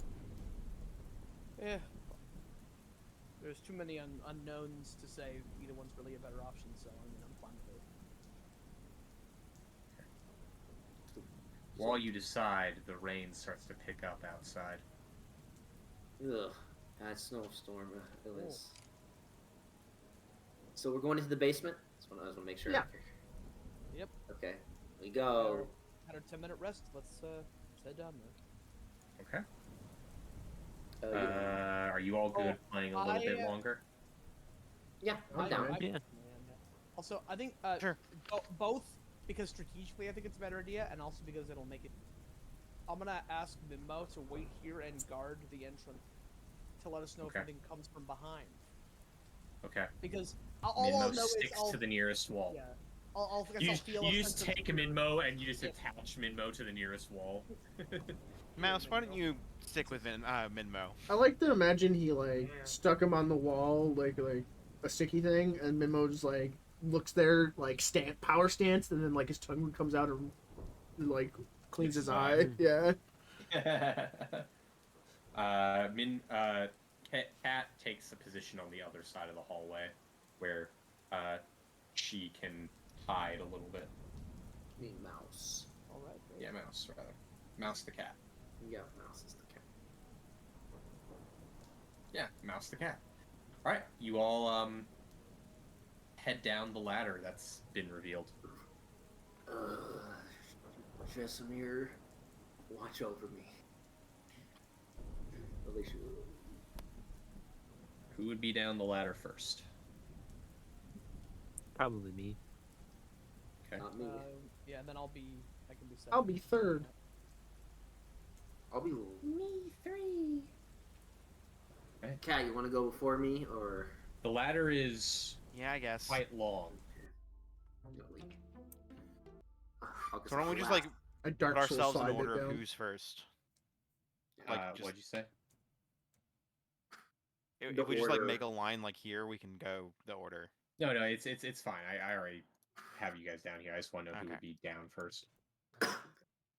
yeah. There's too many unknowns to say either one's really a better option, so I mean, I'm fine with it. While you decide, the rain starts to pick up outside. Ugh, that snowstorm. It was. So we're going into the basement. That's what I just want to make sure. Yeah. Yep. Okay. We go. Had our 10-minute rest. Let's head down there. Okay. Yeah. Are you all good playing a little bit I, longer? Yeah, I'm down. Okay. Yeah. Also, I think Sure. both because strategically I think it's a better idea, and also because it'll make it. I'm gonna ask Mimbo to wait here and guard the entrance to let us know Okay. if anything comes from behind. Okay. Because all I'll Minmo know is sticks I'll, to the nearest wall. yeah, I'll You I'll just, feel you a just sense of- take a Minmo and you just Yeah. attach Minmo to the nearest wall. Mouse, why don't you stick with Minmo? I like to imagine he like Yeah. stuck him on the wall like a sticky thing, and Mimo just like looks there like power stance, and then like his tongue comes out and like cleans his eye. Yeah. Cat takes a position on the other side of the hallway, where she can hide a little bit. Me, mouse. All right. Great. Yeah, Mouse rather. Mouse the cat. Yeah, mouse is the cat. Yeah, Mouse the cat. All right, you all head down the ladder that's been revealed. Jesamir, watch over me. Alicia. Who would be down the ladder first? Probably me. Okay. Not me. Yeah, and then I can be second. I'll be third. I'll be Me 3. Okay. Cat, you want to go before me or? The ladder is Yeah, I guess. quite long. So why don't we just like I put dark soul ourselves in slide order it of down. who's first? Like, just- What'd you say? If The we just like order. make a line like here, we can go the order. No, it's fine. I already have you guys down here. I just want to know who Okay. would be down first.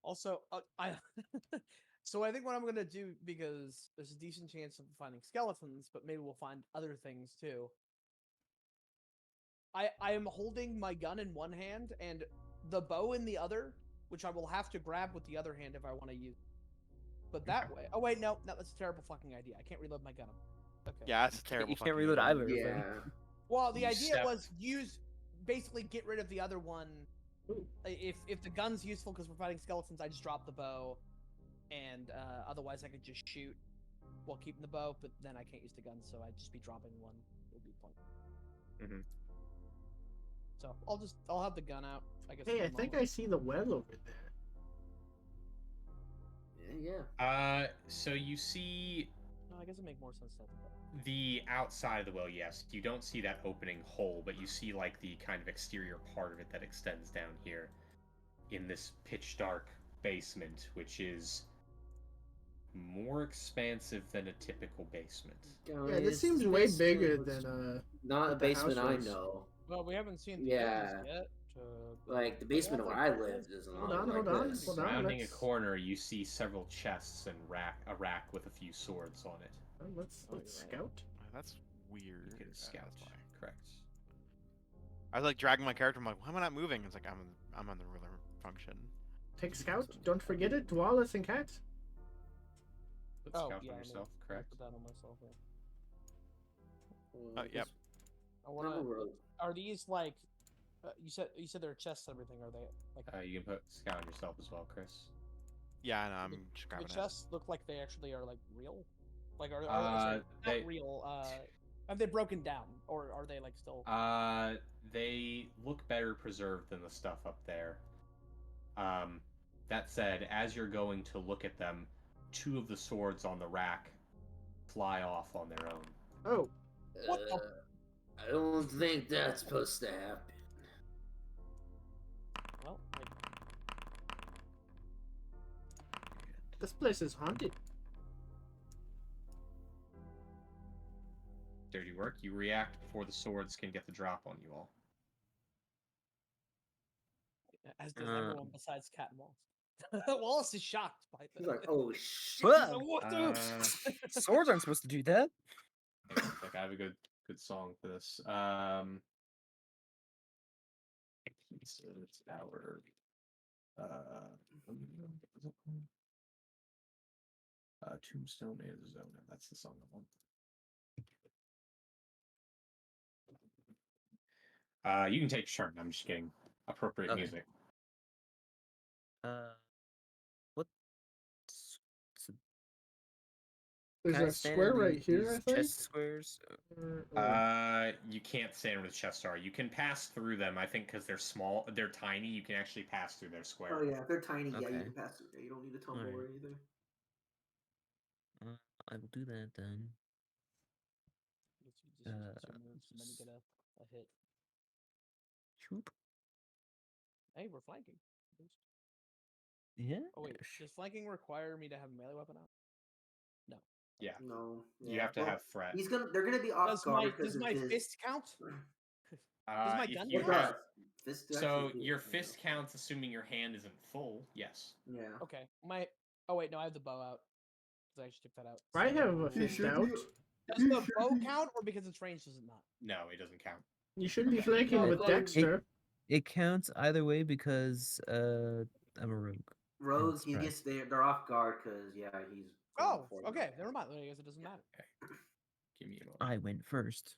Also, I so I think what I'm gonna do, because there's a decent chance of finding skeletons, but maybe we'll find other things too. I am holding my gun in one hand and the bow in the other, which I will have to grab with the other hand if I want to use. But that way, oh wait, no, that's a terrible fucking idea. I can't reload my gun. Okay. Yeah, that's a terrible. You can't fucking reload idea. either. Yeah. Well, the You idea step- was basically get rid of the other one. Ooh. If the gun's useful because we're fighting skeletons, I just drop the bow. and otherwise I could just shoot while keeping the bow, but then I can't use the gun, so I'd just be dropping one. Would be the point. Mhm. So I'll have the gun out. I guess. Hey, for I the think moment. I see the well over there. Yeah. So you see No, I guess it make more sense to have the bow. the outside of the well, yes. You don't see that opening hole, but you see like the kind of exterior part of it that extends down here in this pitch dark basement, which is more expansive than a typical basement. Yeah, this seems way bigger than not a what the basement house I was. know. Well, we haven't seen the Yeah. buildings yet. Like the But they have, basement where like, I lived is Hold not on, like hold on, this. hold on. Surrounding a let's- corner, you see several chests and a rack with a few swords on it. Let's Oh, you're right. scout. That's weird. You can That's scout. why. Correct. I was like dragging my character. I'm like, why am I not moving? It's like I'm on the ruler function. Take scout. Don't forget it. Wallace and cat. Put Oh, scout yeah, on I yourself, mean, correct? Put that on myself. Yeah. Yep. I wanna. Are these like? You said there are chests and everything. Are they like? You can put scout on yourself as well, Chris. Yeah, I know. I'm Do just the grabbing it. chests look like they actually are like real? Like are Uh, sorry, they- not real? Have they broken down or are they like still? They look better preserved than the stuff up there. That said, as you're going to look at them, two of the swords on the rack fly off on their own. Oh, What the- I don't think that's supposed to happen. Well, like, this place is haunted. Dirty work. You react before the swords can get the drop on you all. as does everyone besides Cat and Wallace. Wallace is shocked by He's that. like, oh shit. He's Whoa! like, what the? Swords aren't supposed to do that. Hang on a sec, I have a good song for this. It's our Tombstone Arizona. That's the song I want. You can take your turn. I'm just getting appropriate Okay. music. What? There's Can I a stand square in right here, these I think. chest squares. You can't stand where the chests are. You can pass through them, I think, because they're small. They're tiny. You can actually pass through their square. Oh yeah, if they're tiny. Yeah, you Okay. can pass through there. You don't need a tumble or Alright. anything. I will do that then. Just use 2 moves and then you get a hit. Shoop. Hey, we're flanking. Boost. Yeah. Oh wait, does flanking require me to have a melee weapon out? No. Yeah. No. You have to have threat. They're gonna be off Does guard my because does of my his. fist count? Uh, my if gun you It count? have- does. Fist so actually, your yeah. fist counts, assuming your hand isn't full. Yes. Yeah. Okay. Oh wait, no, I have the bow out. Because I just took that out. I have a You fist should out. be- Does the bow count or because it's ranged does it not? No, it doesn't count. You should be flanking No, with but- Dexter. It counts either way because I'm a rogue. Rogue, That's he right. gets they're off guard because he's. going Oh, for them. okay. Never mind. I guess it doesn't matter. Give me a moment. I went first.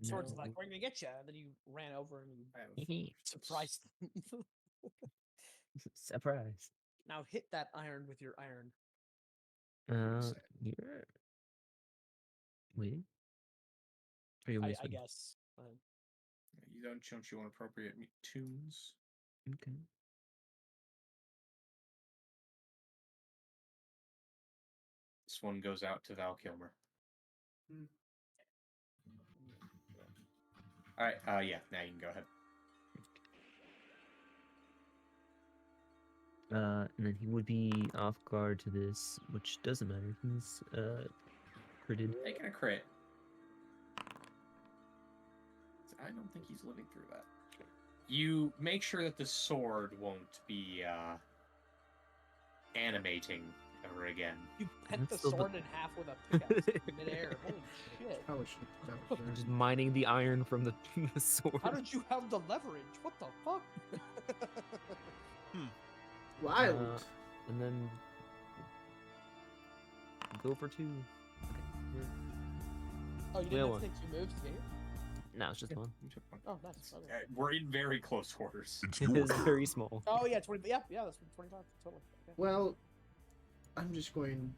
Sword's No. like, we're gonna get you. And then you ran over and you I have surprised them. Surprise. Now hit that iron with your iron. Here. Wait. Are you I listening? guess. You don't you want appropriate tunes? Okay. This one goes out to Val Kilmer. All right. Yeah. Now you can go ahead. And then he would be off guard to this, which doesn't matter. He's critted. Taking a crit. I don't think he's living through that. You make sure that the sword won't be animating ever again. You bent the That's still the- sword in half with a pickaxe in midair. Holy shit. Probably should have done it Just mining the iron from the, the sword. How did you have the leverage? What the fuck? Wild. And then go for 2. Okay. Oh, you Yeah, didn't have one. to take 2 moves to get here? No, it's just one. You took one. Oh, nice. Okay. We're in very close quarters. It's It your is turn. very small. Oh yeah, 20. Yeah, that's 25. Totally. Okay. Well, I'm just going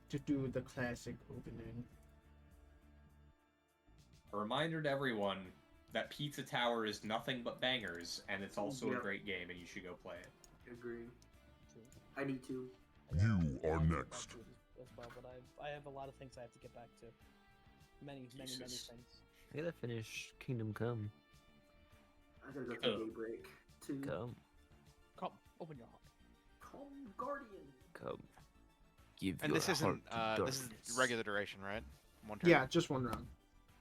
to do the classic opening. A reminder to everyone that Pizza Tower is nothing but bangers, and it's also a Yep. great game, and you should go play it. Agree. True. I need to. You Yeah, are I'll get back next. to it as well, but I have a lot of things I have to get back to. Many Jesus. things. I gotta finish Kingdom Come. I gotta go take Oh. a break. To Come, Come, open your heart. Calm Guardian. come. Give And your this isn't heart to this is darkness. regular duration, right? One turn. Yeah, just one round.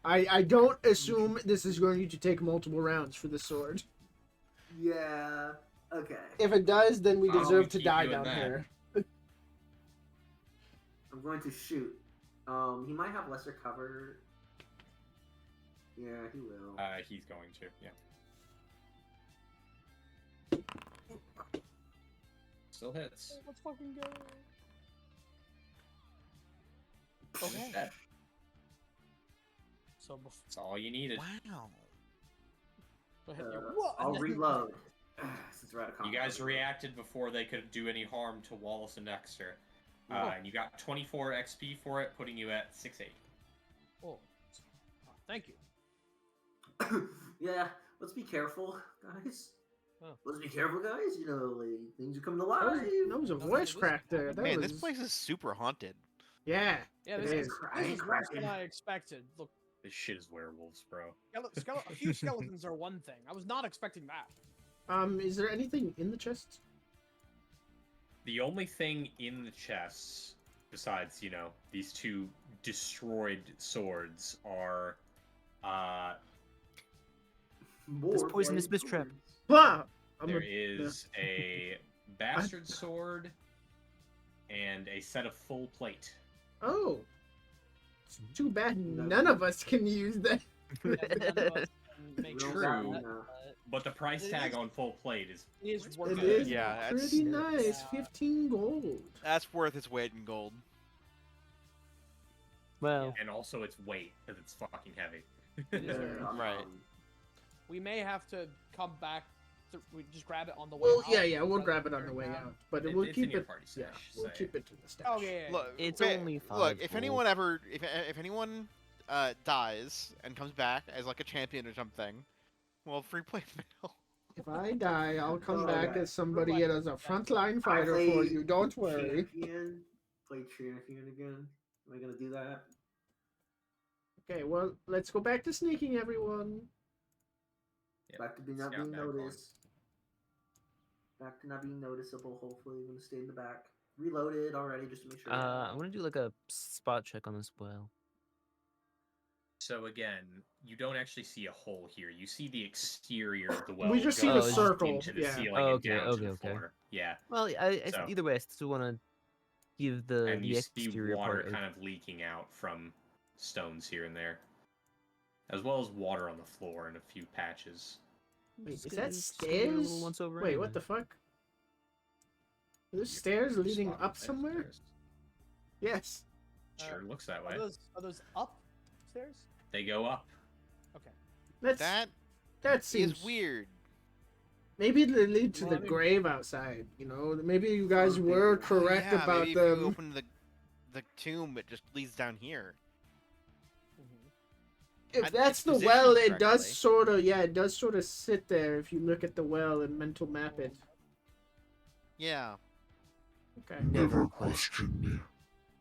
I don't assume this is going to take multiple rounds for the sword. Yeah. Okay. If it does, then we Oh, deserve we to keep die doing down that. here. I'm going to shoot. He might have lesser cover. Yeah, he will. He's going to, yeah. Still hits. Let's fucking go. Okay. That- So before That's all you needed. Wow. I hit you. Uh, What? I'll reload. Since we're out of You combat. guys reacted before they could do any harm to Wallace and Dexter. Oh. And you got 24 XP for it, putting you at 680. Oh, thank you. Yeah, let's be careful, guys. Oh. Let's be careful, guys. You know, like, things are coming to That life. was a voice crack there. That Man, was... this place is super haunted. Yeah. Yeah, It this is. is Crying, worse than cracking. I expected. Look, This shit is werewolves, bro. a few skeletons are one thing. I was not expecting that. Is there anything in the chest? The only thing in the chests, besides, you know, these two destroyed swords, are More This poisonous flaming mistrap. swords. Ah! there is a bastard sword and a set of full plate. Oh. It's too bad No. none of us can use that. Make Real sure True. that, no. But the price It tag is- on full plate is it is worth It it. is Yeah, that's- pretty nice. Yeah. 15 gold. That's worth its weight in gold. Well, and also its weight because it's fucking heavy. It is Yeah, very- Right. We may have to come back. We just grab it on the way Well, out. yeah, we'll rather grab it than on the carry way down. out. But It- we'll it's in keep your it. party Yeah, stash, we'll so- keep it in the stash. Oh yeah, yeah. Look, It's fa- only Look, 5 if gold. anyone ever, if anyone dies and comes back as like a champion or something, well, free play mail. If I die, I'll come Oh, back yeah. as somebody Right. as a frontline I fighter for play you. Don't worry. Champion. Play champion again. Am I gonna do that? Okay, well, let's go back to sneaking, everyone. Yep. Back to being not Scout being back on. noticed. Back to not being noticeable. Hopefully, I'm gonna stay in the back. Reloaded already, just to make sure. I'm gonna do like a spot check on this well. So again, you don't actually see a hole here. You see the exterior of the well. We just see go the up circle, into the yeah. ceiling Oh, and down to the floor. Yeah, Well, So- either way, I still want to give the and you see exterior water part. kind of leaking out from stones here and there, as well as water on the floor in a few patches. Wait, Just is gonna- that just gonna give it a little stairs? once over Wait, what anyway. the fuck? Are there stairs leading Spot up right somewhere? upstairs. Yes. Sure looks that way. Are those upstairs? They go up. Okay. That That seems is weird. Maybe they lead to Well, the I mean- grave outside. You know, maybe you guys Or were maybe- correct Yeah, about maybe if them. you open the tomb, it just leads down here. If I'd- that's it's the positioned well, it does correctly. sort of, yeah, it does sort of sit there if you look at the well and mental map it. Yeah. Okay. Never question me.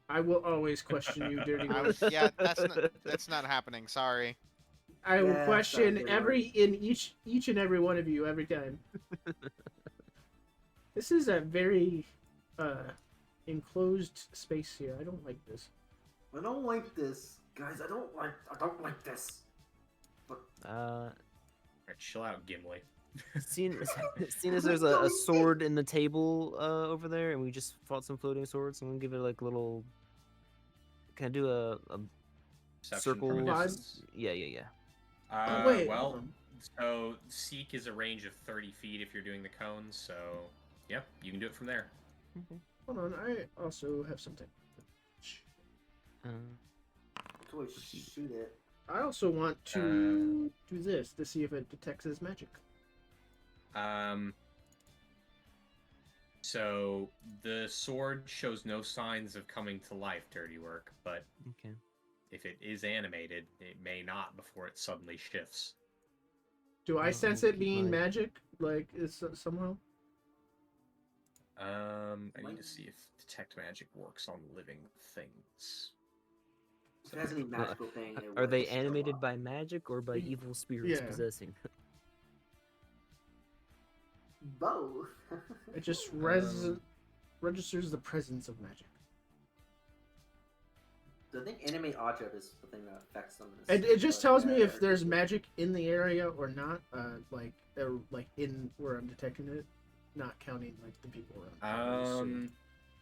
I will always question you, dirty I wolf. was, yeah, that's not happening. Sorry. I will Yeah, question sorry, every in each and every one of you every time. This is a very enclosed space here. I don't like this. I don't like this, guys. I don't like this. Uh, Alright, chill out, Gimli. seeing as there's a sword in the table over there, and we just fought some floating swords, I'm gonna give it like a little. Can I do a Perception circle? from a Vibes? distance. Yeah. Oh, wait, well, hold on. so seek is a range of 30 feet if you're doing the cones. So, yep, you can do it from there. Hold on, I also have something. Uh, Can we shoot it? I also want to do this to see if it detects his magic. So the sword shows no signs of coming to life, Dirty Work, but Okay. if it is animated, it may not before it suddenly shifts. Do I Well, sense I'll it keep being my- magic? Like, is somehow? I need to see if detect magic works on living things. If it has any magical thing, it Are would they show animated up. by magic or by Y- evil spirits yeah. possessing? Both. It just registers the presence of magic. So I think animate object is the thing that affects them. It just tells me if there's magic in the area or not. Like in where I'm detecting it, not counting like the people around.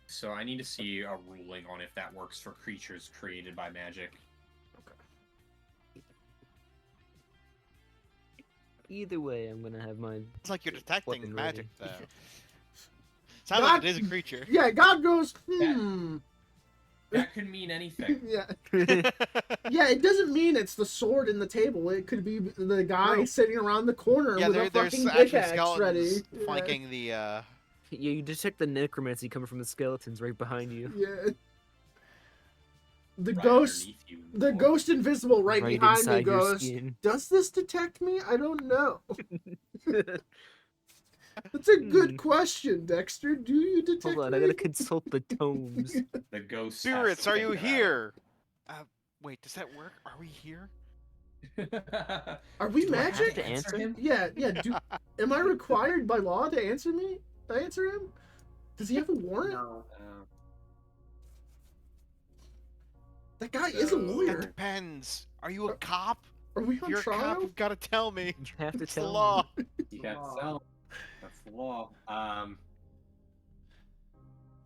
So I need to see a ruling on if that works for creatures created by magic. Either way, I'm gonna have my. It's like you're detecting weapon magic, ready. though. Sounds like it is a creature. Yeah, God goes, That could mean anything. Yeah. Yeah, it doesn't mean it's the sword in the table. It could be the guy True. sitting around the corner Yeah, with a there's fucking actually pickaxe ready. skeletons Yeah. flanking the. Yeah, you detect the necromancy coming from the skeletons right behind you. Yeah. The Right ghost, underneath you. the ghost invisible right behind me inside your goes, skin. does this detect me? I don't know. That's a good question, Dexter. Do you detect Hold on, me? I gotta consult the tomes. The ghost. Spirits, are you here? Wait, does that work? Are we here? Are we Do I have magic? to answer him? Yeah. Am I required by law to answer me? To answer him? Does he have a warrant? No. That guy is a So- That lawyer. depends. Are you a cop? Are we If on you're a cop, trial? you've got to tell me. You have to It's the tell law. You can't sell. That's the law.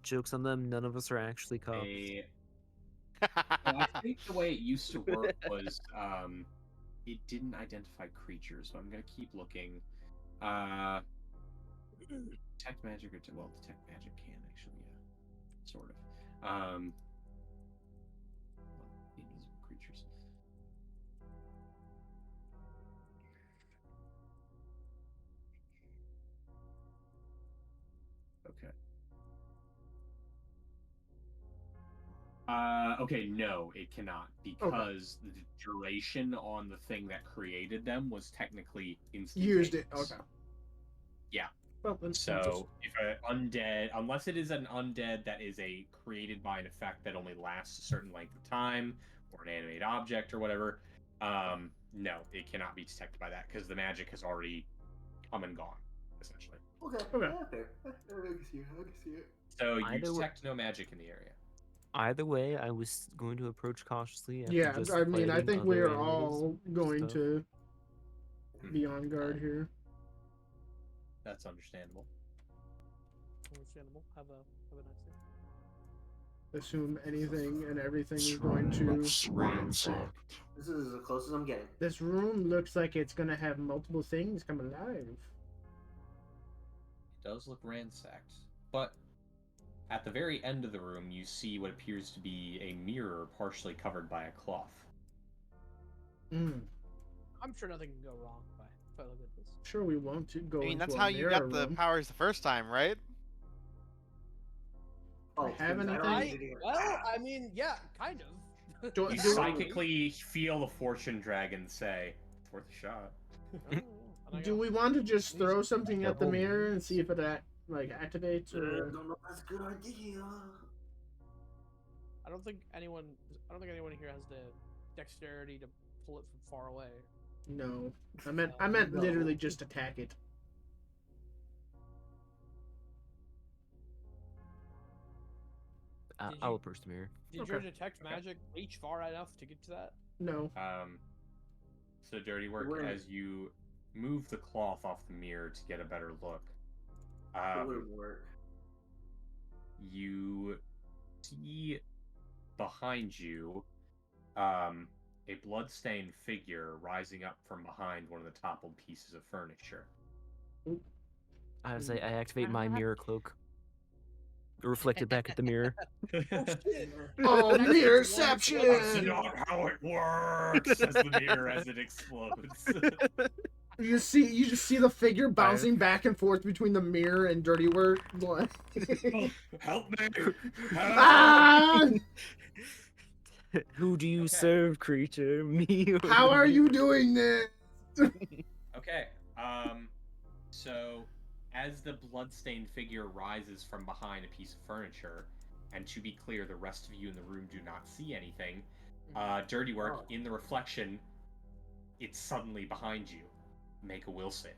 Jokes on them, none of us are actually cops. Well, I think the way it used to work was it didn't identify creatures, so I'm gonna keep looking. Detect magic or detect magic can actually, yeah, sort of. Invisible creatures. Okay. Okay, no, it cannot because the duration on the thing that created them was technically instantaneous. Used it. Okay. Yeah. Well, then So if an undead, unless it is an undead that is created by an effect that only lasts a certain length of time, or an animate object or whatever, no, it cannot be detected by that because the magic has already come and gone, essentially. Okay. Okay. Yeah, fair. I can see it. I can see it. So you Either way- detect no magic in the area. Either way, I was going to approach cautiously. After yeah, just I mean, I fighting think we other are all animals going stuff. to be on guard here. That's understandable. Understandable. Have a nice day. Assume anything and everything is going to. Looks ransacked. This is as close as I'm getting. This room looks like it's gonna have multiple things come alive. It does look ransacked, but at the very end of the room, you see what appears to be a mirror partially covered by a cloth. Mm. I'm sure nothing can go wrong if I look at this. Sure, we won't go I mean, into that's a how you mirror got the room. powers the first time, right? Oh, have because I don't anything? need to do it. Well, I mean, yeah, kind of. Do- You do- psychically feel the fortune dragon say, "It's worth a shot." Do we want to just throw something Like a at the whole mirror and see if it activates I or? don't know if that's a good idea. I don't think anyone here has the dexterity to pull it from far away. No, I meant No. literally just attack it. Did I'll you- approach the mirror. Did your Okay. detect magic reach far enough to get to that? No. So dirty work Wouldn't- as you move the cloth off the mirror to get a better look. It wouldn't work. You see behind you a bloodstained figure rising up from behind one of the toppled pieces of furniture. I activate my mirror cloak. reflect it back at the mirror. Oh shit! Oh, That's mirrorception! not how it works, says the mirror as it explodes. You just see the figure bouncing back and forth between the mirror and Dirty Work. Help me! Help! Ah! Who do you Okay. serve, creature? Me or How the are you mirror? doing this? Okay, so as the bloodstained figure rises from behind a piece of furniture, and to be clear, the rest of you in the room do not see anything, Dirty Work, in the reflection, it's suddenly behind you. Make a will save.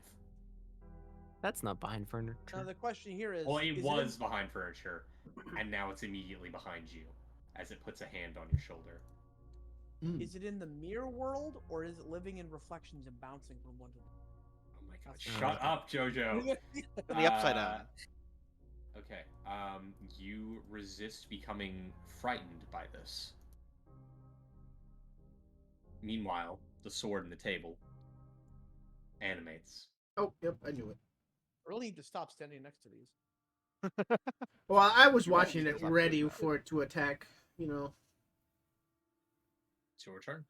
That's not behind Now furniture. the question here is: Well, it is was behind furniture, and now it's immediately behind you, as it puts a hand on your shoulder. Is it in the mirror world, or is it living in reflections and bouncing from one to the Oh my god, That's- shut up, Jojo! In the upside down. Okay, you resist becoming frightened by this. Meanwhile, the sword in the table animates. Oh, yep, I knew it. I really need to stop standing next to these. Well, I was You're right, watching because it I'm ready good at it. for it to attack, you know. It's your turn.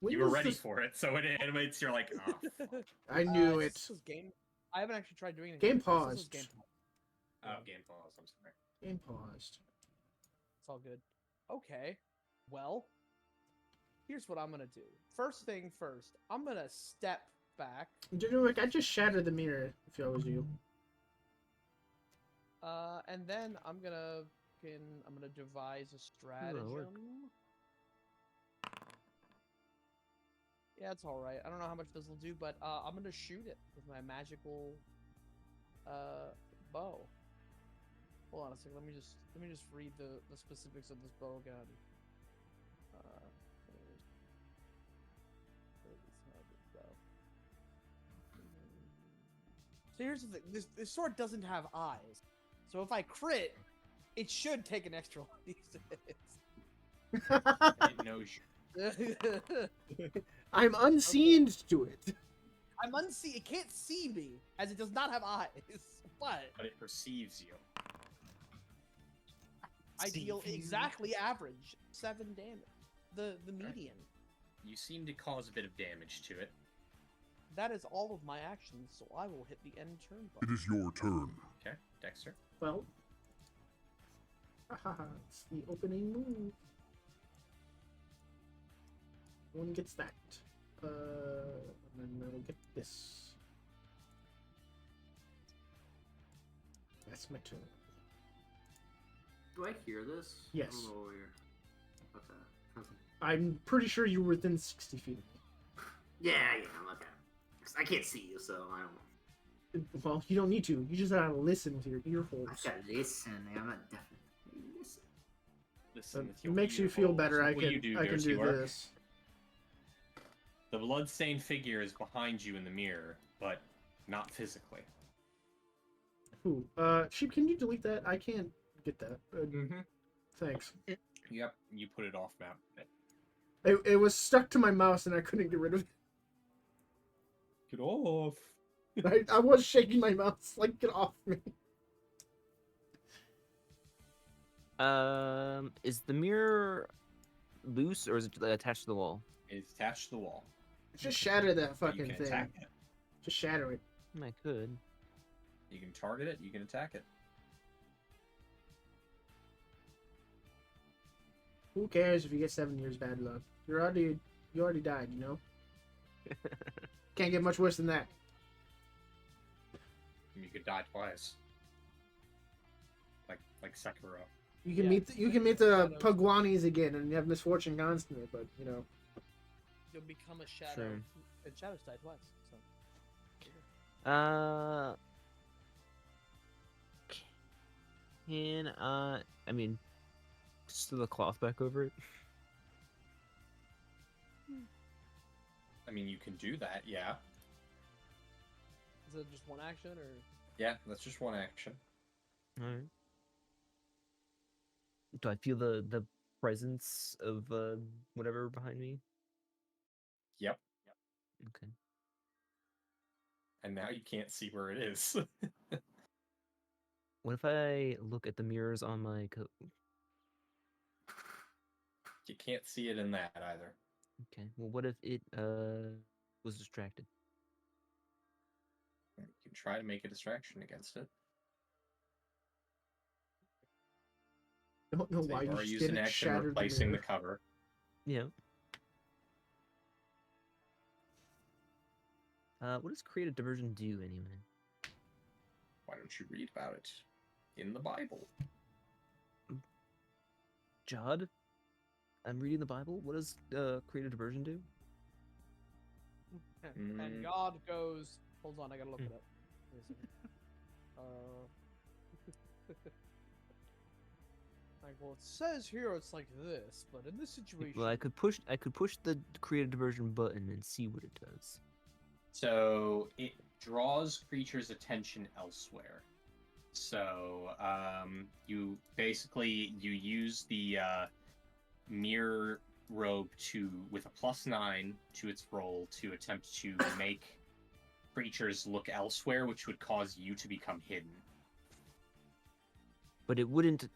When You were was ready this- for it, so when it animates, you're like, oh, fuck. I knew it. This was game. I haven't actually tried doing it. Game This was paused. game pause. Oh, game pause, I'm sorry. Game paused. It's all good. Okay. Well, here's what I'm gonna do. First thing first, I'm gonna step back. Dirty Work, I just shattered the mirror, if I was you. And then I'm gonna devise a stratagem. Yeah, it's all right. I don't know how much this will do, but I'm gonna shoot it with my magical bow. Hold on a second. Let me just read the specifics of this bow gun. So here's the thing. This sword doesn't have eyes. So if I crit, it should take an extra 1d6. It knows you. I'm unseen to it. I'm unseen. It can't see me, as it does not have eyes. But But it perceives you. I deal exactly average 7 damage. The median. You seem to cause a bit of damage to it. That is all of my actions, so I will hit the end turn It button. is your turn. Okay, Dexter. Well, it's the opening move. One gets that. And then I'll get this. That's my turn. Do I hear this? Yes. I don't know where you're... Okay. I'm pretty sure you were within 60 feet of me. Yeah, okay. I can't see you, so I don't... Well, you don't need to. You just gotta listen with your ear I holes. gotta listen. I'm not definitely listen. Listen with It your makes you ear feel holes. better. I What will can you do, I can Dirty do Work? this. The bloodstained figure is behind you in the mirror, but not physically. Ooh, Sheep, can you delete that? I can't get that. Thanks. Yep, you put it off map. It was stuck to my mouse and I couldn't get rid of Get off. it. I was shaking my mouse. Like, get off me. Is the mirror loose or is it attached to the wall? It's attached to the wall. Just shatter that But you fucking can thing. attack it. Just shatter it. I could. You can target it, you can attack it. Who cares if you get 7 years bad luck? You already died, you know? Can't get much worse than that. You could die twice. Like Sekiro. You can Yeah, meet the Pugwanis again and you have misfortune constantly, but you know. You'll become a shadow. Sure. And shadows die twice. So. Can I mean, just throw the cloth back over it. I mean, you can do that, yeah. Is it just one action or? Yeah, that's just one action. Alright. Do I feel the presence of whatever behind me? Yep. Okay. And now you can't see where it is. What if I look at the mirrors on my coat? You can't see it in that either. Okay. Well, what if it was distracted? You can try to make a distraction against it. I don't know So why you've you already used an didn't action shatter the replacing the mirror. cover. Yeah. What does creative diversion do anyway? Why don't you read about it in the Bible? Jod? I'm reading the Bible. What does creative diversion do? And God goes. Hold on, I gotta look it up. Wait a second. Like, well, it says here it's like this, but in this situation, Well, I could push the creative diversion button and see what it does. So it draws creatures' attention elsewhere. So you basically use the mirror robe with a +9 to its roll to attempt to make creatures look elsewhere, which would cause you to become hidden. But it wouldn't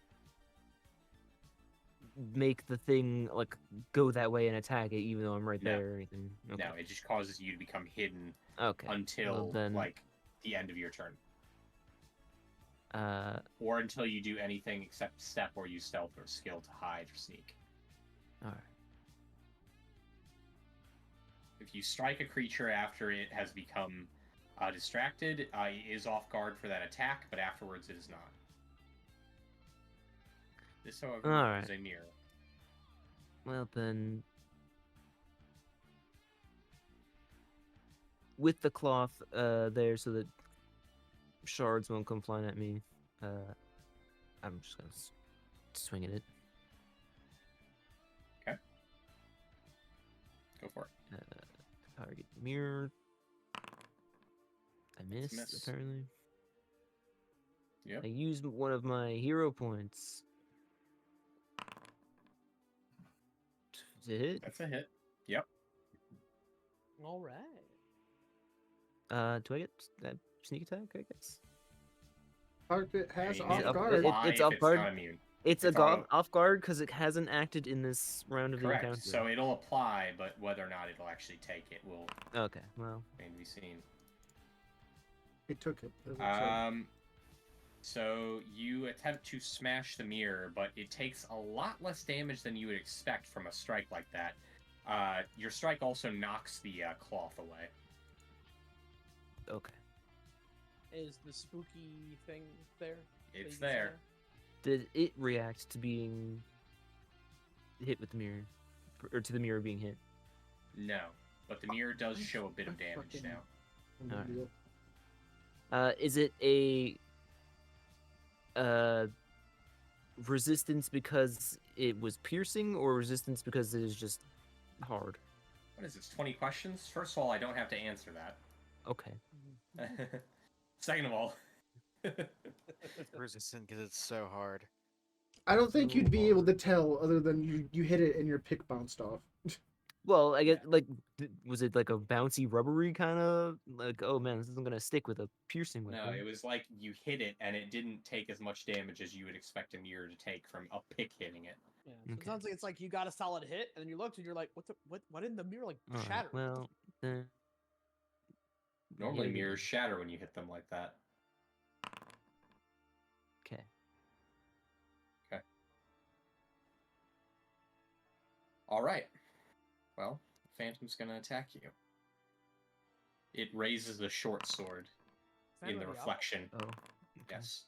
make the thing like go that way and attack it, even though I'm right No. there or anything. Okay. No, it just causes you to become hidden Okay. until Well, then, like the end of your turn, uh, or until you do anything except step or use stealth or skill to hide or sneak. all right. If you strike a creature after it has become distracted, it is off guard for that attack, but afterwards it is not. This, however, Alright. is a mirror. Well then, with the cloth there, so that shards won't come flying at me. I'm just gonna swing at it. Go for it. Target mirror. I missed, miss. apparently. Yep. I used one of my hero points. To hit. That's a hit. Yep. all right. Do I get that sneak attack? I guess. Target has Yeah, off it- guard. it- Apply it's if off guard. not immune. It's It's a auto. off guard because it hasn't acted in this round of the Correct. encounter. So it'll apply, but whether or not it'll actually take it will Okay, well, remain to be seen. It took it. It looks like. So you attempt to smash the mirror, but it takes a lot less damage than you would expect from a strike like that. Your strike also knocks the cloth away. okay. Is the spooky thing there? that It's you can there. Did it react to being hit with the mirror, or to the mirror being hit? No, but the mirror does show a bit of damage Fucking- now. I'm gonna do it. Is it a resistance because it was piercing, or resistance because it is just hard? What is this, 20 questions? First of all, I don't have to answer that. Okay. Second of all, Resistant because it's so hard. I don't think you'd be able to tell other than you hit it and your pick bounced off. Well, I get like, was it like a bouncy, rubbery kind of like? Oh man, this isn't gonna stick with a piercing weapon. no, it was like you hit it and it didn't take as much damage as you would expect a mirror to take from a pick hitting it. Yeah. So Okay. it sounds like it's like you got a solid hit, and then you looked and you're like, what didn't the mirror like All right, shatter? well, then Normally yeah, mirrors shatter when you hit them like that. Okay. Alright. Well, Phantom's gonna attack you. It raises a short sword Is that in the already up? reflection. Oh. Okay. Yes.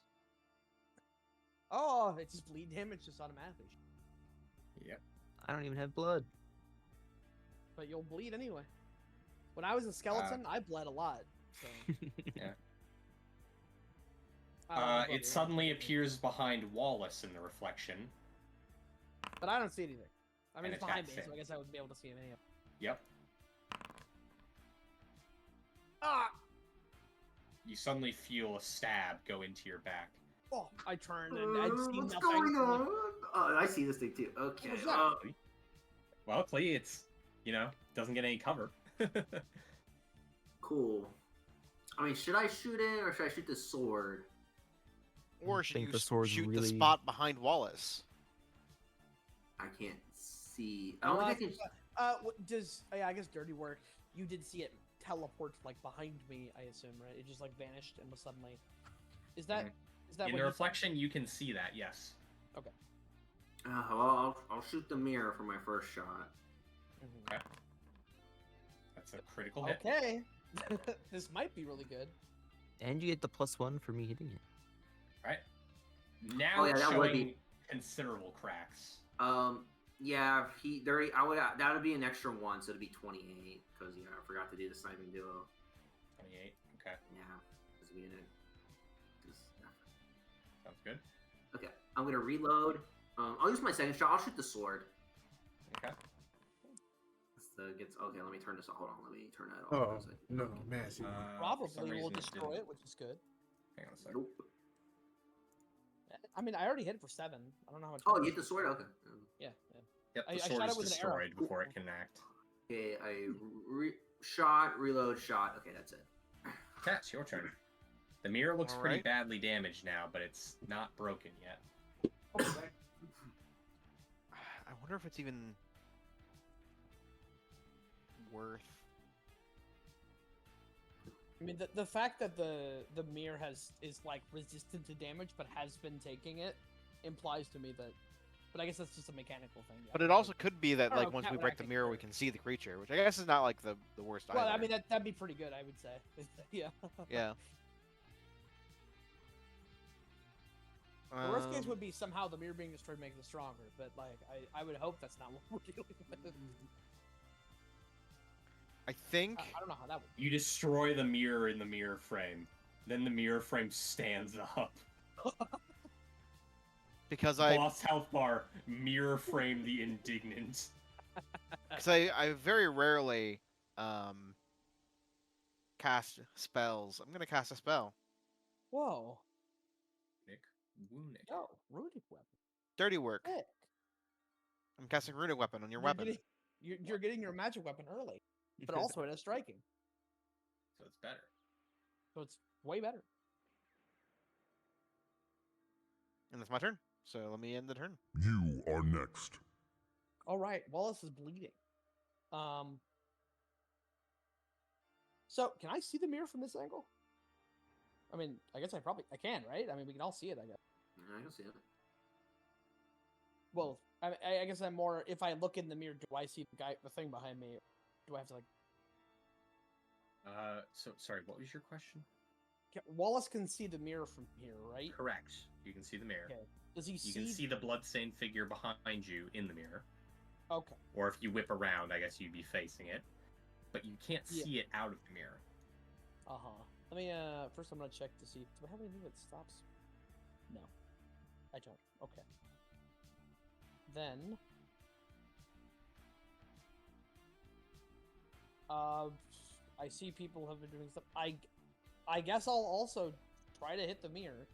Oh, it's just bleed damage just automatically. Yep. I don't even have blood. But you'll bleed anyway. When I was a skeleton, I bled a lot. So Yeah. I don't have blood It to suddenly run. appears behind Wallace in the reflection. But I don't see anything. I mean, and it's behind me, attacks so him. I guess I wouldn't be able to see anything. Yep. Ah! You suddenly feel a stab go into your back. Oh, I turned and I'd seen What's nothing. going I'm like, on? Oh, I see this thing too. Okay. What's that? Well, Clee, it's, doesn't get any cover. Cool. I mean, should I shoot it or should I shoot the sword? Or should think you the sword's shoot the really- spot behind Wallace? I can't see. I don't think I can. Does yeah, I guess dirty work. You did see it teleport like behind me, I assume, right? It just like vanished and was suddenly. Is that Mhm. is that In what the you- reflection, you can see that. Yes. Well, I'll shoot the mirror for my first shot. Mhm. Okay. That's a critical hit. Okay, this might be really good. And you get the +1 for me hitting it. Right. Now Oh, yeah, it's that would showing be- considerable cracks. Yeah, I would. That would be an extra one, so it'd be 28. Because I forgot to do the sniping duo. 28. Okay. Yeah, because we didn't. Sounds good. Okay, I'm gonna reload. I'll use my second shot. I'll shoot the sword. Okay. Okay, let me turn this off. Hold on, let me turn that off. Oh 'cause I- no, Massey. For some Probably will reason destroy didn't- it, which is good. Hang on a second. Nope. I mean, I already hit it for 7. I don't know how much. Oh, damage you hit the sword. Okay. Yeah. Yep, I the shot sword it is with an arrow. destroyed before it can act. Okay, I shot, reload, shot. Okay, that's it. Okay, it's your turn. The mirror looks pretty Alright. badly damaged now, but it's not broken yet. I wonder if it's even worth. I mean, the fact that the mirror is like resistant to damage but has been taking it implies to me that. But I guess that's just a mechanical thing. Yeah. But it also could be that I don't like know, once cat we would break act the like mirror, a we bird. can see the creature, which I guess is not like the worst Well, either. I mean that'd be pretty good, I would say. Yeah. Yeah. The worst case Um, would be somehow the mirror being destroyed makes it stronger, but like I would hope that's not what we're dealing with. I think I don't know how that would. You destroy the mirror in the mirror frame. Then the mirror frame stands up. because I Lost health bar, mirror frame the indignant. I very rarely cast spells. I'm gonna cast a spell. Whoa! Nick, woo Nick. Oh, runic weapon. Dirty work. Sick. I'm casting runic weapon on your You're weapon. Getting, you're getting your magic weapon early, but also it is striking, So it's better. so it's way better. And that's my turn. So let me end the turn. You are next. All right, Wallace is bleeding. So can I see the mirror from this angle? I mean, I guess I can, right? I mean, we can all see it, I guess. I can see it. Well, I guess I'm more. If I look in the mirror, do I see the thing behind me? Do I have to like? So sorry, what was your question? Wallace can see the mirror from here, right? Correct. You can see the mirror. Okay. Does he You see? can see the bloodstained figure behind you in the mirror. Okay. Or if you whip around, I guess you'd be facing it. But you can't Yeah. see it out of the mirror. Let me first I'm gonna check to see. Do I have anything that stops? No, I don't. Okay. Then, I see people have been doing stuff. I guess I'll also try to hit the mirror.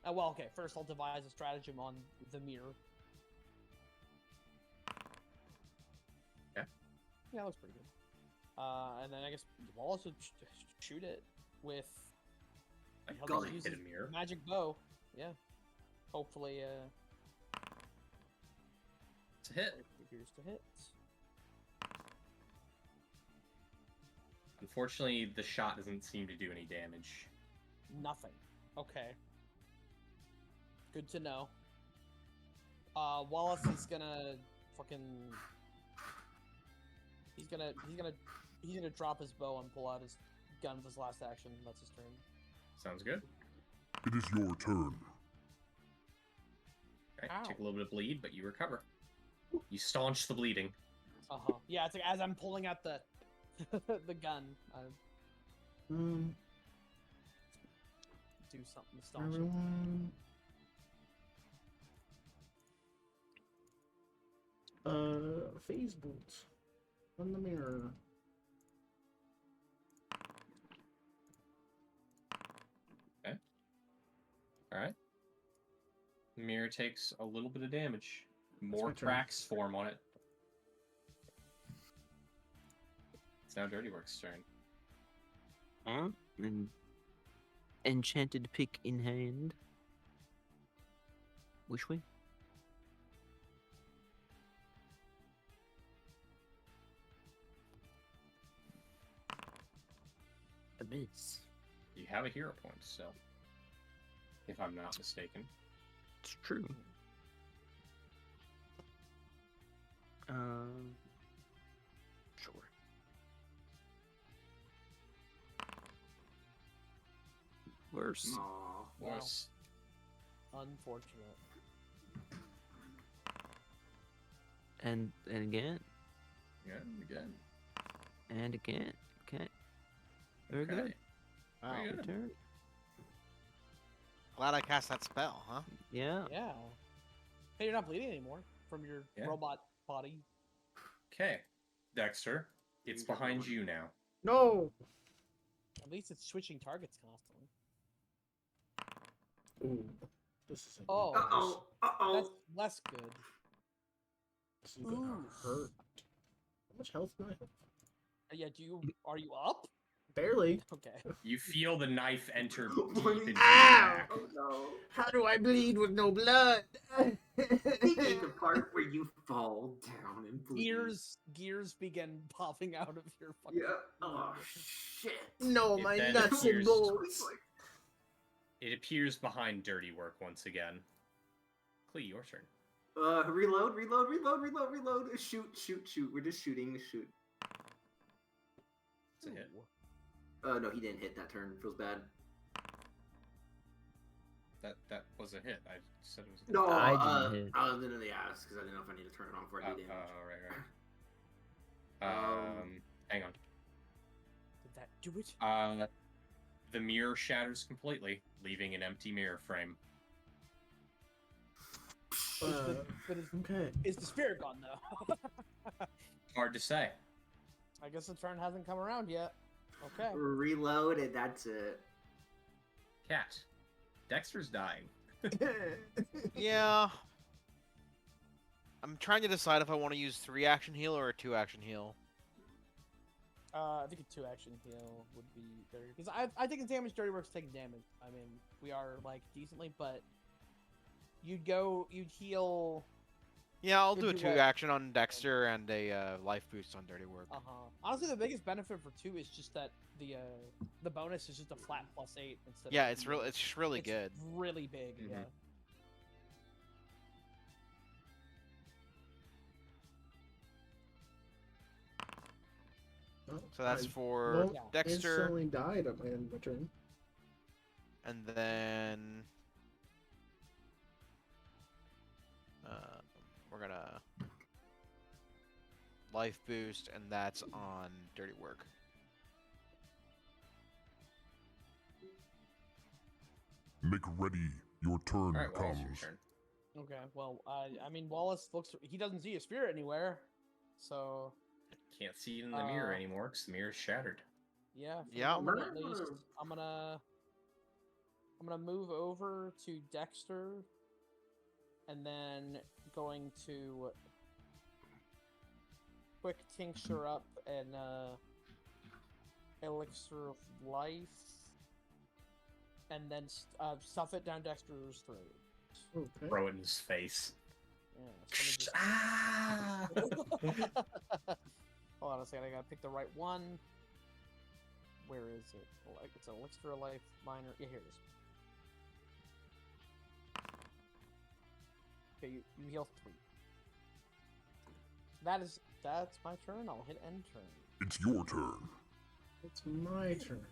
Well, okay. First, I'll devise a stratagem on the mirror. Yeah. Yeah, that looks pretty good. And then I guess Wallace would shoot it with. He'll Go just use hit a his mirror. magic bow. Yeah. Hopefully, It's a hit. it appears to hit. Unfortunately, the shot doesn't seem to do any damage. Nothing. Okay. Good to know. Wallace is gonna fucking. He's gonna drop his bow and pull out his gun with his last action. That's his turn. Sounds good. It is your turn. Okay, Ow. take a little bit of bleed, but you recover. You staunch the bleeding. Yeah, it's like as I'm pulling out the the gun, I do something to staunch it. Everyone. Phase bolt from the mirror. Alright. The mirror takes a little bit of damage. More my turn. cracks form on it. It's now Dirty Work's turn. An enchanted pick in hand. Which way? Abyss. You have a hero point still, if I'm not mistaken. It's true. Sure. Worse. Aw. Wow. Worse. Unfortunate. And again. Yeah, again. And again. Okay. Very Okay. good. Wow. Very Good good. turn. Glad I cast that spell, huh? Yeah. Yeah. Hey, you're not bleeding anymore from your Yeah. robot body. Okay, Dexter, it's behind you now. No. At least it's switching targets constantly. Ooh, this isn't. Oh, Uh-oh. Uh-oh. that's less good. This is gonna Ooh. hurt. How much health do I have? Yeah, are you up? Barely. Okay. You feel the knife enter deep Morning. into your Ow! back. Oh no. How do I bleed with no blood? The part where you fall down and bleed. Gears begin popping out of your fucking. Yeah. Oh shit. No, It my then nuts and appears- bolts. It appears behind Dirty Work once again. Clee, your turn. Reload. Shoot. We're just shooting. Shoot. It's a hit. No, he didn't hit that turn. Feels bad. That was a hit. I said it was a hit. No, I didn't hit. I was in the ass because I didn't know if I need to turn it on before I do damage. Right. Hang on. Did that do it? The mirror shatters completely, leaving an empty mirror frame. Okay. Is the spirit gone though? Hard to say. I guess the turn hasn't come around yet. Okay. Reload, and that's it. Cat. Dexter's dying. Yeah. I'm trying to decide if I want to use 3-action heal or a 2-action heal. I think a 2-action heal would be better because I think it's damage. Dirty Work's taking damage. I mean, we are like decently, but you'd heal. Yeah, I'll do a Would you 2-action on Dexter and a life boost on Dirty Work. Honestly, the biggest benefit for 2 is just that the bonus is just a flat +8 instead. Yeah, of it's really good. Really big. Mhm. Yeah. So that's I for won't Dexter, instantly died at my end of my turn. and then we're gonna life boost, and that's on Dirty Work. Make ready. Your turn Alright, Wallace, your comes. turn. Okay. Well, I mean, Wallace looks. He doesn't see a spirit anywhere, so Can't see it in the mirror Uh, anymore because the mirror's shattered. yeah. For the Yeah. moment, at least, I'm gonna move over to Dexter, and then going to quick tincture up an elixir of life, and then stuff it down Dexter's throat. Okay. Throw it in his face. Yeah. So Ah! let me just... Hold on a second. I gotta pick the right one. Where is it? Like it's an elixir of life minor. Yeah, here it is. Okay, you heal 3. That's my turn. I'll hit end turn. It's your turn. It's my turn.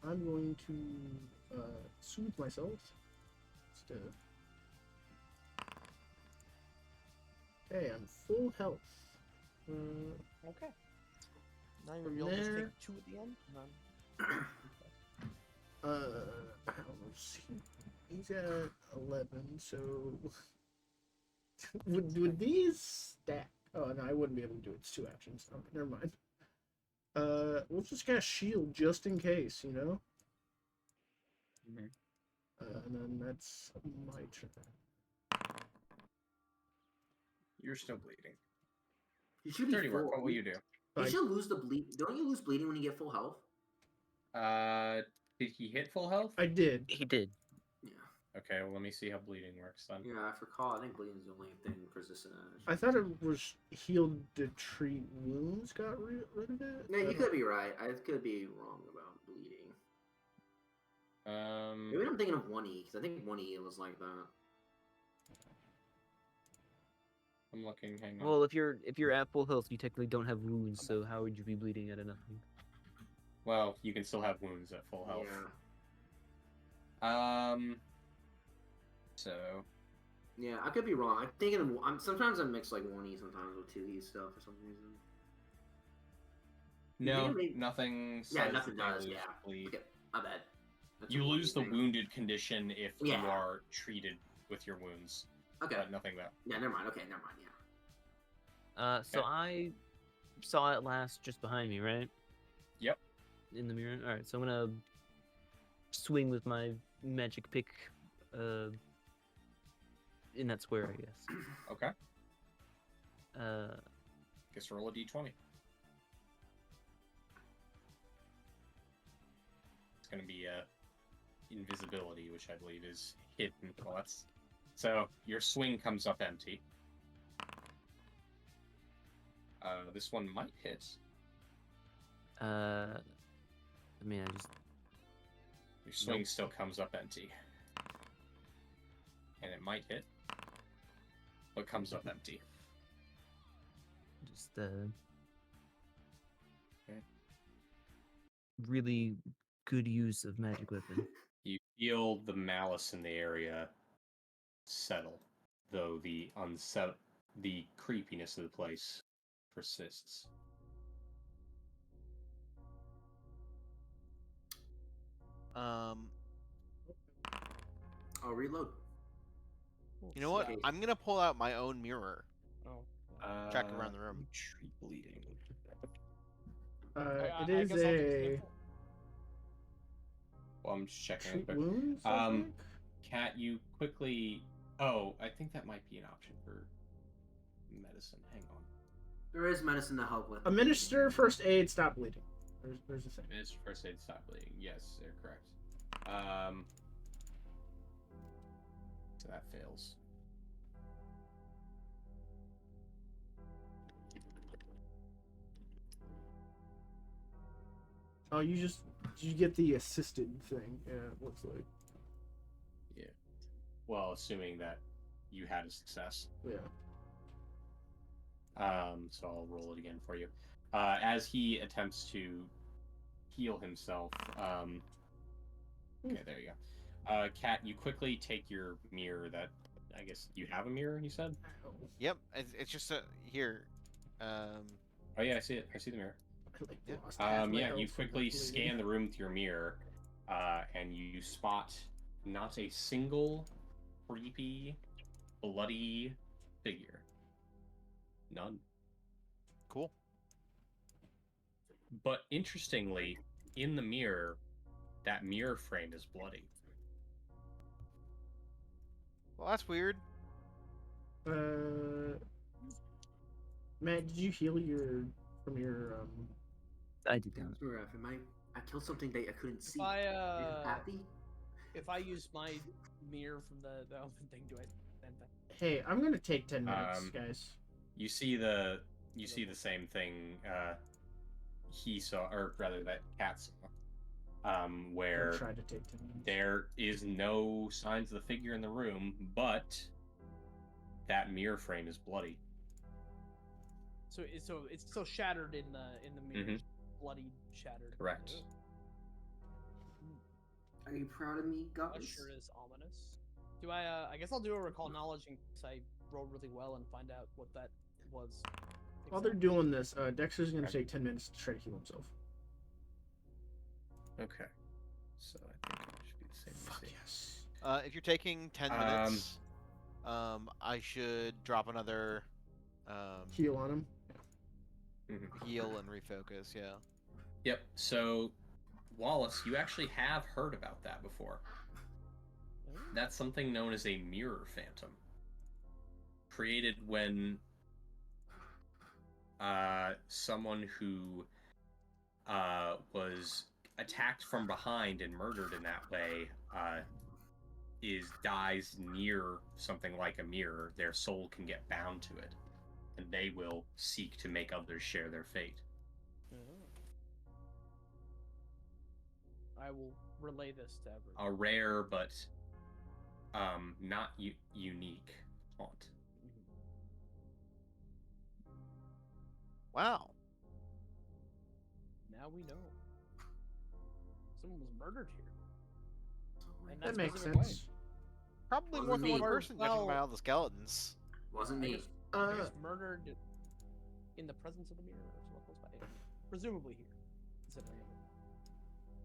I'm going to soothe myself. Instead. Okay, I'm full health. Okay. Now From you'll just there- take 2 at the end. And then... Let's see. He's at 11, so would these stack? Oh no, I wouldn't be able to do it. It's 2 actions. Okay, never mind. We'll just cast shield just in case, you know. Mhm. And then that's my turn. You're still bleeding. You should be Dirty Work, full. what will you do? You I- should lose the bleed. Don't you lose bleeding when you get full health? Did he hit full health? I did. He did. Yeah. Okay, well, let me see how bleeding works then. Yeah, I recall. I think bleeding's the only thing persistent. I thought it was healed to treat wounds. Got rid of it. No, you could be right. I could be wrong about bleeding. Maybe I'm thinking of 1E because I think 1E was like that. I'm looking. Hang on. Well, if you're at full health, you technically don't have wounds. So how would you be bleeding out of nothing? Well, you can still have wounds at full health. Yeah. So. Yeah, I could be wrong. I'm thinking of. Sometimes I mix like 1E sometimes with 2E stuff for some reason. No, nothing. Yeah, says nothing that they does. lose Yeah. bleed. Okay, my bad. That's You a lose the 1E thing. wounded condition if you Yeah. are treated with your wounds. Okay. But nothing that. Yeah, never mind. Okay, never mind. Yeah. So I saw it last just behind me, right? Yep. In the mirror. All right, so I'm gonna swing with my magic pick, in that square, I guess. Okay. Uh, Guess roll a d20. It's gonna be invisibility, which I believe is hidden. Well, that's so your swing comes up empty. This one might hit. I mean, I just Your swing still comes up empty. And it might hit. But comes up empty. really good use of magic weapon. You feel the malice in the area settle, though the creepiness of the place persists. I'll reload. You know what? I'm gonna pull out my own mirror. Oh. Check around the room. Treat bleeding. It is guess I'll just a take it. Well, I'm just checking. treat Quick. wounds. I think? Cat, you quickly. Oh, I think that might be an option for medicine. Hang on. There is medicine to help with. Administer first aid. Stop bleeding. There's a thing. It is first aid, stop bleeding. Yes, they're correct. So that fails. Oh, you get the assisted thing. Yeah, it looks like. Yeah. Well, assuming that you had a success. Yeah. So I'll roll it again for you. As he attempts to heal himself. Okay, there you go. Kat, you quickly take your mirror. That I guess you have a mirror. You said. Yep, it's just a here. Oh yeah, I see it. I see the mirror. Yeah. Yeah, you quickly scan the room with your mirror, and you spot not a single creepy, bloody figure. None. Cool. But interestingly, in the mirror, that mirror frame is bloody. Well, that's weird. Matt, did you heal from your I did that. I killed something that I couldn't see. If I Are you happy? if I use my mirror from the elephant thing, do I then Hey, I'm gonna take 10 minutes, guys. You see the same thing he saw, or rather that cat saw, where Try to take 10 minutes. there is no signs of the figure in the room, but that mirror frame is bloody. So it's still shattered in the mirror, Mhm. bloody shattered. Correct. Are you proud of me, That guys? sure is ominous. Do I? I guess I'll do a recall knowledge in case I rolled really well and find out what that was. While they're doing this, Dexter's gonna take 10 minutes to try to heal himself. Okay. So I think it should be the same. Fuck mistake. yes. If you're taking 10 minutes, I should drop another Heal on him. heal and refocus. Yeah. Yep. So, Wallace, you actually have heard about that before. That's something known as a mirror phantom. Created when someone who was attacked from behind and murdered in that way dies near something like a mirror, their soul can get bound to it, and they will seek to make others share their fate. I will relay this to everyone. A rare but not unique haunt. Wow. Now we know. Someone was murdered here. In That makes specific way. sense. Probably Wasn't more than me. one person judging by Well- all the skeletons. Wasn't I me. guess, I guess murdered in the presence of the mirror is what goes by. Presumably here. Considering it.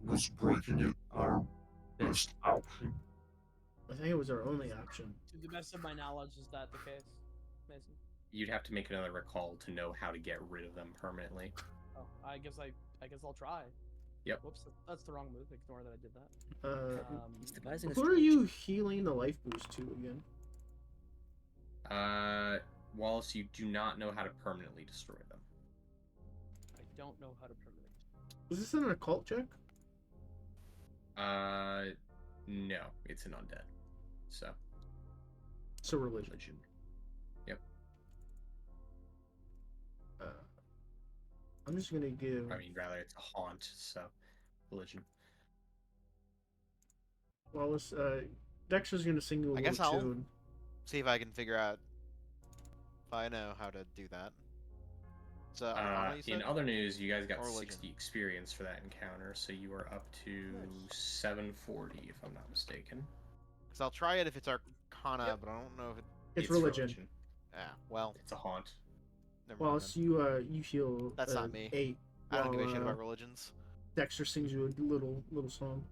Was breaking it our best option? I think it was our only option. To the best of my knowledge, is that the case, Mason? You'd have to make another recall to know how to get rid of them permanently. Oh, I guess I'll try. Yep. Whoops, that's the wrong move. Ignore that I did that. He's devising a Who are you healing the life boost to again? Wallace, you do not know how to permanently destroy them. I don't know how to permanently. Was this an occult check? No, it's an undead. So, So religion. Yep. I'm just gonna give. I mean, rather, it's a haunt, so religion. Wallace, Dexter's gonna sing you a I little guess I'll- tune. See if I can figure out if I know how to do that. So, Arcana, you In said? other news, you guys got Or religion. 60 experience for that encounter, so you are up to 740, if I'm not mistaken. Because I'll try it if it's Arcana, Yep. but I don't know if it. It's religion. Ah, well, It's a haunt. never mind. Wallace, Then. you heal. That's not me. 8. I don't give a while, shit about religions. Dexter sings you a little song.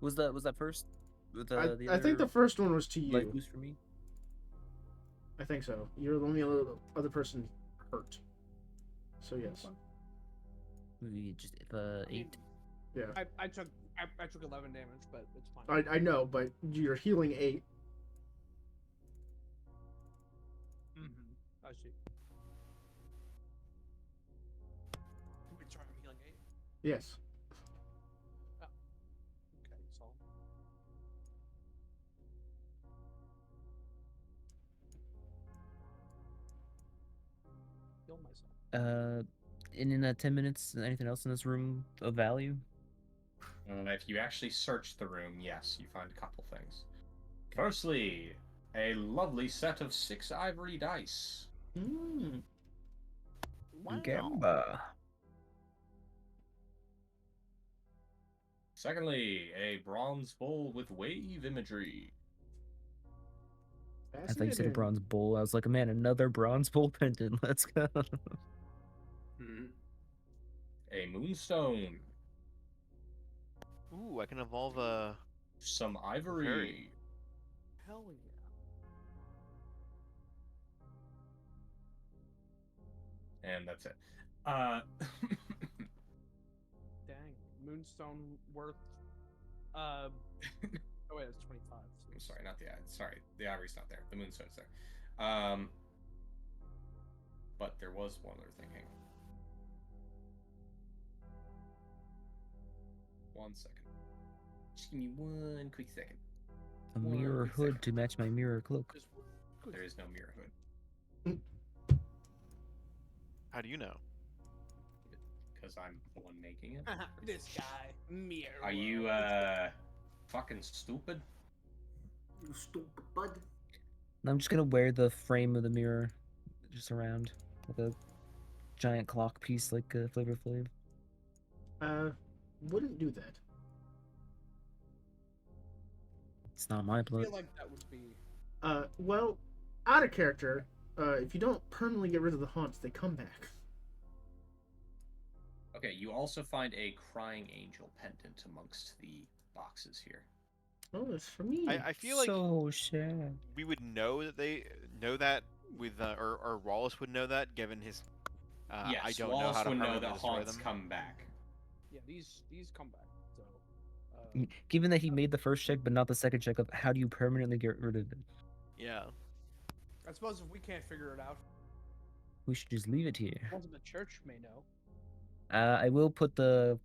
Was that first? With, I the think the other first one was to life you. boost for me. I think so. You're the only other person hurt. So yes. We just I mean, 8. Yeah. I took 11 damage, but it's fine. I know, but you're healing 8. I see. Wait, sorry, I'm healing 8. Yes. Okay, so. Heal myself. And in that 10 minutes, anything else in this room of value? If you actually search the room, yes, you find a couple things. Firstly, a lovely set of 6 ivory dice. Mm. Gamba. Secondly, a bronze bowl with wave imagery. I thought you said a Fascinating. bronze bowl. I was like, man, another bronze bowl pendant. Let's go. Mhm. A moonstone. Ooh, I can evolve a. Some ivory. Very. Hell yeah. And that's it. Dang. Moonstone worth. Oh wait, it's 25. So I'm sorry, not the ivory. Sorry, the ivory's not there. The moonstone's there. But there was one other thing. Hang on. 1 second. Just give me 1 quick second. A One mirror quick hood to match my mirror cloak. Just There is no mirror hood. How do you know? Because I'm the one making it. this guy. Mirror. Are you, world. fucking stupid? You stupid bud. And I'm just gonna wear the frame of the mirror just around with a giant clock piece like Flavor Flav. Wouldn't do that. It's not my I blood. feel like that would be. Well, out of character, if you don't permanently get rid of the haunts, they come back. Okay, you also find a crying angel pendant amongst the boxes here. Oh, it's for me. I feel like so sad. we would know that they know that with, or Wallace would know that given his. Yes, I don't Wallace know how to would know permanently that destroy haunts them. come back. Yeah, these come back. So. Given that he made the first check but not the second check of how do you permanently get rid of it, Yeah. I suppose if we can't figure it out, we should just leave it here. ones in the church may know. I will put the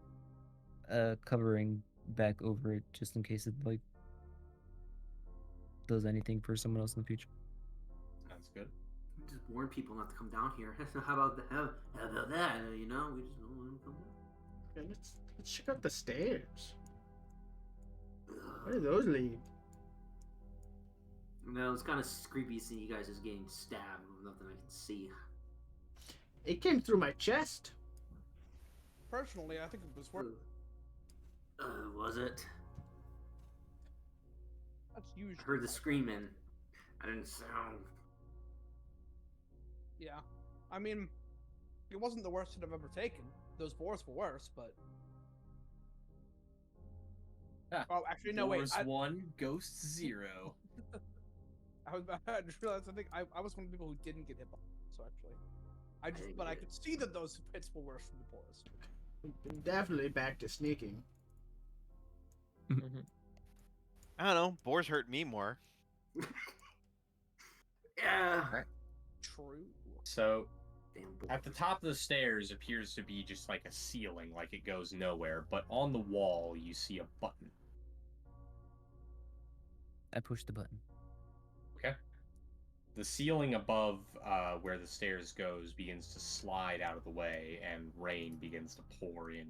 covering back over it just in case it like does anything for someone else in the future. Sounds good. Just warn people not to come down here. How about that? How about that? You know, we just don't let them come down. Okay, let's check out the stairs. Where do those lead? No, it's kind of creepy seeing you guys just getting stabbed with nothing I can see. It came through my chest. Personally, I think it was worth. Was it? That's usually. I heard the screaming. I didn't sound. Yeah, I mean, it wasn't the worst I've ever taken. Those boars were worse, but. Ah, Oh, actually, no. Wait. Boars 1, Ghosts 0. I just realized. I think I was one of the people who didn't get hit by. So actually, I could see that those hits were worse from the boars. Definitely back to sneaking. I don't know. Boars hurt me more. Yeah. Right. True. So, Damn boy. at the top of the stairs appears to be just like a ceiling, like it goes nowhere, but on the wall you see a button. I pushed the button. Okay. The ceiling above where the stairs goes begins to slide out of the way, and rain begins to pour in.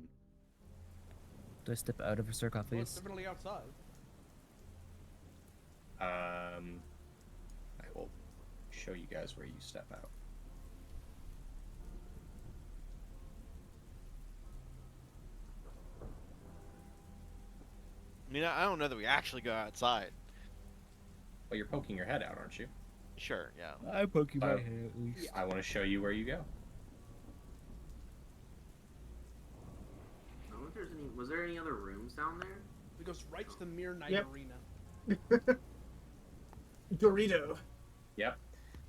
Do I step out of a Well, it's sarcophagus? definitely outside. I will show you guys where you step out. I mean, I don't know that we actually go outside. Well, you're poking your head out, aren't you? Sure, yeah. I poke you my Oh. head at least. I want to show you where you go. I wonder if there's any. Was there any other rooms down there? It goes right to the Mere Knight Yep. Arena. Dorito. Yep.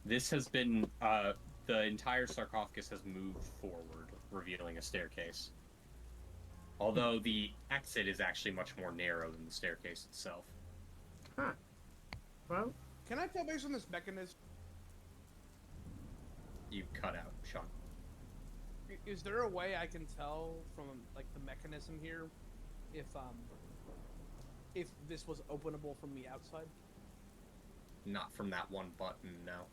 This has been, the entire sarcophagus has moved forward, revealing a staircase. Although the exit is actually much more narrow than the staircase itself. Huh. Well, Can I tell based on this mechanism? You cut out, Sean. Is there a way I can tell from like the mechanism here if this was openable from the outside? Not from that one button, no.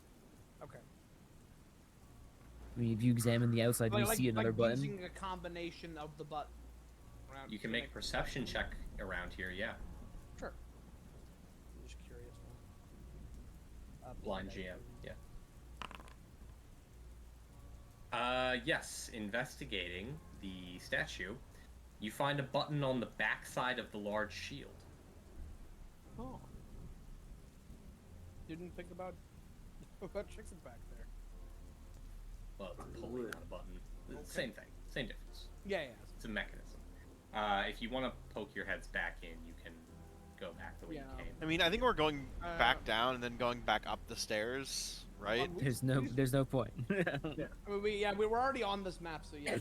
Okay. I mean, if you examine the outside, and you see another button. Using a combination of the button. You can make a perception check around here, yeah. Sure. I'm just curious. Blind GM, yeah. Yes, investigating the statue, you find a button on the backside of the large shield. Oh. Didn't think about chicks back there. Well, it's pulling, not a button. Okay. Same thing, same difference. Yeah. It's a mechanism. If you want to poke your heads back in, you can go back the way you Yeah. came. I mean, I think we're going back down and then going back up the stairs, right? There's no point. I mean, we were already on this map, so yeah.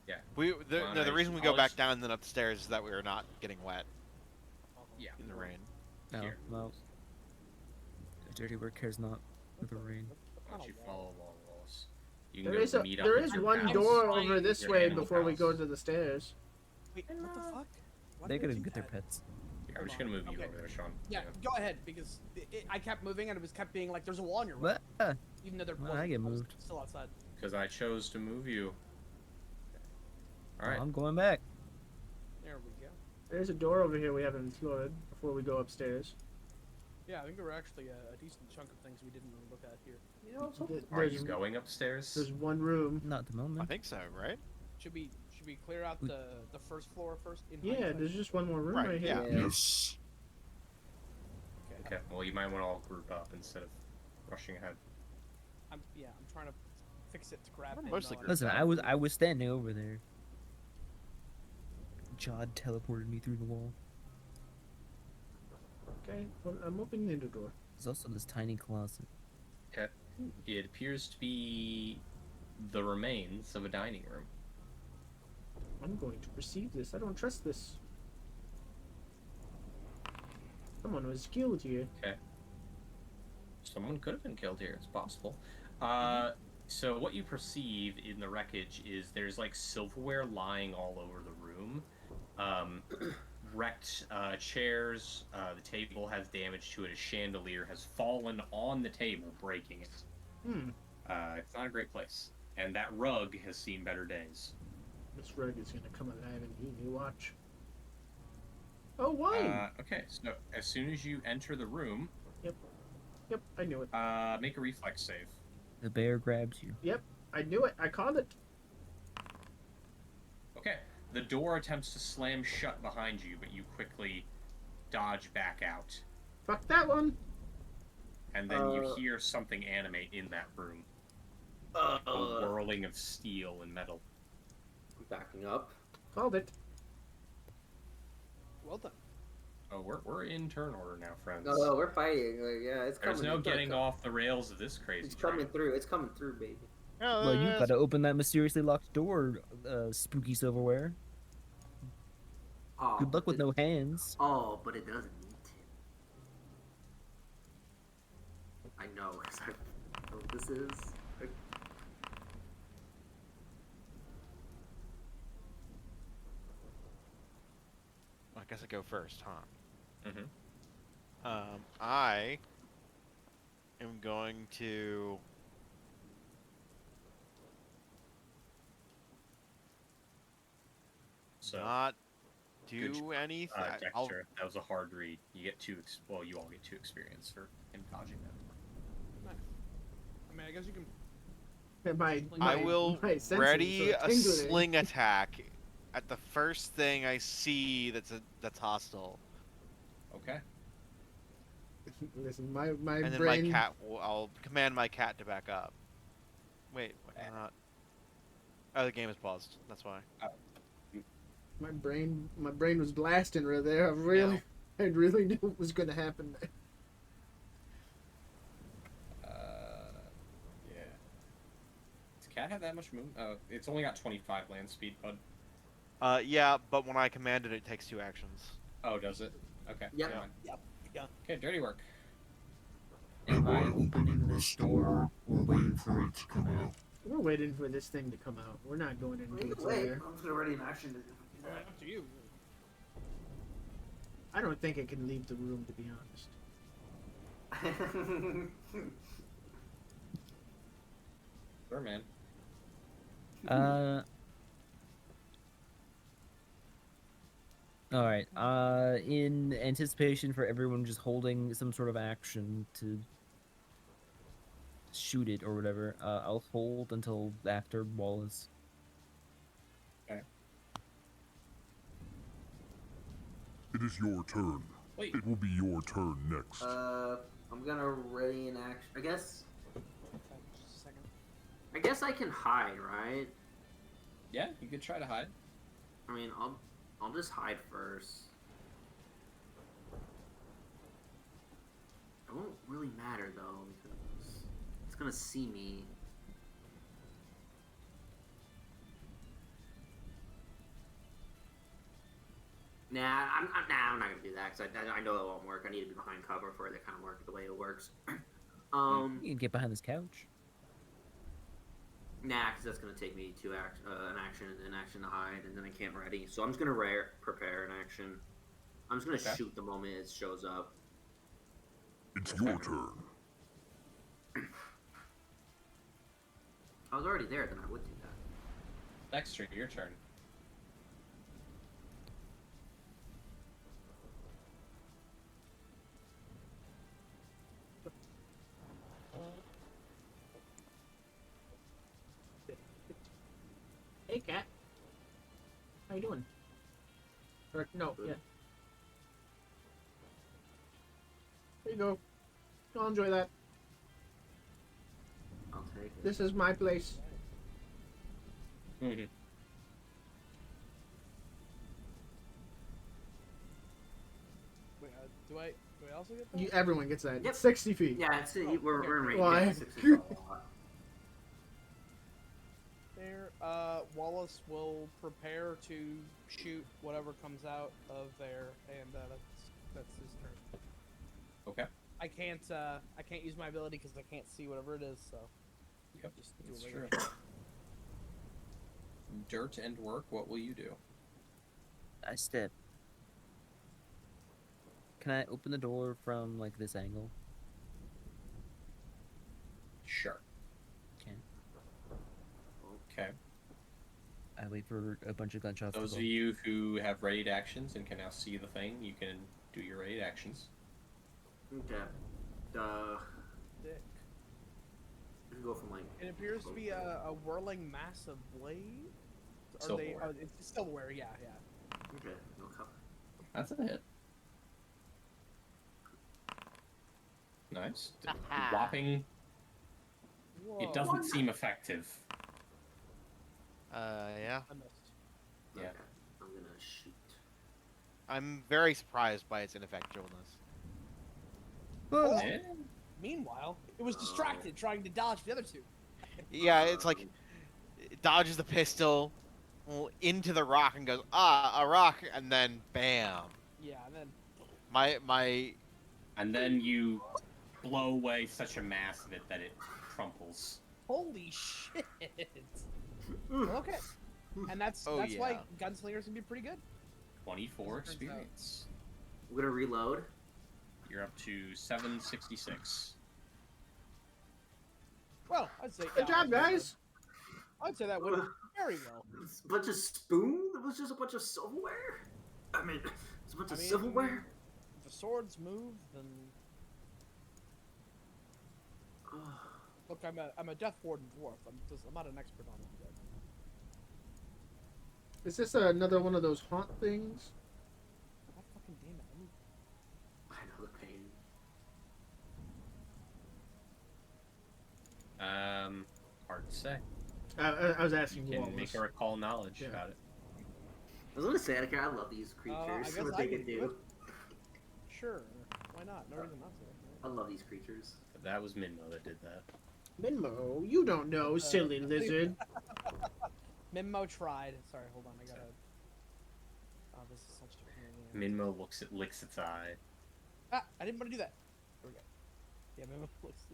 Yeah. No, the reason we go back down and then up the stairs is that we are not getting wet Yeah. in the rain. No, Here. well, dirty work cares not with the rain. Why don't you follow along, Wallace? You can there go is meet up there with is your one pals. door over this Your way animal before we go pals. to the stairs. Wait, what the fuck? Why They're did I gonna do get their that? pets. Here, I'm just gonna move you Okay. over there, Sean. Yeah, go ahead, because I kept moving and it was kept being like, there's a wall on your right. What? Even though they're Well, I get was moved. still outside. Because I chose to move you. Alright. I'm going back. There we go. There's a door over here we haven't explored before we go upstairs. Yeah, I think there were actually a decent chunk of things we didn't really look at here. You know, Are you going upstairs? There's one room. Not at the I moment. think so, right? Should we clear out the first floor first? In Yeah, hindsight? there's just one more room Right, right here. yeah. Yes. Okay, well, you might want to all group up instead of rushing ahead. I'm trying to fix it to grab We're it. mostly No, group Listen, I was standing over there. Jod teleported me through the wall. Okay, well, I'm opening the door. There's also this tiny closet. Okay. It appears to be the remains of a dining room. I'm going to perceive this. I don't trust this. Someone was killed here. Okay. Someone could have been killed here. It's possible. So what you perceive in the wreckage is there's like silverware lying all over the room. wrecked chairs. The table has damage to it. A chandelier has fallen on the table, breaking it. It's not a great place. And that rug has seen better days. This rug is gonna come alive and eat me. Watch. Oh, wine. Okay, so as soon as you enter the room, Yep, I knew it. make a reflex save. The bear grabs you. Yep, I knew it. I called it. Okay, the door attempts to slam shut behind you, but you quickly dodge back out. Fuck that one. And then you hear something animate in that room. A whirling of steel and metal. I'm backing up. Called it. Well done. Oh, we're in turn order now, friends. No, we're fighting. Like, yeah, it's coming. There's no It's gonna getting come. off the rails of this crazy It's coming train. through. It's coming through, baby. Well, you gotta open that mysteriously locked door, spooky silverware. Oh, Good luck with no hands. Oh, but it doesn't need to. I know, because I know what this is. I guess I go first, huh? Mm-hmm. I am going to So, not good do anything. I'll, Dexter, that was a hard read. You get two. Well, you all get 2 experience for him dodging that. Nice. I mean, I guess you can. I will my senses ready are a tingling. sling attack at the first thing I see that's hostile, Okay. Listen, my and then brain. my cat. I'll command my cat to back up. Wait, not. Oh, the game is paused. That's why. My brain was blasting right there. I really knew what was gonna happen. Yeah. Does cat have that much movement? It's only got 25 land speed, bud. Yeah, but when I command it, it takes 2 actions. Oh, does it? Okay. Yep. never mind. Yep. Okay, dirty work. Am I opening this door or waiting for it to come out? We're waiting for this thing to come out. We're not going into its Wait, lair. I'm already in action. Up to you. I don't think it can leave the room, to be honest. Sure, man. All right. In anticipation for everyone just holding some sort of action to shoot it or whatever, I'll hold until after Wallace. It is your turn. Wait. It will be your turn next. I'm gonna ready in action. I guess. Just a second. I guess I can hide, right? Yeah, you could try to hide. I mean, I'll just hide first. It won't really matter though because it's gonna see me. Nah, I'm not gonna do that because I know it won't work. I need to be behind cover for it to kind of work the way it works. You can get behind this couch. Nah, because that's gonna take me to an action to hide, and then I can't ready. So I'm just gonna prepare an action. I'm just gonna shoot the moment it shows up. It's your turn. If I was already there, then I would do that. Dexter, your turn. Hey, cat. How you doing? Or, no, Good. yeah. There you go. Go enjoy that. I'll take it. This is my place. Mm-hmm. Wait, do I also get that? Everyone gets that. Yep. It's 60 feet. Yeah, it's we're in range. Why? Yeah, 6 is a lot. There, Wallace will prepare to shoot whatever comes out of there, and that's his turn. Okay. I can't use my ability because I can't see whatever it is. So. Yep, Just do that's a true. regular- Dirt and work, what will you do? I step Can I open the door from like this angle? Sure. Okay. Okay. I wait for a bunch of gunshots Those to of go. you who have readied actions and can now see the thing, you can do your readied actions. Okay. Dick. You can go from like. It appears to be a whirling mass of blades. Are they? Silverware. Oh, it's silverware. Yeah, yeah. Okay. No cover. That's a hit. Nice. Whopping. Whoa. It doesn't seem effective. Yeah. I missed. Yeah. Okay. I'm gonna shoot. I'm very surprised by its ineffectiveness. Oh. Eh? Meanwhile, it was distracted trying to dodge the other two. Yeah, it's like it dodges the pistol into the rock and goes, a rock, and then bam. Yeah, and then My And then you blow away such a mass of it that it crumples. holy shit. Okay. And that's why yeah. gunslingers can be pretty good. 24 Turns out. experience. We're gonna reload. You're up to 766. Well, I'd say Good job, guys. I'd say that went very well. It's a bunch of spoon. It was just a bunch of silverware. I mean, it's a bunch of silverware. If the swords move, then look, I'm a Death Warden dwarf. I'm not an expert on it yet. Is this another one of those haunt things? God fucking damn it! I know the pain. Hard to say. I was asking You can Wallace. make a recall knowledge Yeah. about it. I was gonna say, I love these I creatures. guess What I they can can do do. it. Sure, why not? No reason not to. I love these creatures. But that was Minmo that did that. Minmo, you don't know, silly lizard. Mimmo tried. Sorry, hold on. I gotta. Oh, this is such a pain in the ass. Minmo licks its eye. Ah, I didn't want to do that. There we go. Yeah, Mimmo looks.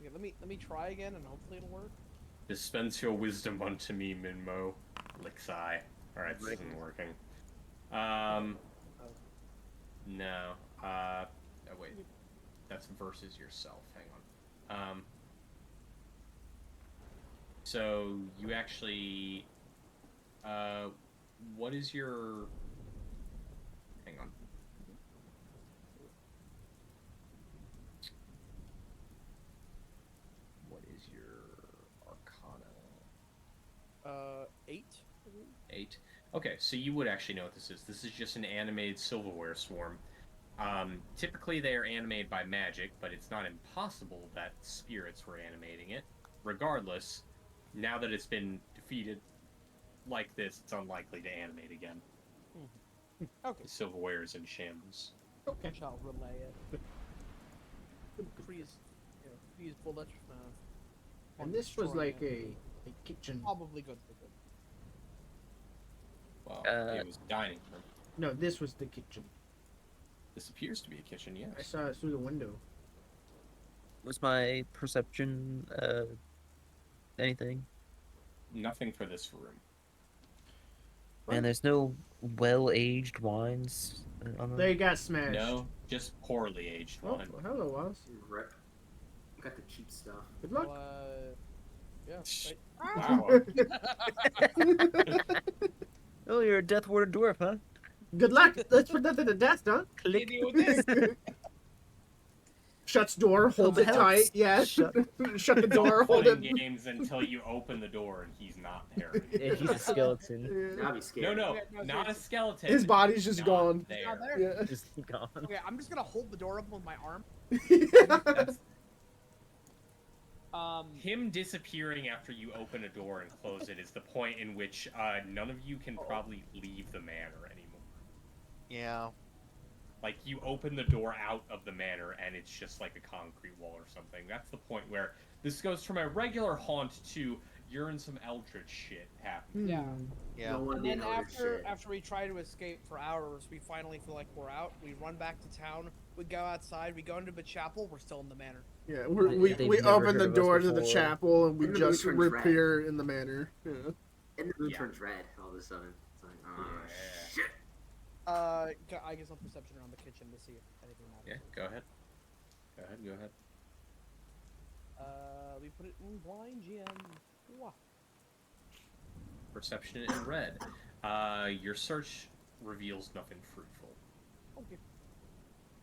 Okay, let me try again, and hopefully it'll work. Dispense your wisdom unto me, Minmo. Licks eye. Alright, this isn't working. No. Oh, wait. That's versus yourself. Hang on. So, you actually... what is your... Hang on. What is your Arcana? 8. 8. Okay, so you would actually know what this is. This is just an animated silverware swarm. Typically they are animated by magic, but it's not impossible that spirits were animating it. Regardless, now that it's been defeated like this, it's unlikely to animate again. Okay. The silverware is in shambles. I shall relay it. Freeze, freeze bullet. And this was destroying like it. a kitchen. Probably good. Well, Uh, it was a dining room. No, this was the kitchen. This appears to be a kitchen, yes. I saw it through the window. Was my perception anything? Nothing for this room. And there's no well-aged wines on them. They got smashed. No, just poorly aged Oh, wine. hello, Wallace. Rip. Got the cheap stuff. Good luck. Yeah. Right. Wow. Oh, you're a Death Warden dwarf, huh? Good luck. Let's put that to the death, huh? Click. Deal with this. Shuts door, holds it helps. tight. Yeah. Shut- Shut the door, hold Playing it. games until you open the door and he's not there. Yeah, he's a skeleton. That'd be scary. No, Okay, no, not a seriously. skeleton. His body's just not gone. There. Not there. Yeah. Just gone. Okay, I'm just gonna hold the door open with my arm. That's Um, him disappearing after you open a door and close it is the point in which none of you can probably leave the manor anymore. Yeah. Like, you open the door out of the manor and it's just like a concrete wall or something. That's the point where this goes from a regular haunt to you're in some eldritch shit happening. Yeah. Yeah. No one and then did all this shit. after we try to escape for hours, we finally feel like we're out. We run back to town. We go outside. We go into the chapel. We're still in the manor. Yeah, They've we never open heard the of us door to the before. chapel and we And the just moon turns red. appear in the manor. Yeah. And the moon Yeah. turns red all of a sudden. It's like, oh, Yeah. shit. I guess I'll perception around the kitchen to see if anything Yeah, matters. go ahead. Go ahead. We put it in blind GM. Wah. Perception in red. Your search reveals nothing fruitful. Okay.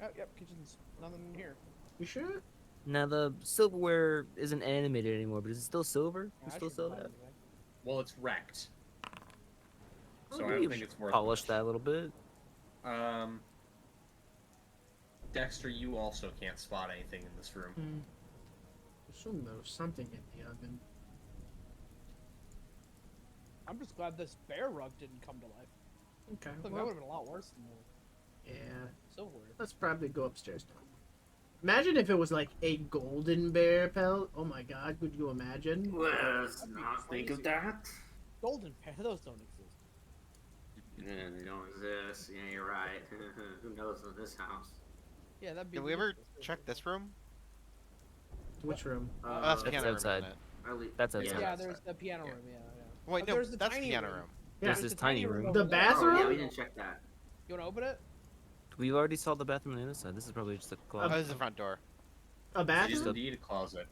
Oh, yep, kitchen's nothing in here. You sure? Now the silverware isn't animated anymore, but is it still silver? Yeah, You I still shouldn't sell find that? anything. Well, it's wrecked. So I Maybe don't you think should it's worth polish much. that a little bit. Dexter, you also can't spot anything in this room. Assume there was something in the oven. I'm just glad this bear rug didn't come to life. Okay. Look, that Well, would have been a lot worse than the yeah. silverware. Let's probably go upstairs now. Imagine if it was like a golden bear pelt. Oh my god, could you imagine? Let's That'd be not think of crazy. that. Golden bear, those don't exist. Yeah, they don't exist. Yeah, you're right. Who knows in this house? Yeah, that'd be. Did we ever ridiculous. check this room? Which room? Oh, that's That's piano room, outside. isn't it? That's Yeah. outside. Yeah, there's the piano Yeah. room. Yeah. Wait, Oh, no, there's the that's the tiny piano room. room. There's There's this the tiny tiny room. room The over there. bathroom? Oh, yeah, we didn't check that. You wanna open it? We already saw the bathroom on the other side. This is probably just a Oh, closet. this is the front door. A It is bathroom? indeed a closet.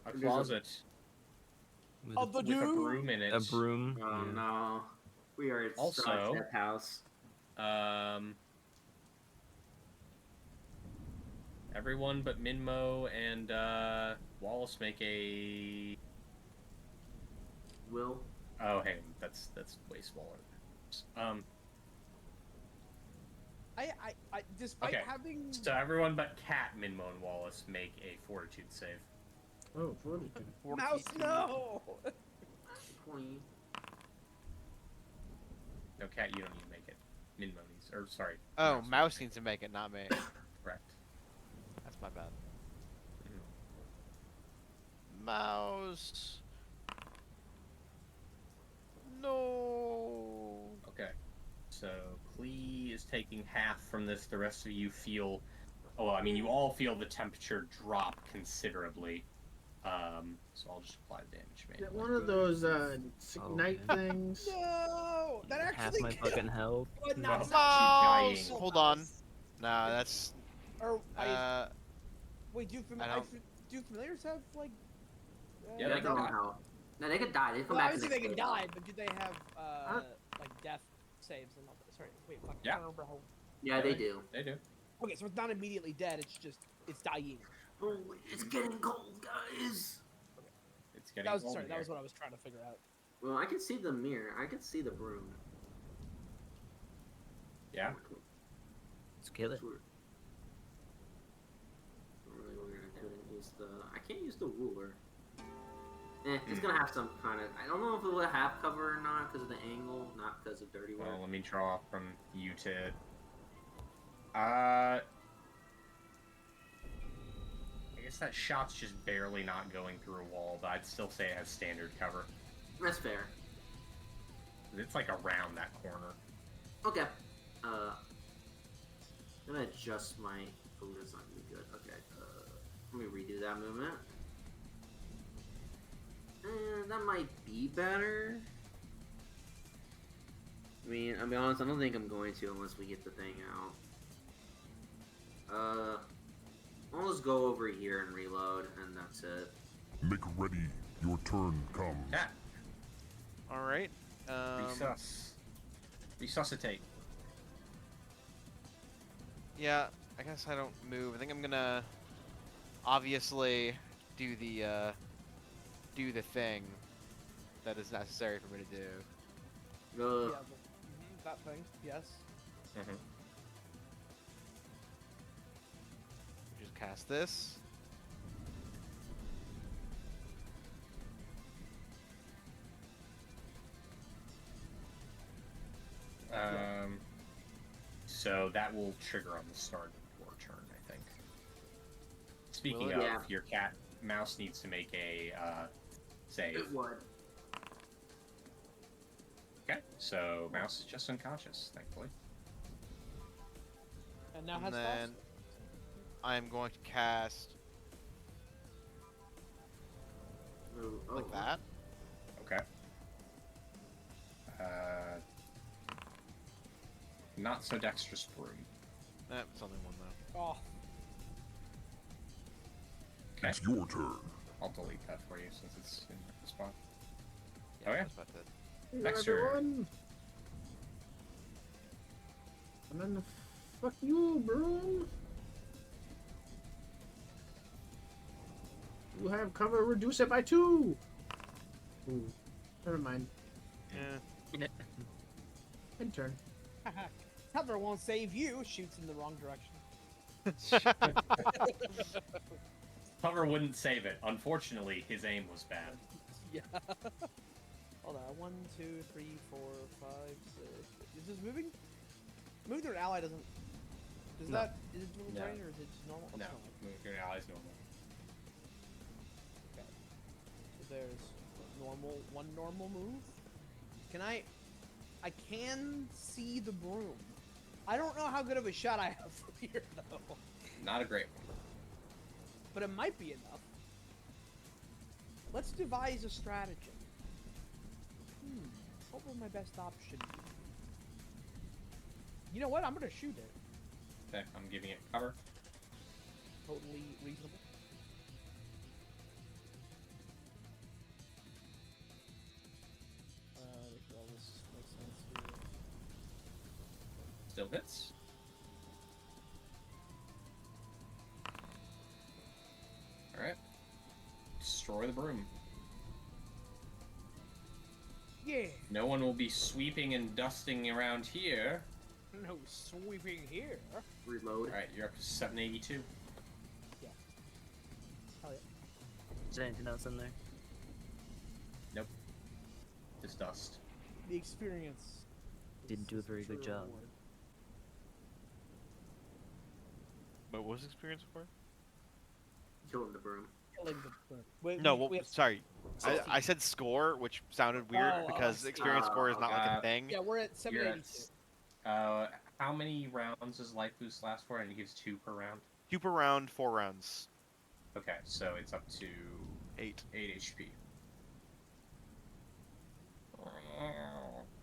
A There's a- closet With Of the with a dude. broom in it. a broom. Oh yeah. no. We are at Also- Star's house. Everyone but Minmo and Wallace make a. Will? Oh, hey, that's way smaller. I despite Okay, having So everyone but Cat, Minmo, and Wallace make a fortitude save. Oh, 42. mouse, no. 20. No, Cat, you don't need to make it. Minmo needs, or sorry. Oh, Mouse needs to make it, not me. Correct. That's my bad. Mhm. Mouse. No. Okay. So Klee is taking half from this. The rest of you feel. Oh, well, I mean, you all feel the temperature drop considerably. So I'll just apply the damage. Is it manually. one of those Oh, night okay. things? No, that Half actually my fucking health. would No. not She's stop dying. Mouse. Hold on. Nah, that's. Or wait, do I don't- familiars have like? Yeah, they they can can run out. No, they could die. They come Well, back. obviously the they next can day. die, but do they have like death saves and all that? Sorry, wait, fuck, I Yeah. don't remember how. Yeah, they do. They do. Okay, so it's not immediately dead. It's just it's dying. Oh, it's getting cold, guys. It's getting. That was cold sorry. in That here. was what I was trying to figure out. Well, I can see the mirror. I can see the broom. Yeah. Let's kill it. Sure. Really weird. I couldn't use the. I can't use the ruler. It's gonna have some kind of. I don't know if it will have cover or not because of the angle, not because of dirty work. Well, let me draw from you to. I guess that shot's just barely not going through a wall, but I'd still say it has standard cover. That's fair. It's like around that corner. Okay. I'm gonna adjust my. Oh, that's not gonna be good. Okay. Let me redo that movement. That might be better. I mean, I'll be honest, I don't think I'm going to unless we get the thing out. I'll just go over here and reload, and that's it. Make ready. Your turn comes. Cat, All right. resuscitate. Yeah, I guess I don't move. I think I'm gonna obviously do the thing that is necessary for me to do. Yeah, that thing. Yes. Mm-hmm. Just cast this. So that will trigger on the start of your turn, I think. Speaking Will of, it? Yeah. your cat mouse needs to make a save. It would. Okay, so mouse is just unconscious, thankfully. And now And has then thoughts? I'm going to cast Oh, like that. Okay. not so dexterous broom. That's only one though. Oh, Okay. It's your turn. I'll delete that for you since it's in the spot. Yeah, Oh, yeah? that's about it. Hello, Dexter. everyone. And then fuck you, broom. You have cover. Reduce it by 2. Ooh, never mind. Yeah. End turn. cover won't save you. Shoots in the wrong direction. Cover wouldn't save it. Unfortunately, his aim was bad. Yeah. Hold on. 1, 2, 3, 4, 5, 6. Is this moving? Moving to an ally doesn't. Is No. that is it dual No. terrain or is it just normal? It's No, normal. move your allies normal. So there's one normal move. Can I can see the broom. I don't know how good of a shot I have from here though. Not a great one. But it might be enough. Let's devise a stratagem. What would my best option be? You know what? I'm gonna shoot it. Okay, I'm giving it cover. Totally reasonable. All this makes sense here. Still hits. Alright. Destroy the broom. Yeah. No one will be sweeping and dusting around here. No sweeping here. Reload. Alright, you're up to 782. Hell yeah. Is there anything else in there? Just dust. The experience Didn't do a very good true job. reward. What was experience for? Killing the broom. Killing the broom. Wait, No, we well, have- sorry. I 60. said score, which sounded weird Oh, because oh, experience score is not like a uh, thing. Yeah, we're at You're at 782. how many rounds does life boost last for? And it gives 2 per round. 2 per round, 4 rounds. Okay, so it's up to 8. 8 HP.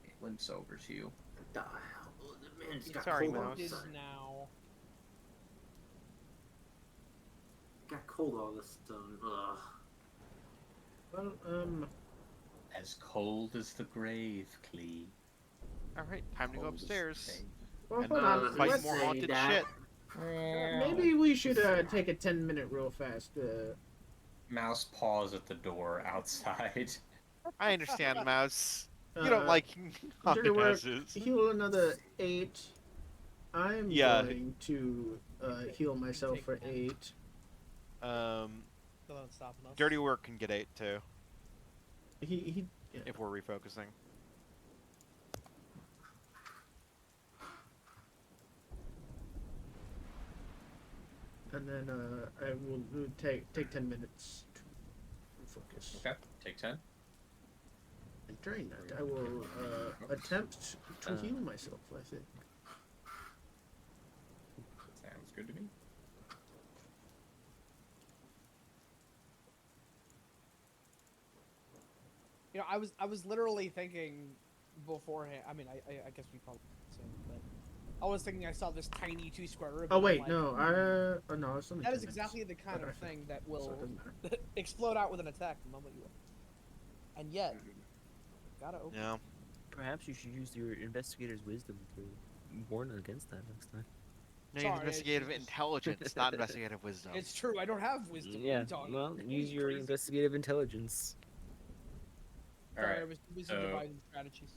It limps over to you. The hell? Oh, the man's got Sorry, cold all of Mouse. a Is sudden. now. Got cold all of a sudden. Ugh. Well, As cold as the grave, Clee. Alright, time to go Cold as the upstairs. grave. well, And hold then on. fight Let's, more say haunted that. shit. maybe we should take a 10-minute real fast. Mouse paws at the door outside. I understand, Mouse. You Uh, don't like Dirty haunted work. houses. Heal another 8. I'm Yeah. going to heal myself Take for that. 8. Still not stopping us. Dirty work can get 8 too, He yeah. if we're refocusing. And then I will take 10 minutes to focus. Okay, take 10. And during that, I will attempt to heal myself, I think. Sounds good to me. You know, I was literally thinking beforehand. I mean, I guess we probably soon, but I was thinking I saw this tiny 2 square ribbon. Oh I'm wait, like, no, oh no, it's only That 10 is exactly minutes. the kind of Okay. thing that So will it doesn't matter. explode out with an attack the moment you. And yet, gotta open. Yeah. Perhaps you should use your investigator's wisdom to warn against that next time. No, Sorry, you have investigative it's just- intelligence, not investigative wisdom. It's true. I don't have wisdom. What are Yeah, you talking well, about? use your Crazy. investigative intelligence. Sorry, Alright, I was busy so- devising strategies.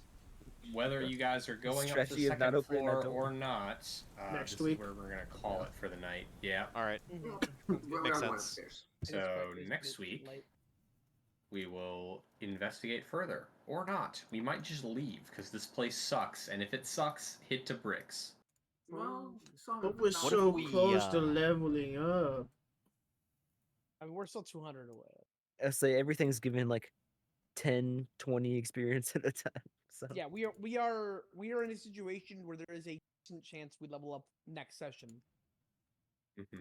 Whether you guys are going up the Strategy of not second opening that floor door. or not, Next this week. is where we're gonna call it for the night. Yeah. Alright. We're Makes going sense. upstairs. It is So quite- next it's week late. we will investigate further, or not. We might just leave because this place sucks, and if it sucks, hit to bricks. Well, sorry. But we're not- What if so we, close to uh, leveling up. I mean, we're still 200 away. I say everything's given like 10, 20 experience at a time. So Yeah, we are in a situation where there is a decent chance we level up next session.